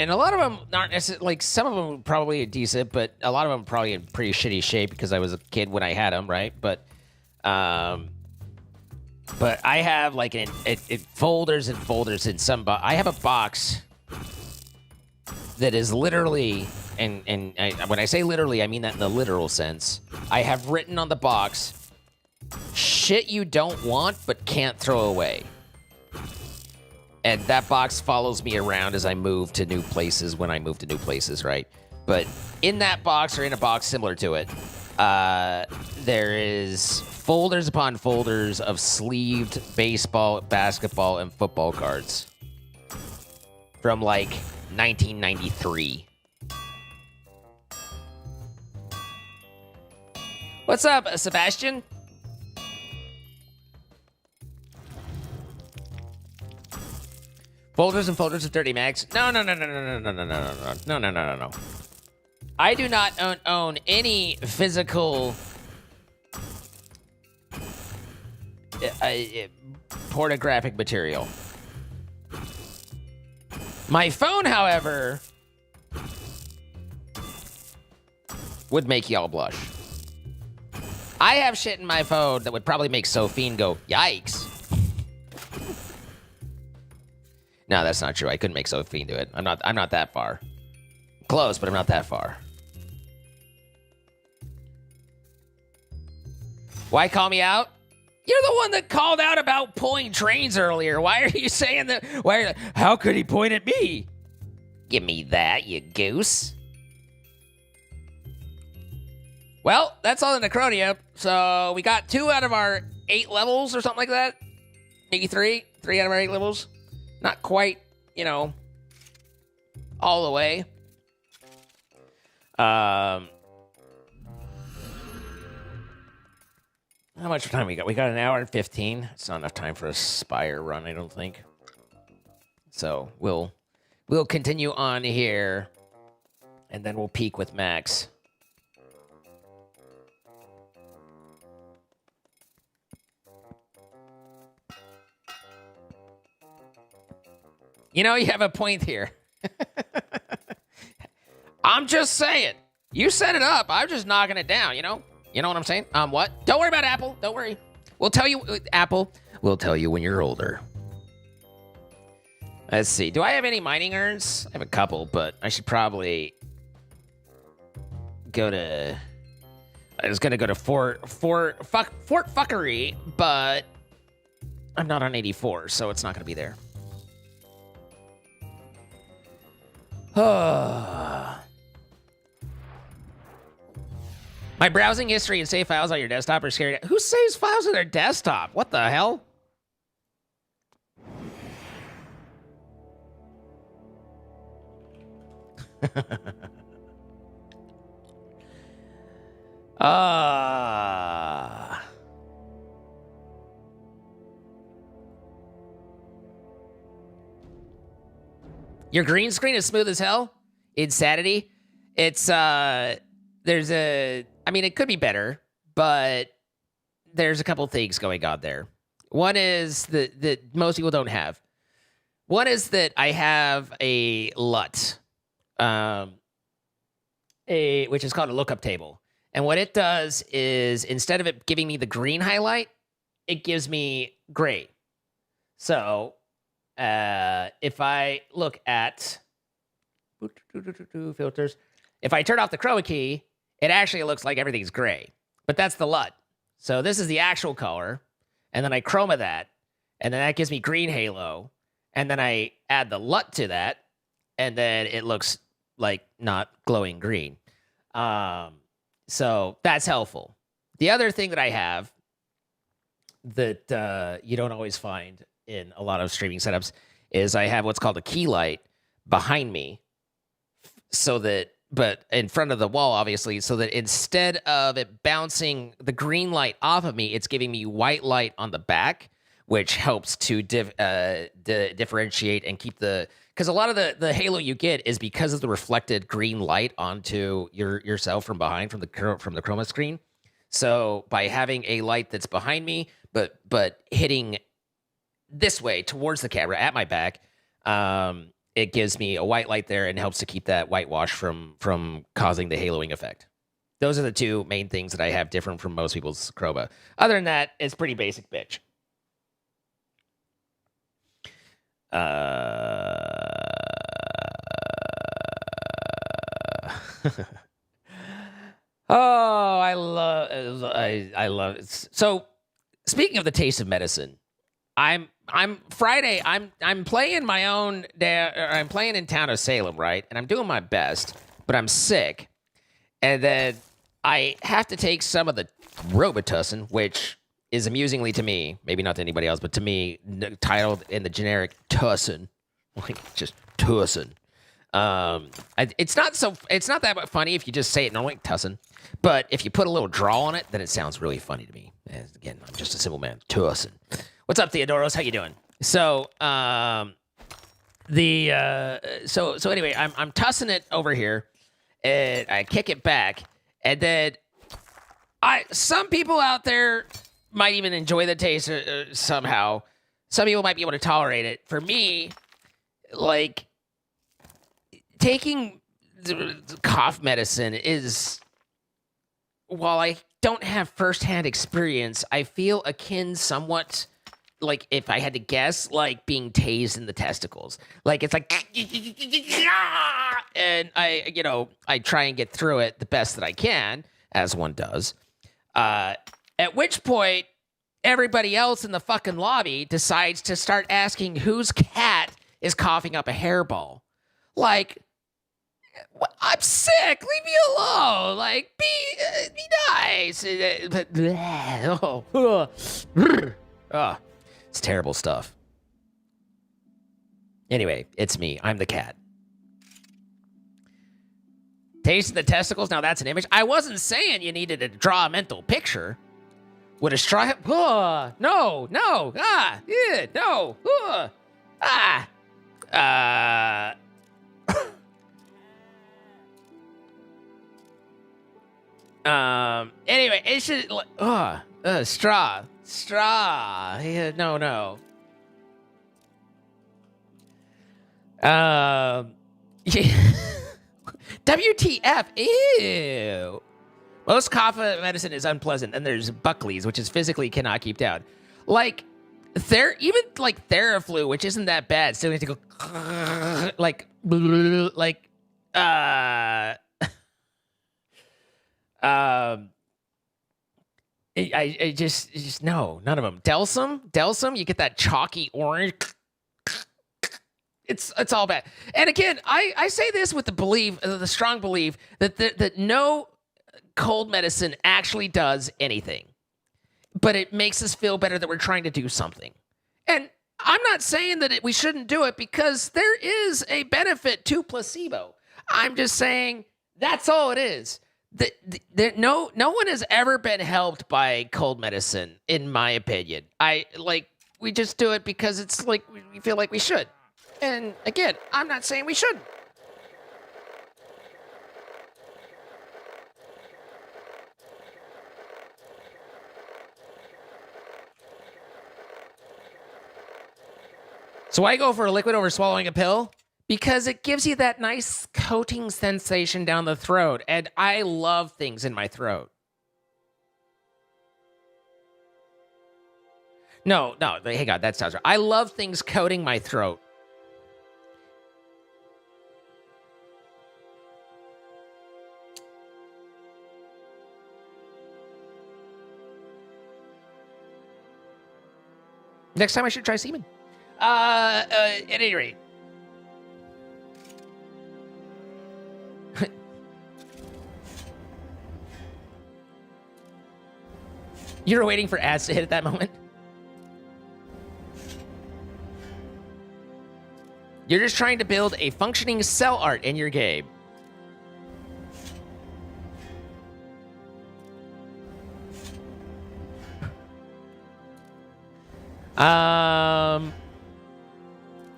a lot of them aren't necessarily, like, some of them probably decent, but a lot of them probably in pretty shitty shape because I was a kid when I had them, right? But I have, like, folders and folders in some I have a box that is literally, and when I say literally, I mean that in the literal sense. I have written on the box, shit you don't want but can't throw away. And that box follows me around as I move to new places when I move to new places, right? But in that box, or in a box similar to it, there is folders upon folders of sleeved baseball, basketball, and football cards from, like, 1993. What's up, Sebastian? Folders and folders of dirty mags. No. I do not own any physical pornographic material. My phone, however, would make y'all blush. I have shit in my phone that would probably make Sophine go, yikes. No, that's not true. I couldn't make Sophine do it. I'm not that far. Close, but I'm not that far. Why call me out? You're the one that called out about pulling trains earlier. Why are you saying that? How could he point at me? Give me that, you goose. Well, that's all the Necronia. So we got 2 out of our 8 levels or something like that. Maybe 3. 3 out of our 8 levels. Not quite, you know, all the way. How much time we got? We got an hour and 15. It's not enough time for a Spire run, I don't think. So we'll continue on here, and then we'll peak with Max. You know, you have a point here. I'm just saying. You set it up. I'm just knocking it down, you know? You know what I'm saying? What? Don't worry about Apple. Don't worry. We'll tell you, Apple. We'll tell you when you're older. Let's see. Do I have any mining urns? I have a couple, but I should probably go to... I was going to go to Fort Fuckery, but I'm not on 84, so it's not going to be there. My browsing history and save files on your desktop are scary. Who saves files on their desktop? What the hell? Your green screen is smooth as hell. Insanity. It's there's a, I mean, it could be better, but there's a couple things going on there. One is that most people don't have. One is that I have a LUT, which is called a lookup table. And what it does is, instead of it giving me the green highlight, it gives me gray. So if I look at filters, if I turn off the chroma key, it actually looks like everything's gray. But that's the LUT. So this is the actual color. And then I chroma that. And then that gives me green halo. And then I add the LUT to that. And then it looks like not glowing green. So that's helpful. The other thing that I have that you don't always find in a lot of streaming setups is I have what's called a key light behind me. So that, but in front of the wall, obviously, so that instead of it bouncing the green light off of me, it's giving me white light on the back, which helps to differentiate and keep the... Because a lot of the halo you get is because of the reflected green light onto yourself from behind, from the chroma screen. So by having a light that's behind me, but hitting this way towards the camera at my back, it gives me a white light there and helps to keep that whitewash from causing the haloing effect. Those are the two main things that I have different from most people's chroma. Other than that, it's pretty basic, bitch. Oh, I love it. So, speaking of the taste of medicine, I'm Friday. I'm playing my own. I'm playing in town of Salem, right? And I'm doing my best, but I'm sick, and then I have to take some of the Robitussin, which is amusingly to me, maybe not to anybody else, but to me, titled in the generic Tussin, like just Tussin. It's not that funny if you just say it normally, Tussin, but if you put a little draw on it, then it sounds really funny to me. And again, I'm just a simple man, Tussin. What's up, Theodoros? How you doing? So, So anyway, I'm tossing it over here, and I kick it back, and then some people out there might even enjoy the taste somehow. Some people might be able to tolerate it. For me, like, taking the cough medicine is, while I don't have firsthand experience, I feel akin somewhat, like, if I had to guess, like being tased in the testicles. Like, it's like, and I try and get through it the best that I can, as one does. At which point, everybody else in the fucking lobby decides to start asking whose cat is coughing up a hairball. Like, I'm sick. Leave me alone. Like, be nice. It's terrible stuff. Anyway, it's me. I'm the cat. Tasting the testicles. Now that's an image. I wasn't saying you needed to draw a mental picture. Would a straw? No. Yeah, no. Anyway, it should. Straw. Yeah, no. Yeah. WTF? Ew. Most cough medicine is unpleasant, and there's Buckley's, which is physically cannot keep down. Like, even like Theraflu, which isn't that bad, still need to go like I just no, none of them. Delsum, you get that chalky orange. It's all bad. And again, I say this with the strong belief that no cold medicine actually does anything, but it makes us feel better that we're trying to do something. And I'm not saying that we shouldn't do it, because there is a benefit to placebo. I'm just saying that's all it is. No one has ever been helped by cold medicine, in my opinion. We just do it because it's like we feel like we should. And again, I'm not saying we shouldn't. So I go for a liquid over swallowing a pill because it gives you that nice coating sensation down the throat. And I love things in my throat. No, hang on, that sounds right. I love things coating my throat. Next time I should try semen. At any rate. You were waiting for ads to hit at that moment? You're just trying to build a functioning cell art in your game.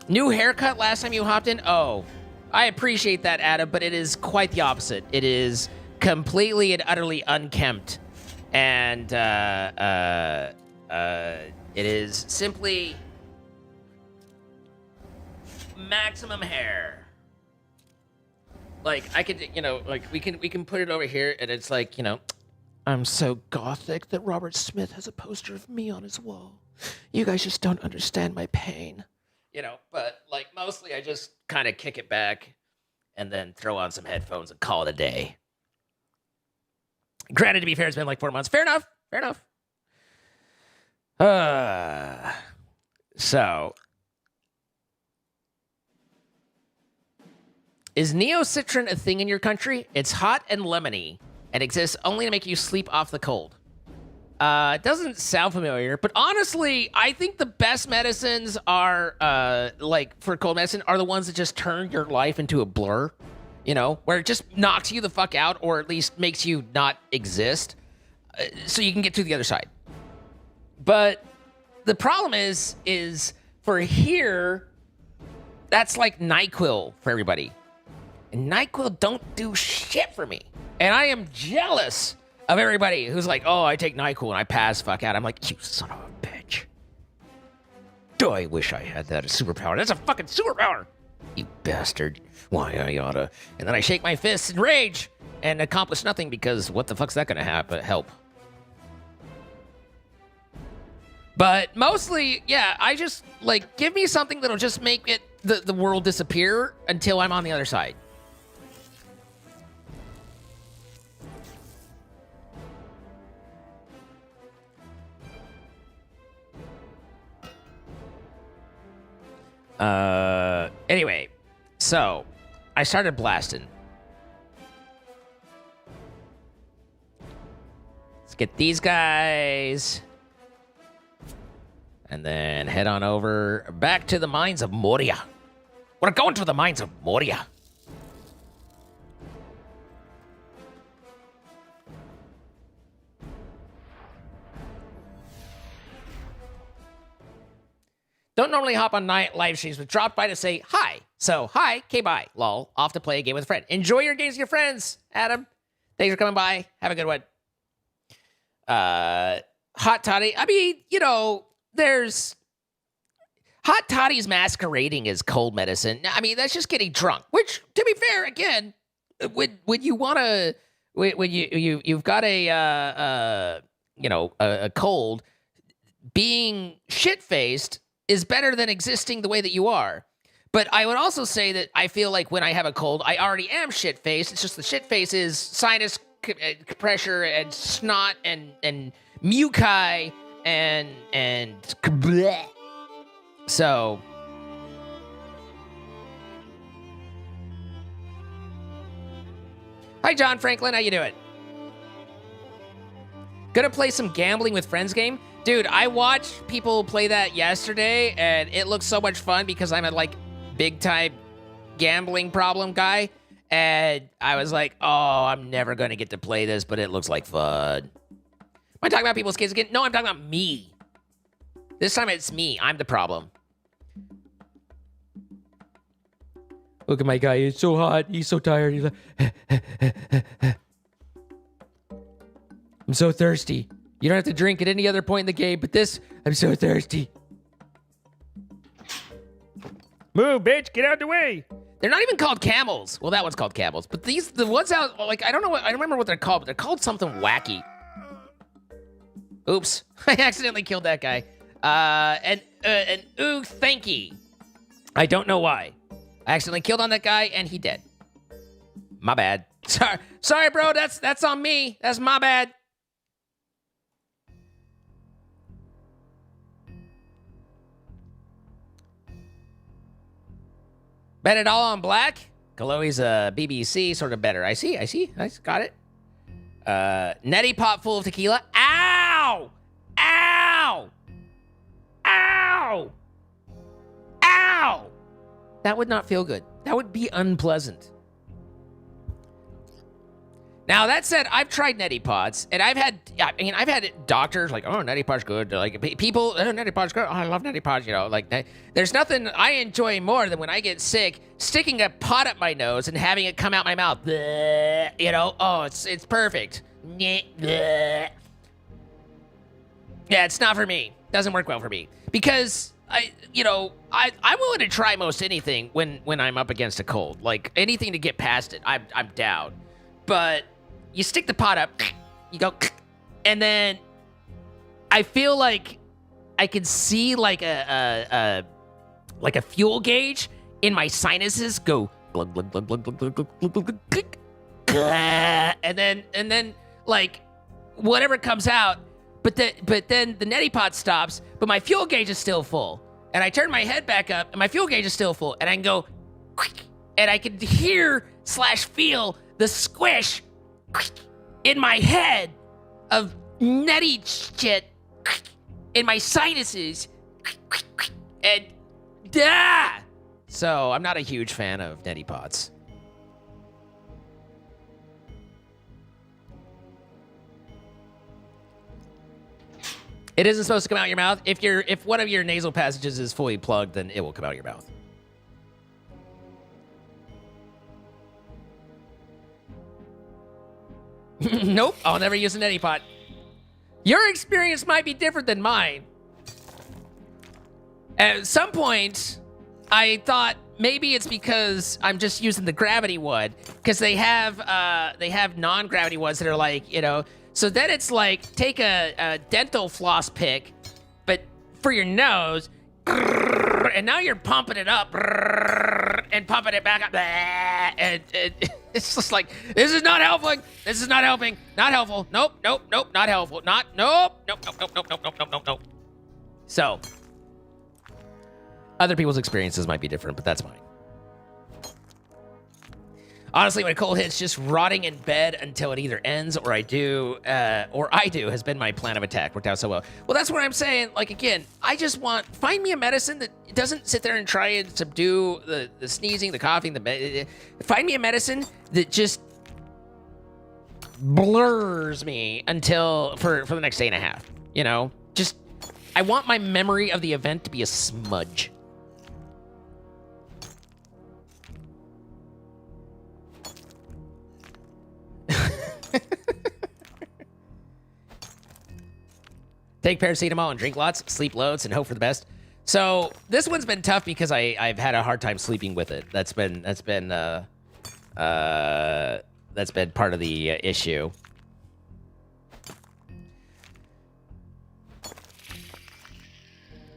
New haircut last time you hopped in? Oh, I appreciate that, Adam, but it is quite the opposite. It is completely and utterly unkempt. And, it is simply maximum hair. Like, I could, like, we can put it over here, and it's like, I'm so gothic that Robert Smith has a poster of me on his wall. You guys just don't understand my pain. But, like, mostly I just kind of kick it back and then throw on some headphones and call it a day. Granted, to be fair, it's been like 4 months. Fair enough. So, is Neocitrin a thing in your country? It's hot and lemony and exists only to make you sleep off the cold. It doesn't sound familiar, but honestly, I think the best medicines are, for cold medicine, are the ones that just turn your life into a blur, where it just knocks you the fuck out, or at least makes you not exist, so you can get to the other side. But the problem is for here, That's like NyQuil for everybody. And NyQuil don't do shit for me. And I am jealous of everybody who's like, oh, I take NyQuil and I pass fuck out. I'm like, you son of a bitch. Do I wish I had that as a superpower? That's a fucking superpower. You bastard. Why I oughta. And then I shake my fists in rage and accomplish nothing because what the fuck's that gonna help? But mostly, yeah, I just, like, give me something that'll just make it the world disappear until I'm on the other side. Anyway, so I started blasting. Let's get these guys. And then head on over back to the mines of Moria. We're going to the mines of Moria. Don't normally hop on night live streams, but dropped by to say hi. So, hi, K-bye, lol. Off to play a game with a friend. Enjoy your games with your friends, Adam. Thanks for coming by. Have a good one. Hot Toddy. I mean, you know, there's... Hot Toddy's masquerading as cold medicine. I mean, that's just getting drunk. Which, to be fair, again, when you want to... When you've got a cold, being shit-faced is better than existing the way that you are. But I would also say that I feel like when I have a cold, I already am shit-faced. It's just the shit-face is sinus pressure and snot and muci and bleh. So... Hi, John Franklin. How you doing? Gonna play some gambling with friends game? Dude, I watched people play that yesterday, and it looks so much fun because I'm a, like, big-time gambling problem guy, and I was like, oh, I'm never gonna get to play this, but it looks like fun. Am I talking about people's kids again? No, I'm talking about me. This time it's me. I'm the problem. Look at my guy. He's so hot. He's so tired. He's like... I'm so thirsty. You don't have to drink at any other point in the game, but this, I'm so thirsty. Move, bitch, get out of the way. They're not even called camels. Well, that one's called camels, but the ones out, like, I don't remember what they're called, but they're called something wacky. Oops, I accidentally killed that guy. And thanky. I don't know why. I accidentally killed on that guy, and he dead. My bad. Sorry, bro, that's on me. That's my bad. Bet it all on black. Kaloi's BBC, sort of better. I see. Nice, got it. Neti pot full of tequila. Ow! Ow! Ow! Ow! That would not feel good. That would be unpleasant. Now, that said, I've tried neti pots, and I've had doctors like, oh, neti pot's good. Like, people, oh, neti pot's good. Oh, I love neti pots, you know. Like, there's nothing I enjoy more than when I get sick, sticking a pot up my nose and having it come out my mouth. Bleh, you know, oh, it's perfect. Bleh. Yeah, it's not for me. Doesn't work well for me. Because, I'm willing to try most anything when I'm up against a cold. Like, anything to get past it, I'm down. But you stick the pot up, you go, and then I feel like I can see like a fuel gauge in my sinuses go glug glug glug glug glug glug glug glug glug, and then like whatever comes out, but then the neti pot stops, but my fuel gauge is still full, and I turn my head back up, and my fuel gauge is still full, and I can go, and I can hear / feel the squish in my head of nutty shit in my sinuses. And so I'm not a huge fan of neti pots. It isn't supposed to come out your mouth. If one of your nasal passages is fully plugged, then it will come out your mouth. Nope, I'll never use a neti pot. Your experience might be different than mine. At some point, I thought maybe it's because I'm just using the gravity wood, because they have non-gravity ones that are like, you know. So then it's like take a dental floss pick, but for your nose, and now you're pumping it up and pumping it back up, and it's just like, this is not helping. This is not helping. Not helpful. Nope. Nope. Nope. Not helpful. Not. Nope. Nope. Nope. Nope. Nope. Nope. Nope. Nope. Nope. Nope. So, other people's experiences might be different, but that's mine. Honestly, when a cold hits, just rotting in bed until it either ends or I do has been my plan of attack. Worked out so well. Well, that's what I'm saying. Like, again, I just find me a medicine that doesn't sit there and try and subdue the sneezing, the coughing, find me a medicine that just blurs me until, for the next day and a half. You know? Just, I want my memory of the event to be a smudge. Take paracetamol and drink lots, sleep loads, and hope for the best. So this one's been tough because I've had a hard time sleeping with it. That's been part of the issue.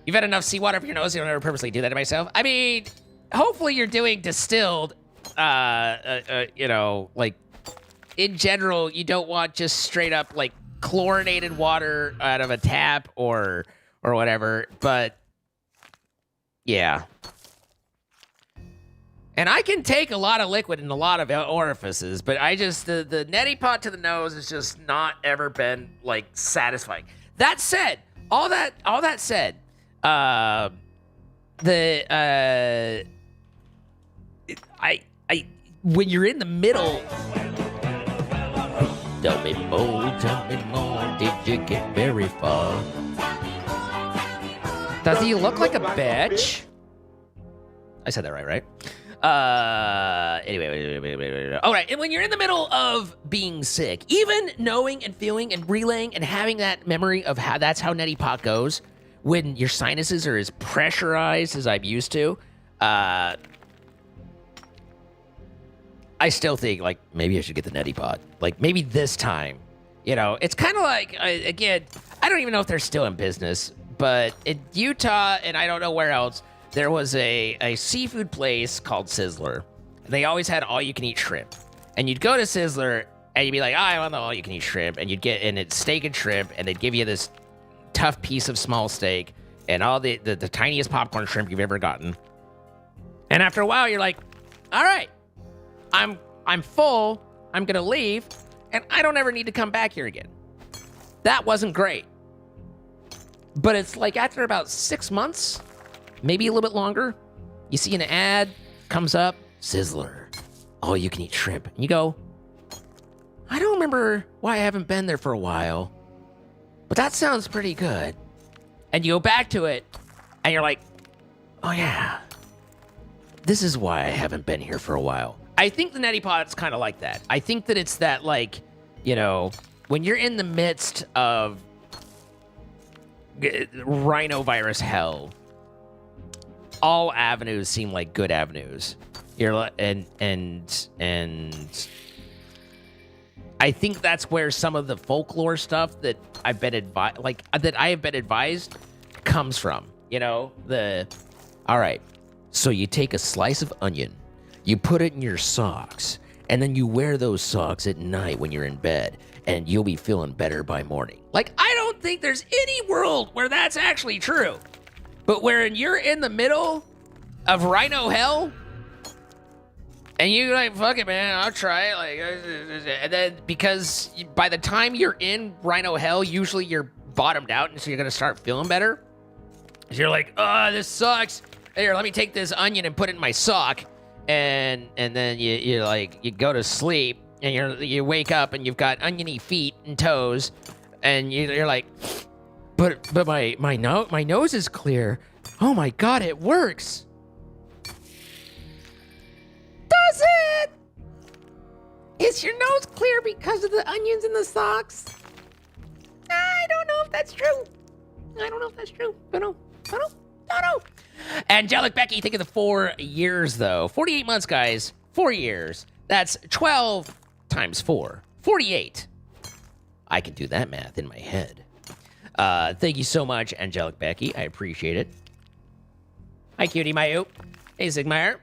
You've had enough seawater for your nose. You don't ever purposely do that to myself. I mean, hopefully you're doing distilled. You know, like in general, you don't want just straight up like chlorinated water out of a tap or whatever, but yeah. And I can take a lot of liquid in a lot of orifices, but I just, the neti pot to the nose has just not ever been like satisfying. That said, all that said, when you're in the middle, tell me more, did you get very far? Does he look like a bitch? I said that right? Anyway. All right, and when you're in the middle of being sick, even knowing and feeling and relaying and having that memory of how that's how neti pot goes, when your sinuses are as pressurized as I'm used to, I still think, like, maybe I should get the neti pot. Like, maybe this time. You know, it's kind of like, again, I don't even know if they're still in business, but in Utah, and I don't know where else, there was a seafood place called Sizzler. They always had all-you-can-eat shrimp. And you'd go to Sizzler, and you'd be like, I want the all-you-can-eat shrimp. And it's steak and shrimp, and they'd give you this tough piece of small steak, and all the tiniest popcorn shrimp you've ever gotten. And after a while, you're like, all right. I'm full, I'm gonna leave, and I don't ever need to come back here again. That wasn't great. But it's like after about 6 months, maybe a little bit longer, you see an ad, comes up, Sizzler, all you can eat shrimp. And you go, I don't remember why I haven't been there for a while, but that sounds pretty good. And you go back to it, and you're like, oh yeah, this is why I haven't been here for a while. I think the neti pot's kind of like that. I think that it's that, like, you know, when you're in the midst of rhinovirus hell, all avenues seem like good avenues. You're like, and I think that's where some of the folklore stuff that I've been advised comes from. You know, all right. So you take a slice of onion. You put it in your socks, and then you wear those socks at night when you're in bed, and you'll be feeling better by morning. Like, I don't think there's any world where that's actually true. But when you're in the middle of rhino hell, and you're like, fuck it, man, I'll try it. Like, and then because by the time you're in rhino hell, usually you're bottomed out, and so you're going to start feeling better. So you're like, oh, this sucks. Here, let me take this onion and put it in my sock. And then you go to sleep, and you wake up and you've got oniony feet and toes, and you're like, but my nose is clear. Oh my god, it works. Does it? Is your nose clear because of the onions in the socks? I don't know if that's true. I don't know if that's true. Don't know. Angelic Becky, think of the 4 years, though. 48 months, guys. 4 years. That's 12 times 4. 48. I can do that math in my head. Thank you so much, Angelic Becky. I appreciate it. Hi, Cutie Mayu. Hey, Sigmire.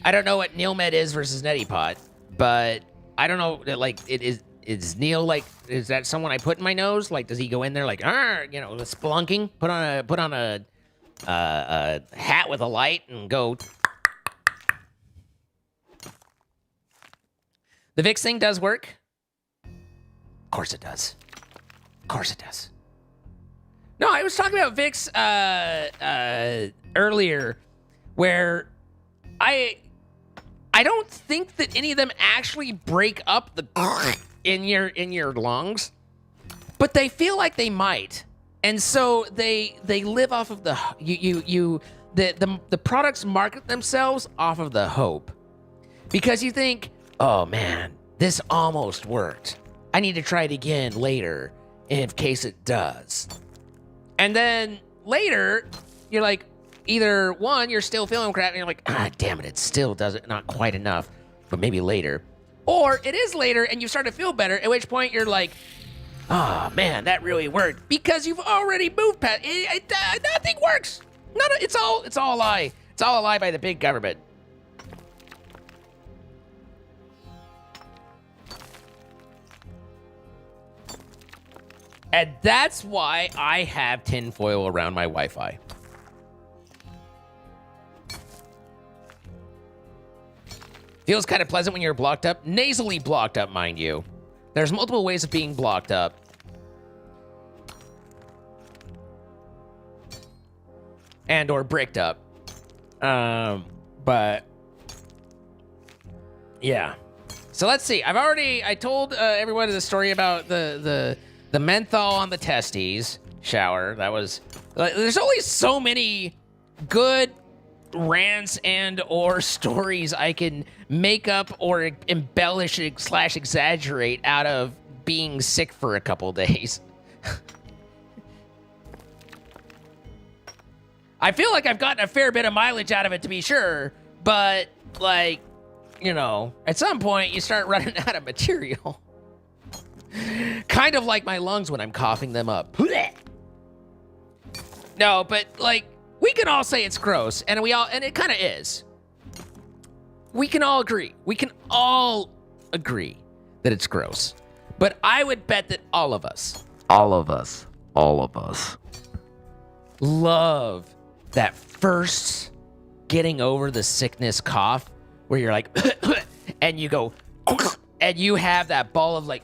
I don't know what Neil Med is versus Neti Pot, but I don't know, like, is Neil, like, is that someone I put in my nose? Like, does he go in there like, you know, spelunking? Put on a hat with a light and go. The Vicks thing does work. Of course it does. Of course it does. No, I was talking about Vicks earlier, where I don't think that any of them actually break up the in your lungs, but they feel like they might, and so they live off of the products market themselves off of the hope, because you think, oh man, this almost worked. I need to try it again later in case it does. And then later, you're like, either one, you're still feeling crap, and you're like, damn it still doesn't, not quite enough, but maybe later. Or it is later, and you start to feel better, at which point you're like, oh man, that really worked, because you've already moved past. Nothing works. It's all a lie. It's all a lie by the big government. And that's why I have tinfoil around my Wi-Fi. Feels kind of pleasant when you're blocked up. Nasally blocked up, mind you. There's multiple ways of being blocked up. And or bricked up. But yeah. So let's see. I told everyone the story about the menthol on the testes shower. That was, there's only so many good rants and or stories I can make up or embellish / exaggerate out of being sick for a couple days. I feel like I've gotten a fair bit of mileage out of it, to be sure, but, like, you know, at some point you start running out of material. Kind of like my lungs when I'm coughing them up. No, but, like, we can all say it's gross, and it kind of is. We can all agree. We can all agree that it's gross. But I would bet that all of us love that first getting over the sickness cough where you're like, and you go, and you have that ball of like,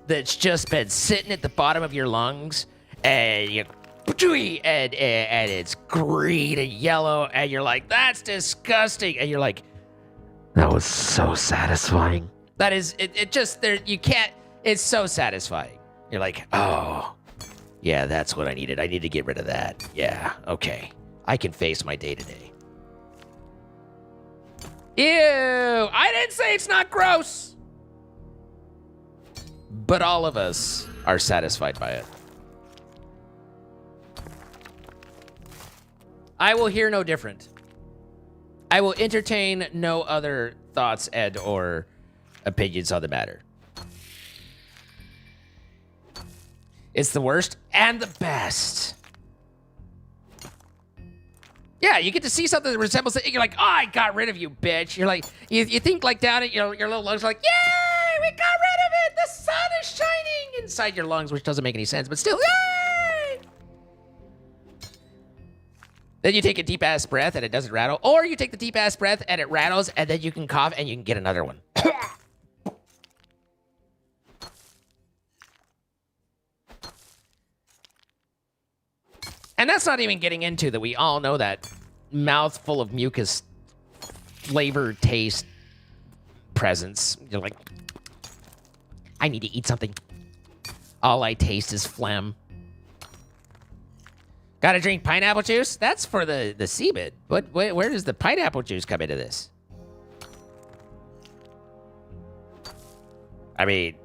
that's just been sitting at the bottom of your lungs, and you, and it's green and yellow, and you're like, that's disgusting, and you're like, that was so satisfying. That is, it just, there, you can't, it's so satisfying. You're like, oh, yeah, that's what I needed. I need to get rid of that. Yeah, okay. I can face my day-to-day. Ew, I didn't say it's not gross. But all of us are satisfied by it. I will hear no different. I will entertain no other thoughts and or opinions on the matter. It's the worst and the best. Yeah, you get to see something that resembles it. You're like, oh, I got rid of you, bitch. You're like, you think like down at your little lungs, like, yay, we got rid of it. The sun is shining inside your lungs, which doesn't make any sense, but still, yay. Then you take a deep ass breath and it doesn't rattle, or you take the deep ass breath and it rattles, and then you can cough and you can get another one. And that's not even getting into that we all know that mouthful of mucus flavor taste presence. You're like, I need to eat something. All I taste is phlegm. Gotta drink pineapple juice? That's for the CBIT. Where does the pineapple juice come into this? I mean,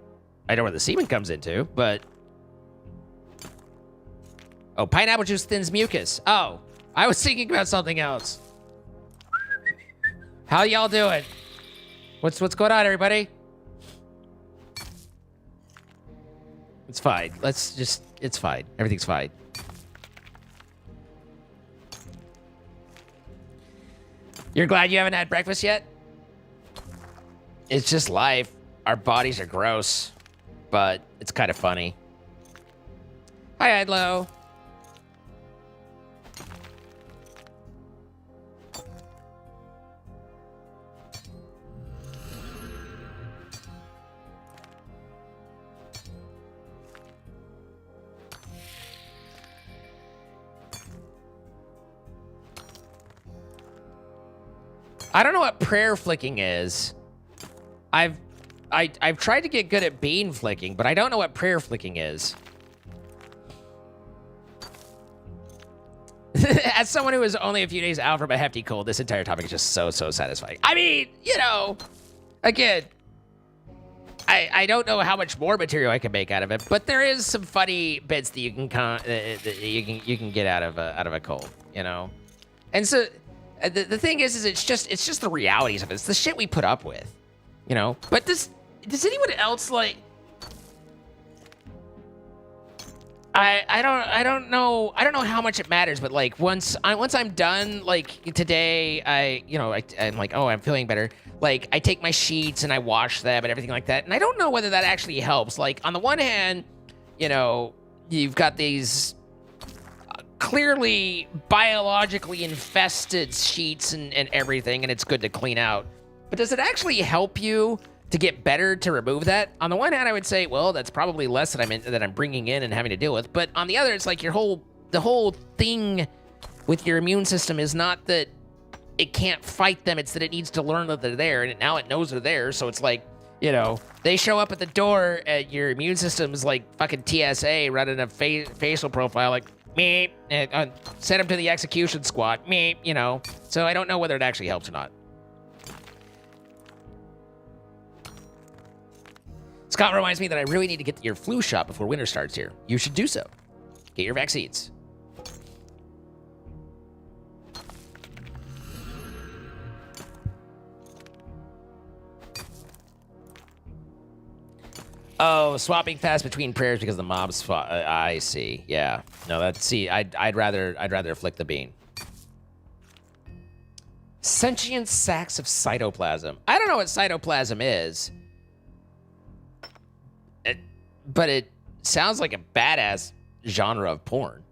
I know where the semen comes into, but... Oh, pineapple juice thins mucus. Oh, I was thinking about something else. How y'all doing? What's going on, everybody? It's fine. It's fine. Everything's fine. You're glad you haven't had breakfast yet? It's just life. Our bodies are gross, but it's kind of funny. Hi, Idlo. I don't know what prayer flicking is. I've tried to get good at bean flicking, but I don't know what prayer flicking is. As someone who is only a few days out from a hefty cold, this entire topic is just so satisfying. I mean, you know, again, I don't know how much more material I can make out of it, but there is some funny bits that you can get out of a cold, you know. And so the thing is it's just the realities of it. It's the shit we put up with, you know. But does anyone else like? I don't know how much it matters, but like once I'm done, like today, I'm like, oh, I'm feeling better. Like I take my sheets and I wash them and everything like that, and I don't know whether that actually helps. Like on the one hand, you know, you've got these clearly biologically infested sheets and everything, and it's good to clean out. But does it actually help you to get better to remove that? On the one hand, I would say, well, that's probably less that I'm bringing in and having to deal with. But on the other, it's like the whole thing with your immune system is not that it can't fight them, it's that it needs to learn that they're there, and now it knows they're there. So it's like, you know, they show up at the door, and your immune system is like fucking TSA running a facial profile, like, meep, and send them to the execution squad, meep, you know. So I don't know whether it actually helps or not. Scott reminds me that I really need to get to your flu shot before winter starts here. You should do so. Get your vaccines. Oh, swapping fast between prayers because the mobs. I see. Yeah. No, I'd rather flick the bean. Sentient sacks of cytoplasm. I don't know what cytoplasm is. But it sounds like a badass genre of porn.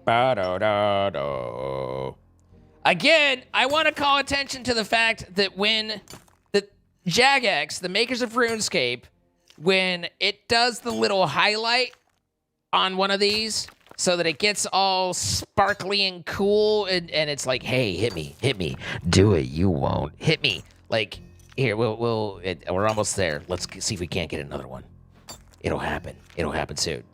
Ba-do-da-do. Again, I want to call attention to the fact that when the Jagex, the makers of RuneScape, when it does the little highlight on one of these so that it gets all sparkly and cool, and it's like, hey, hit me, do it, you won't, hit me. Like, here, we're almost there. Let's see if we can't get another one. It'll happen soon.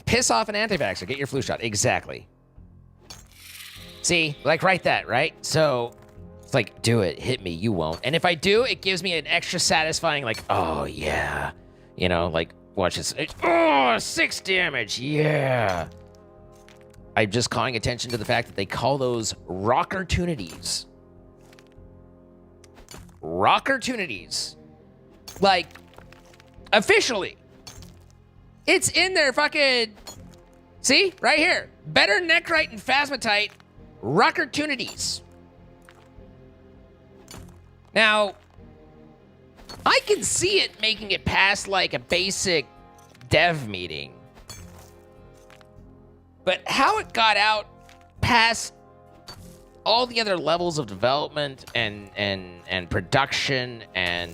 Piss off an anti-vaxxer, get your flu shot. Exactly. See, like write that, right? So it's like, do it, hit me, you won't. And if I do, it gives me an extra satisfying, like, oh yeah. You know, like, watch this. Oh, 6 damage, yeah. I'm just calling attention to the fact that they call those rockertunities. Rockertunities. Like, officially. It's in their fucking... See? Right here. Better Necrite and Phasmatite. Rockertunities. Now, I can see it making it past, like, a basic dev meeting. But how it got out past all the other levels of development and production and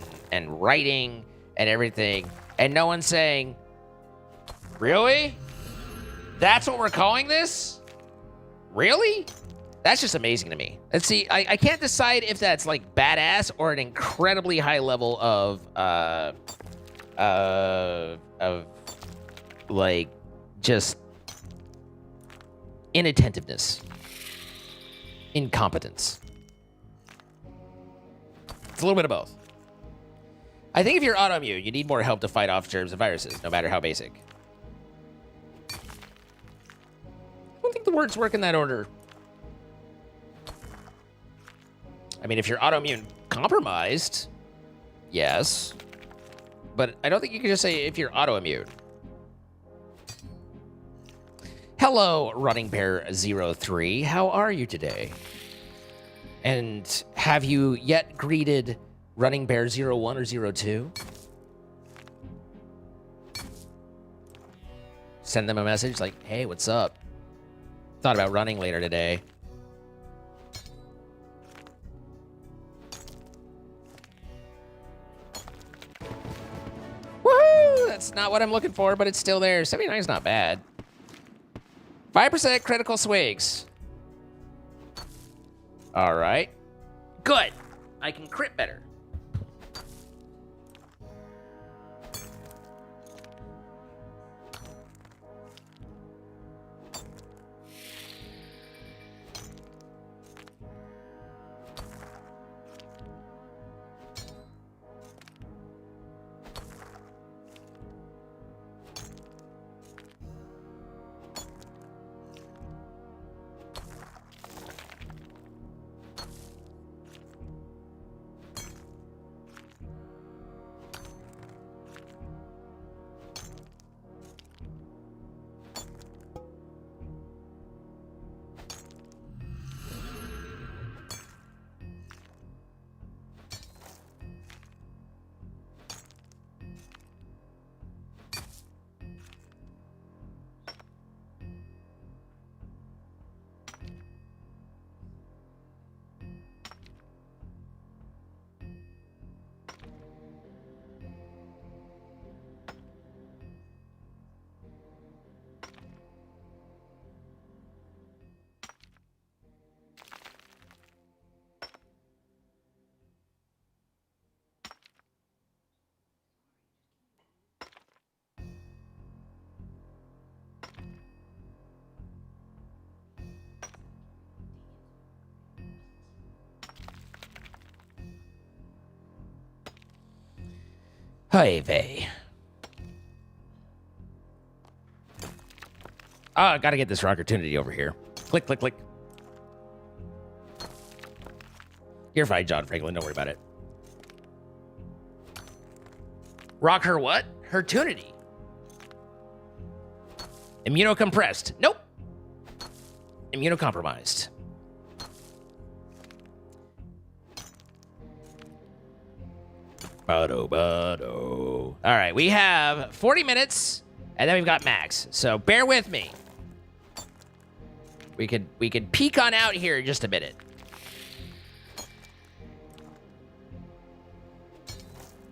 writing and everything, and no one's saying, really? That's what we're calling this? Really? That's just amazing to me. Let's see, I can't decide if that's like badass or an incredibly high level of like just inattentiveness, incompetence. It's a little bit of both. I think if you're autoimmune, you need more help to fight off germs and viruses, no matter how basic. I don't think the words work in that order. I mean, if you're autoimmune compromised, yes. But I don't think you can just say if you're autoimmune. Hello, Running Bear 03. How are you today? And have you yet greeted Running Bear 01 or 02? Send them a message like, hey, what's up? Thought about running later today. Woohoo! That's not what I'm looking for, but it's still there. 79 is not bad. 5% critical swigs. All right. Good. I can crit better. Hey, vey. Oh, I gotta get this opportunity over here. Click, click, click. You're fine, John Franklin. Don't worry about it. Rock her what? Her tunity. Immunocompressed. Nope. Immunocompromised. All right, we have 40 minutes, and then we've got Max. So bear with me. We could peek on out here in just a minute.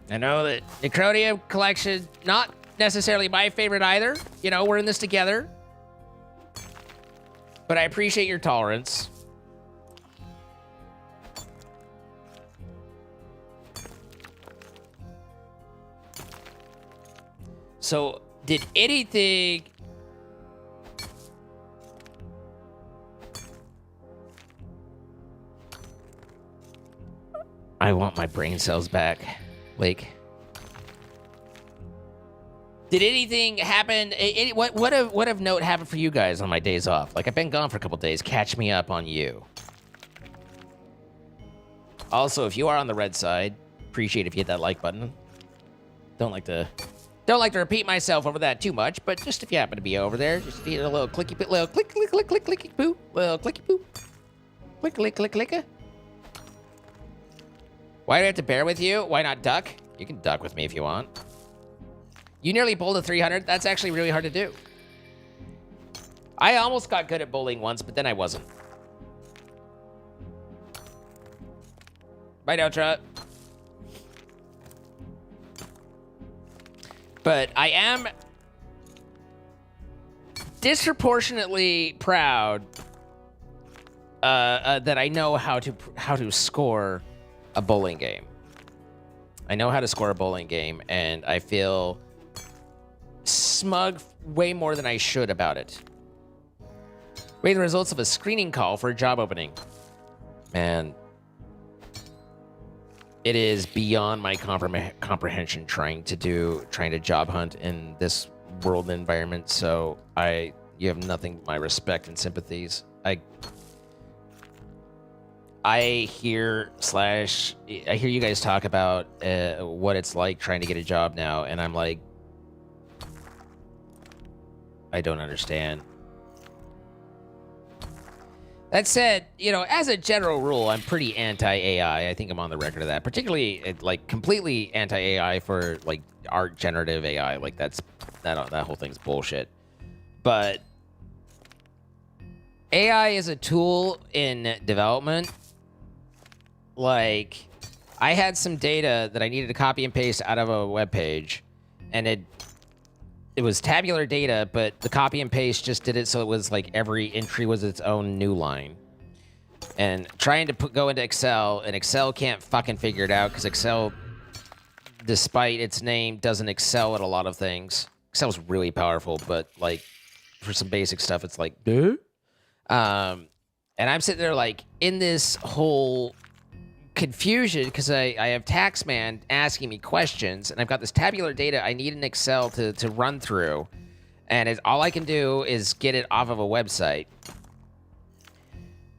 I know that Necronia collection, not necessarily my favorite either. You know, we're in this together. But I appreciate your tolerance. So, did anything... I want my brain cells back. Like... Did anything happen? What of note happen for you guys on my days off? Like, I've been gone for a couple days. Catch me up on you. Also, if you are on the red side, appreciate if you hit that like button. Don't like to repeat myself over that too much, but just if you happen to be over there, just hit a little clicky, little click, click, click, click, clicky, poo, little clicky, poo, click, click, click, click. Why do I have to bear with you? Why not duck? You can duck with me if you want. You nearly bowled a 300. That's actually really hard to do. I almost got good at bowling once, but then I wasn't. Bye now, Trot. But I am disproportionately proud that I know how to score a bowling game. I know how to score a bowling game, and I feel smug way more than I should about it. Waiting the results of a screening call for a job opening. Man, it is beyond my comprehension trying to job hunt in this world environment. So you have nothing but my respect and sympathies. I hear you guys talk about what it's like trying to get a job now, and I'm like, I don't understand. That said, as a general rule, I'm pretty anti-AI. I think I'm on the record of that. Particularly, like, completely anti-AI for, like, art generative AI. Like, that whole thing's bullshit. But AI is a tool in development. Like, I had some data that I needed to copy and paste out of a web page, and it was tabular data, but the copy and paste just did it so it was like every entry was its own new line. And trying to go into Excel, and Excel can't fucking figure it out because Excel, despite its name, doesn't excel at a lot of things. Excel's really powerful, but like for some basic stuff, it's like, duh? And I'm sitting there like in this whole confusion because I have Taxman asking me questions, and I've got this tabular data I need in Excel to run through, and all I can do is get it off of a website.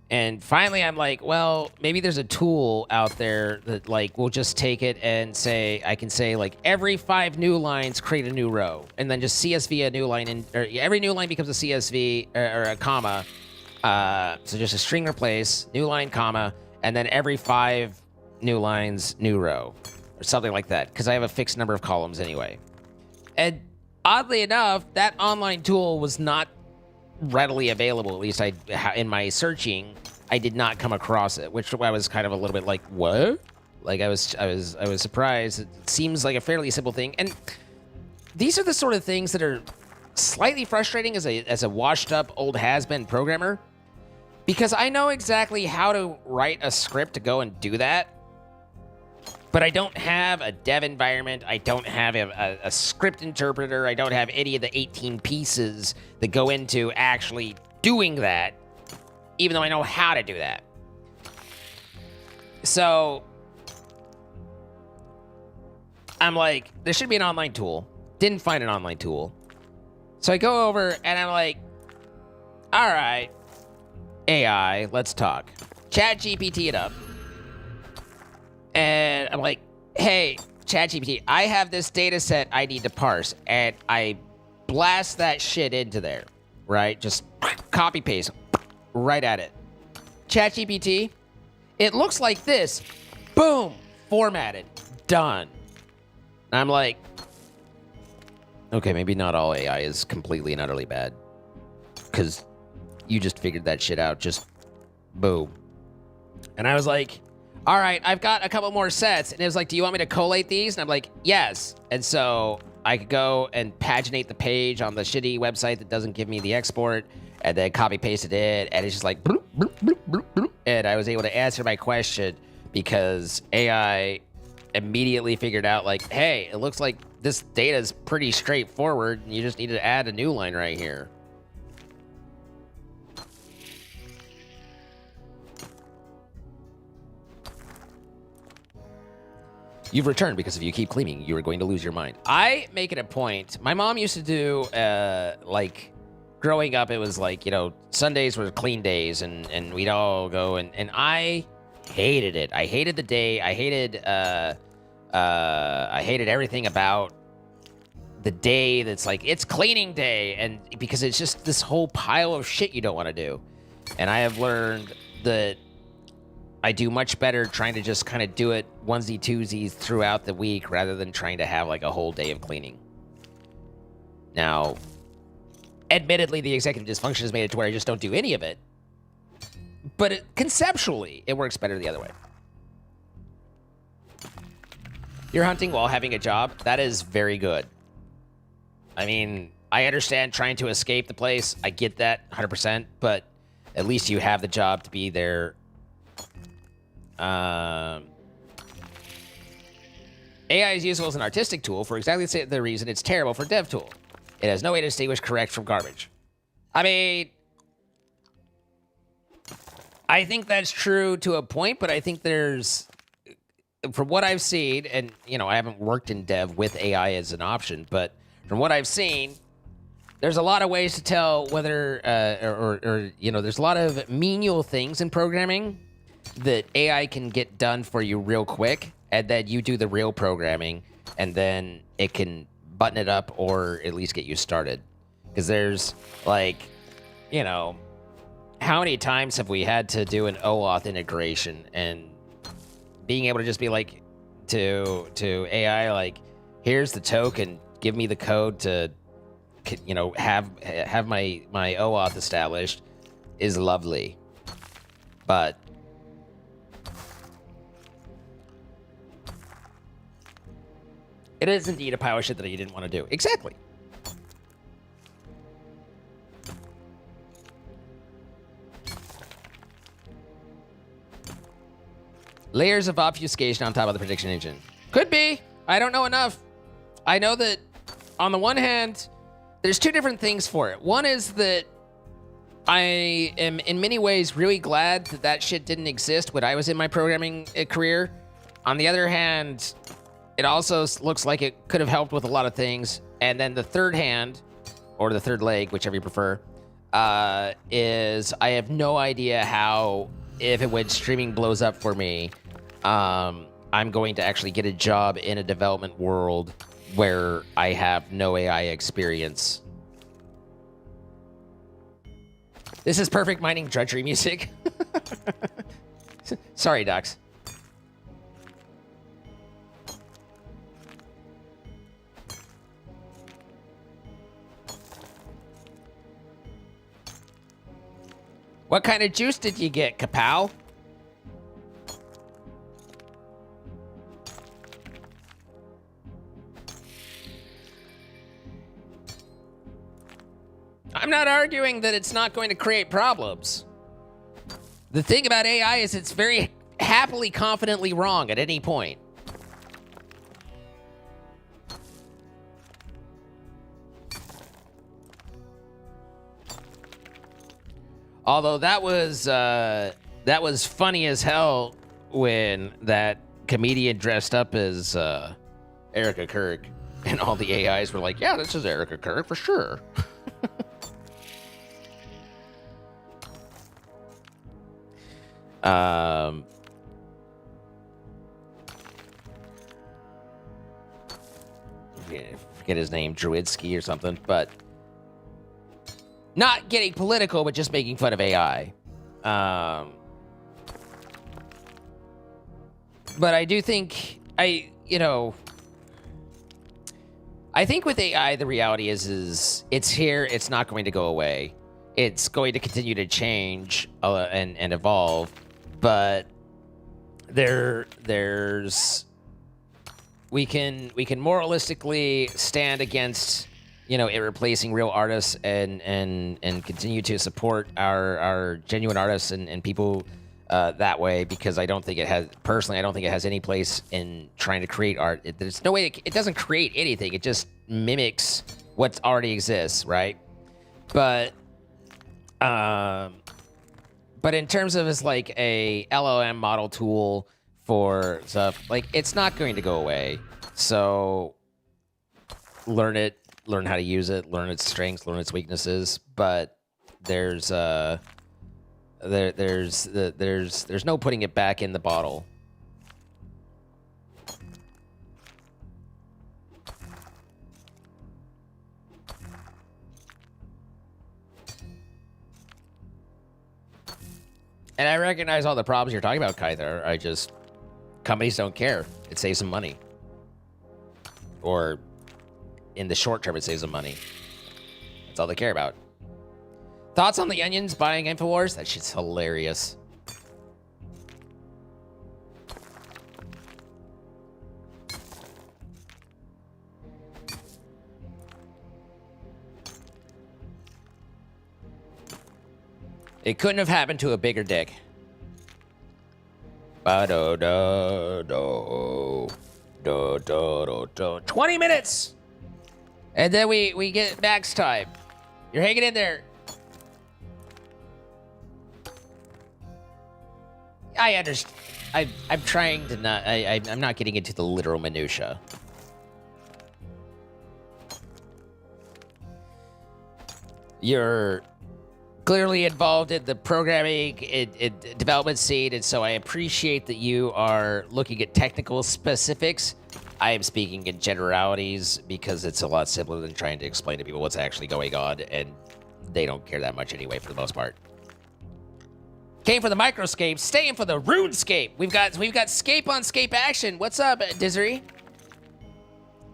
And finally I'm like, well, maybe there's a tool out there that like will just take it and I can say like every 5 new lines create a new row, and then just CSV a new line, or every new line becomes a CSV or a comma. So just a string replace, new line, comma, and then every 5 new lines, new row, or something like that, because I have a fixed number of columns anyway. And oddly enough, that online tool was not readily available. At least in my searching, I did not come across it, which I was kind of a little bit like, what? Like I was surprised. It seems like a fairly simple thing, and these are the sort of things that are slightly frustrating as a washed up old has-been programmer. Because I know exactly how to write a script to go and do that, but I don't have a dev environment, I don't have a script interpreter, I don't have any of the 18 pieces that go into actually doing that, even though I know how to do that. So, I'm like, there should be an online tool. Didn't find an online tool. So I go over and I'm like, all right, AI, let's talk. ChatGPT it up. And I'm like, hey, ChatGPT, I have this data set I need to parse. And I blast that shit into there, right? Just copy paste right at it. ChatGPT, it looks like this. Boom, formatted, done. And I'm like, okay, maybe not all AI is completely and utterly bad. Because you just figured that shit out. Just boom. And I was like, all right, I've got a couple more sets. And it was like, do you want me to collate these? And I'm like, yes. And so I could go and paginate the page on the shitty website that doesn't give me the export, and then copy pasted it. And it's just like, bloop, bloop, bloop, bloop, bloop. And I was able to answer my question because AI immediately figured out like, hey, it looks like this data is pretty straightforward, and you just need to add a new line right here. You've returned because if you keep cleaning, you are going to lose your mind. I make it a point. My mom used to do, like, growing up, it was like, Sundays were clean days, and we'd all go, and I hated it. I hated the day. I hated everything about the day that's like, it's cleaning day, and because it's just this whole pile of shit you don't want to do. And I have learned that I do much better trying to just kind of do it onesie-twosies throughout the week rather than trying to have like a whole day of cleaning. Now, admittedly, the executive dysfunction has made it to where I just don't do any of it. But conceptually, it works better the other way. You're hunting while having a job. That is very good. I mean, I understand trying to escape the place. I get that 100%, but at least you have the job to be there. AI is useful as an artistic tool for exactly the reason it's terrible for dev tool. It has no way to distinguish correct from garbage. I mean, I think that's true to a point, but I think there's, from what I've seen, and you know, I haven't worked in dev with AI as an option, but from what I've seen, there's a lot of ways to tell whether, or you know, there's a lot of menial things in programming that AI can get done for you real quick, and then you do the real programming, and then it can button it up or at least get you started. Because there's like, you know, how many times have we had to do an OAuth integration and being able to just be like to AI, like, here's the token, give me the code to, you know, have my OAuth established is lovely. But it is indeed a pile of shit that you didn't want to do. Exactly. Layers of obfuscation on top of the prediction engine. Could be. I don't know enough. I know that on the one hand, there's two different things for it. One is that I am in many ways really glad that that shit didn't exist when I was in my programming career. On the other hand, it also looks like it could have helped with a lot of things. And then the third hand, or the third leg, whichever you prefer, is I have no idea how, if it when streaming blows up for me, I'm going to actually get a job in a development world where I have no AI experience. This is perfect mining drudgery music. Sorry, Docs. What kind of juice did you get, Kapow? I'm not arguing that it's not going to create problems. The thing about AI is it's very happily, confidently wrong at any point. Although that was funny as hell when that comedian dressed up as Erica Kirk, and all the AIs were like, "Yeah, this is Erica Kirk for sure." Forget his name, Druidsky or something, but not getting political, but just making fun of AI. But I do think I think with AI, the reality is it's here. It's not going to go away. It's going to continue to change and evolve. But there's we can more realistically stand against, you know, it replacing real artists and continue to support our genuine artists and people that way, because I don't think it has any place in trying to create art. There's no way it doesn't create anything. It just mimics what already exists, right? But in terms of as like a LLM model tool for stuff, like, it's not going to go away. So learn it, learn how to use it, learn its strengths, learn its weaknesses. But there's no putting it back in the bottle. And I recognize all the problems you're talking about, Kyther. Companies don't care. It saves them money. Or in the short term, it saves them money. That's all they care about. Thoughts on the Onions buying InfoWars? That shit's hilarious. It couldn't have happened to a bigger dick. 20 minutes! And then we get max time. You're hanging in there. I understand. I'm trying to not. I'm not getting into the literal minutia. You're clearly involved in the programming development scene, and so I appreciate that you are looking at technical specifics. I am speaking in generalities because it's a lot simpler than trying to explain to people what's actually going on, and they don't care that much anyway for the most part. Came for the microscape, staying for the Runescape. We've got scape on scape action. What's up, Dizzery?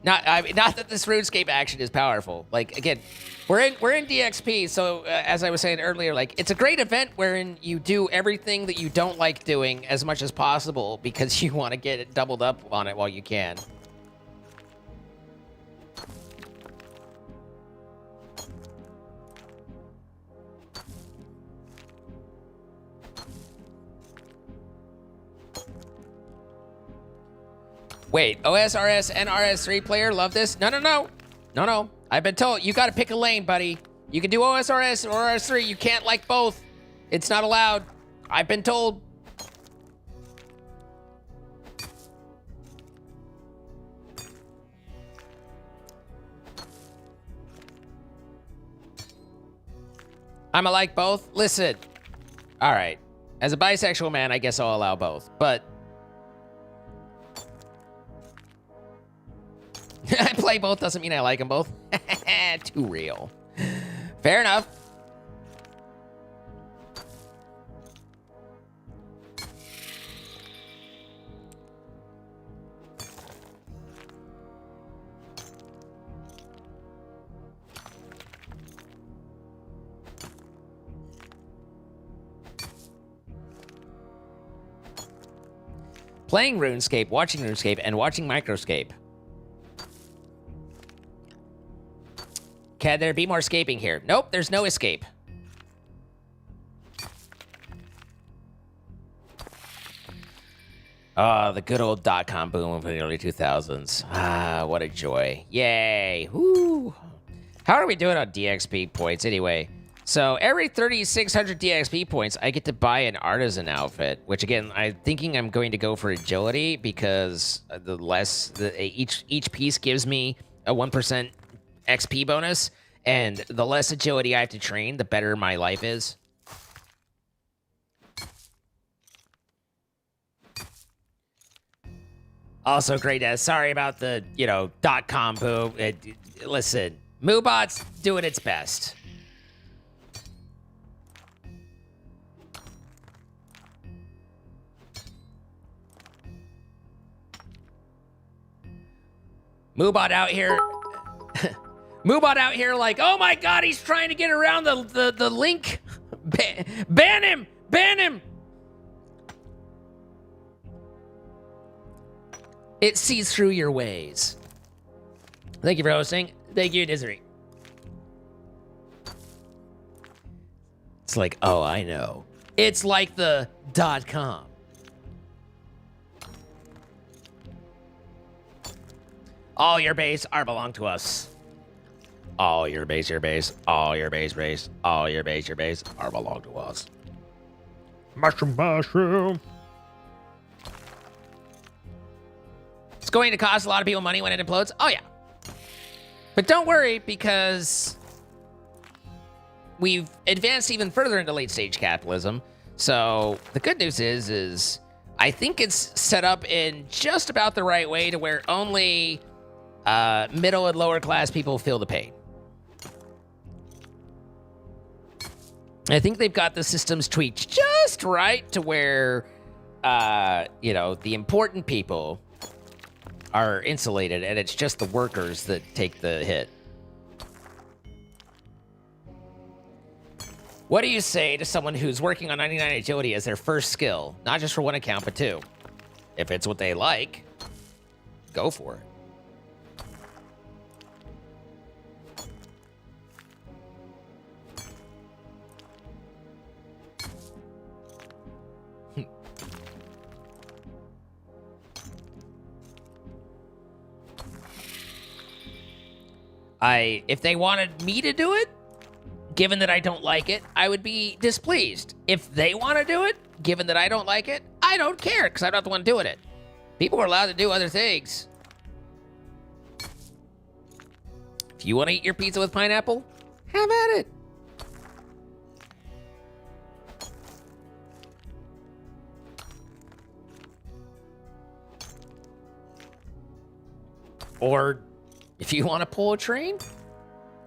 Not that this RuneScape action is powerful. Like, again, we're in DXP, so as I was saying earlier, like, it's a great event wherein you do everything that you don't like doing as much as possible because you want to get it doubled up on it while you can. Wait, OSRS and RS3 player love this? No. I've been told you got to pick a lane, buddy. You can do OSRS or RS3. You can't like both. It's not allowed. I've been told. I'm a like both. Listen. All right. As a bisexual man, I guess I'll allow both. But I play both doesn't mean I like them both. Too real. Fair enough. Playing RuneScape, watching RuneScape, and watching Microscape. Can there be more escaping here? Nope, there's no escape. Oh, the good old .com boom of the early 2000s. Ah, what a joy. Yay. Woo. How are we doing on DXP points anyway? So every 3,600 DXP points, I get to buy an artisan outfit, which again, I'm thinking I'm going to go for agility because each piece gives me a 1% XP bonus, and the less agility I have to train, the better my life is. Also, great. Sorry about the, .com boom. Listen, MODDED's doing its best. MODDED out here. MODDED out here like, oh my god, he's trying to get around the link. Ban him! Ban him! It sees through your ways. Thank you for hosting. Thank you, Dizzery. It's like, oh, I know. It's like the .com. All your base are belong to us. All your base, all your base, all your base are belong to us. Mushroom. It's going to cost a lot of people money when it implodes. Oh, yeah. But don't worry, because we've advanced even further into late-stage capitalism. So the good news is I think it's set up in just about the right way to where only middle and lower class people feel the pain. I think they've got the systems tweaked just right to where, the important people are insulated, and it's just the workers that take the hit. What do you say to someone who's working on 99 agility as their first skill? Not just for one account, but two. If it's what they like, go for it. If they wanted me to do it, given that I don't like it, I would be displeased. If they want to do it, given that I don't like it, I don't care because I'm not the one doing it. People are allowed to do other things. If you want to eat your pizza with pineapple, have at it. Or if you want to pull a train,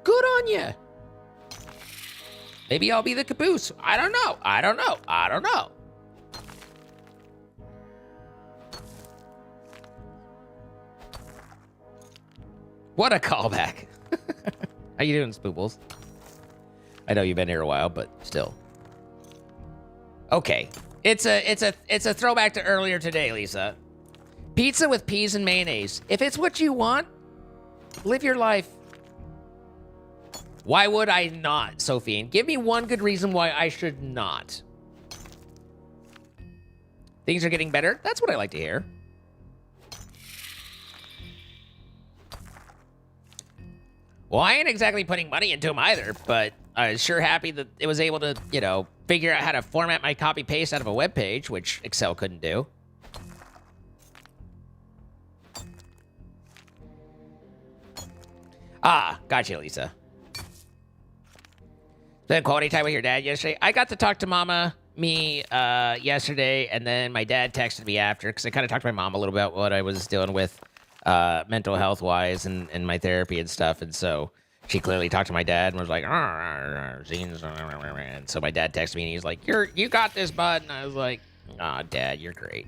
good on you. Maybe I'll be the caboose. I don't know. I don't know. I don't know. What a callback. How you doing, Spoobles? I know you've been here a while, but still. Okay. It's a throwback to earlier today, Lisa. Pizza with peas and mayonnaise. If it's what you want, live your life. Why would I not, Sophie? And give me one good reason why I should not. Things are getting better. That's what I like to hear. Well, I ain't exactly putting money into them either, but I was sure happy that it was able to, you know, figure out how to format my copy-paste out of a web page, which Excel couldn't do. Ah, gotcha, Lisa. Spent quality time with your dad yesterday. I got to talk to me yesterday, and then my dad texted me after, because I kind of talked to my mom a little about what I was dealing with mental health-wise and my therapy and stuff, and so she clearly talked to my dad and was like, and so my dad texted me, and he's like, you got this, bud, and I was like, aw, Dad, you're great.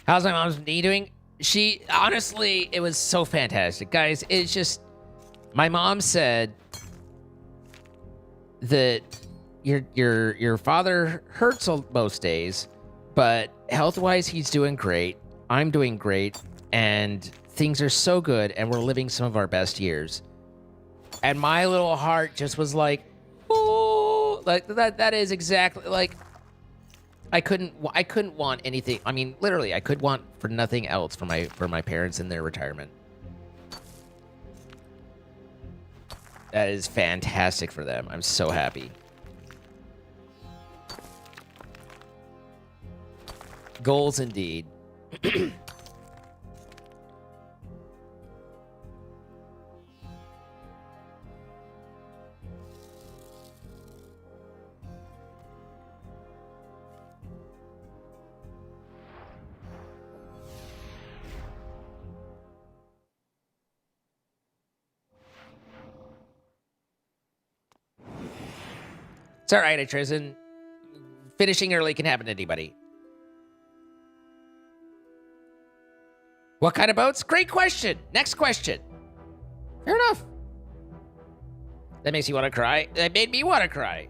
How's my mom's knee doing? She, honestly, it was so fantastic. Guys, it's just, my mom said that your father hurts most days, but health-wise, he's doing great. I'm doing great, and things are so good, and we're living some of our best years. And my little heart just was like, oh, like that is exactly, like, I couldn't want anything. I mean, literally, I could want for nothing else for my parents in their retirement. That is fantastic for them. I'm so happy. Goals indeed. It's all right, Tristan. Finishing early can happen to anybody. What kind of boats? Great question. Next question. Fair enough. That makes you want to cry. That made me want to cry.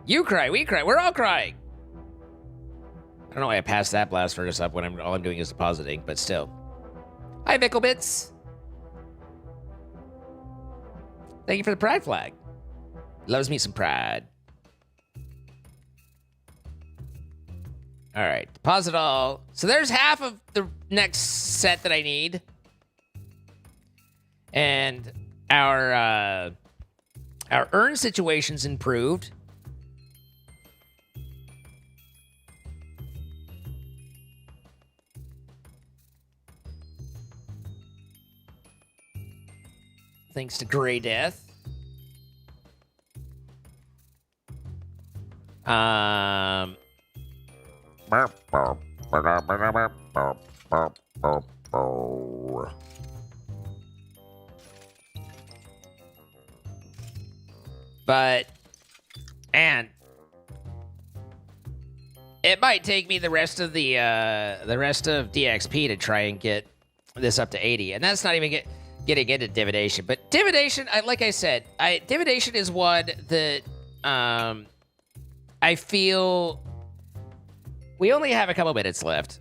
You cry. We cry. We're all crying. I don't know why I passed that blast furnace up when all I'm doing is depositing, but still. Hi, Micklebits. Thank you for the pride flag. Loves me some pride. All right, deposit all. So there's half of the next set that I need. And our earn situation's improved. Thanks to Grey Death. But, and it might take me the rest of the rest of DXP to try and get this up to 80, and that's not even getting into divination. But divination, like I said, divination is one that I feel we only have a couple minutes left,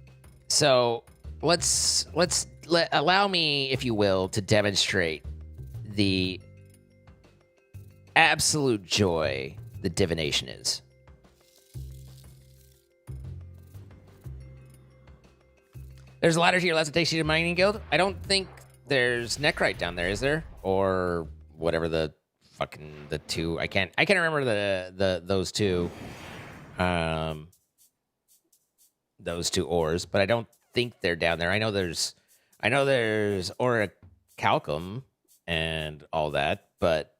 so allow me, if you will, to demonstrate the absolute joy that divination is. There's a ladder to your left that takes you to Mining Guild. I don't think there's Necrite down there, is there? Or whatever the fucking the two. I can't remember those two. Those two ores, but I don't think they're down there. I know there's Orichalcum and all that, but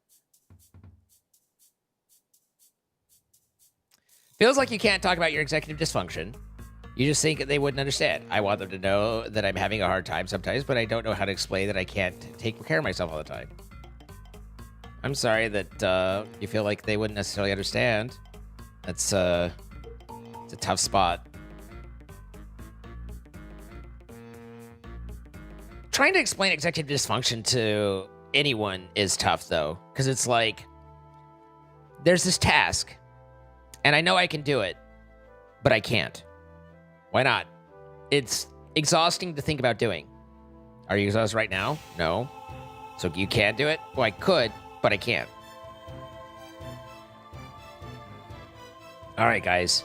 feels like you can't talk about your executive dysfunction. You just think that they wouldn't understand. I want them to know that I'm having a hard time sometimes, but I don't know how to explain that I can't take care of myself all the time. I'm sorry that you feel like they wouldn't necessarily understand. That's it's a tough spot. Trying to explain executive dysfunction to anyone is tough, though, because it's like there's this task, and I know I can do it, but I can't. Why not? It's exhausting to think about doing. Are you exhausted right now? No. So you can't do it? Well, I could, but I can't. All right, guys.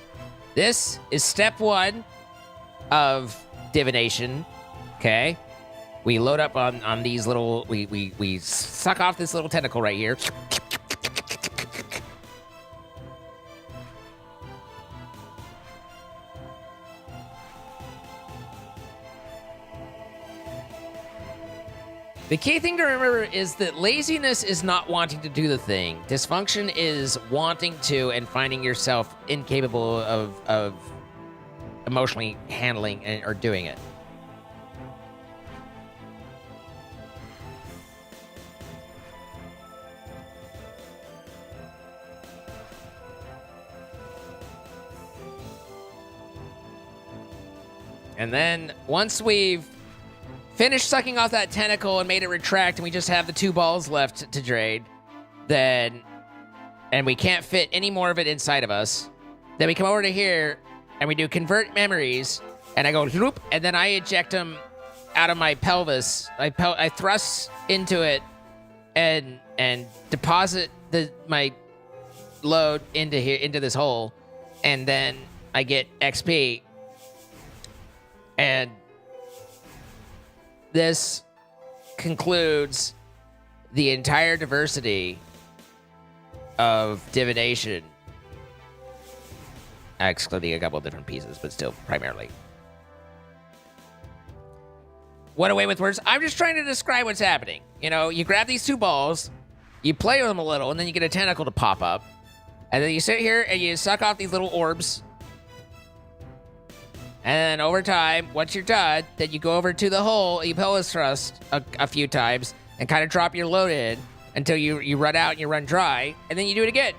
This is step 1 of divination, okay? We load up on these little... We suck off this little tentacle right here. The key thing to remember is that laziness is not wanting to do the thing. Dysfunction is wanting to and finding yourself incapable of emotionally handling or doing it. And then once we've finished sucking off that tentacle and made it retract and we just have the 2 balls left to drain, then, and we can't fit any more of it inside of us, then we come over to here and we do convert memories, and I go loop, and then I eject them out of my pelvis. I thrust into it and deposit my load into this hole, and then I get XP. And this concludes the entire diversity of divination, excluding a couple of different pieces, but still primarily. What a way with words. I'm just trying to describe what's happening. You know, you grab these 2 balls, you play with them a little, and then you get a tentacle to pop up. And then you sit here and you suck off these little orbs. And then over time, once you're done, then you go over to the hole, you pelvis thrust a few times, and kind of drop your load in until you run out and you run dry, and then you do it again.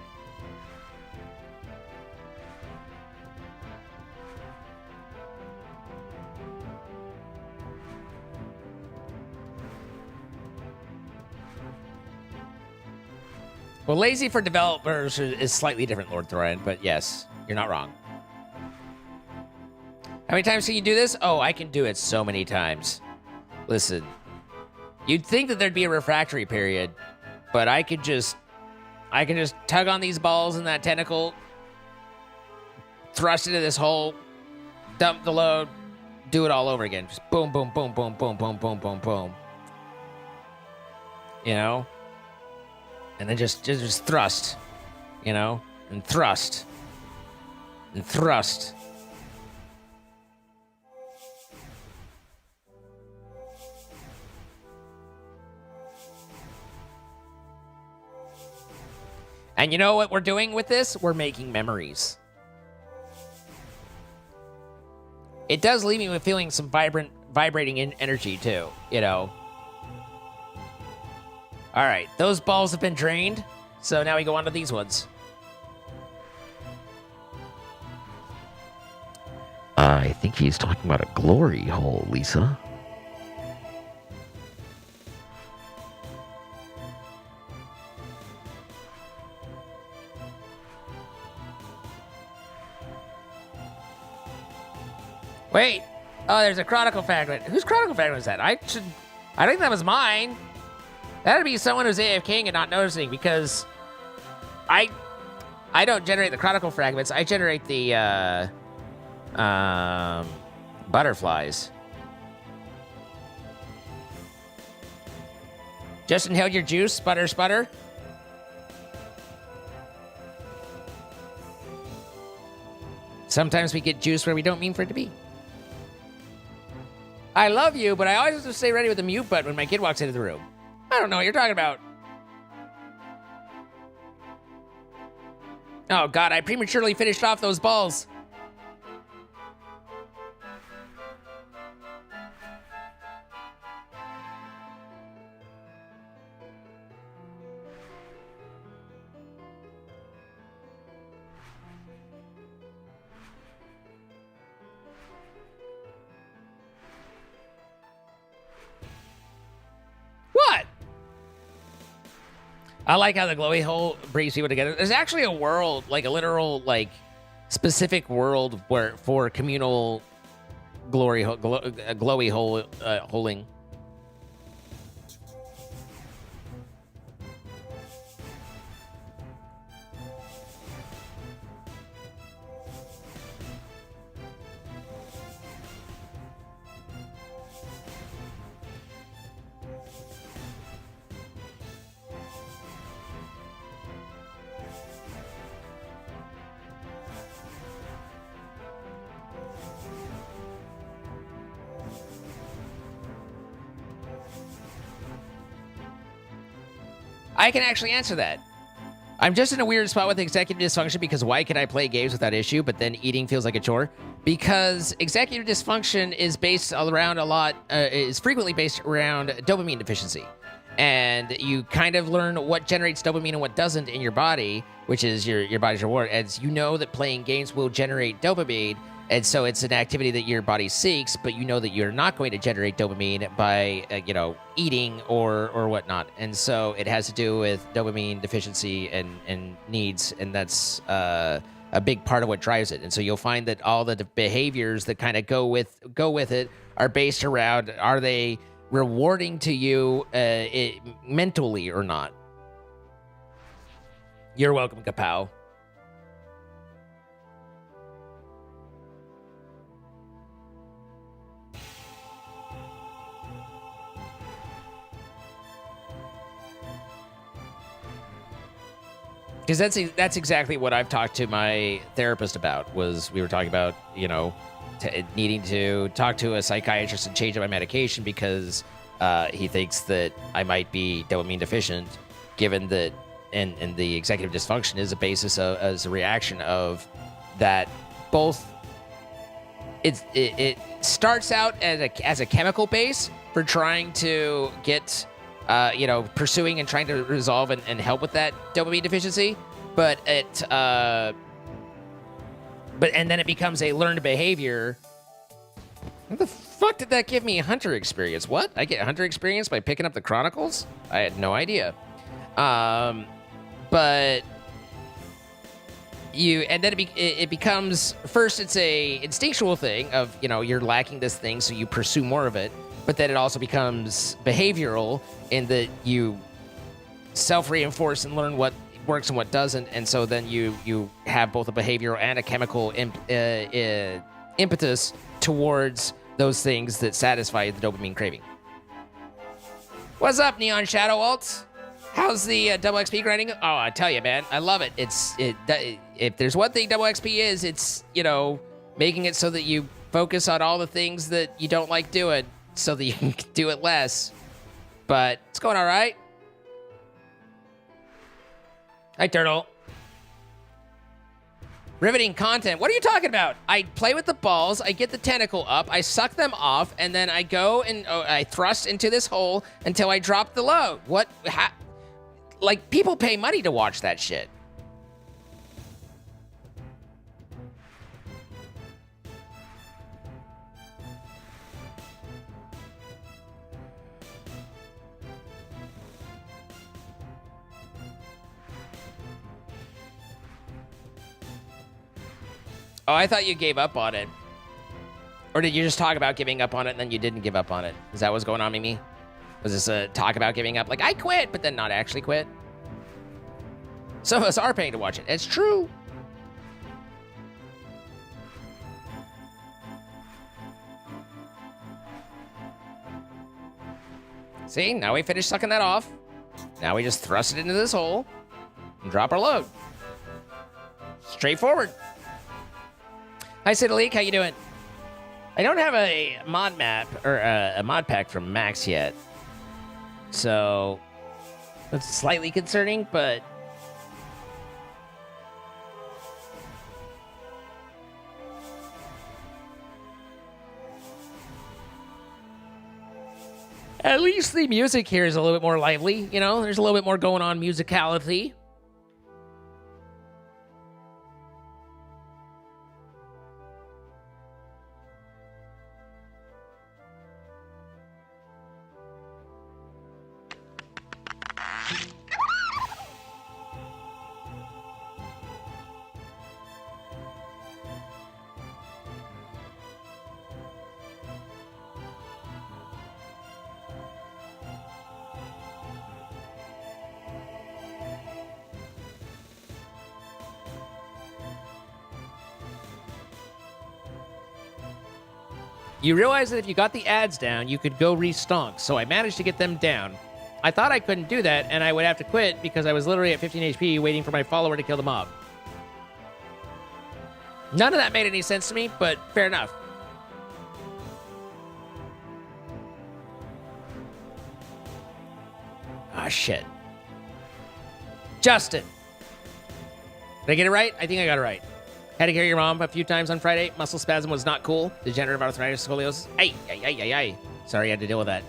Well, lazy for developers is slightly different, Lord Thorin, but yes, you're not wrong. How many times can you do this? Oh, I can do it so many times. Listen, you'd think that there'd be a refractory period, but I can just tug on these balls and that tentacle, thrust into this hole, dump the load, do it all over again. Just boom, boom, boom, boom, boom, boom, boom, boom, boom. You know? And then just thrust, you know? And thrust. And thrust. And you know what we're doing with this? We're making memories. It does leave me with feeling some vibrating energy too, you know. All right, those balls have been drained, so now we go on to these ones. I think he's talking about a glory hole, Lisa. Wait. Oh, there's a chronicle fragment. Whose chronicle fragment was that? I think that was mine. That'd be someone who's AFKing and not noticing, because I don't generate the chronicle fragments. I generate the butterflies. Just inhaled your juice, sputter, sputter. Sometimes we get juice where we don't mean for it to be. I love you, but I always have to stay ready with the mute button when my kid walks into the room. I don't know what you're talking about. Oh, God, I prematurely finished off those balls. What? I like how the glowy hole brings people together. There's actually a world, like a literal, like, specific world where for communal glowy hole holing. I can actually answer that. I'm just in a weird spot with executive dysfunction because why can I play games without issue, but then eating feels like a chore? Because executive dysfunction is based around is frequently based around dopamine deficiency. And you kind of learn what generates dopamine and what doesn't in your body, which is your body's reward. As you know that playing games will generate dopamine, and so it's an activity that your body seeks, but you know that you're not going to generate dopamine by, eating or whatnot. And so it has to do with dopamine deficiency and needs, and that's a big part of what drives it. And so you'll find that all the behaviors that kind of go with it are based around, are they rewarding to you mentally or not? You're welcome, Kapow. Because that's exactly what I've talked to my therapist about. Was we were talking about needing to talk to a psychiatrist and change up my medication because he thinks that I might be dopamine deficient, given that and the executive dysfunction is a basis of, as a reaction of that. Both it starts out as a chemical base for trying to get pursuing and trying to resolve and help with that dopamine deficiency, but and then it becomes a learned behavior. What the fuck did that give me? Hunter experience? What? I get hunter experience by picking up the Chronicles? I had no idea. But and then it becomes, first it's a instinctual thing of, you're lacking this thing, so you pursue more of it. But then it also becomes behavioral in that you self-reinforce and learn what works and what doesn't. And so then you have both a behavioral and a chemical impetus towards those things that satisfy the dopamine craving. What's up, Neon Shadow Alt? How's the double XP grinding? Oh, I tell you, man, I love it. If there's one thing double XP is, it's, making it so that you focus on all the things that you don't like doing, so that you can do it less. But it's going all right. Hi, Turtle. Riveting content. What are you talking about? I play with the balls, I get the tentacle up, I suck them off, and then I go and I thrust into this hole until I drop the load. What? People pay money to watch that shit. Oh, I thought you gave up on it. Or did you just talk about giving up on it and then you didn't give up on it? Is that what's going on, Mimi? Was this a talk about giving up? Like, I quit, but then not actually quit? Some of us are paying to watch it. It's true. See, now we finished sucking that off. Now we just thrust it into this hole and drop our load. Straightforward. Hi, Sidaleek, how you doing? I don't have a mod map or a mod pack from Max yet, so that's slightly concerning, but at least the music here is a little bit more lively. You know, there's a little bit more going on musicality. You realize that if you got the ads down, you could go restonk, so I managed to get them down. I thought I couldn't do that, and I would have to quit because I was literally at 15 HP waiting for my follower to kill the mob. None of that made any sense to me, but fair enough. Ah, shit. Justin. Did I get it right? I think I got it right. Had to carry your mom a few times on Friday. Muscle spasm was not cool. Degenerative arthritis, scoliosis. Ay. Sorry, I had to deal with that.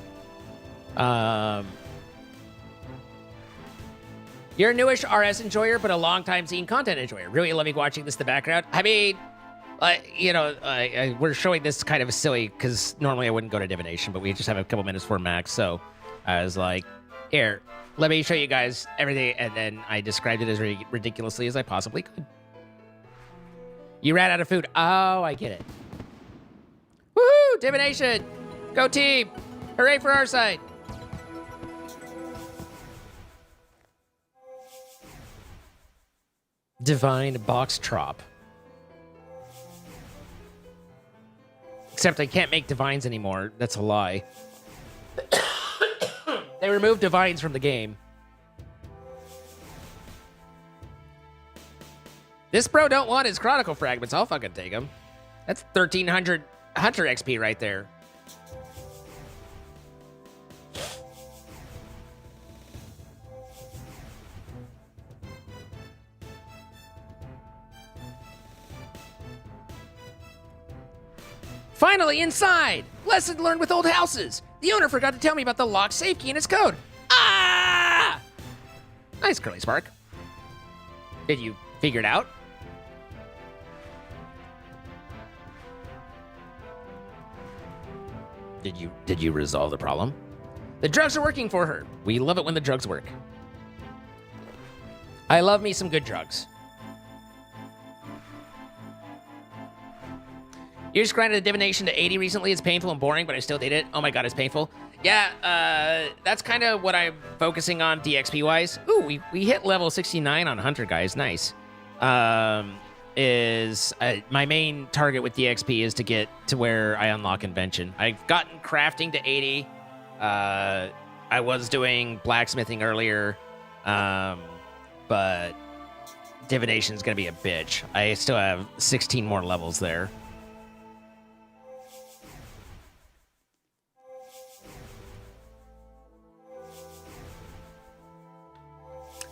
You're a newish RS enjoyer, but a long-time zine content enjoyer. Really loving watching this in the background. I mean, we're showing this kind of silly because normally I wouldn't go to divination, but we just have a couple minutes for Max, so I was like, here, let me show you guys everything, and then I described it as ridiculously as I possibly could. You ran out of food. Oh, I get it. Woohoo! Divination! Go team! Hooray for our side! Divine box trop. Except I can't make divines anymore. That's a lie. They removed divines from the game. This bro don't want his Chronicle Fragments. I'll fucking take them. That's 1,300 Hunter XP right there. Finally inside! Lesson learned with old houses. The owner forgot to tell me about the locked safe key and its code. Ah! Nice, Curly Spark. Did you figure it out? Did you resolve the problem? The drugs are working for her. We love it when the drugs work. I love me some good drugs. You just grinded the divination to 80 recently. It's painful and boring, but I still did it. Oh my god, it's painful. Yeah, that's kind of what I'm focusing on DXP-wise. Ooh, we hit level 69 on Hunter, guys. Nice. My main target with DXP is to get to where I unlock Invention. I've gotten crafting to 80. I was doing blacksmithing earlier, but divination's gonna be a bitch. I still have 16 more levels there.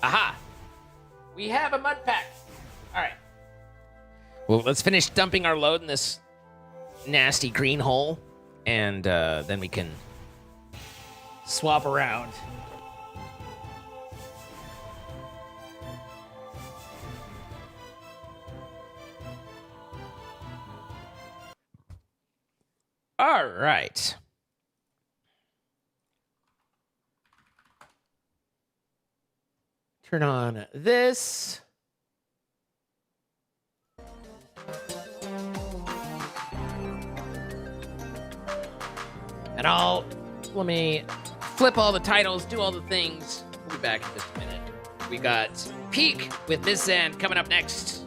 Aha! We have a mud pack. All right. Well, let's finish dumping our load in this nasty green hole, and then we can swap around. All right. Turn on this. And let me flip all the titles, do all the things. We'll be back in just a minute. We got Peak with Miss Zand coming up next.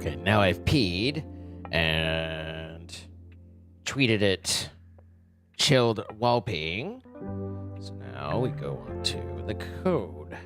Okay, now I've peed and tweeted it chilled while peeing. So now we go on to the code.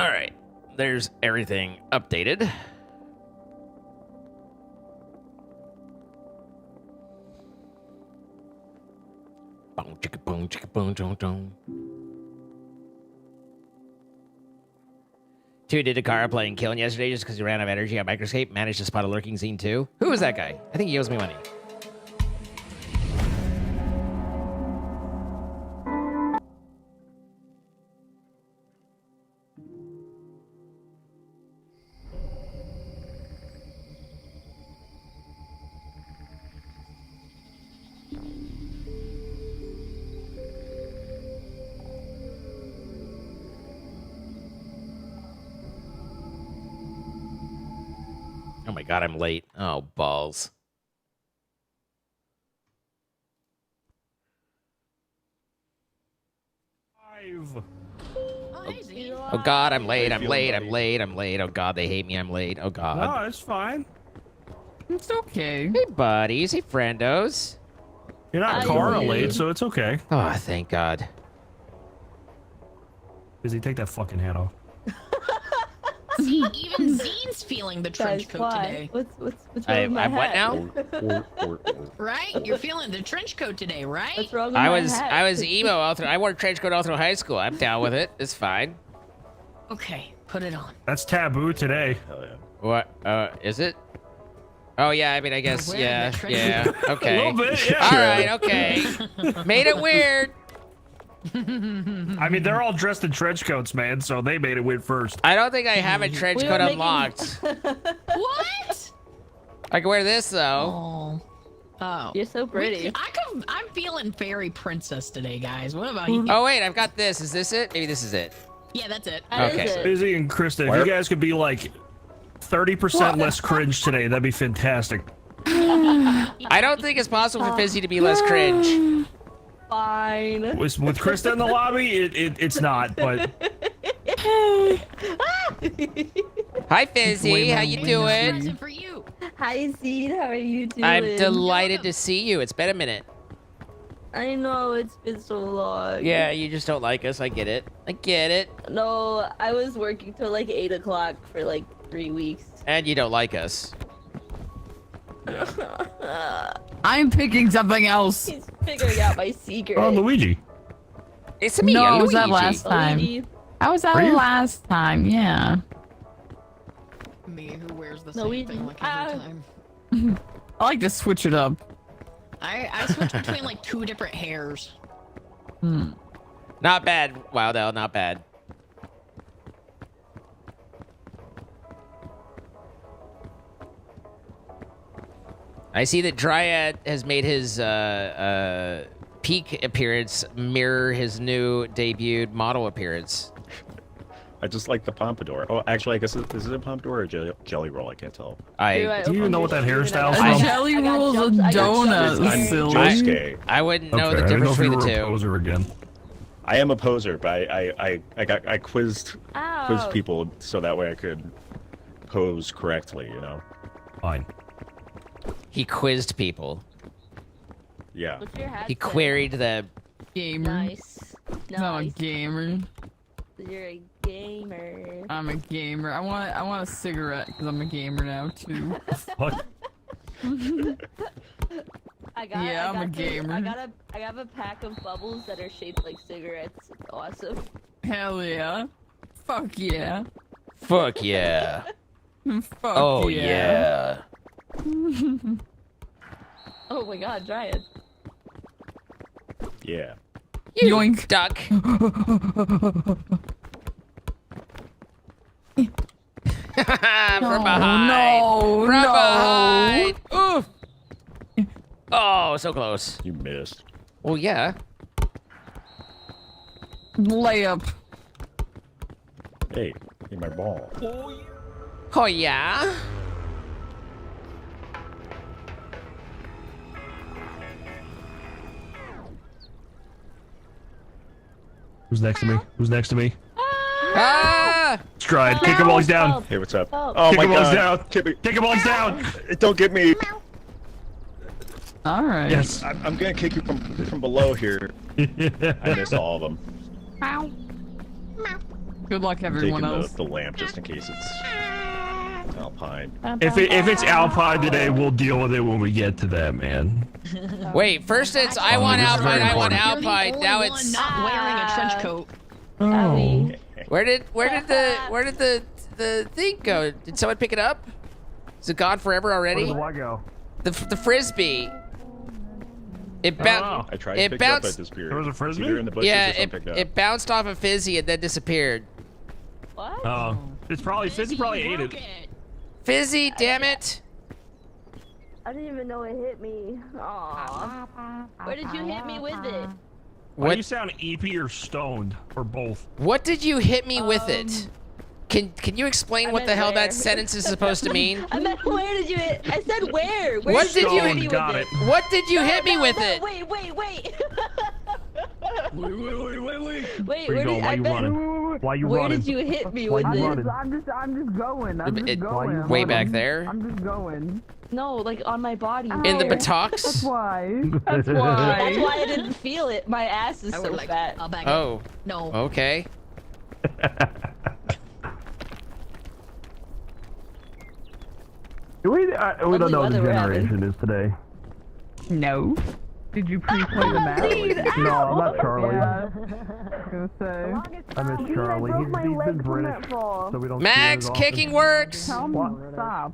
All right. There's everything updated. Boom, chicka, boom, chicka, boom, dong, dong. Two did a car playing killing yesterday just because he ran out of energy on Microscape. Managed to spot a lurking zine too. Who is that guy? I think he owes me money. Oh my god, I'm late. Oh, balls. Oh god, I'm late. I'm late. I'm late. I'm late. Oh god, they hate me. I'm late. Oh god. No, it's fine. It's okay. Hey, buddies. Hey, friendos. You're not Carl late, so it's okay. Oh, thank god. Busy, take that fucking hat off. See, even Zine's feeling the trench coat today. What's wrong with my I'm what hat? now? Right? You're feeling the trench coat today, right? What's wrong with my hat? I was emo all through. I wore a trench coat all through high school. I'm down with it. It's fine. Okay, put it on. That's taboo today. Hell yeah. What? Is it? Oh yeah. I mean, I guess. wearing Yeah. the trench Yeah. coat. Okay. A little bit, yeah. All right. Okay. Made it weird. I mean, they're all dressed in trench coats, man, so they made it win first. I don't think I have a trench We coat were making- unlocked. What? I can wear this though. Oh. You're so pretty. I'm feeling fairy princess today, guys. What about you? Oh wait, I've got this. Is this it? Maybe this is it. Yeah, that's it. That is Okay. it. Busy and Krista, if Where- you guys could be like 30% less cringe today, that'd be fantastic. I don't think it's possible for Fizzy to be less cringe. Fine. With Krista in the lobby, it's not, but Hi Fizzy, how you doing? Present for you. Hi, Seed. How are you doing? I'm delighted to see you. It's been a minute. I know it's been so long. Yeah, you just don't like us. I get it. I get it. No, I was working till like 8 o'clock for like 3 weeks. And you don't like us. I'm picking something else. He's figuring out my secret. oh, Luigi. It's me, No, it was Luigi. that last time. Luigi. I was out Are you? last time, yeah. Me who wears the No, same we- thing like ah. every time. I like to switch it up. I switch between like 2 different hairs. Not bad, Wildell. Not bad. I see that Dryad has made his peak appearance mirror his new debuted model appearance. I just like the pompadour. Oh, actually, I guess is it a pompadour or a jelly roll? I can't tell. Do you even know what that hairstyle's A from? jelly I got rolls jumped- a I got donut, jumped I'm silly. Josuke. I wouldn't know Okay, the I didn't know difference if you between were the a two. poser again. I am a poser, but I quizzed Ow. people so that way I could pose correctly. You know. Fine. He quizzed people. Yeah. What's your hat He say? queried the. Gamer. Nice. I'm a Nice. gamer. You're a gamer. I'm a gamer. I want a cigarette because I'm a gamer now too. What? Yeah, I'm a gamer. I got a pack of bubbles that are shaped like cigarettes. It's awesome. Hell yeah. Fuck yeah. Fuck yeah. Fuck Oh yeah. yeah. Oh my god, Dryad. Yeah. You Yoink. duck. From behind. No, From no. behind. Oof. Oh, so close. You missed. Well, yeah. Layup. Hey, give me my ball. Oh, yeah. Who's next to me? Who's next to me? Ah! Stride. Kick him while he's down. Help. Hey, what's up? Oh. Oh Kick my him while he's god. down. Kick me. Kick him while he's down. Don't get me. All right. Yes. I'm gonna kick you from below here. I missed all of them. Good luck, I'm everyone taking else. the lamp just in case it's Alpine. If it's Alpine today, we'll deal with it when we get to that, man. Wait, first it's I want this is Alpine, very I want important. Alpine. Only Now one it's not wearing a trench coat. Abby. where did the thing go? Did someone pick it up? Is it gone forever Where already? did the Y go? The frisbee. It bounced. Oh, I tried It to pick it up, bounced- but it disappeared. There was a frisbee? It's either in the bushes Yeah, or something picked up. it bounced off of Fizzy and then disappeared. What? Oh, it's probably Fizzy probably ate it. Fizzy, damn it! I didn't even know it hit me. Aww. Where did you hit me with it? Why What? do you sound EP or stoned or both? What did you hit me with it? Can you explain I what the meant hell that where. sentence is supposed to mean? I meant, where did you hit? I said where? Where What did did you you hit me with got it? it? What did you hit me No, with no, it? Wait. Wait. Wait, Where you where going? did Why I you bet? running? Why you Where running? did you hit me Why with you it? running? I'm just going. I'm just It- going. Way back there? I'm just going. No, like on my body. In the there. buttocks? Why? That's That's why. why I didn't feel it. My ass is I so would like. fat. I'll back it. Oh, No. okay. We Lovely don't know what the weather we're having. generation is today. No. Did you pre-play the match? No, I'm not Charlie. Yeah. I was gonna say. I miss Charlie. He's been British, so we don't. Max, see him as often. kicking works. Tell me. What? Stop.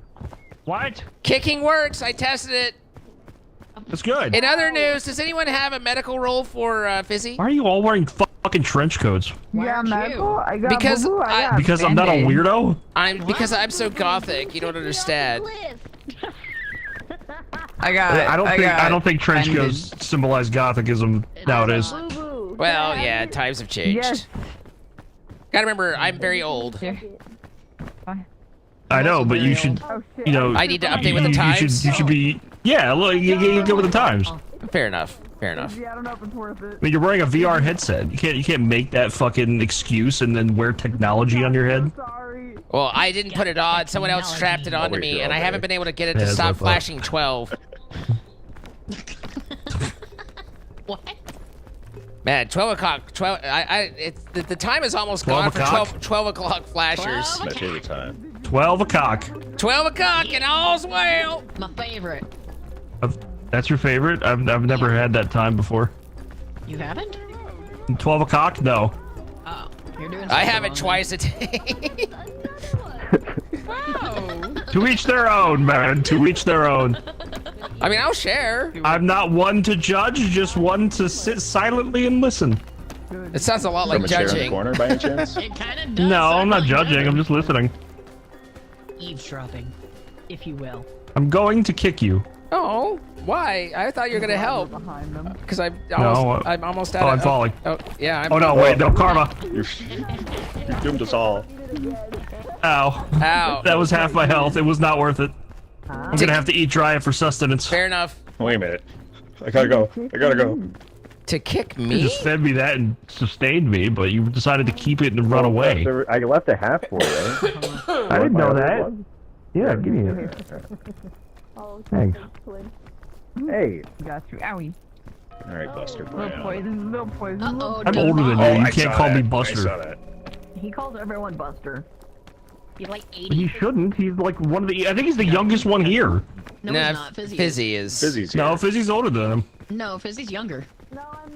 What? Kicking works. I tested it. That's good. In other news, does anyone have a medical roll for Fizzy? Why are you all wearing fucking trench coats? Why Yeah, aren't medical. you? I got Because boo-boo, I got Because I'm not a Band-Aid. weirdo? Because I'm so gothic. You don't understand. I don't think trench coats symbolize gothicism nowadays. Boo boo. Well, yeah, times have changed. Yes. Gotta remember, I'm very old. Here. I know, but you should, Oh shit. you know, I need to update with the times. You should be, yeah, look, you go with the times. Fair enough. Fair enough. Yeah, I don't know if it's worth it. I mean, you're wearing a VR headset. You can't make that fucking excuse and then wear technology on your head. Sorry. Well, I didn't put it on. Someone else strapped it onto me, and I haven't been able to get it to Yeah, that's stop what I thought. flashing 12. What? Man, 12 o'clock. 12. It's the time is almost 12 gone for o'clock? 12 o'clock flashers. My favorite time. 12 o'clock. 12 o'clock and all's well. My favorite. That's your favorite? I've never had that time before. You haven't? 12 o'clock? No. Oh, you're doing. I something have it wrong. twice a day. To each their own, man. To each their own. I mean, I'll share. I'm not one to judge, just one to sit silently and listen. It sounds a lot like From a chair in the judging. corner by any chance? It kind of does. No, I'm sound not like judging. that. I'm just listening. Eavesdropping, if you will. I'm going to kick you. Oh, why? I thought you were gonna help. Behind them. Because I'm No, almost out oh, of. I'm falling. Oh, yeah. I'm, Oh no, wait, no, karma. You doomed us all. Ow. Ow. That was half my health. It was not worth it. I'm gonna have to eat dry for sustenance. Fair enough. Wait a minute. I gotta go. I gotta go. To kick You me? just fed me that and sustained me, but you decided to keep it and run away. I left a half for you. I didn't know that. Yeah, give me it. Oh, Thanks. Hey. Got you. Owie. All right, Buster. Little poison. Little poison. Uh-oh, I'm older than you. Oh, You I can't saw call that. me I saw Buster. that. He calls everyone Buster. You're like 80. He shouldn't. He's like one of the. I think he's the youngest one here. No, Nah, he's not. Fizzy. Fizzy is. Fizzy's here. No, Fizzy's older than him. No, Fizzy's younger.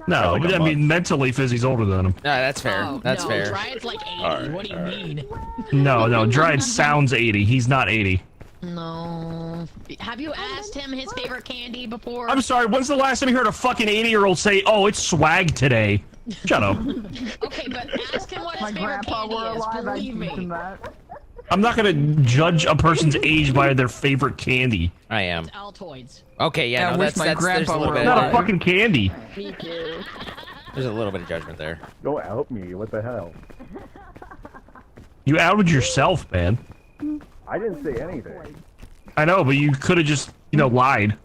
No, Like a I mean month. mentally, Fizzy's older than him. No, that's fair. Oh, That's no, fair. Dryad's like 80. All right, What do you all right. mean? No, Dryad sounds 80. He's not 80. No. Have you asked him his favorite candy before? I'm sorry. When's the last time you heard a fucking 80-year-old say, "Oh, it's swag today"? Shut up. Okay, but ask him what his My favorite grandpa candy were is. alive. I Believe teach him me. that. I'm not gonna judge a person's age by their favorite candy. I am. Altoids. Okay, yeah, I no, wish that's my there's a grandpa little were bit. Not a alive. fucking candy. Me too. There's a little bit of judgment there. Don't help me. What the hell? You outed yourself, man. I didn't say anything. I know, but you could have just, lied.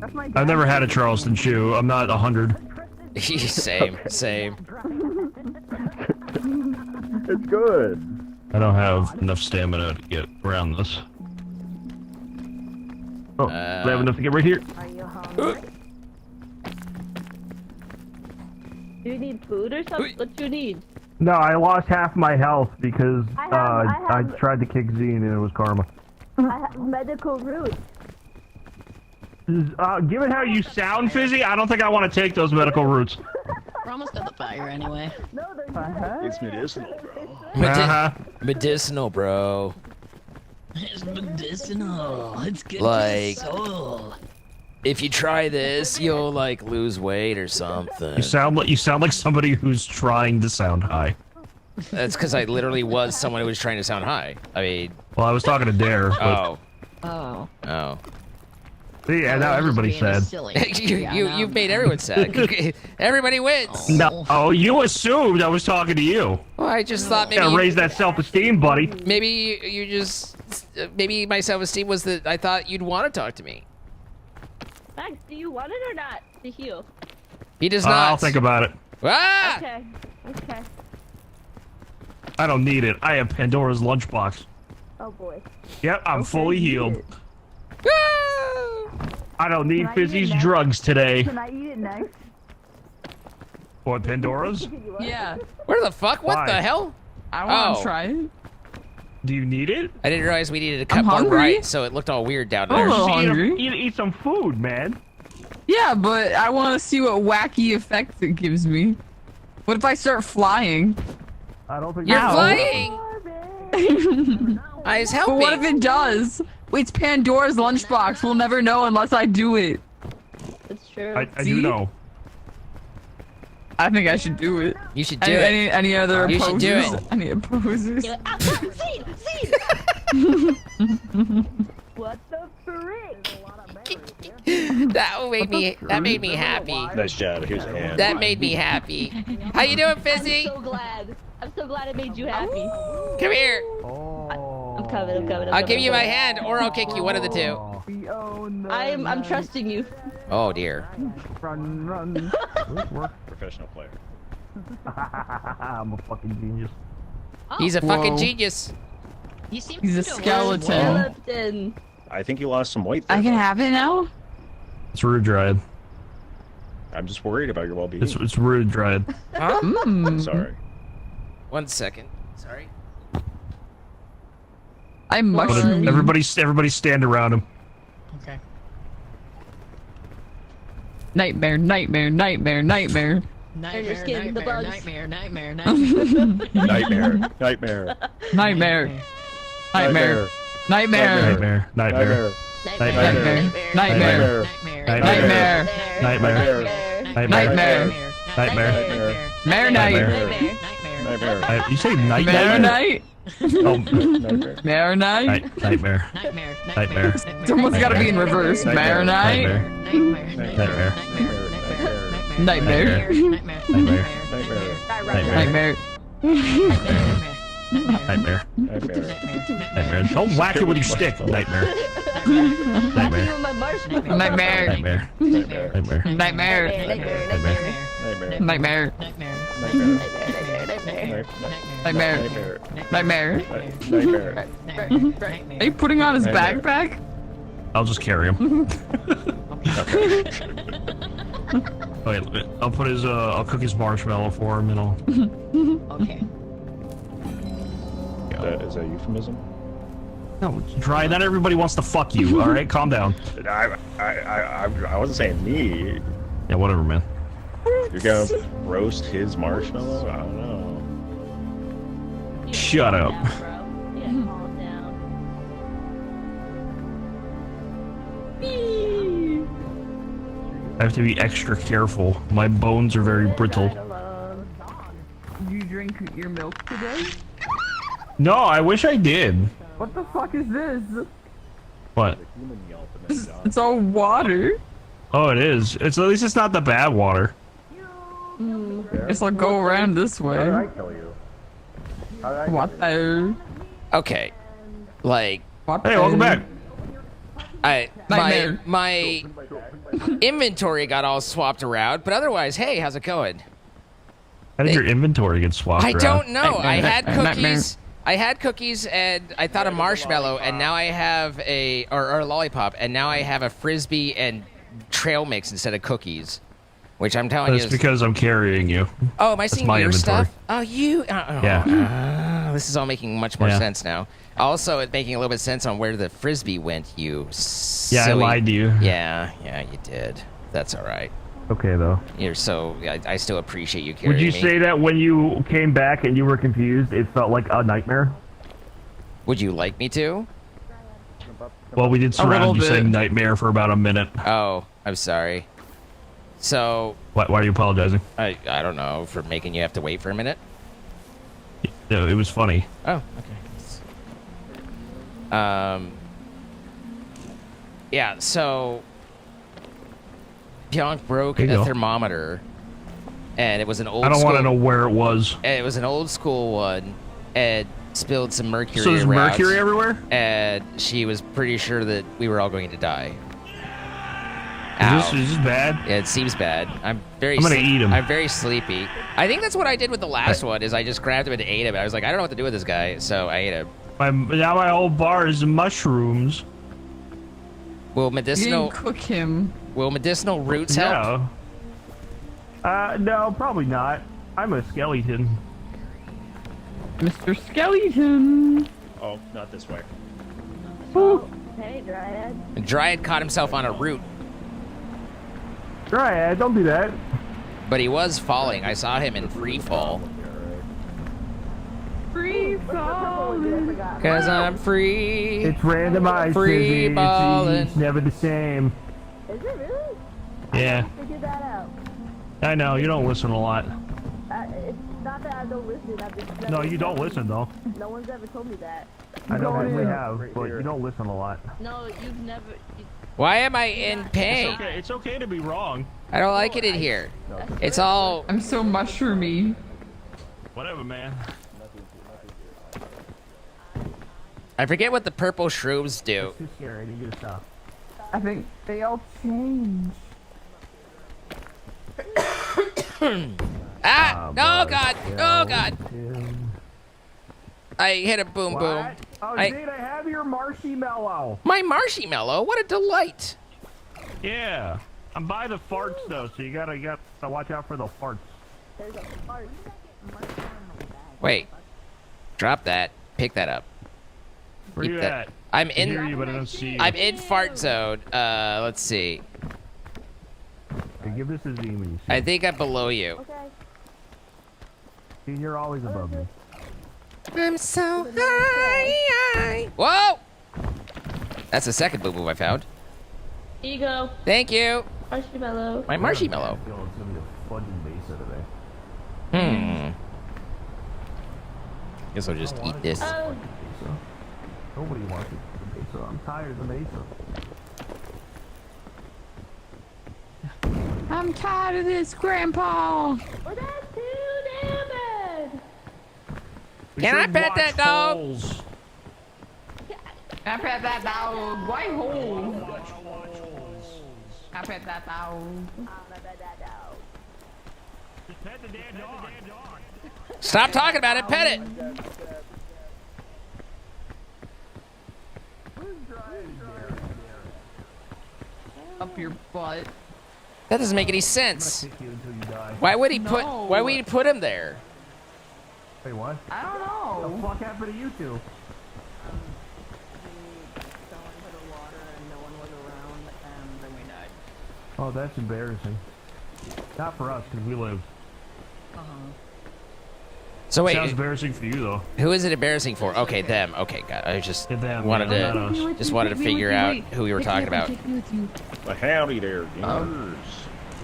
That's my I've never had a Charleston chew. I'm not 100. Same. It's good. I don't have enough stamina to get around this. Oh, I have enough to get right here. Do you need food or something? What do you need? No, I lost half my health because I have- tried to kick Zine and it was karma. I have medical roots. Given how you sound, Fizzy, I don't think I want to take those medical routes. We're almost at the fire anyway. No, they're not. It's medicinal, bro. Medicinal, bro. It's medicinal. It's good Like- for the soul. If you try this, you'll like lose weight or something. You sound like somebody who's trying to sound high. That's because I literally was someone who was trying to sound high. I mean, Well, I was talking to Dare. But, oh, Oh. oh. yeah, now everybody's sad. You've made everyone sad. Everybody wins. No, oh, you assumed I was talking to you. Well, I just thought maybe Gotta raise that self-esteem, buddy. maybe you just maybe my self-esteem was that I thought you'd want to talk to me. Max, do you want it or not to heal? He does not. I'll think about it. Ah! Okay. Okay. I don't need it. I have Pandora's lunchbox. Oh boy. Yep, I'm fully healed. Woo! I don't need Can I eat Fizzy's it now? drugs today. Can I eat it next? What, Pandora's? Yeah. Where the fuck? What Why? the hell? I want to Oh. try it. Do you need it? I didn't realize we needed to cut I'm more hungry. right, so it looked all weird down I'm a there. little Eat, hungry. eat some food, man. Yeah, but I want to see what wacky effects it gives me. What if I start flying? I don't think You're Ow. flying. I was But helping. what if it does? It's Pandora's lunchbox. We'll never know unless I do it. That's true. I do See? know. I think I should do it. You should do it. Any other You should do opposers? it. Any opposers? Seed! What the frick? That made me happy. Nice job. Here's a hand. That made me happy. How you doing, Fizzy? I'm so glad. I'm so glad it made you happy. Come here. I'm coming. I'll give you my hand, or I'll kick you. One of the two. We own the I'm trusting you. Oh dear. run. Professional player. I'm a fucking genius. He's a fucking Whoa. genius. You seem He's a to skeleton. Skeleton. I think you lost some weight there. I can have it now? It's rude dryad. I'm just worried about your well-being. It's rude dryad. Huh? Mm. Sorry. 1 second. Sorry. I'm mushroom. Everybody stand around him. Okay. Nightmare, nightmare, nightmare, nightmare. Nightmare, skin, the bugs. nightmare. Nightmare. Nightmare. Nightmare. Nightmare. Nightmare. Nightmare. Nightmare. Nightmare. Nightmare. Nightmare. Nightmare. Nightmare. Nightmare. Nightmare. Mare night. Nightmare. You say night Mare night. Oh, Nightmare. Mare night. nightmare. Nightmare. It's almost gotta be in reverse. Mare night. Nightmare. Nightmare. Nightmare. Nightmare. Nightmare. Nightmare. Nightmare. Don't whack it with your stick. Nightmare. Nightmare. My marshmallow. Nightmare. Nightmare. Nightmare. Nightmare. Nightmare. Nightmare. Nightmare. Nightmare. Are you putting on his backpack? I'll just carry him. Wait, I'll put his I'll cook his marshmallow for him and I'll. Okay. Is that a euphemism? No, dry. Not everybody wants to fuck you. All right, calm down. I wasn't saying me. Yeah, whatever, man. You're gonna roast his marshmallow? I don't know. Shut up. Yeah, calm down. I have to be extra careful. My bones are very brittle. Did you drink your milk today? No, I wish I did. What the fuck is this? What? It's all water. Oh, it is. It's at least it's not the bad water. Guess I'll go around this way. kill you? What the? Okay. Like, What Hey, the? welcome back. Nightmare. my inventory got all swapped around, but otherwise, hey, how's it going? How did your inventory get swapped I around? don't know. I had Nightmare. cookies. I had cookies and I thought a marshmallow, and now I have or a lollipop, and now I have a frisbee and trail mix instead of cookies. Which I'm telling you That's is... because I'm carrying you. Oh, am I That's seeing my your inventory. stuff? Oh, you... Yeah. This is all making much more Yeah. sense now. Also, it's making a little bit of sense on where the Frisbee went, you Yeah, I silly... lied to you. Yeah, you did. That's all right. Okay, though. You're so... I still appreciate you carrying Would you me. say that when you came back and you were confused, it felt like a nightmare? Would you like me to? Well, we did surround you bit. saying nightmare for about a minute. Oh, I'm sorry. So... Why are you apologizing? I don't know, for making you have to wait for a minute? No, it was funny. Oh, okay. Yeah, so... Pionk broke There you a go. thermometer, and it was an old I don't school... want to know where it was. It was an old school one, and spilled some mercury So there's around, mercury everywhere? and she was pretty sure that we were all going to die. Is this bad? Yeah, it seems bad. I'm I'm gonna eat him. I'm very sleepy. I think that's what I did with the last one. Is I just grabbed him and ate him. I was like, I don't know what to do with this guy, so I ate him. Now my whole bar is mushrooms. Will You medicinal didn't cook him. will medicinal roots help? No. No, probably not. I'm a skeleton. Mr. Skeleton. Oh, not this way. Hey, Dryad. Dryad caught himself on a root, Right, don't do that. but he was falling. I saw him in free fall. Free falling. Cause I'm free. It's randomized. Free Izzy. ballin'. It's never the same. Is it really? Yeah, Figure that out. I know. You don't listen a lot. It's not that I don't listen. I just No, you don't listen though. No one's ever told me that. I know we have, but you don't listen a lot. No, you've never. Why am I in pain? It's okay to be wrong. I don't like it in here. It's all... I'm so mushroomy. Whatever, man. I forget what the purple shrooms do. Too scary. I need you to stop. I think they all change. Ah! No, God! Oh, God! I hit a boom boom. Oh, I- Jade, I have your marshmallow. My marshmallow? What a delight! Yeah. I'm by the farts though, so you gotta watch out for the farts. There's a fart. Wait. Drop that. Pick that up. Where Keep you that- at? I'm I hear in... you, but I don't see you. I'm in fart zone. Let's see. Okay, give this a Z when you see. I think I'm below you. Okay. See, you're always above me. I'm so high. Whoa! That's the second boo boo I found. Here you go. Thank you. Marshmallow. My marshmallow. I feel it's gonna be a fudgy base today. Guess I'll just eat this. Oh, Nobody wants it. So I'm tired of the mesa. I'm tired of this, Grandpa. well, that's too damn bad. Can I pet that dog? I pet that dog. Why hole? I pet that dog. Stop talking about it. Pet it. Up your butt. That doesn't make any sense. Kick you until you die. Why would he put? No. Why would he put him there? Wait, what? I don't know. What the fuck happened to you two? Oh, that's embarrassing. Not for us, because we live. So wait, Sounds embarrassing for you, though. who is it embarrassing for? Okay, them. Okay, God, I just Them, wanted yeah, to not us. just wanted to figure out who we were talking about. Well, howdy there, gamers.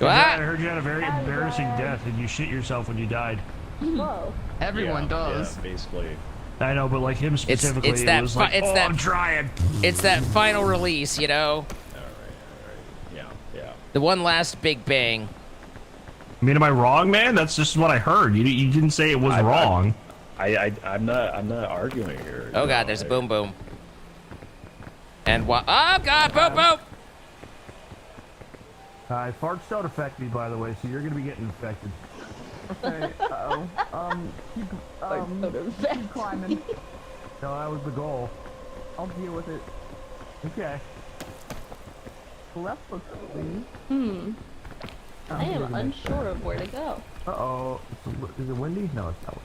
I Ah! heard you had a very embarrassing death, and you shit yourself when you died. Whoa. Everyone does. Yeah, basically. I know, but like him specifically, it's that it was fi- like, it's oh, that- I'm trying. It's that final release, you know, Yeah, yeah. the one last big bang. I mean, am I wrong, man? That's just what I heard. You didn't say it was wrong. I'm not arguing here. Oh God, there's a boom boom. And what? Oh God, boom boom. Farts don't affect me, by the way, so you're gonna be getting infected. Okay, keep climbing. No, that was the goal. I'll deal with it. Okay. The left looks clean. I am unsure of where to go. Uh-oh. Is it windy? No, it's not.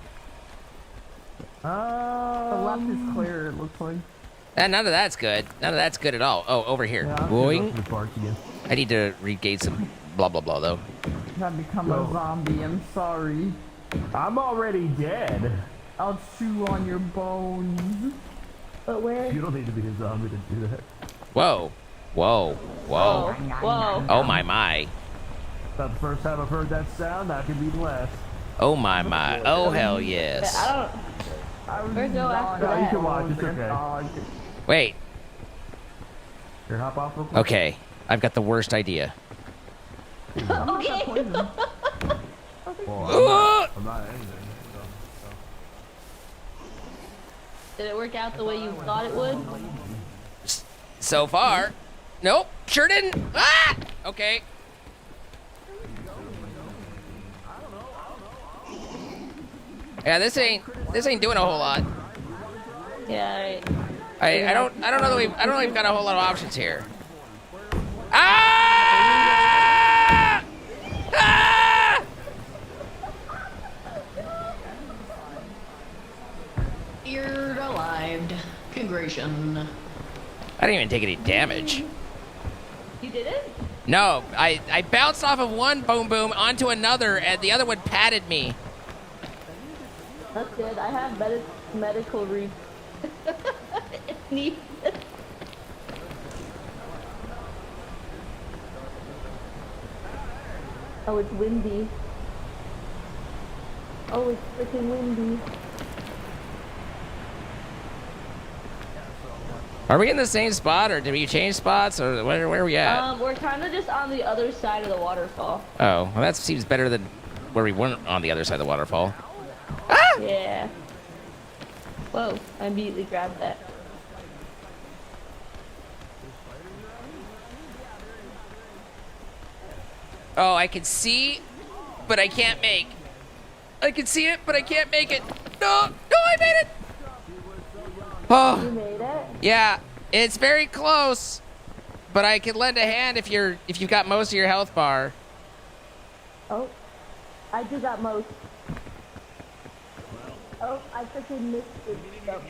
The left is clear, it looks like. None of that's good. None of that's good at all. Oh, over here. Yeah, I'm Boing. gonna go to the park again. I need to regain some blah, blah, blah, though. I've become a zombie. I'm sorry. I'm already dead. I'll chew on your bones. But where? You don't need to be a zombie to do that. Whoa. Whoa. Whoa. Whoa. Oh, my. That's the first time I've heard that sound. That could be the last. Oh, my. Oh, hell yes. I don't. Where go after No, you that? can watch. It's okay. Wait. Here, hop off real quick. Okay. I've got the worst idea. Okay. Well, I'm not anything. Did it work out the way you thought it would? So far. Nope. Sure didn't. Ah! Okay. Yeah, this ain't doing a whole lot. Yeah, right. I don't know that we've got a whole lot of options here. Ah! Ah! You're alive. Congratulations. I didn't even take any damage. You did it? No, I bounced off of one boom boom onto another, and the other one patted me. That's good. I have medical re. It's neat. Oh, it's windy. Oh, it's freaking windy. Are we in the same spot, or did we change spots, or where are we at? We're kind of just on the other side of the waterfall. Oh, well, that seems better than where we weren't on the other side of the waterfall. Yeah. Whoa, I immediately grabbed that. Oh, I can see, but I can't make. I can see it, but I can't make it. No, I made it. You Oh, made it? yeah, it's very close, but I can lend a hand if you've got most of your health bar. Oh, I do got most. Oh, I freaking missed it. Nope.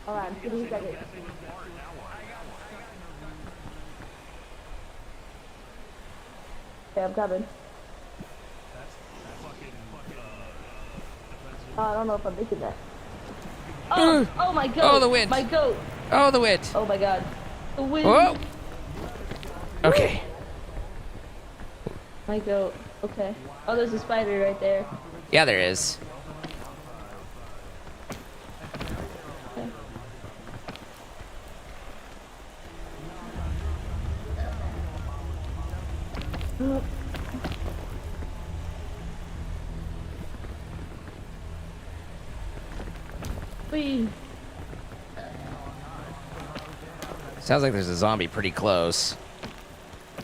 Hold on, give me a second. Okay, I'm coming. Oh, I don't know if I'm making that. Oh my goat! Oh, the wind. My goat! Oh, the wind. Oh my god. The wind! Whoa. Okay. My goat. Okay. Oh, there's a spider right there. Yeah, there is. Okay. Whee. Sounds like there's a zombie pretty close.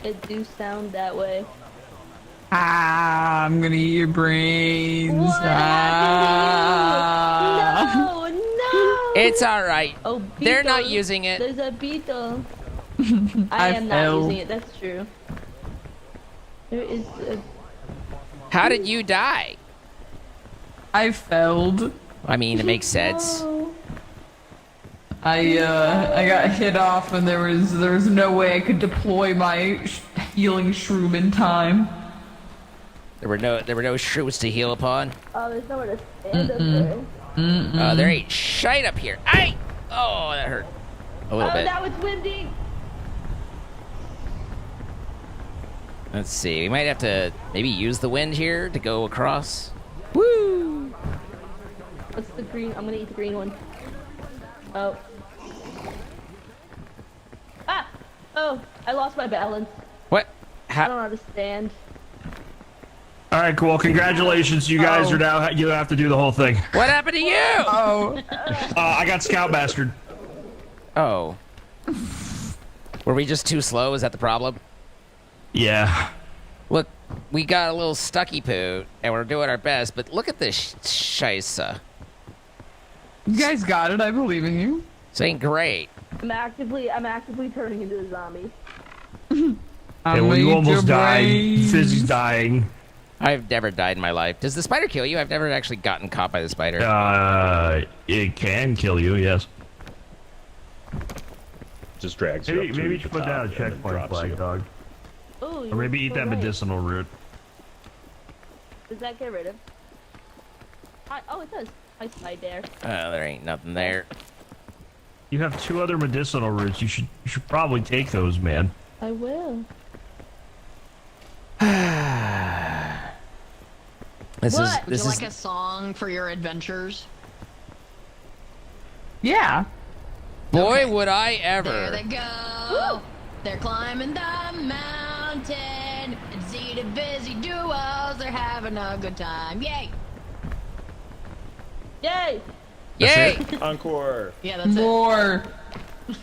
It do sound that way. Ah, I'm gonna eat your brains. What happened to you? No, no. It's all right. Oh, They're not beetle. using it. There's a beetle. I am not fell. using it. That's true. There is a... How did you die? I failed. I mean, it makes sense. No. I got hit off, and there was no way I could deploy my healing shroom in time. There were no shrooms to heal upon. Oh, there's nowhere to stand up there. There ain't shite up here. Aye! Oh, that hurt. A little bit. Now it's windy. Let's see. We might have to maybe use the wind here to go across. Woo! What's the green? I'm gonna eat the green one. Oh. Ah! Oh, I lost my balance. What? I don't know how to stand. All right, cool. Congratulations, you guys are now. You have to do the whole thing. What happened to you? Oh. I got scout bastard. Oh. Were we just too slow? Is that the problem? Yeah. Look, we got a little stucky poo, and we're doing our best, but look at this scheisse. You guys got it. I believe in you. This ain't great. I'm actively turning into a zombie. Hey, well, you almost died. Fizzy's dying. I've never died in my life. Does the spider kill you? I've never actually gotten caught by the spider. It can kill you, yes. Just drags you Maybe, up to maybe you the should put top down a and then checkpoint drops flag, you. dog. Oh, Or maybe eat that medicinal root. Does that get rid of? Oh, it does. I spied there. There ain't nothing there. You have 2 other medicinal roots. You should probably take those, man. I will. This What? Would is you like a song for your adventures? Yeah. boy would I ever. There they go. They're climbing the mountain. And see the busy duos. They're having a good time. Yay! Yay! Yay! Encore. Yeah, that's More.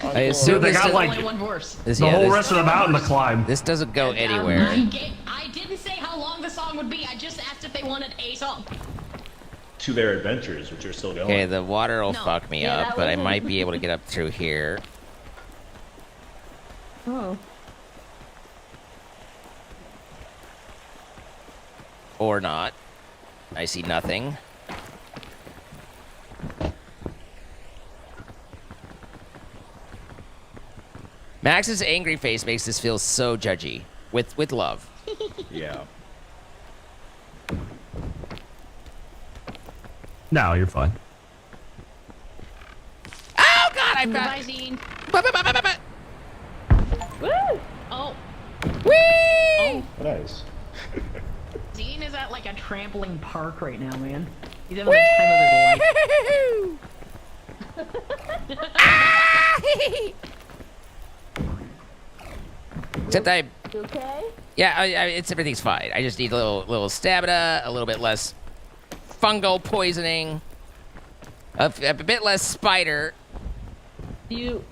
I assume Dude, they this, got it. like Only one verse. this, the yeah, whole this, rest of the mountain to climb. this doesn't go anywhere. I didn't say how long the song would be. I just asked if they wanted a song. To their adventures, which are still going. Okay, the water will No. fuck me Yeah, up, that but I wasn't- might be able to get up through here. Oh. Or not. I see nothing. Max's angry face makes this feel so judgy. With love. Yeah. No, you're fine. Oh god, I've Goodbye, got... Zine. Woo! Oh, Whee! Nice. Zine is at like a trampoline park right now, man. He's having the time of his life. Except I... You okay? Yeah, it's everything's fine. I just need a little stamina, a little bit less fungal poisoning, a bit less spider. You.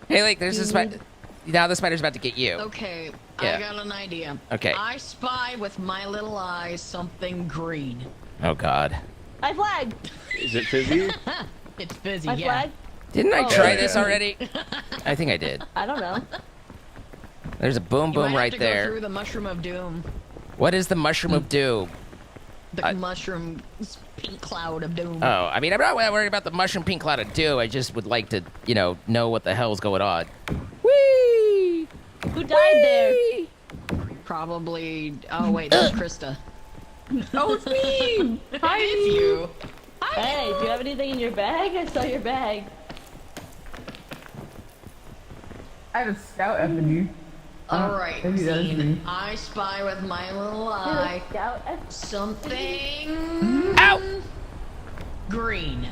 Hey, like, there's a spider. Now the spider's about to get you. Okay, Yeah. I got an idea. Okay. I spy with my little eyes something green. Oh god. I flagged. Is it fizzy? It's busy, I yeah. flagged. Didn't I Oh. try Yeah. this already? I think I did. I don't know. There's a boom You might boom have right to go there. through the mushroom of doom. What is the mushroom of doom? The mushroom pink cloud of doom. Oh, I mean, I'm not worried about the mushroom pink cloud of doom. I just would like to, know what the hell's going on. Whee! Who died there? Probably. Oh wait, that's Krista. Oh, it's me. Hi. It's you. Hey, do you have anything in your bag? I saw your bag. I have a scout effing you. All right, maybe that is me. Zine. I spy with my little eye Scout. something Ow! green.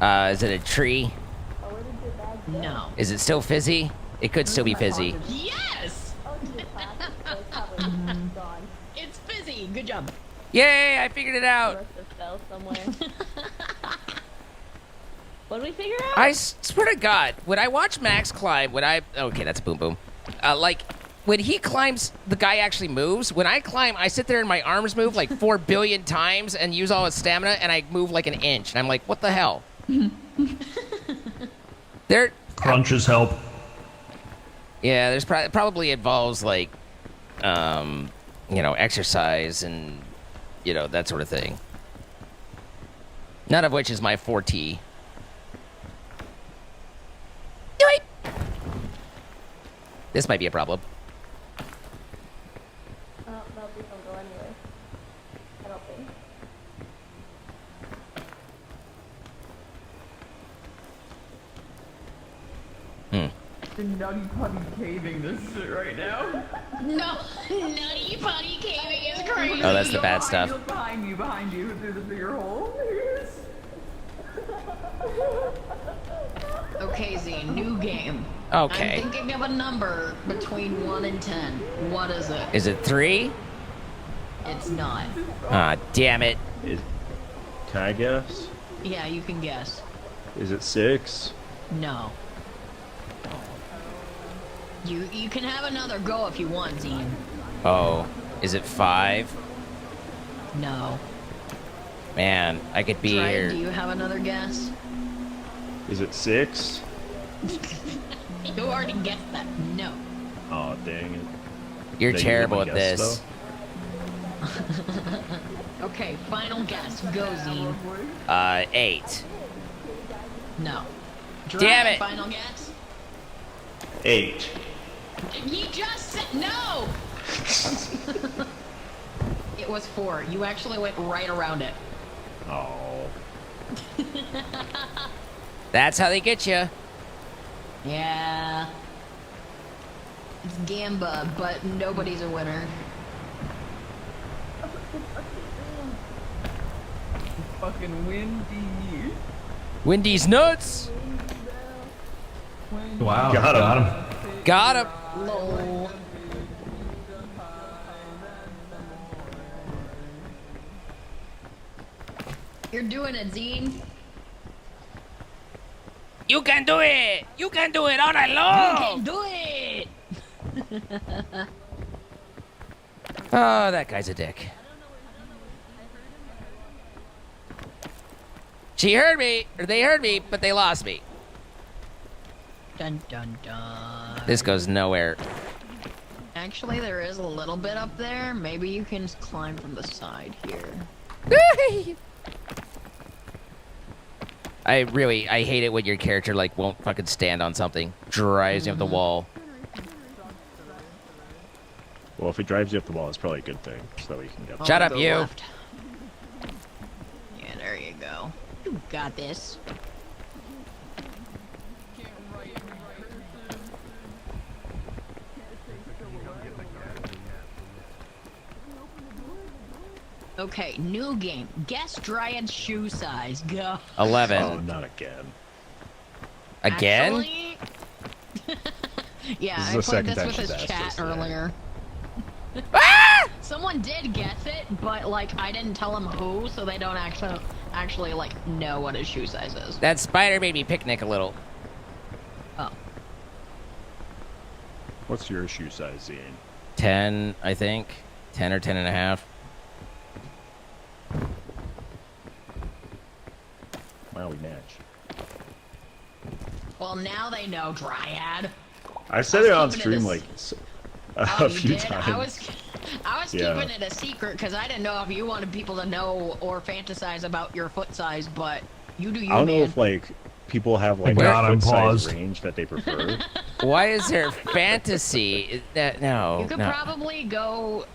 Is it a tree? Oh, where did your bag go? No. Is it still fizzy? It could still be fizzy. Yes, Oh, it's in your pocket. So it's probably gone. it's busy. Good job. Yay! I figured it out. Must have fell somewhere. What did we figure out? I swear to God, when I watch Max climb, okay, that's a boom boom. Like when he climbs, the guy actually moves. When I climb, I sit there and my arms move like 4 billion times and use all his stamina, and I move like an inch. And I'm like, what the hell? There. Crunches help. Yeah, there's probably involves like, exercise and, that sort of thing. None of which is my forte. This might be a problem. Oh, no, these don't go anywhere. I don't think. The nutty putty caving this shit right now. No, nutty putty caving is crazy. Oh, that's the bad stuff. Look behind you, through the bigger hole. Okay, Z, new game. Okay. I'm thinking of a number between 1 and 10. What is it? Is it 3? It's not. Ah, damn it. Can I guess? Yeah, you can guess. Is it 6? No. You can have another go if you want, Zine. Oh, is it 5? No. Man, I could be Dryad, here. do you have another guess? Is it 6? You already guessed that. No. Oh, dang it. You're They terrible at usually guess, this. Okay, final guess. Go, Zine. 8. No. Damn it. Final guess. 8. He just said no. It was 4. You actually went right around it. Oh. That's how they get you. Yeah. It's Gamba, but nobody's a winner. Fucking windy. Wendy's nuts. Wow. Got him. Got him. Lol. You're doing it, Zine. You can do it. You can do it all night You long. can do it. Oh, that guy's a dick. She heard me, or they heard me, but they lost me. Dun dun dun. This goes nowhere. Actually, there is a little bit up there. Maybe you can climb from the side here. I hate it when your character like won't fucking stand on something. Drives you up the wall. Well, if it drives you up the wall, it's probably a good thing, so that we can get. Shut Oh, up, go you. left. Yeah, there you go. You got this. Okay, new game. Guess Dryad's shoe size. Go. 11. Oh, not again. Again? Actually... yeah, This is I the played second this time with she's his asked chat us that. earlier. Someone did guess it, but like I didn't tell them who, so they don't actually like know what his shoe size is. That spider made me picnic a little. Oh. What's your shoe size, Ian? 10, I think. 10 or 10 and a half. Wow, we match. Well, now they know Dryad. I said it on keeping it stream a like Oh, a you few did? times. I was Yeah. keeping it a secret because I didn't know if you wanted people to know or fantasize about your foot size, but you do you, I don't know man. if like people have like God, a I'm foot size paused. range that they prefer. Why is there fantasy? No. You could no. probably go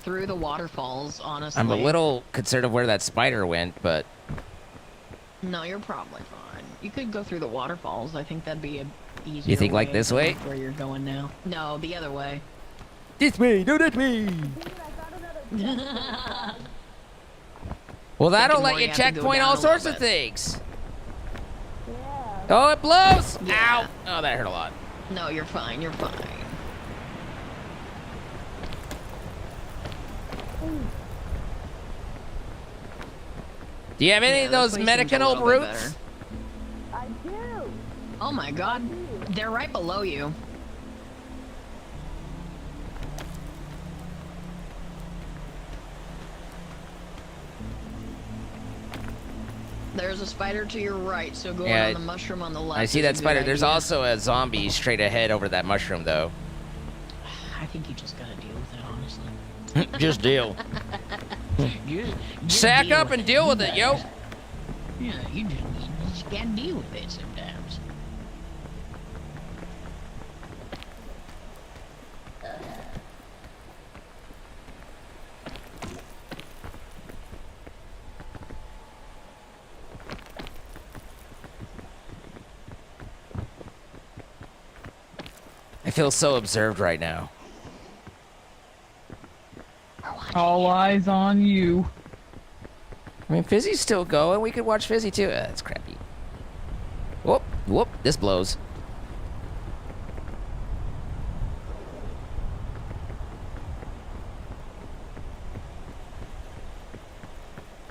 through the waterfalls, honestly. I'm a little concerned of where that spider went, but No, you're probably fine. You could go through the waterfalls. I think that'd be a easier. You think like this way? Where you're going now? No, the other way. this way, no that way. Well, that'll Thinking let more you you have to go checkpoint down all a little sorts of bit. things. Yeah. Oh, it blows! Yeah. Ow! Oh, that hurt a lot. No, you're fine. You're fine. Do you have any Yeah, of this those place seems a medicinal little bit roots? better. I do. Oh my god. They're right below you. There's a spider to your right, so go Yeah, on the mushroom on the left. I see is a that good spider. There's idea. also a zombie straight ahead over that mushroom, though. I think you just gotta deal with it, honestly. Just deal. Just Sack deal up and deal with it, yo. Yeah, you just gotta deal with it sometimes. I feel so observed right now. All eyes on you. I mean, Fizzy's still going. We could watch Fizzy, too. That's crappy. Whoop, whoop. This blows.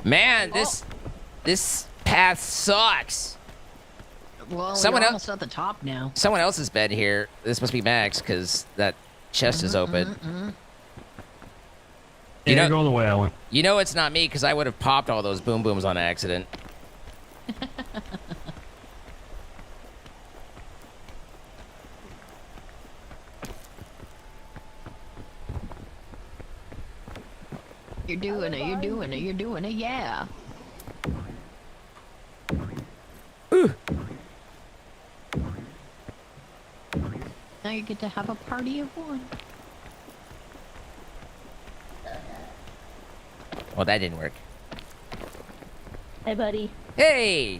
Man, this path sucks. Well, Someone you're el- almost at the top now. Someone else's bed here. This must be Max, because that chest is open. Yeah, You know- you're going the way I went. You know it's not me, because I would have popped all those boom booms on accident. You're doing it, you're doing it, you're doing it, yeah. Now you get to have a party of one. Well, that didn't work. Hey, buddy. Hey!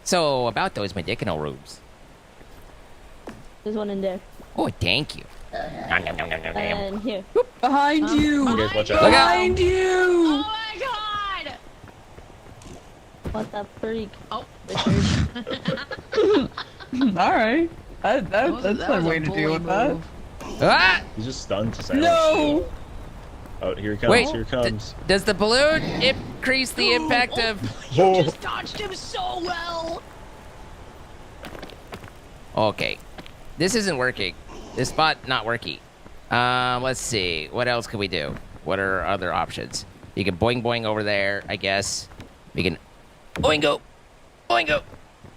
So, about those medicinal rooms. There's one in there. Oh, thank you. Nom, nom, nom, nom, nom, nom. And here. Behind you! You guys watch out. Look out! Behind you! Oh my god! What the freak? Oh, Alright. That's that one was way a to bully deal with that. move. Ah! He's just stunned to silence. No! Oh, here he comes. Wait, Here he comes. Does the balloon increase the impact of... You just dodged him so well! Okay. This isn't working. This spot not working. Let's see. What else can we do? What are our other options? You can boing boing over there, I guess. We can oingo, oingo,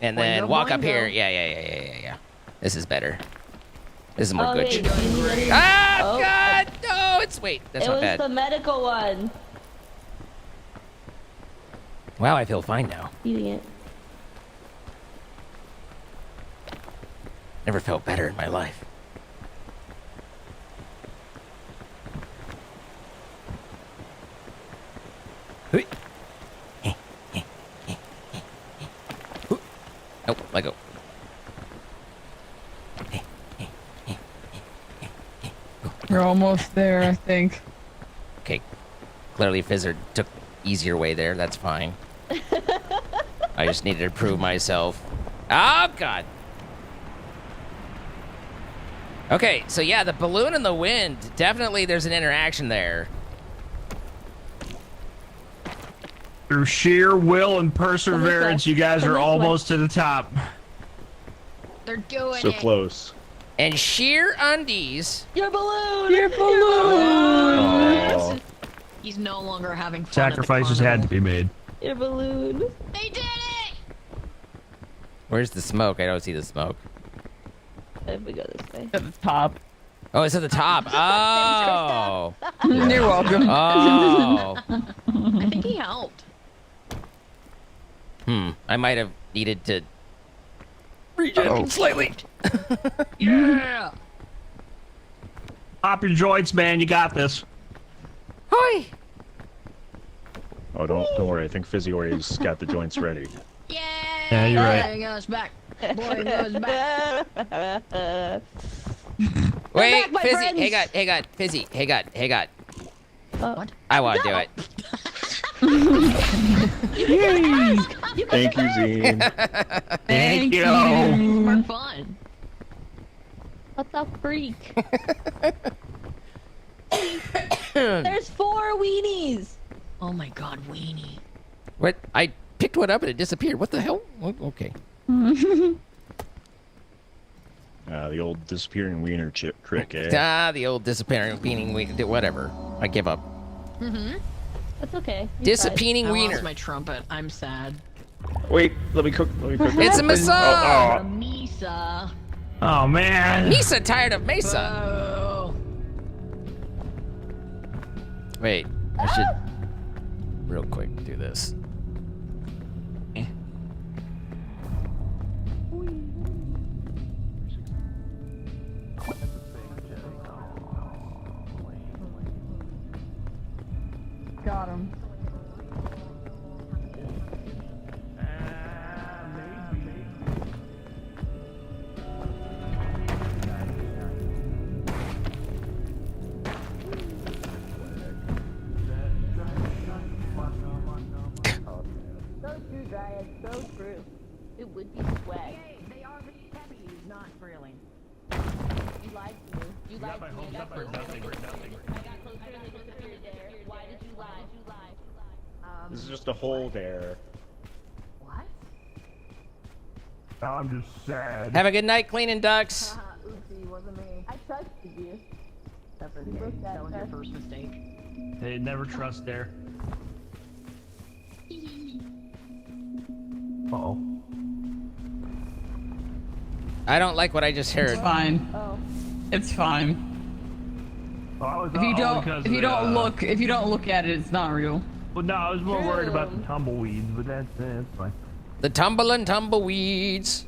and then Boingo, walk up boingo. here. Yeah. This is better. This is more Oh, good. hey, do you need any- Ah, Oh, God! No, it's... Wait, that's it not was bad. the medical one. Wow, I feel fine now. Eating it. Never felt better in my life. Hui. Oh, let go. You're almost there, I think. Okay. Clearly Fizzard took easier way there. That's fine. I just needed to prove myself. Oh, God. Okay, so yeah, the balloon and the wind, definitely there's an interaction there. Through sheer will and perseverance, you guys are almost to the top. They're doing So it. close. And sheer undies. Your balloon! Your balloon! Oh. He's no longer having fun. Sacrifices had to be made. Your balloon. They did it! Where's the smoke? I don't see the smoke. If we go this way. At the top. Oh, it's at the top. Oh. You're welcome. Oh. I think he helped. I might have needed to regen slightly. Yeah! Pop your joints, man. You got this. Hi. Oh, don't worry. I think Fizzy already's got the joints ready. Yeah! Yeah, you're right. Boy goes back. Boy goes back. Wait, back, my Fizzy. friends. Hey, God. Fizzy. Hey, God. What? I want to do it. Thank you, Zine. Thank you. For fun. What the freak? There's 4 weenies. Oh my god, weenie. What? I picked one up and it disappeared. What the hell? Okay. The old disappearing wiener trick, eh? Ah, the old disappearing weaning whatever. I give up. That's okay. You tried. Disappearing I wiener. lost my trumpet. I'm sad. Wait, let me cook. It's a massage. Misa. Oh, man. Misa tired of Mesa. Oh. Wait, I should real quick do this. Got him. So true, Dryad. So true. It would be swag. They are really heavy, not really. You lied to me. You lied to me. I got closer and it disappeared there. Why did you lie? This is just a hole there. What? I'm just sad. Have a good night, cleaning ducks. Oopsie, wasn't me. I trusted you. That's okay. broke that That was your trust. first mistake. Hey, never trust there. Uh-oh. I don't like what I just heard. It's fine. Oh. It's fine. If you don't look at it, it's not real. Well, no, I was more worried about the tumbleweeds, but that's fine. The tumble and tumbleweeds.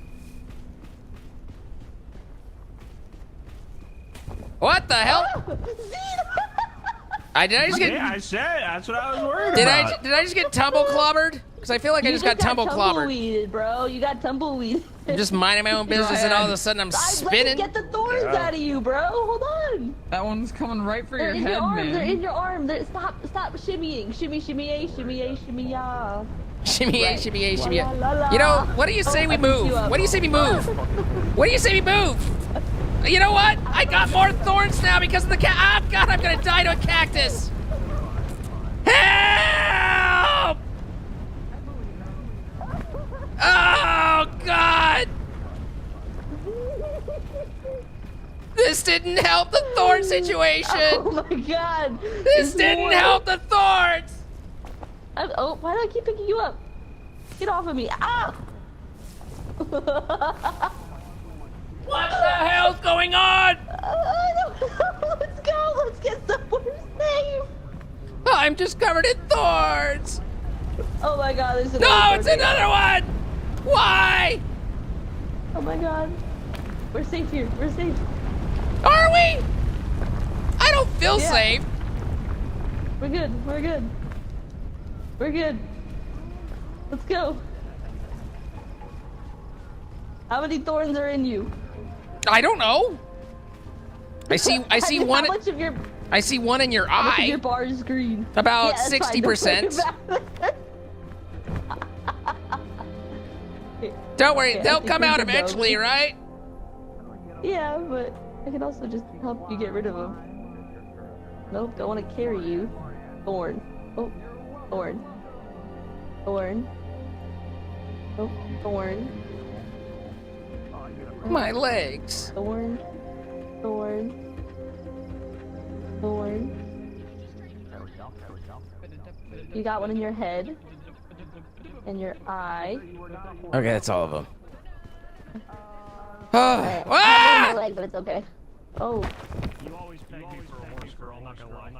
What the hell? Did I just get? Yeah, I said that's what I was worried about. Did I just get tumble clobbered? Because I feel like I just got tumble clobbered. Tumbleweed, bro. You got tumbleweed. I'm just minding my own business, and all of a sudden I'm spinning. Get the thorns out of you, bro. Hold on. That one's coming right for They're your in head, your arm. man. They're in your arm. Stop shimmying. Shimmy, shimmy, shimmy, shimmy, ya. Shimmy, shimmy, shimmy. La, la, la. You know, what do you say we move? What do you say we move? What do you say we move? You know what? I got more thorns now because of the cat. Oh God, I'm gonna die to a cactus. Help! Oh God! This didn't help the thorn situation. Oh my God. This didn't help the thorns. Oh, why do I keep picking you up? Get off of me. Ah! What the hell's going on? Let's go. Let's get somewhere safe. I'm just covered in thorns. Oh my God, there's another No, thorn it's here. another one. Why? Oh my God. We're safe here. We're safe. Are we? I don't feel Yeah. safe. We're good. We're good. We're good. Let's go. How many thorns are in you? I don't know. I see one. How much of your I see one in your how much of eye. your bar is green? About Yeah, that's fine. Don't 60%. worry about it. Don't worry, Okay, I they'll think come we're out good, though. eventually, right? Yeah, but I can also just help you get rid of them. Nope, don't want to carry you. Thorn. Oh, thorn. Thorn. Oh, thorn. My legs. Thorn. Thorn. Thorn. You got one in your head. And your eye. Okay, that's all of them. Alright, I have one in Ah! my leg, but it's okay. Oh, You always peg me for a horse girl, I'm not gonna lie.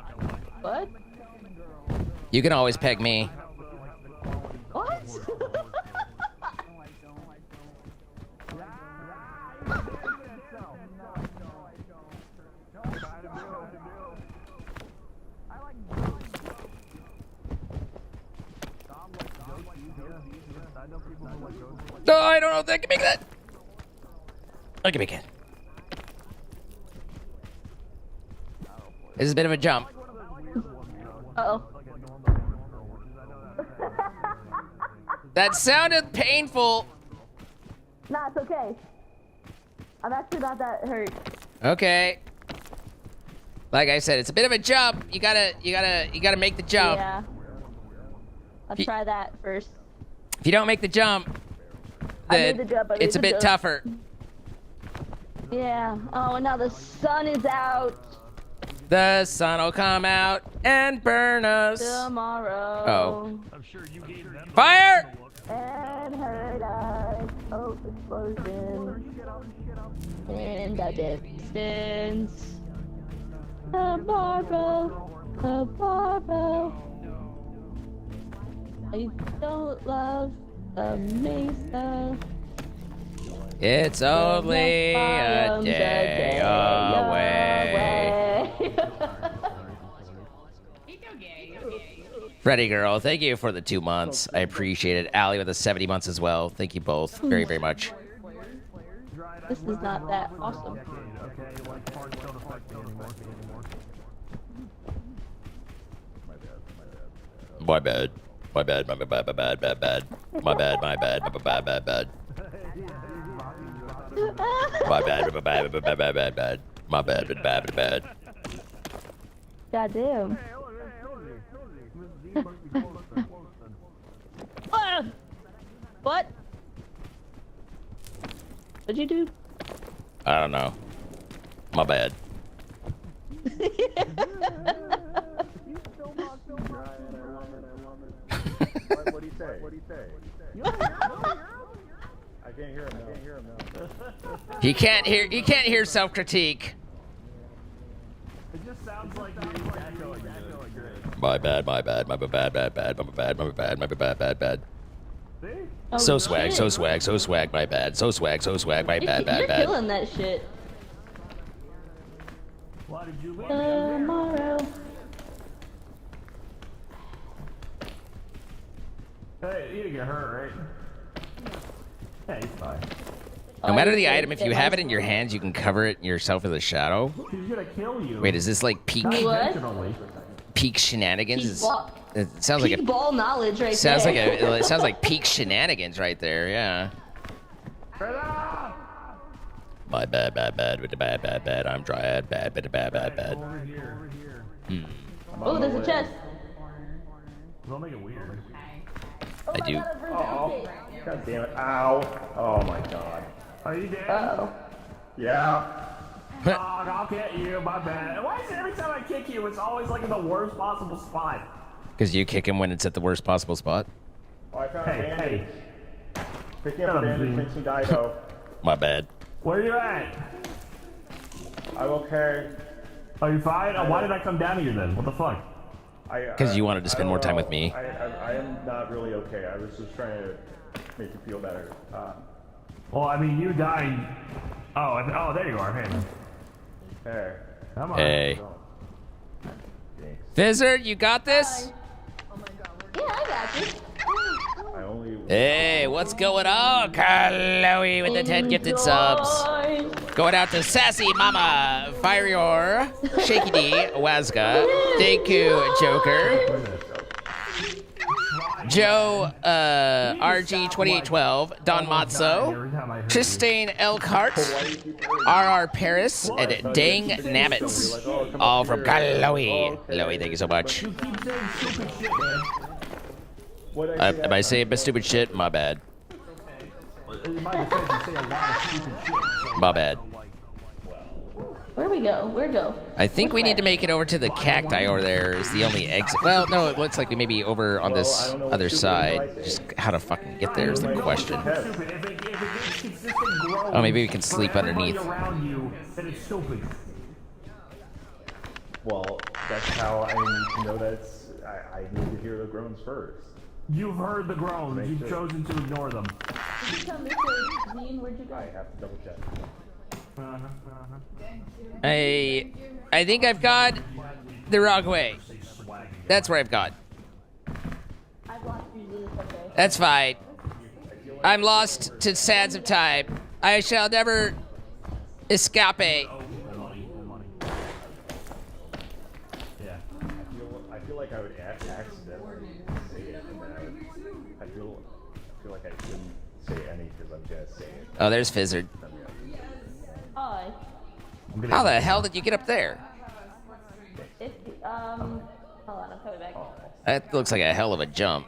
what? You can always peg me. What? No, I don't know if I can make that. I can make it. This is a bit of a jump. Uh-oh. That sounded painful. Nah, it's okay. I'm actually not that hurt. Okay. Like I said, it's a bit of a jump. You gotta make the jump. Yeah. I'll He- try that first. If you don't make the jump, I made then the jump, I made it's a the bit jump. tougher. Yeah. Oh, and now the sun is out The sun will come out and burn us. tomorrow. Oh. I'm sure you gave them Fire! And hurt us. Oh, explosion. In the distance. Tomorrow. Tomorrow. I don't love the mesa. It's only a day away. Freddy girl, thank you for the 2 months. I appreciate it. Allie with the 70 months as well. Thank you both very, very much. This is not that awesome. My bad. My bad, my bad, my bad, my bad. My bad, my bad, my bad, my bad. My bad, my bad, my bad, my bad, bad. My bad, my bad, my bad. Goddamn. Ah! What? What'd you do? I don't know. My bad. What do you say? What do you say? I can't hear him now. I can't hear him now. He can't hear self-critique. It just sounds like you're echoing. My bad, my bad, my bad, bad, bad, my bad, my bad, my bad, bad, bad. See? Oh, So swag, shit. so swag, so swag, my bad. So swag, my bad, bad, You're bad. killing that shit. Why did you leave? Tomorrow. Hey, you didn't get hurt, right? Hey, it's fine. No matter the item, if you have it in your hands, you can cover it yourself with a shadow. He's gonna kill you. Wait, is this like peak What? Intentionally. peak shenanigans? Peak ball- It sounds like Peak a ball knowledge right sounds like there. it sounds like peak shenanigans right there. Yeah. My bad, bad, bad, with the bad, bad, bad. I'm dryad, bad, bad, bad, bad, bad. Over here. Oh, there's a chest. Don't make it weird. I do. Oh, god damn it. Ow. Oh my god. Are you dead? Uh-oh. Yeah. Dog, I'll get you, my bad. And why is it every time I kick you, it's always like in the worst possible spot? Because you kick him when it's at the worst possible spot. Oh, I found a Hey, bandage. hey. Picking up Shut a up, bandage Zine. makes me die though. My bad. Where you at? I'm okay. Are you fine? Oh, why did I come down here then? What the fuck? Because you wanted to spend more time with me. I am not really okay. I was just trying to make you feel better. Well, I mean, you died. Oh, oh, there you are. Hey, man. Hey. Come on. Hey. Fizzard, you got this? Yeah, I got you. I only. Hey, what's going on? Chloe with the 10 gifted subs. Enjoy. Going out to Sassy Mama, Fireyor, Shaky D, Wazga, Deku, Joker, Joe, RG2812, Don Matzo, Chastain Elkhart, RR Paris, and Dang Nabbits. All from Chloe. Chloe, thank you so much. You keep saying stupid shit, man. Am I saying stupid shit? My bad. In my defense, you say a lot of stupid shit. So My bad. Where we go? Where go? I think we need to make it over to the cacti over there is the only exit. Well, no, it looks like we may be over on this other side. Just how to fucking get there is the question. stupid. If it gets consistent growth Oh, maybe we can sleep for everybody underneath. around you, then it's stupid. Well, that's how I need to know that's. I need to hear the groans first. You've heard the groans. You've chosen to ignore them. Did you come this way? Zine, where'd you go? I have to double check. I think I've got the wrong way. That's where I've got. I've lost you, Zine. It's okay. That's fine. I'm lost to sands of time. I shall never escape. Yeah. I feel like I would accidentally say it, and then I feel like I shouldn't say any because I'm just saying it. Oh, there's Fizzard. Hi. How the hell did you get up there? If, hold on, I'm coming back. That looks like a hell of a jump.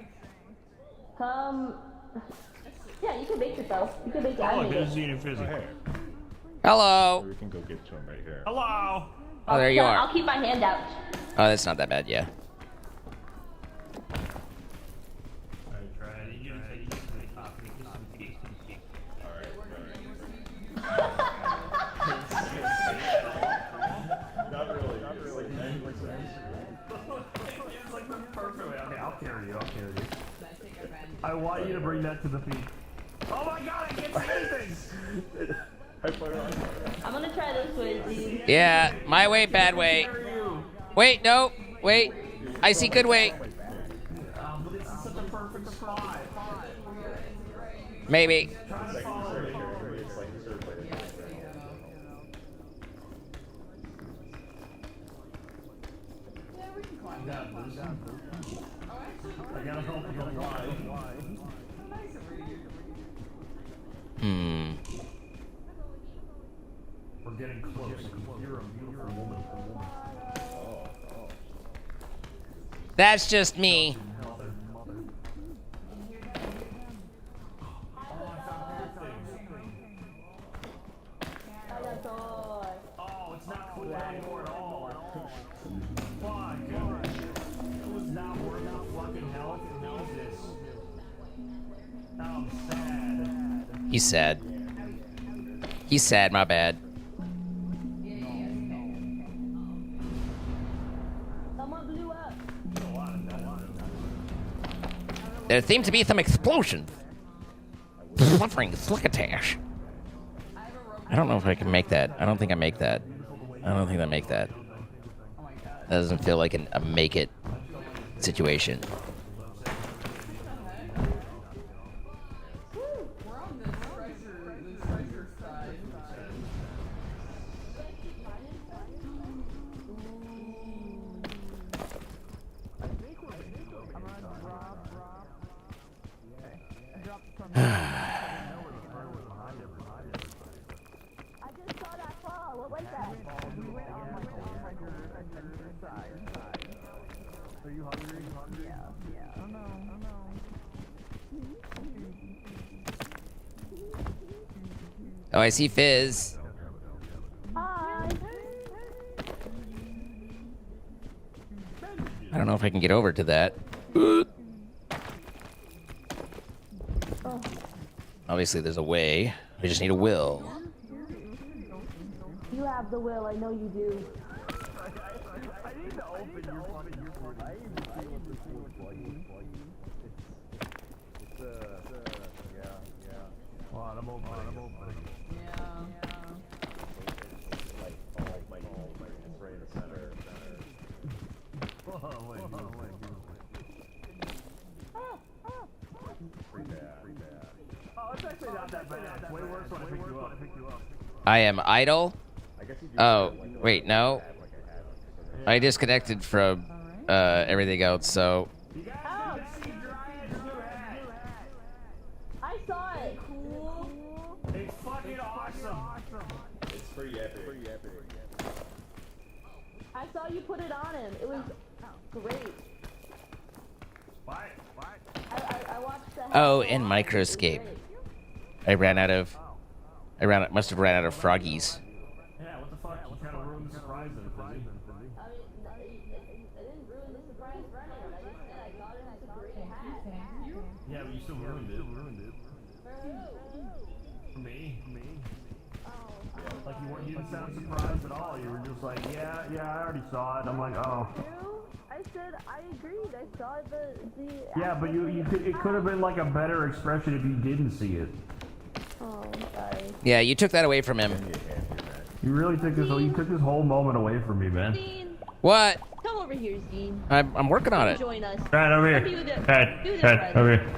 Come. Yeah, you can bake yourself. You can bake it. I Oh, made there's it. Zine and Fizzy. Hello. We can go get to him right here. Hello. Oh, there you are. I'll keep my hand out. Oh, that's not that bad, yeah. Not really. Okay, I'll carry you. I want you to bring that to the peak. Oh my god, I can't see anything! I'm gonna try this way, Zine. Yeah, my way, bad way. Wait, no, wait. I see good way. But this is such a perfect spot. Maybe. I gotta help you alive. We're getting close. You're a beautiful woman. That's just me. Oh, it's not cool anymore at all. Fuck. It was not worth the fucking hell. Now this. Now I'm sad. He's sad. He's sad, my bad. There seems to be some explosion. Fluttering succotash. I don't know if I can make that. I don't think I make that. I don't think I make that. That doesn't feel like a make it situation. We're on this treasure side. Oh, I see Fizz. Hi. I don't know if I can get over to that. Obviously, there's a way. We just need a will. You have the will, I know you do. I need to open your fucking report. I need to see what this looks like. Yeah. Hold on, I'm opening. It's right in the center. Oh, wait. Pretty bad. Oh, it's actually not that bad. It's way worse when I picked you up. I am idle. I guess you do Oh, wait, no. I disconnected from everything else, so... I saw it. It's fucking awesome. It's pretty epic. I saw you put it on him. It was great. Why? I watched the. Oh, and Microscape. I must have ran out of froggies. Yeah, what the fuck? You kind of ruined the surprise then, Fizzy. I didn't ruin the surprise for anyone. I just said I thought it was a great hat. Yeah, but you still ruined it. For me? Like you didn't sound surprised at all. You were just like, yeah, I already saw it. I'm like, oh. I said I agreed. I saw the. Yeah, but it could have been like a better expression if you didn't see it. Oh, sorry. Yeah, you took that away from him. You really took this. You took this whole moment away from me, man. Zine, What? come over here, Zine. I'm working on it. Join us. Right over Do here. the- Head, do the head, rest. over here.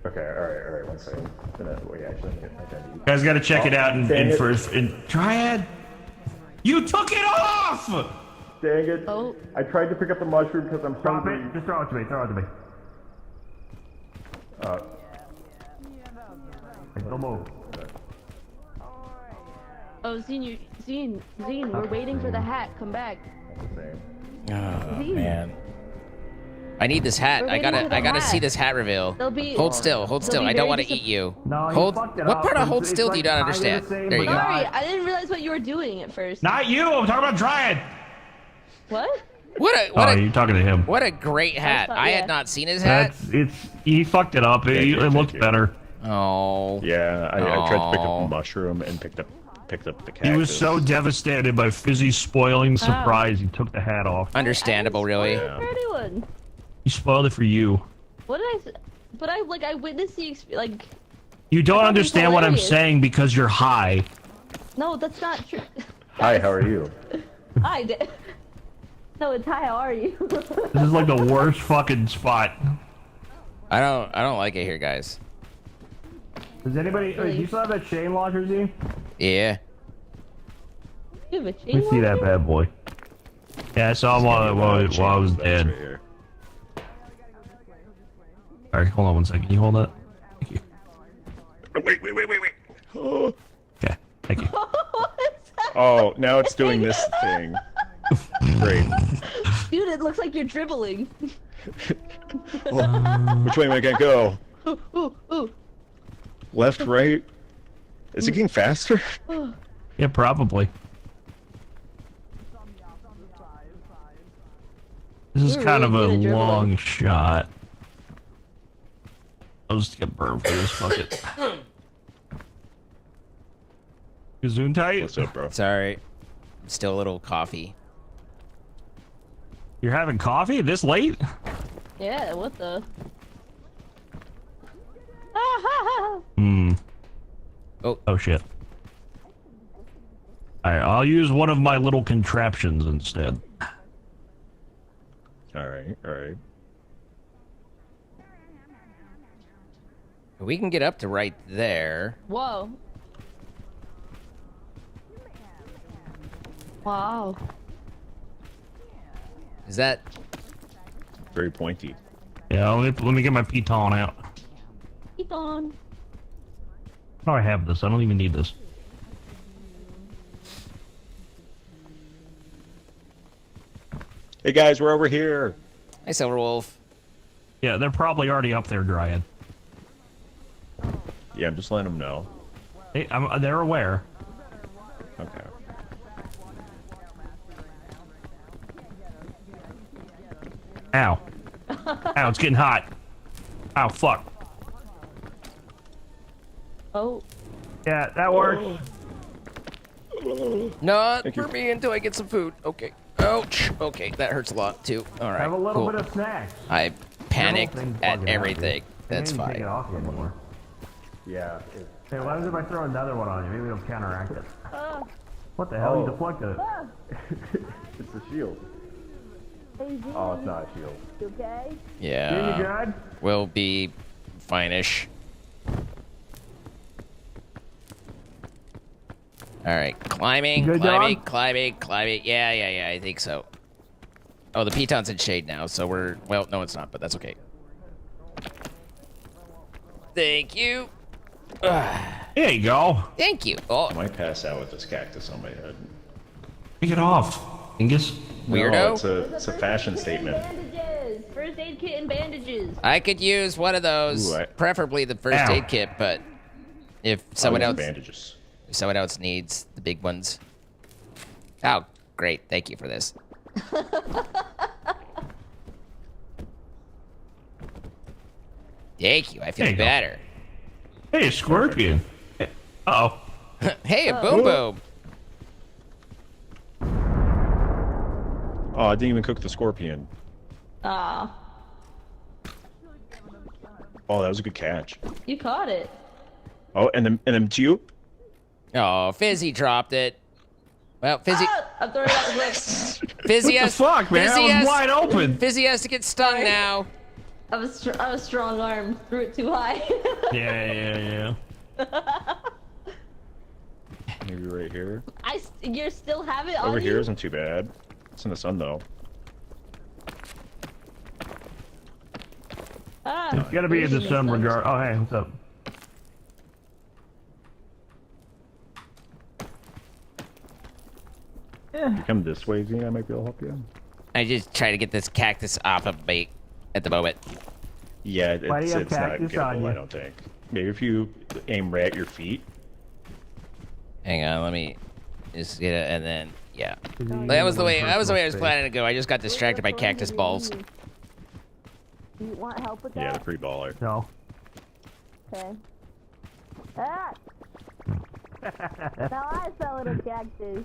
Okay, alright, 1 second. Wait, actually, let me get my identity. You guys got to check it out dang it. in Triad. You took it off. Dang it. Oh. I tried to pick up the mushroom because I'm Drop hungry. it. Just throw it to me. Throw it to me. Don't move. Oh, Zine, we're waiting for the hat. Come back. Oh, man. I need this hat. We're I waiting for the gotta hat. see this hat reveal. They'll be- Hold still. they'll be I don't very want to eat you. No, you Hold. fucked it What up. part of hold It's still do you not like kinda the understand? same, There you but go. Sorry, I didn't realize what you were doing at first. Not you. I'm talking about Triad. What? You're talking to him. What a great hat. thought- I yeah. had not seen his hat. He fucked it up. It looked better. Oh. Yeah, I tried to pick up Aw. the mushroom and picked up the cactus. He was so devastated by Fizzy spoiling the surprise, he took the hat off. Understandable, really. For anyone. He spoiled it for you. What did I? But I witnessed the like. You don't thought it was understand what I'm hilarious. saying because you're high. No, that's not true. Hi, how are you? Hi. No, it's hi. How are you? This is like the worst fucking spot. I don't like it here, guys. Does anybody? Do you still have that chain launcher, Z? Yeah. You have a Let chain me see that launcher? bad boy. Yeah, I saw him while I was That's dead. right here. Alright, hold on 1 second. Can you hold that? Thank you. Wait. Oh. Okay, thank you. Oh, now it's doing this thing. Great. Dude, it looks like you're dribbling. Which way am I gonna go? Ooh. Left, right? Is it getting faster? Yeah, probably. This is You're kind of a really good at dribbling. long shot. I'll just get burned for this. Fuck it. Gesundheit? What's up, bro? Sorry. Still a little coffee. You're having coffee this late? Yeah, what the? Hmm. Oh. Shit. Alright, I'll use one of my little contraptions instead. Alright, alright. We can get up to right there. Whoa. Wow. Is that... Very pointy. Yeah, let me get my piton out. Python. Oh, I have this. I don't even need this. Hey guys, we're over here. Hi, Silverwolf. Yeah, they're probably already up there, Dryad. Yeah, I'm just letting them know. Hey, they're aware. Okay. Ow. Ow, it's getting hot. Ow, fuck. Oh. Yeah, that works. Not Thank for you. me until I get some food. Okay. Ouch. Okay, that hurts a lot too. All right. Have a little cool. bit of snacks. I panicked Thing's at bugging out, everything. dude. That's I can't even fine. take it off anymore. Yeah. Hey, what happens if I throw another one on you? Maybe it'll counteract it. Ah. What the hell? You Oh. deflected it. It's a shield. Hey, Oh, it's not a shield. you okay? You Yeah. good? We'll be fine-ish. All right, climbing, Good climbing, dog? climbing. Yeah, I think so. Oh, the piton's in shade now, so we're... Well, no, it's not, but that's okay. Thank you. There you go. Thank you. Oh, I might pass out with this cactus on my head. Take it off, Angus. Weirdo. No, it's a fashion statement. Bandages. First aid kit and bandages. I could use one of those, Ooh, preferably the first Ow. aid kit, but if someone I'll else... use bandages. If someone else needs the big ones. Oh, great. Thank you for this. Thank you. I feel There you go. better. Hey, scorpion. Uh-oh. Hey, a boom boom. Oh, I didn't even cook the scorpion. Ah. Oh, that was a good catch. You caught it. Oh, and then to you. Oh, Fizzy dropped it. Well, Fizzy... Ah, I'm throwing it out the cliff. Fizzy What the has... fuck, man? Fizzy That has, was wide open. Fizzy has to get stung now. I was strong armed. Threw it too high. Yeah. Maybe right here. You still have it on Over you? here isn't too bad. It's in the sun though. Ah, It's gotta be in the sun regard. Oh, hey, what's up? You come this way, Z. I might be able to help you. I just try to get this cactus off of me at the moment. Yeah, Why do you have it's not cactus on gettable, you? I don't think. Maybe if you aim right at your feet. Hang on, let me just get it, and then yeah. That was the way I was planning to go. I just got distracted by cactus balls. Do you want help with Yeah, that? they're pretty baller. No. Okay. Ah! Now I fell in a cactus.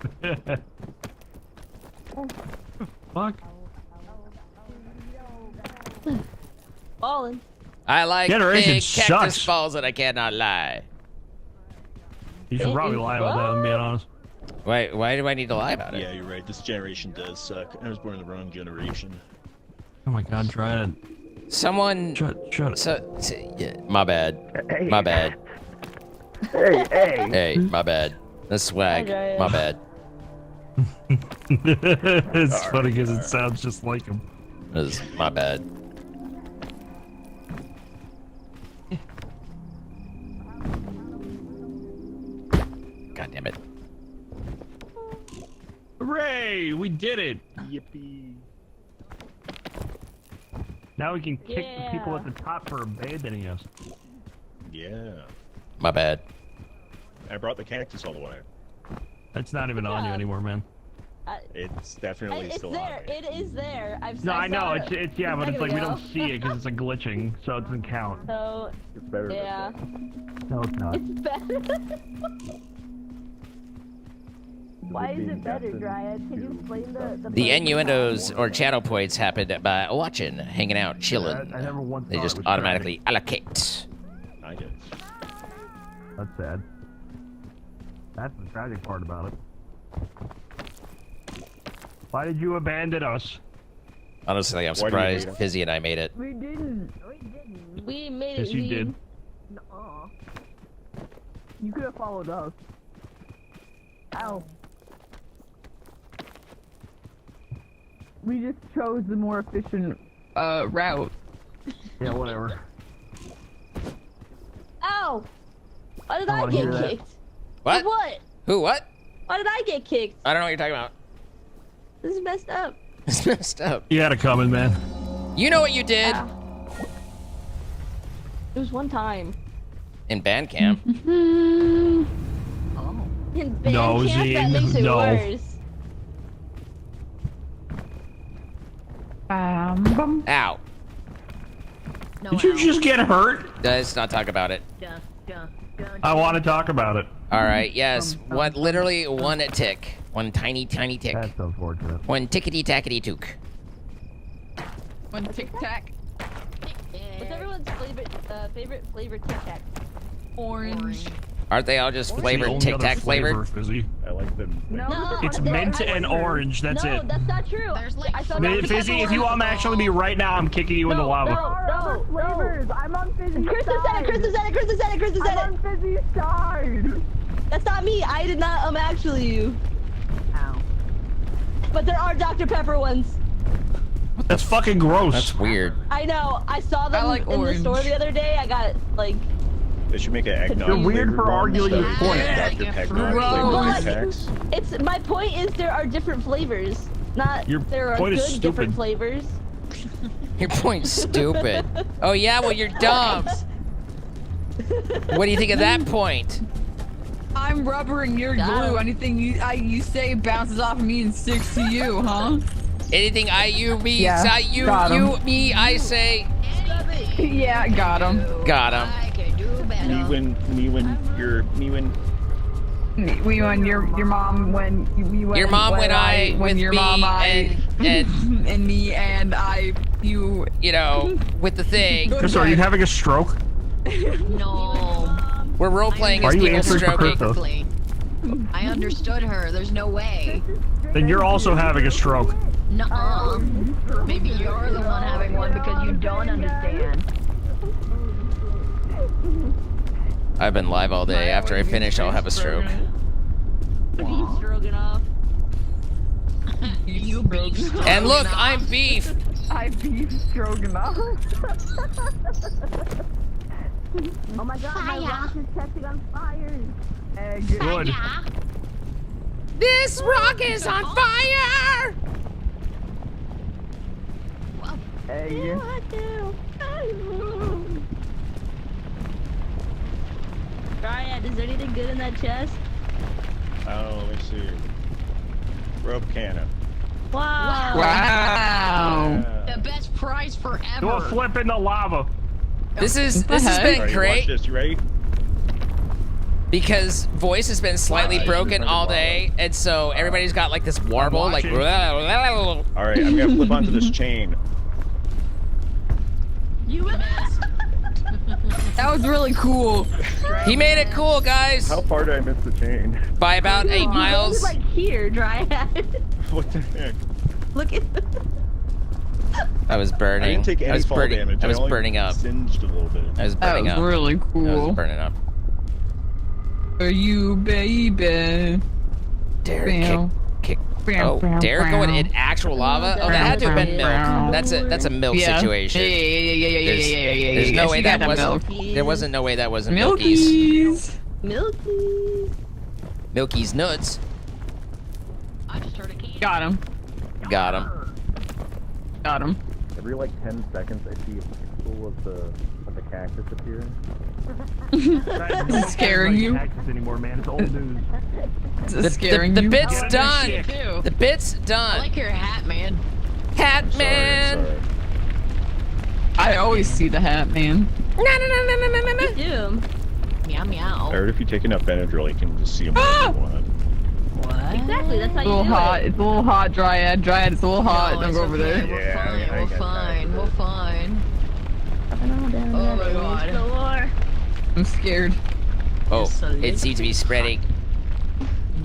Fuck. Falling. I like Generation big cactus sucks. balls, and I cannot lie. You should probably lie about that, I'm being honest. Why do I need to lie about it? Yeah, you're right. This generation does suck. I was born in the wrong generation. Oh my god, try it. Someone... Shut yeah, my bad. My bad. Hey. Hey, my bad. The swag. Okay. My bad. It's funny because it sounds just like him. This is my bad. God damn it. Hooray! We did it! Yippee. Now we can kick the people Yeah. at the top for abandoning us. Yeah. My bad. I brought the cactus all the way. It's not even on you Yeah. anymore, man. It's definitely It's still there. on me. It is there. No, I know, saw it's it. yeah, but There it's like we go. don't see it because it's a glitching, so it doesn't count. So, It's better yeah. than No, it's not. It's better. Why is it better, Dryad? Can you explain The innuendos or channel points happen by watching, hanging out, chilling. I never once They thought just it was automatically allocate. I did. tragic. That's sad. That's the tragic part about it. Why did you abandon us? Honestly, I'm Why do you surprised hate 'em? Fizzy and I made it. We didn't. We made it. Yes, you did. Nuh-uh. You could have followed us. Ow. We just chose the more efficient route. Yeah, whatever. Ow! Why did I I wanna get hear that. kicked? What? What? Who? What? Why did I get kicked? I don't know what you're talking about. This is messed up. It's messed up. You had it coming, man. You know what you did It was one time. in band camp. In band No, camp, that Zine, makes it no. worse. Bum. Ow. No, Did you ow. just get hurt? Let's not talk about it. Duh, duh, duh. I want to talk about it. All right. Yes. One. Literally one tick. One tiny tick. That's unfortunate. One tickety tackety took. One tic tac. What's everyone's favorite flavor Tic Tac? Orange. Aren't they all just flavored Only Tic other Tac flavor, flavored? Fizzy. I like them. No, It's they're mint and flavors. orange. That's no, it. that's not true. There's like I saw fruit. Dr. Fizzy, Pepper if you once. want to actually be right now, I'm kicking you in the lava. No, Flavors. I'm on Fizzy's Chris has said side. it. Chris has said it. Chris has said it. Chris has said I'm it. on Fizzy's side. That's not me. I did not actually you. Ow. But there are Dr. Pepper ones. That's fucking gross. That's weird. I know. I saw them like in the store orange. the other day. I got like. They should make an eggnog. You're weird flavored for one arguing instead your of point. Dr. Pepper Gross. flavored Tic Tacs. It's my point is there are different flavors. Not Your there are point good is different stupid. flavors. Your point's stupid. Oh yeah. Well, you're dumb. What do you think of that point? I'm rubber and you're glue. Anything you say bounces off me and sticks to you, huh? Anything I, you, me, Yeah, I, you, got 'em. you, me, I say. Yeah, got him. Got him. I can do better. Me when We won your mom when we went. Your mom when I when with your me mom and And me and I, you. you know with the thing. Chris, are you having a stroke? No. We're role playing Are as you people answering for stroking. Chris, though? Perfectly. I understood her. There's no way. Then you're also having a stroke. Nuh-uh. Maybe you're the one having one because you don't understand. I've been live all day. After I finish, I'll have a stroke. Beef stroganoff. You beef. And look, I'm beef. I beef stroganoff. Oh my god, my rock is catching on fire. Egg. Good. This rock is on fire. Egg. Dryad, is there anything good in that chest? Oh, let me see. Rope cannon. Wow. Wow. The best prize Do a forever. flip in the lava. This has been Alright, great watch this. You ready? because voice has been slightly broken all day, and so everybody's got like this warble, like. watching. All right, I'm gonna flip onto this chain. That was really cool. He made it cool, guys. How far did I miss the chain? By about 8 It's miles. like here, Dryad. What the heck? Look at. I was burning. I didn't take I any was fall burning. damage. I was only burning up. Singed a little bit. I was That burning was up. really I was cool. burning up. For you, baby. Derek Bow. kick. Bow, Oh, bow, Derek going bow. in actual lava? Oh, that had to have been Bow. milk. That's a milk Yeah. situation. Yeah. There's no Yes, way you that got wasn't. milk. There wasn't no way that wasn't Milky's. Milkies. Milky. Milky's nuts. I just heard a key. Got him. Got him. Got him. Every like 10 seconds, I see a pixel of the cactus appearing. It's scaring you. Cactus anymore, man. It's old news. It's scaring the you. bit's Get done. shit. Too. The bit's I done. like your hat, man. Hat Sorry, man. sorry. I always see the hat, man. Doom. Meow meow. I heard if you take enough Benadryl, you can just see them whenever you want. What? Exactly, that's how It's you a little do hot. it. It's a little hot, Dryad. Dryad, it's a little hot. No, Don't it's go over okay. there. We're Yeah, fine. I We're got fine. time for We're this. fine. Oh my God. I'm scared. Oh, Just a it little seems to be spreading.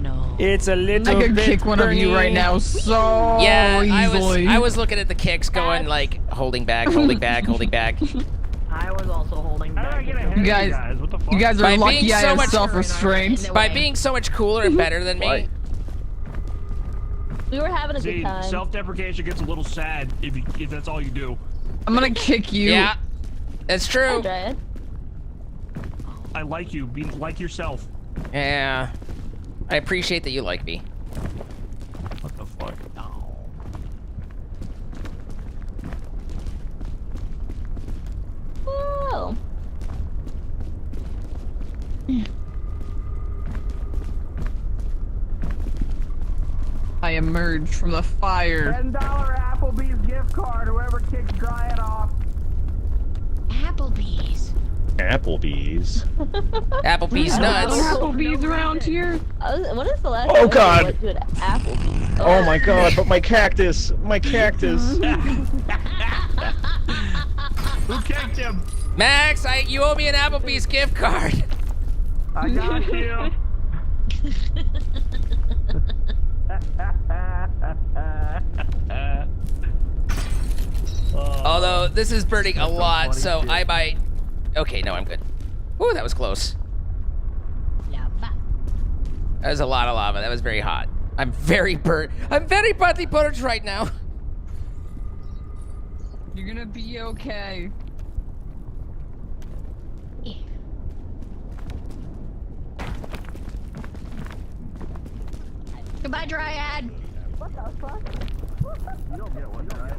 No. It's a little I could bit kick one of you burny. right now so Yeah, easily. I was looking at the kicks, going like holding back, holding back, holding back. I was also holding How did I back. get ahead You of guys- What the fuck? You guys By are lucky being I so have much- self-restraint. No By way. being so much cooler and better than me. Why? We were having a See, good time. self-deprecation gets a little sad if that's all you do. I'm gonna kick you. Yeah, that's Hi, true. Dryad. I like you. Be like yourself. Yeah, I appreciate that you like me. What the fuck? Whoa. I emerged from the fire. $10 Applebee's gift card. Whoever kicks Dryad off. Applebee's. Applebee's. Applebee's nuts. Applebee's around here. When is the last Oh, time God. you went to an Applebee's? Oh my god, but my cactus! My cactus! Who kicked him? Max, you owe me an Applebee's gift card. I got you. Although this is burning a That's some lot, funny so shit. I might. Okay, no, I'm good. Ooh, that was close. Lava. That was a lot of lava. That was very hot. I'm very burnt. I'm very buddy burnt right now. You're gonna be okay. Goodbye, Dryad. What the fuck? You don't get one, right?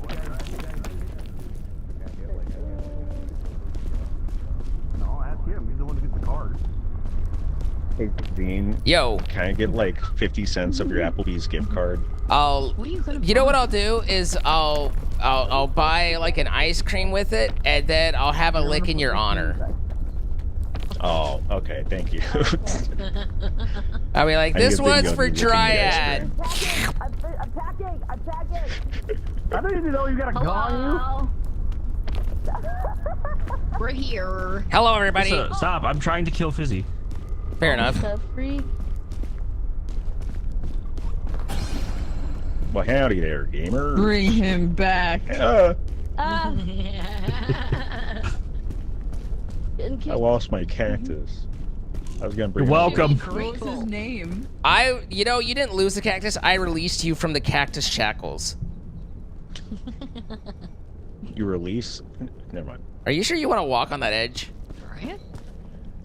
No, ask him. He's the one who gets the card. Hey, Dean, Yo, can I get like 50 cents of your Applebee's gift card? I'll. What are you gonna You know what I'll do is I'll buy like an ice cream with it, and then I'll have a lick in your honor. Oh, okay, thank you. I'll be like, I this think one's you'll for be licking the ice Dryad. I'm packing! I don't even know you got a gun on you. Hello. We're here. Hello, everybody. Stop! I'm trying to kill Fizzy. Fair enough. The freak. Well, howdy there, gamer. Bring him back. Ah, getting I kicked. lost my cactus. I was gonna bring. You're welcome. What's his name? You know, you didn't lose the cactus. I released you from the cactus shackles. You release? Never mind. Are you sure you want to walk on that edge? Dryad?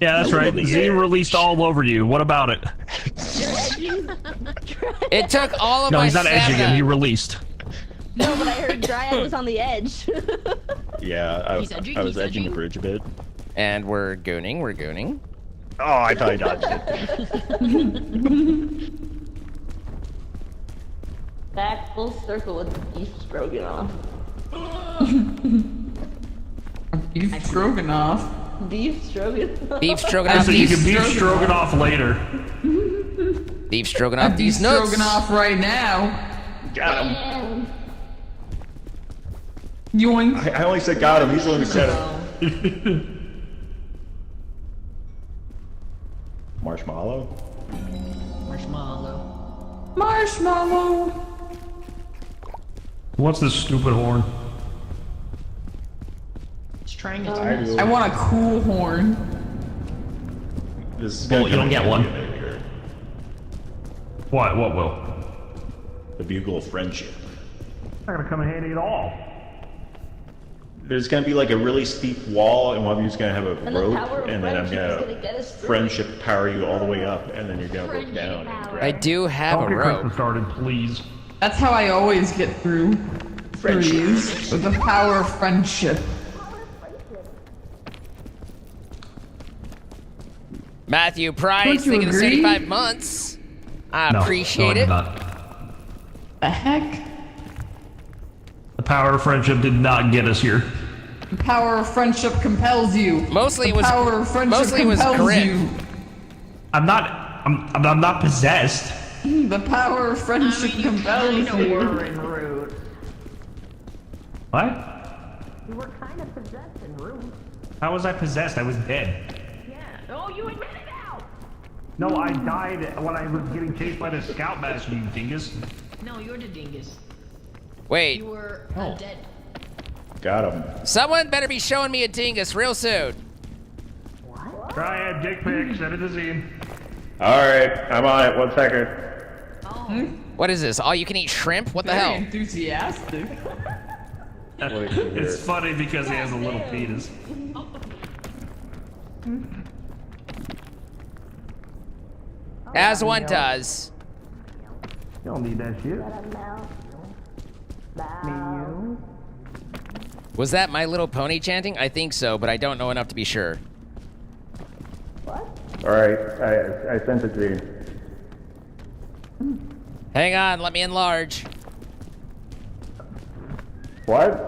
Yeah, that's right. Z released all over you. What about it? It took all of No, my he's not edging him. He stamina. released. No, but I heard Dryad was on the edge. Yeah, He's edging, I was he's edging the edging. bridge a bit. And we're gooning. We're gooning. Oh, I thought I dodged it. Back full circle with the beef stroganoff. Beef stroganoff. Beef stroganoff. Beef stroganoff. So you can These, beef stroganoff later. beef stroganoff. Beef These nuts. stroganoff right now. Got him. Man. Yoink. I only said got him. He's the one who said it. Marshmallow? Marshmallow. Marshmallow. What's this stupid horn? It's trying its I best. do. I want a cool horn. This is Well, gonna you don't come get one. later. What? What will? The bugle of friendship. Not gonna come in handy at all. There's gonna be like a really steep wall, and one of you's gonna have a And the power rope, of and then I'm friendship is gonna gonna get us through. friendship power you all the way up, and then you're gonna rope down. And I grab. do have Don't a get Kristen rope. started, please. That's how I always get through threes. With the power of friendship. Matthew Price, Don't you thinking of agree? 75 months. I No, appreciate no, I it. did not. The heck? The power of friendship did not get us here. The power of friendship compels you. Mostly it The was. power of friendship Mostly it was compels grit. you. I'm not possessed. The power of friendship compels you. were in Root. What? You were kind of possessed in Root. How was I possessed? I was dead. Yeah. Oh, you admit it now! No, I died when I was getting chased by the scout master, you dingus. No, you're the dingus. Wait, You were dead. Got him. someone better be showing me a dingus real soon. Triad, dick pic, send it to Zine. Alright, I'm on it. 1 second. Oh. What is this? All you can eat shrimp? What the Very hell? enthusiastic. It's funny because he has a little penis. As one does. You don't need that shit. Was that My Little Pony chanting? I think so, but I don't know enough to be sure. Alright, I sent it to you. Hang on, let me enlarge. What?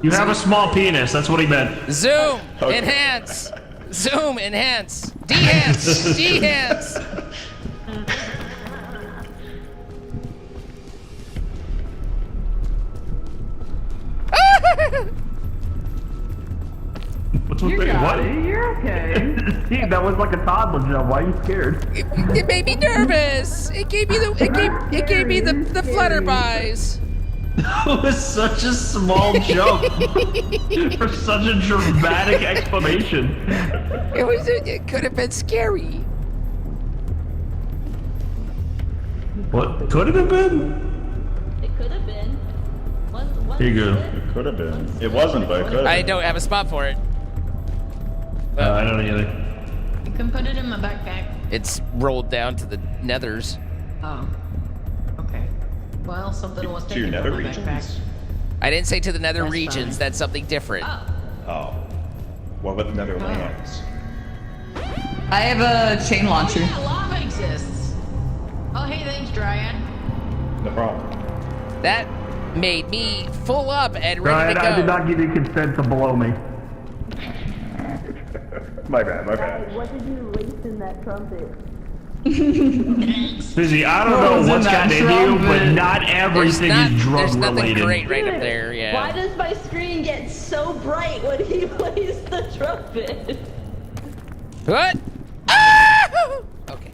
You have a small penis, that's what he meant. Zoom! Okay. Enhance! Zoom! Enhance! Dehance! Dehance! What's with You the, got what? it. You're okay. That was like a toddler jump. Why are you scared? It made me nervous. It gave me it gave me the flutterbys. That was such a small jump for such a dramatic explanation. It could have been scary. What could it have been? It could have been. Here you go. It could have been. It wasn't, but it could have I been. don't have a spot for it. I don't either. You can put it in my backpack. It's rolled down to the nethers. Oh. Okay. Well, something was To your taken nether from my backpack. regions? I didn't say to the nether That's regions. fine. That's something different. Oh. Oh. What about the Netherlands? I have a chain launcher. Oh, yeah, lava exists. Oh, hey, thanks, Dryad. No problem. That made me full up and ready Ryan, to go. I did not give you consent to blow me. My bad. What did you lace in that trumpet? Susie, I don't What was know in what's that gotten into you, but trumpet? not everything is drug there's nothing related. great right up there, yeah. Why does my screen get so bright when he plays the trumpet? What? Ah! Okay.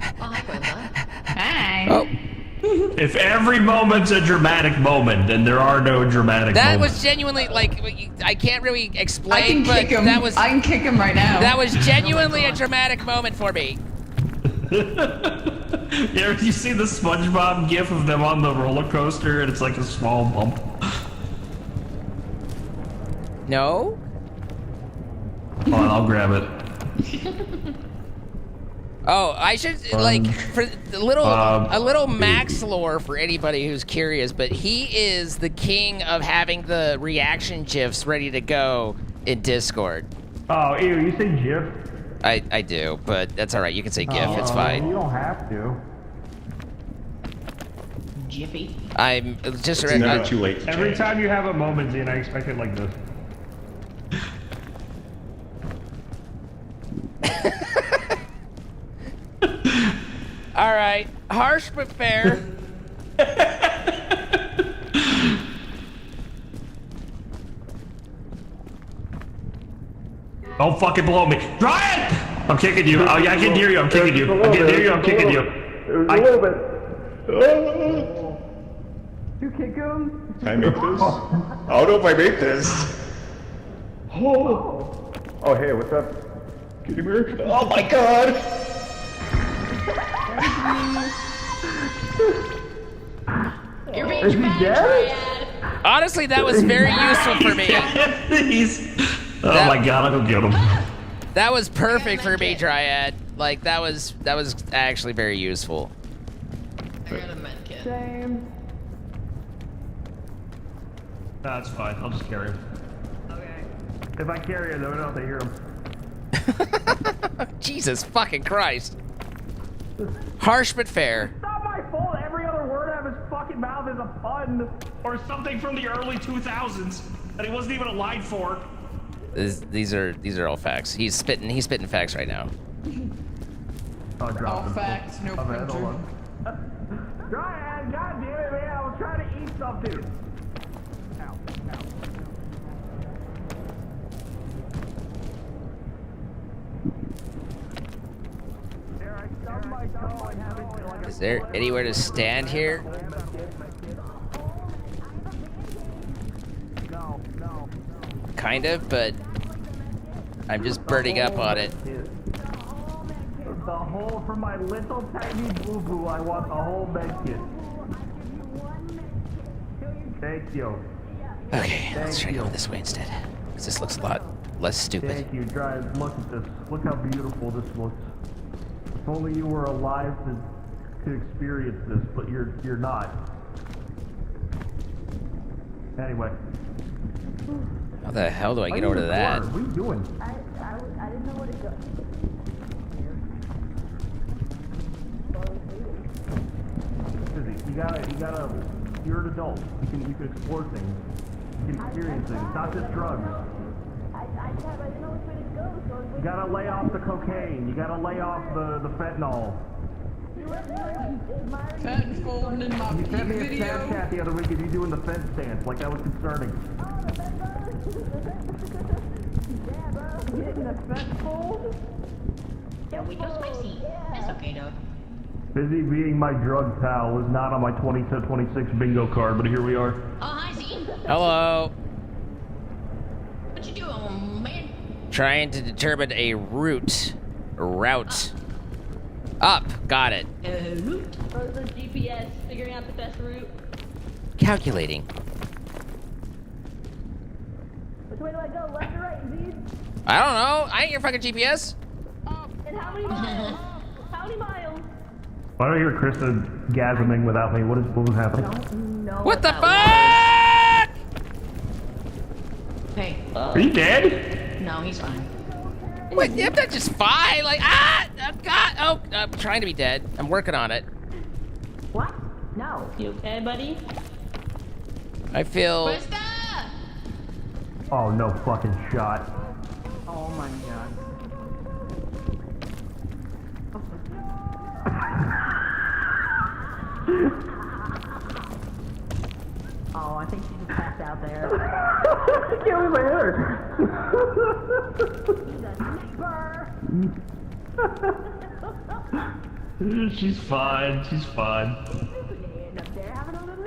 Oh, hi, Quentin. Hi. Oh, If every moment's a dramatic moment, then there are no dramatic that moments. was genuinely like I can't really I explain, can but kick him. that was I can kick him right now. that was genuinely a God. dramatic moment for me. Yeah, you see the SpongeBob gif of them on the roller coaster, and it's like a small bump. No. Hold on, I'll grab it. Oh, I should like for a little Max lore for anybody who's curious, but he is the king of having the reaction gifs ready to go in Discord. Oh, ew, you say GIF? I do, but that's all right. You can say GIF. It's fine. You don't have to. Jiffy. I'm just It's never too late to Every change. time you have a moment, Zane, I expect it like this. All right, harsh but fair. Don't fucking blow me. Ryan! I'm kicking you. Oh, yeah, I can hear you. I'm kicking you. I can hear you. I'm kicking you. There's a little bit. You kick him? Can I make this? I don't know if I make this. Oh, hey, what's up? Kitty bear? Oh my god! You're being dramatic, Dryad. Honestly, that was very useful for me. Oh my god, I'll go get him. That was perfect for me, Dryad. Like that was actually very useful. I got a med kit. Same. That's fine. I'll just carry him. Okay. If I carry him, though, I don't have to hear him. Jesus fucking Christ. Harsh but fair. It's not my fault. Every other word out of his fucking mouth is a pun or something from the early 2000s that he wasn't even alive for. These are all facts. He's spitting facts right now. Oh, drop All it. facts, no Oh, man, hold printer. on. God damn it, man! I was trying to eat something. Is there anywhere to stand here? Kind of, but I'm just burning up on it. The whole, for my little tiny boo-boo, I want the whole medkit. Thank you. Okay, let's try going this way instead. Because this looks a lot less stupid. Thank you, guys. Look at this. Look how beautiful this looks. If only you were alive to experience this, but you're not. Anyway. How the hell do I get over to that? What are you doing? I didn't know where to go. You're an adult. You can explore things. You can experience things. It's not just drugs. I didn't know which way to go, so I was You gotta lay off the cocaine. You gotta lay off the fentanyl. Fat folding in my You sent me a video. Snapchat the other week of you doing the fence dance. Like, that was concerning. getting a fence fold. Yeah, we go spicy. That's okay, though. Busy being my drug pal was not on my 20 to 26 bingo card, but here we are. Oh, hi, Z. Hello. What you doing, man? Trying to determine a route. Up. Got it. Root. Or the GPS, figuring out the best route. Calculating. Which way do I go? Left or right, Z's? I don't know. I ain't your fucking GPS. And how many miles? How many miles? Why do I hear Krista gasming without me? What was happening? No. What the fuck? Hey. Are you dead? No, he's fine. What? Yeah, I'm not just fine. Like, God. Oh, I'm trying to be dead. I'm working on it. What? No. You okay, buddy? I feel. Krista! Oh, no fucking shot. Oh my god. Oh, I think she just passed out there. I can't believe I hit her. She's fine. She's fine. Up there having a little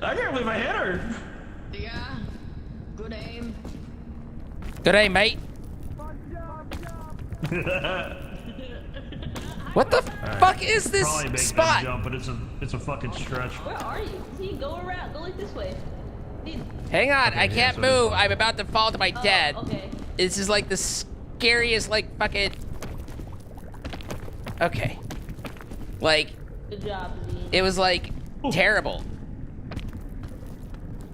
I can't believe I hit her. Yeah. Good aim. Good day, mate. What the fuck is this Probably make spot? that jump, but it's a fucking stretch. Where are you? See, go around. Go like this way. See- Hang on, I can't so move. I'm about to fall to my dead. Okay. This is like the scariest, like, fucking... Okay. Like, Good job, Z. it was, like, terrible.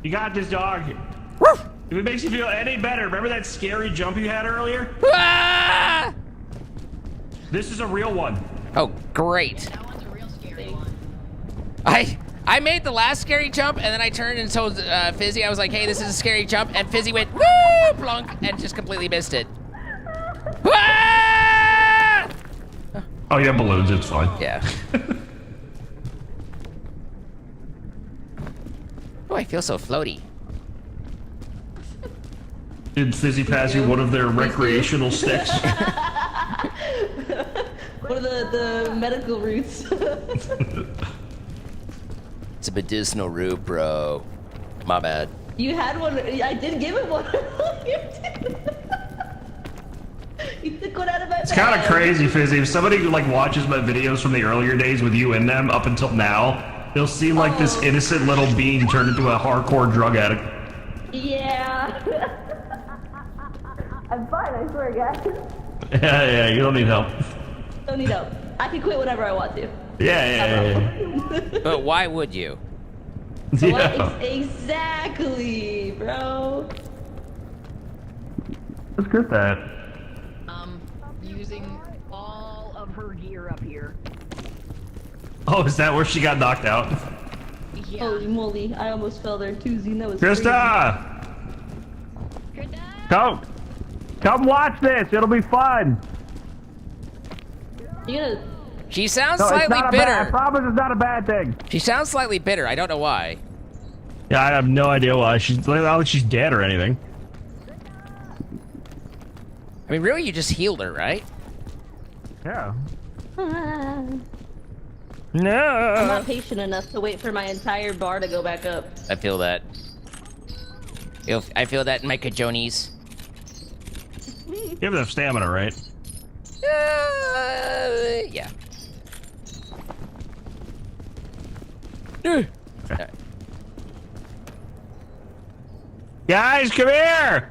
You got this, dog. Woof! If it makes you feel any better, remember that scary jump you had earlier? Ah! This is a real one. Oh, great. That one's a real scary one. I made the last scary jump, and then I turned and told Fizzy, I was like, hey, this is a scary jump, and Fizzy went, woo, plunk, and just completely missed it. Ah! Oh, you have balloons, it's fine. Yeah. Oh, I feel so floaty. Did Fizzy pass you one of their recreational sticks? What are the medical routes? It's a medicinal root, bro. My bad. You had one. I did give it one. You took one out of my It's kind of crazy, Fizzy. If somebody like watches my videos from the earlier days with you in them up until now, they'll see like this innocent little bean turn into a hardcore drug addict. Yeah. I'm fine, I swear, guys. Yeah, you don't need help. Don't need help. I can quit whenever I want to. Yeah. But why would you? What? Exactly, bro. Let's get that. Using all of her gear up here. Oh, is that where she got knocked out? Yeah. Holy moly, I almost fell there too, Z. That was crazy. Krista! Krista! Come! Come watch this. It'll be fun. You gonna? She sounds No, it's slightly not bitter. I promise it's not a bad thing. She sounds slightly bitter. I don't know why. Yeah, I have no idea why. She's not like she's dead or anything. I mean, really, you just healed her, right? Yeah. I'm No. not patient enough to wait for my entire bar to go back up. I feel that. I feel that in my cajones. You have enough stamina, right? Yeah. Guys, come here!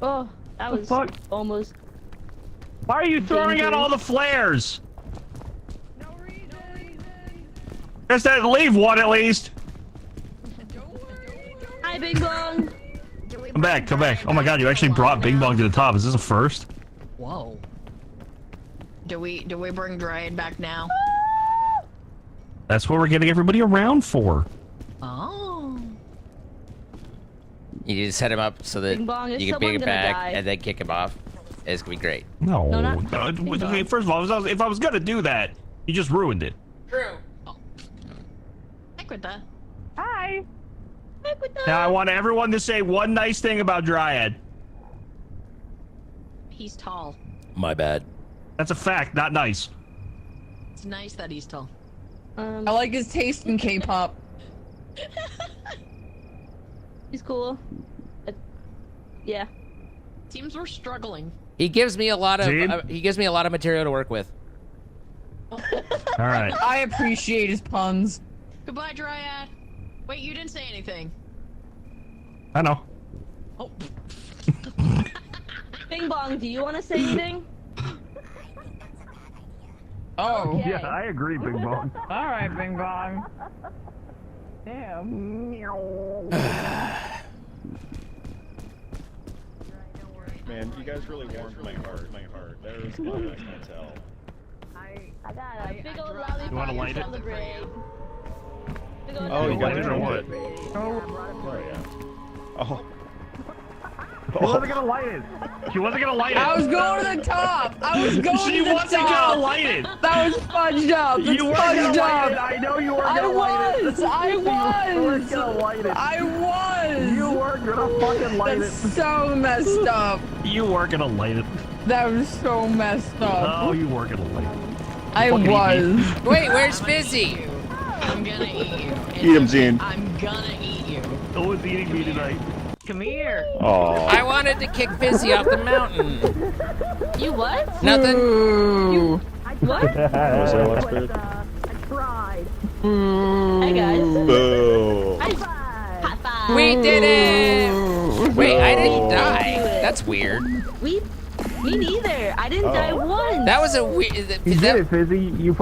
Oh, that was fuck? almost. Why are you throwing out all the flares? No reason. Just leave one at least. Hi, Bing Bong. Come back, come back. Oh my god, you actually brought Bing Bong to the top. Is this a first? Whoa. Do we bring Dryad back now? That's what we're getting everybody around for. Oh. You just set him up so that Bing Bong, is you can bring someone it back gonna die? and then kick him off. It's gonna be great. No. No, not- Okay, first of all, if I was gonna do that, you just ruined it. True. Heck with that. Hi. Heck with Now I that. want everyone to say one nice thing about Dryad. He's tall. My bad. That's a fact, not nice. It's nice that he's tall. I like his taste in K-pop. He's cool. Yeah. Seems we're struggling. He gives me a lot of Gene? he gives me a lot of material to work with. All right. I appreciate his puns. Goodbye, Dryad. Wait, you didn't say anything. I know. Oh. Bing Bong, do you want to say anything? Oh. Okay. Yeah, I agree, Bing Bong. All right, Bing Bong. Damn. Man, you guys really warmed my heart. There's no way I can tell. I got a big old lollipop You wanna light to it? celebrate. Big old Oh, you lollipop got it to or what? celebrate. Oh, yeah. Oh. She wasn't gonna light it. She wasn't gonna light it. I was going to the top. I was going She to the wasn't top. gonna light it. That was fudged up. That's You weren't gonna fudged light it. up. I know you weren't I gonna light it. was. I You weren't was. gonna light it. I was. You weren't gonna fucking light That's it. so messed up. You weren't gonna light it. That was so messed up. Oh, you weren't gonna light it. I fucking was. Wait, where's Fizzy? I'm gonna eat you. Eat him, Zine. I'm gonna eat you. No one's eating me tonight. Come here. Oh. I wanted to kick Fizzy off the mountain. You what? Nothing. Ooh. What? Was that last bit? Hi guys. Boo. High five. We did it! Wait, I didn't die. That's weird. Me neither. I didn't die once. That was a weird. You did it, Fizzy. You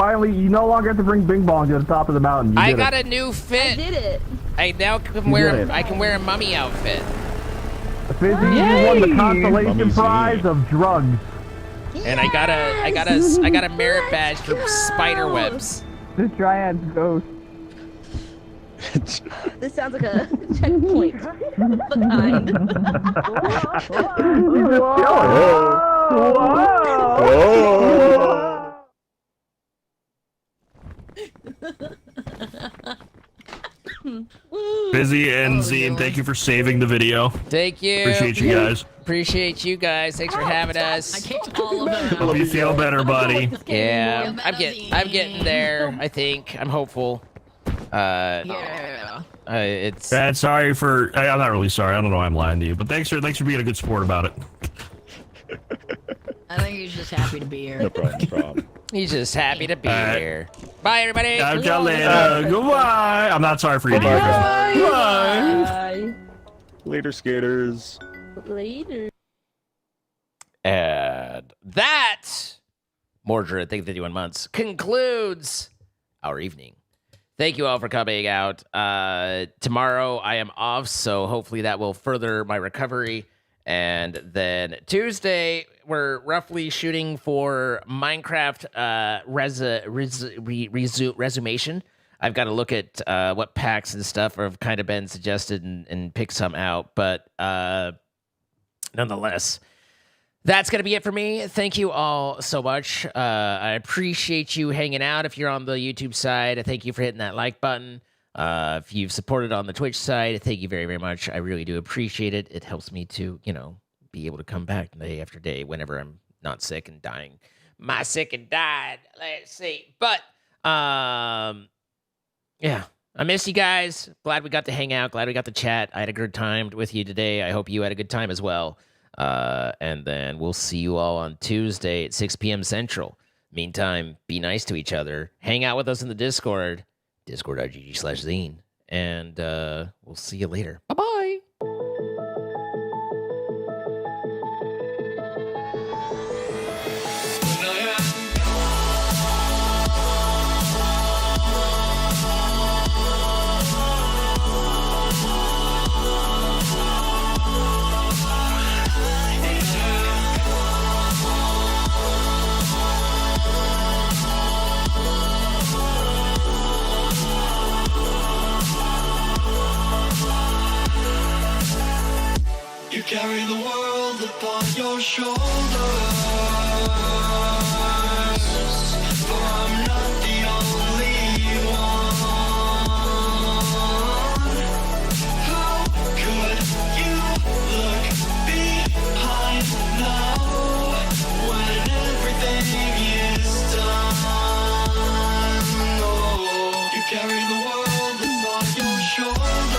no longer have to bring Bing Bong to the top of the mountain. You I did got it. a new I fit. did it. I now can You wear. did it. I can wear a mummy outfit. Fizzy, you won the consolation Mummy's prize neat. of drugs. And I got a merit badge for spider webs. This Dryad's ghost. This sounds like a checkpoint. The kind. Oh. Fizzy and Zine, thank you for saving the video. Thank you. Appreciate you guys. Appreciate you guys. Thanks for having I us. kicked all of them out. Hope you feel better, buddy. Yeah, Feel I'm better, getting there. I think. I'm hopeful. Yeah. It's. Dad, sorry for. I'm not really sorry. I don't know why I'm lying to you, but thanks for being a good sport about it. I think he's just happy to be here. No problem, no problem. He's just happy to be Alright. here. Bye, everybody. I'll tell you later. Goodbye. I'm not sorry for you. Bye. Goodbye. Bye. Later, skaters. Later. And that, Mordred, thank you for 51 months, concludes our evening. Thank you all for coming out. Tomorrow I am off, so hopefully that will further my recovery. And then Tuesday, we're roughly shooting for Minecraft resumation. I've got to look at what packs and stuff have kind of been suggested and pick some out. But nonetheless, that's going to be it for me. Thank you all so much. I appreciate you hanging out. If you're on the YouTube side, thank you for hitting that like button. If you've supported on the Twitch side, thank you very, very much. I really do appreciate it. It helps me to, be able to come back day after day whenever I'm not sick and dying. My sick and died. Let's see. But, yeah, I miss you guys. Glad we got to hang out. Glad we got to chat. I had a good time with you today. I hope you had a good time as well. And then we'll see you all on Tuesday at 6 p.m. Central. Meantime, be nice to each other. Hang out with us in the Discord, discord.gg/zine. And we'll see you later. Bye-bye. You carry the world upon your shoulders, for I'm not the only one. How could you look behind now when everything is done? Oh, you carry the world upon your shoulders.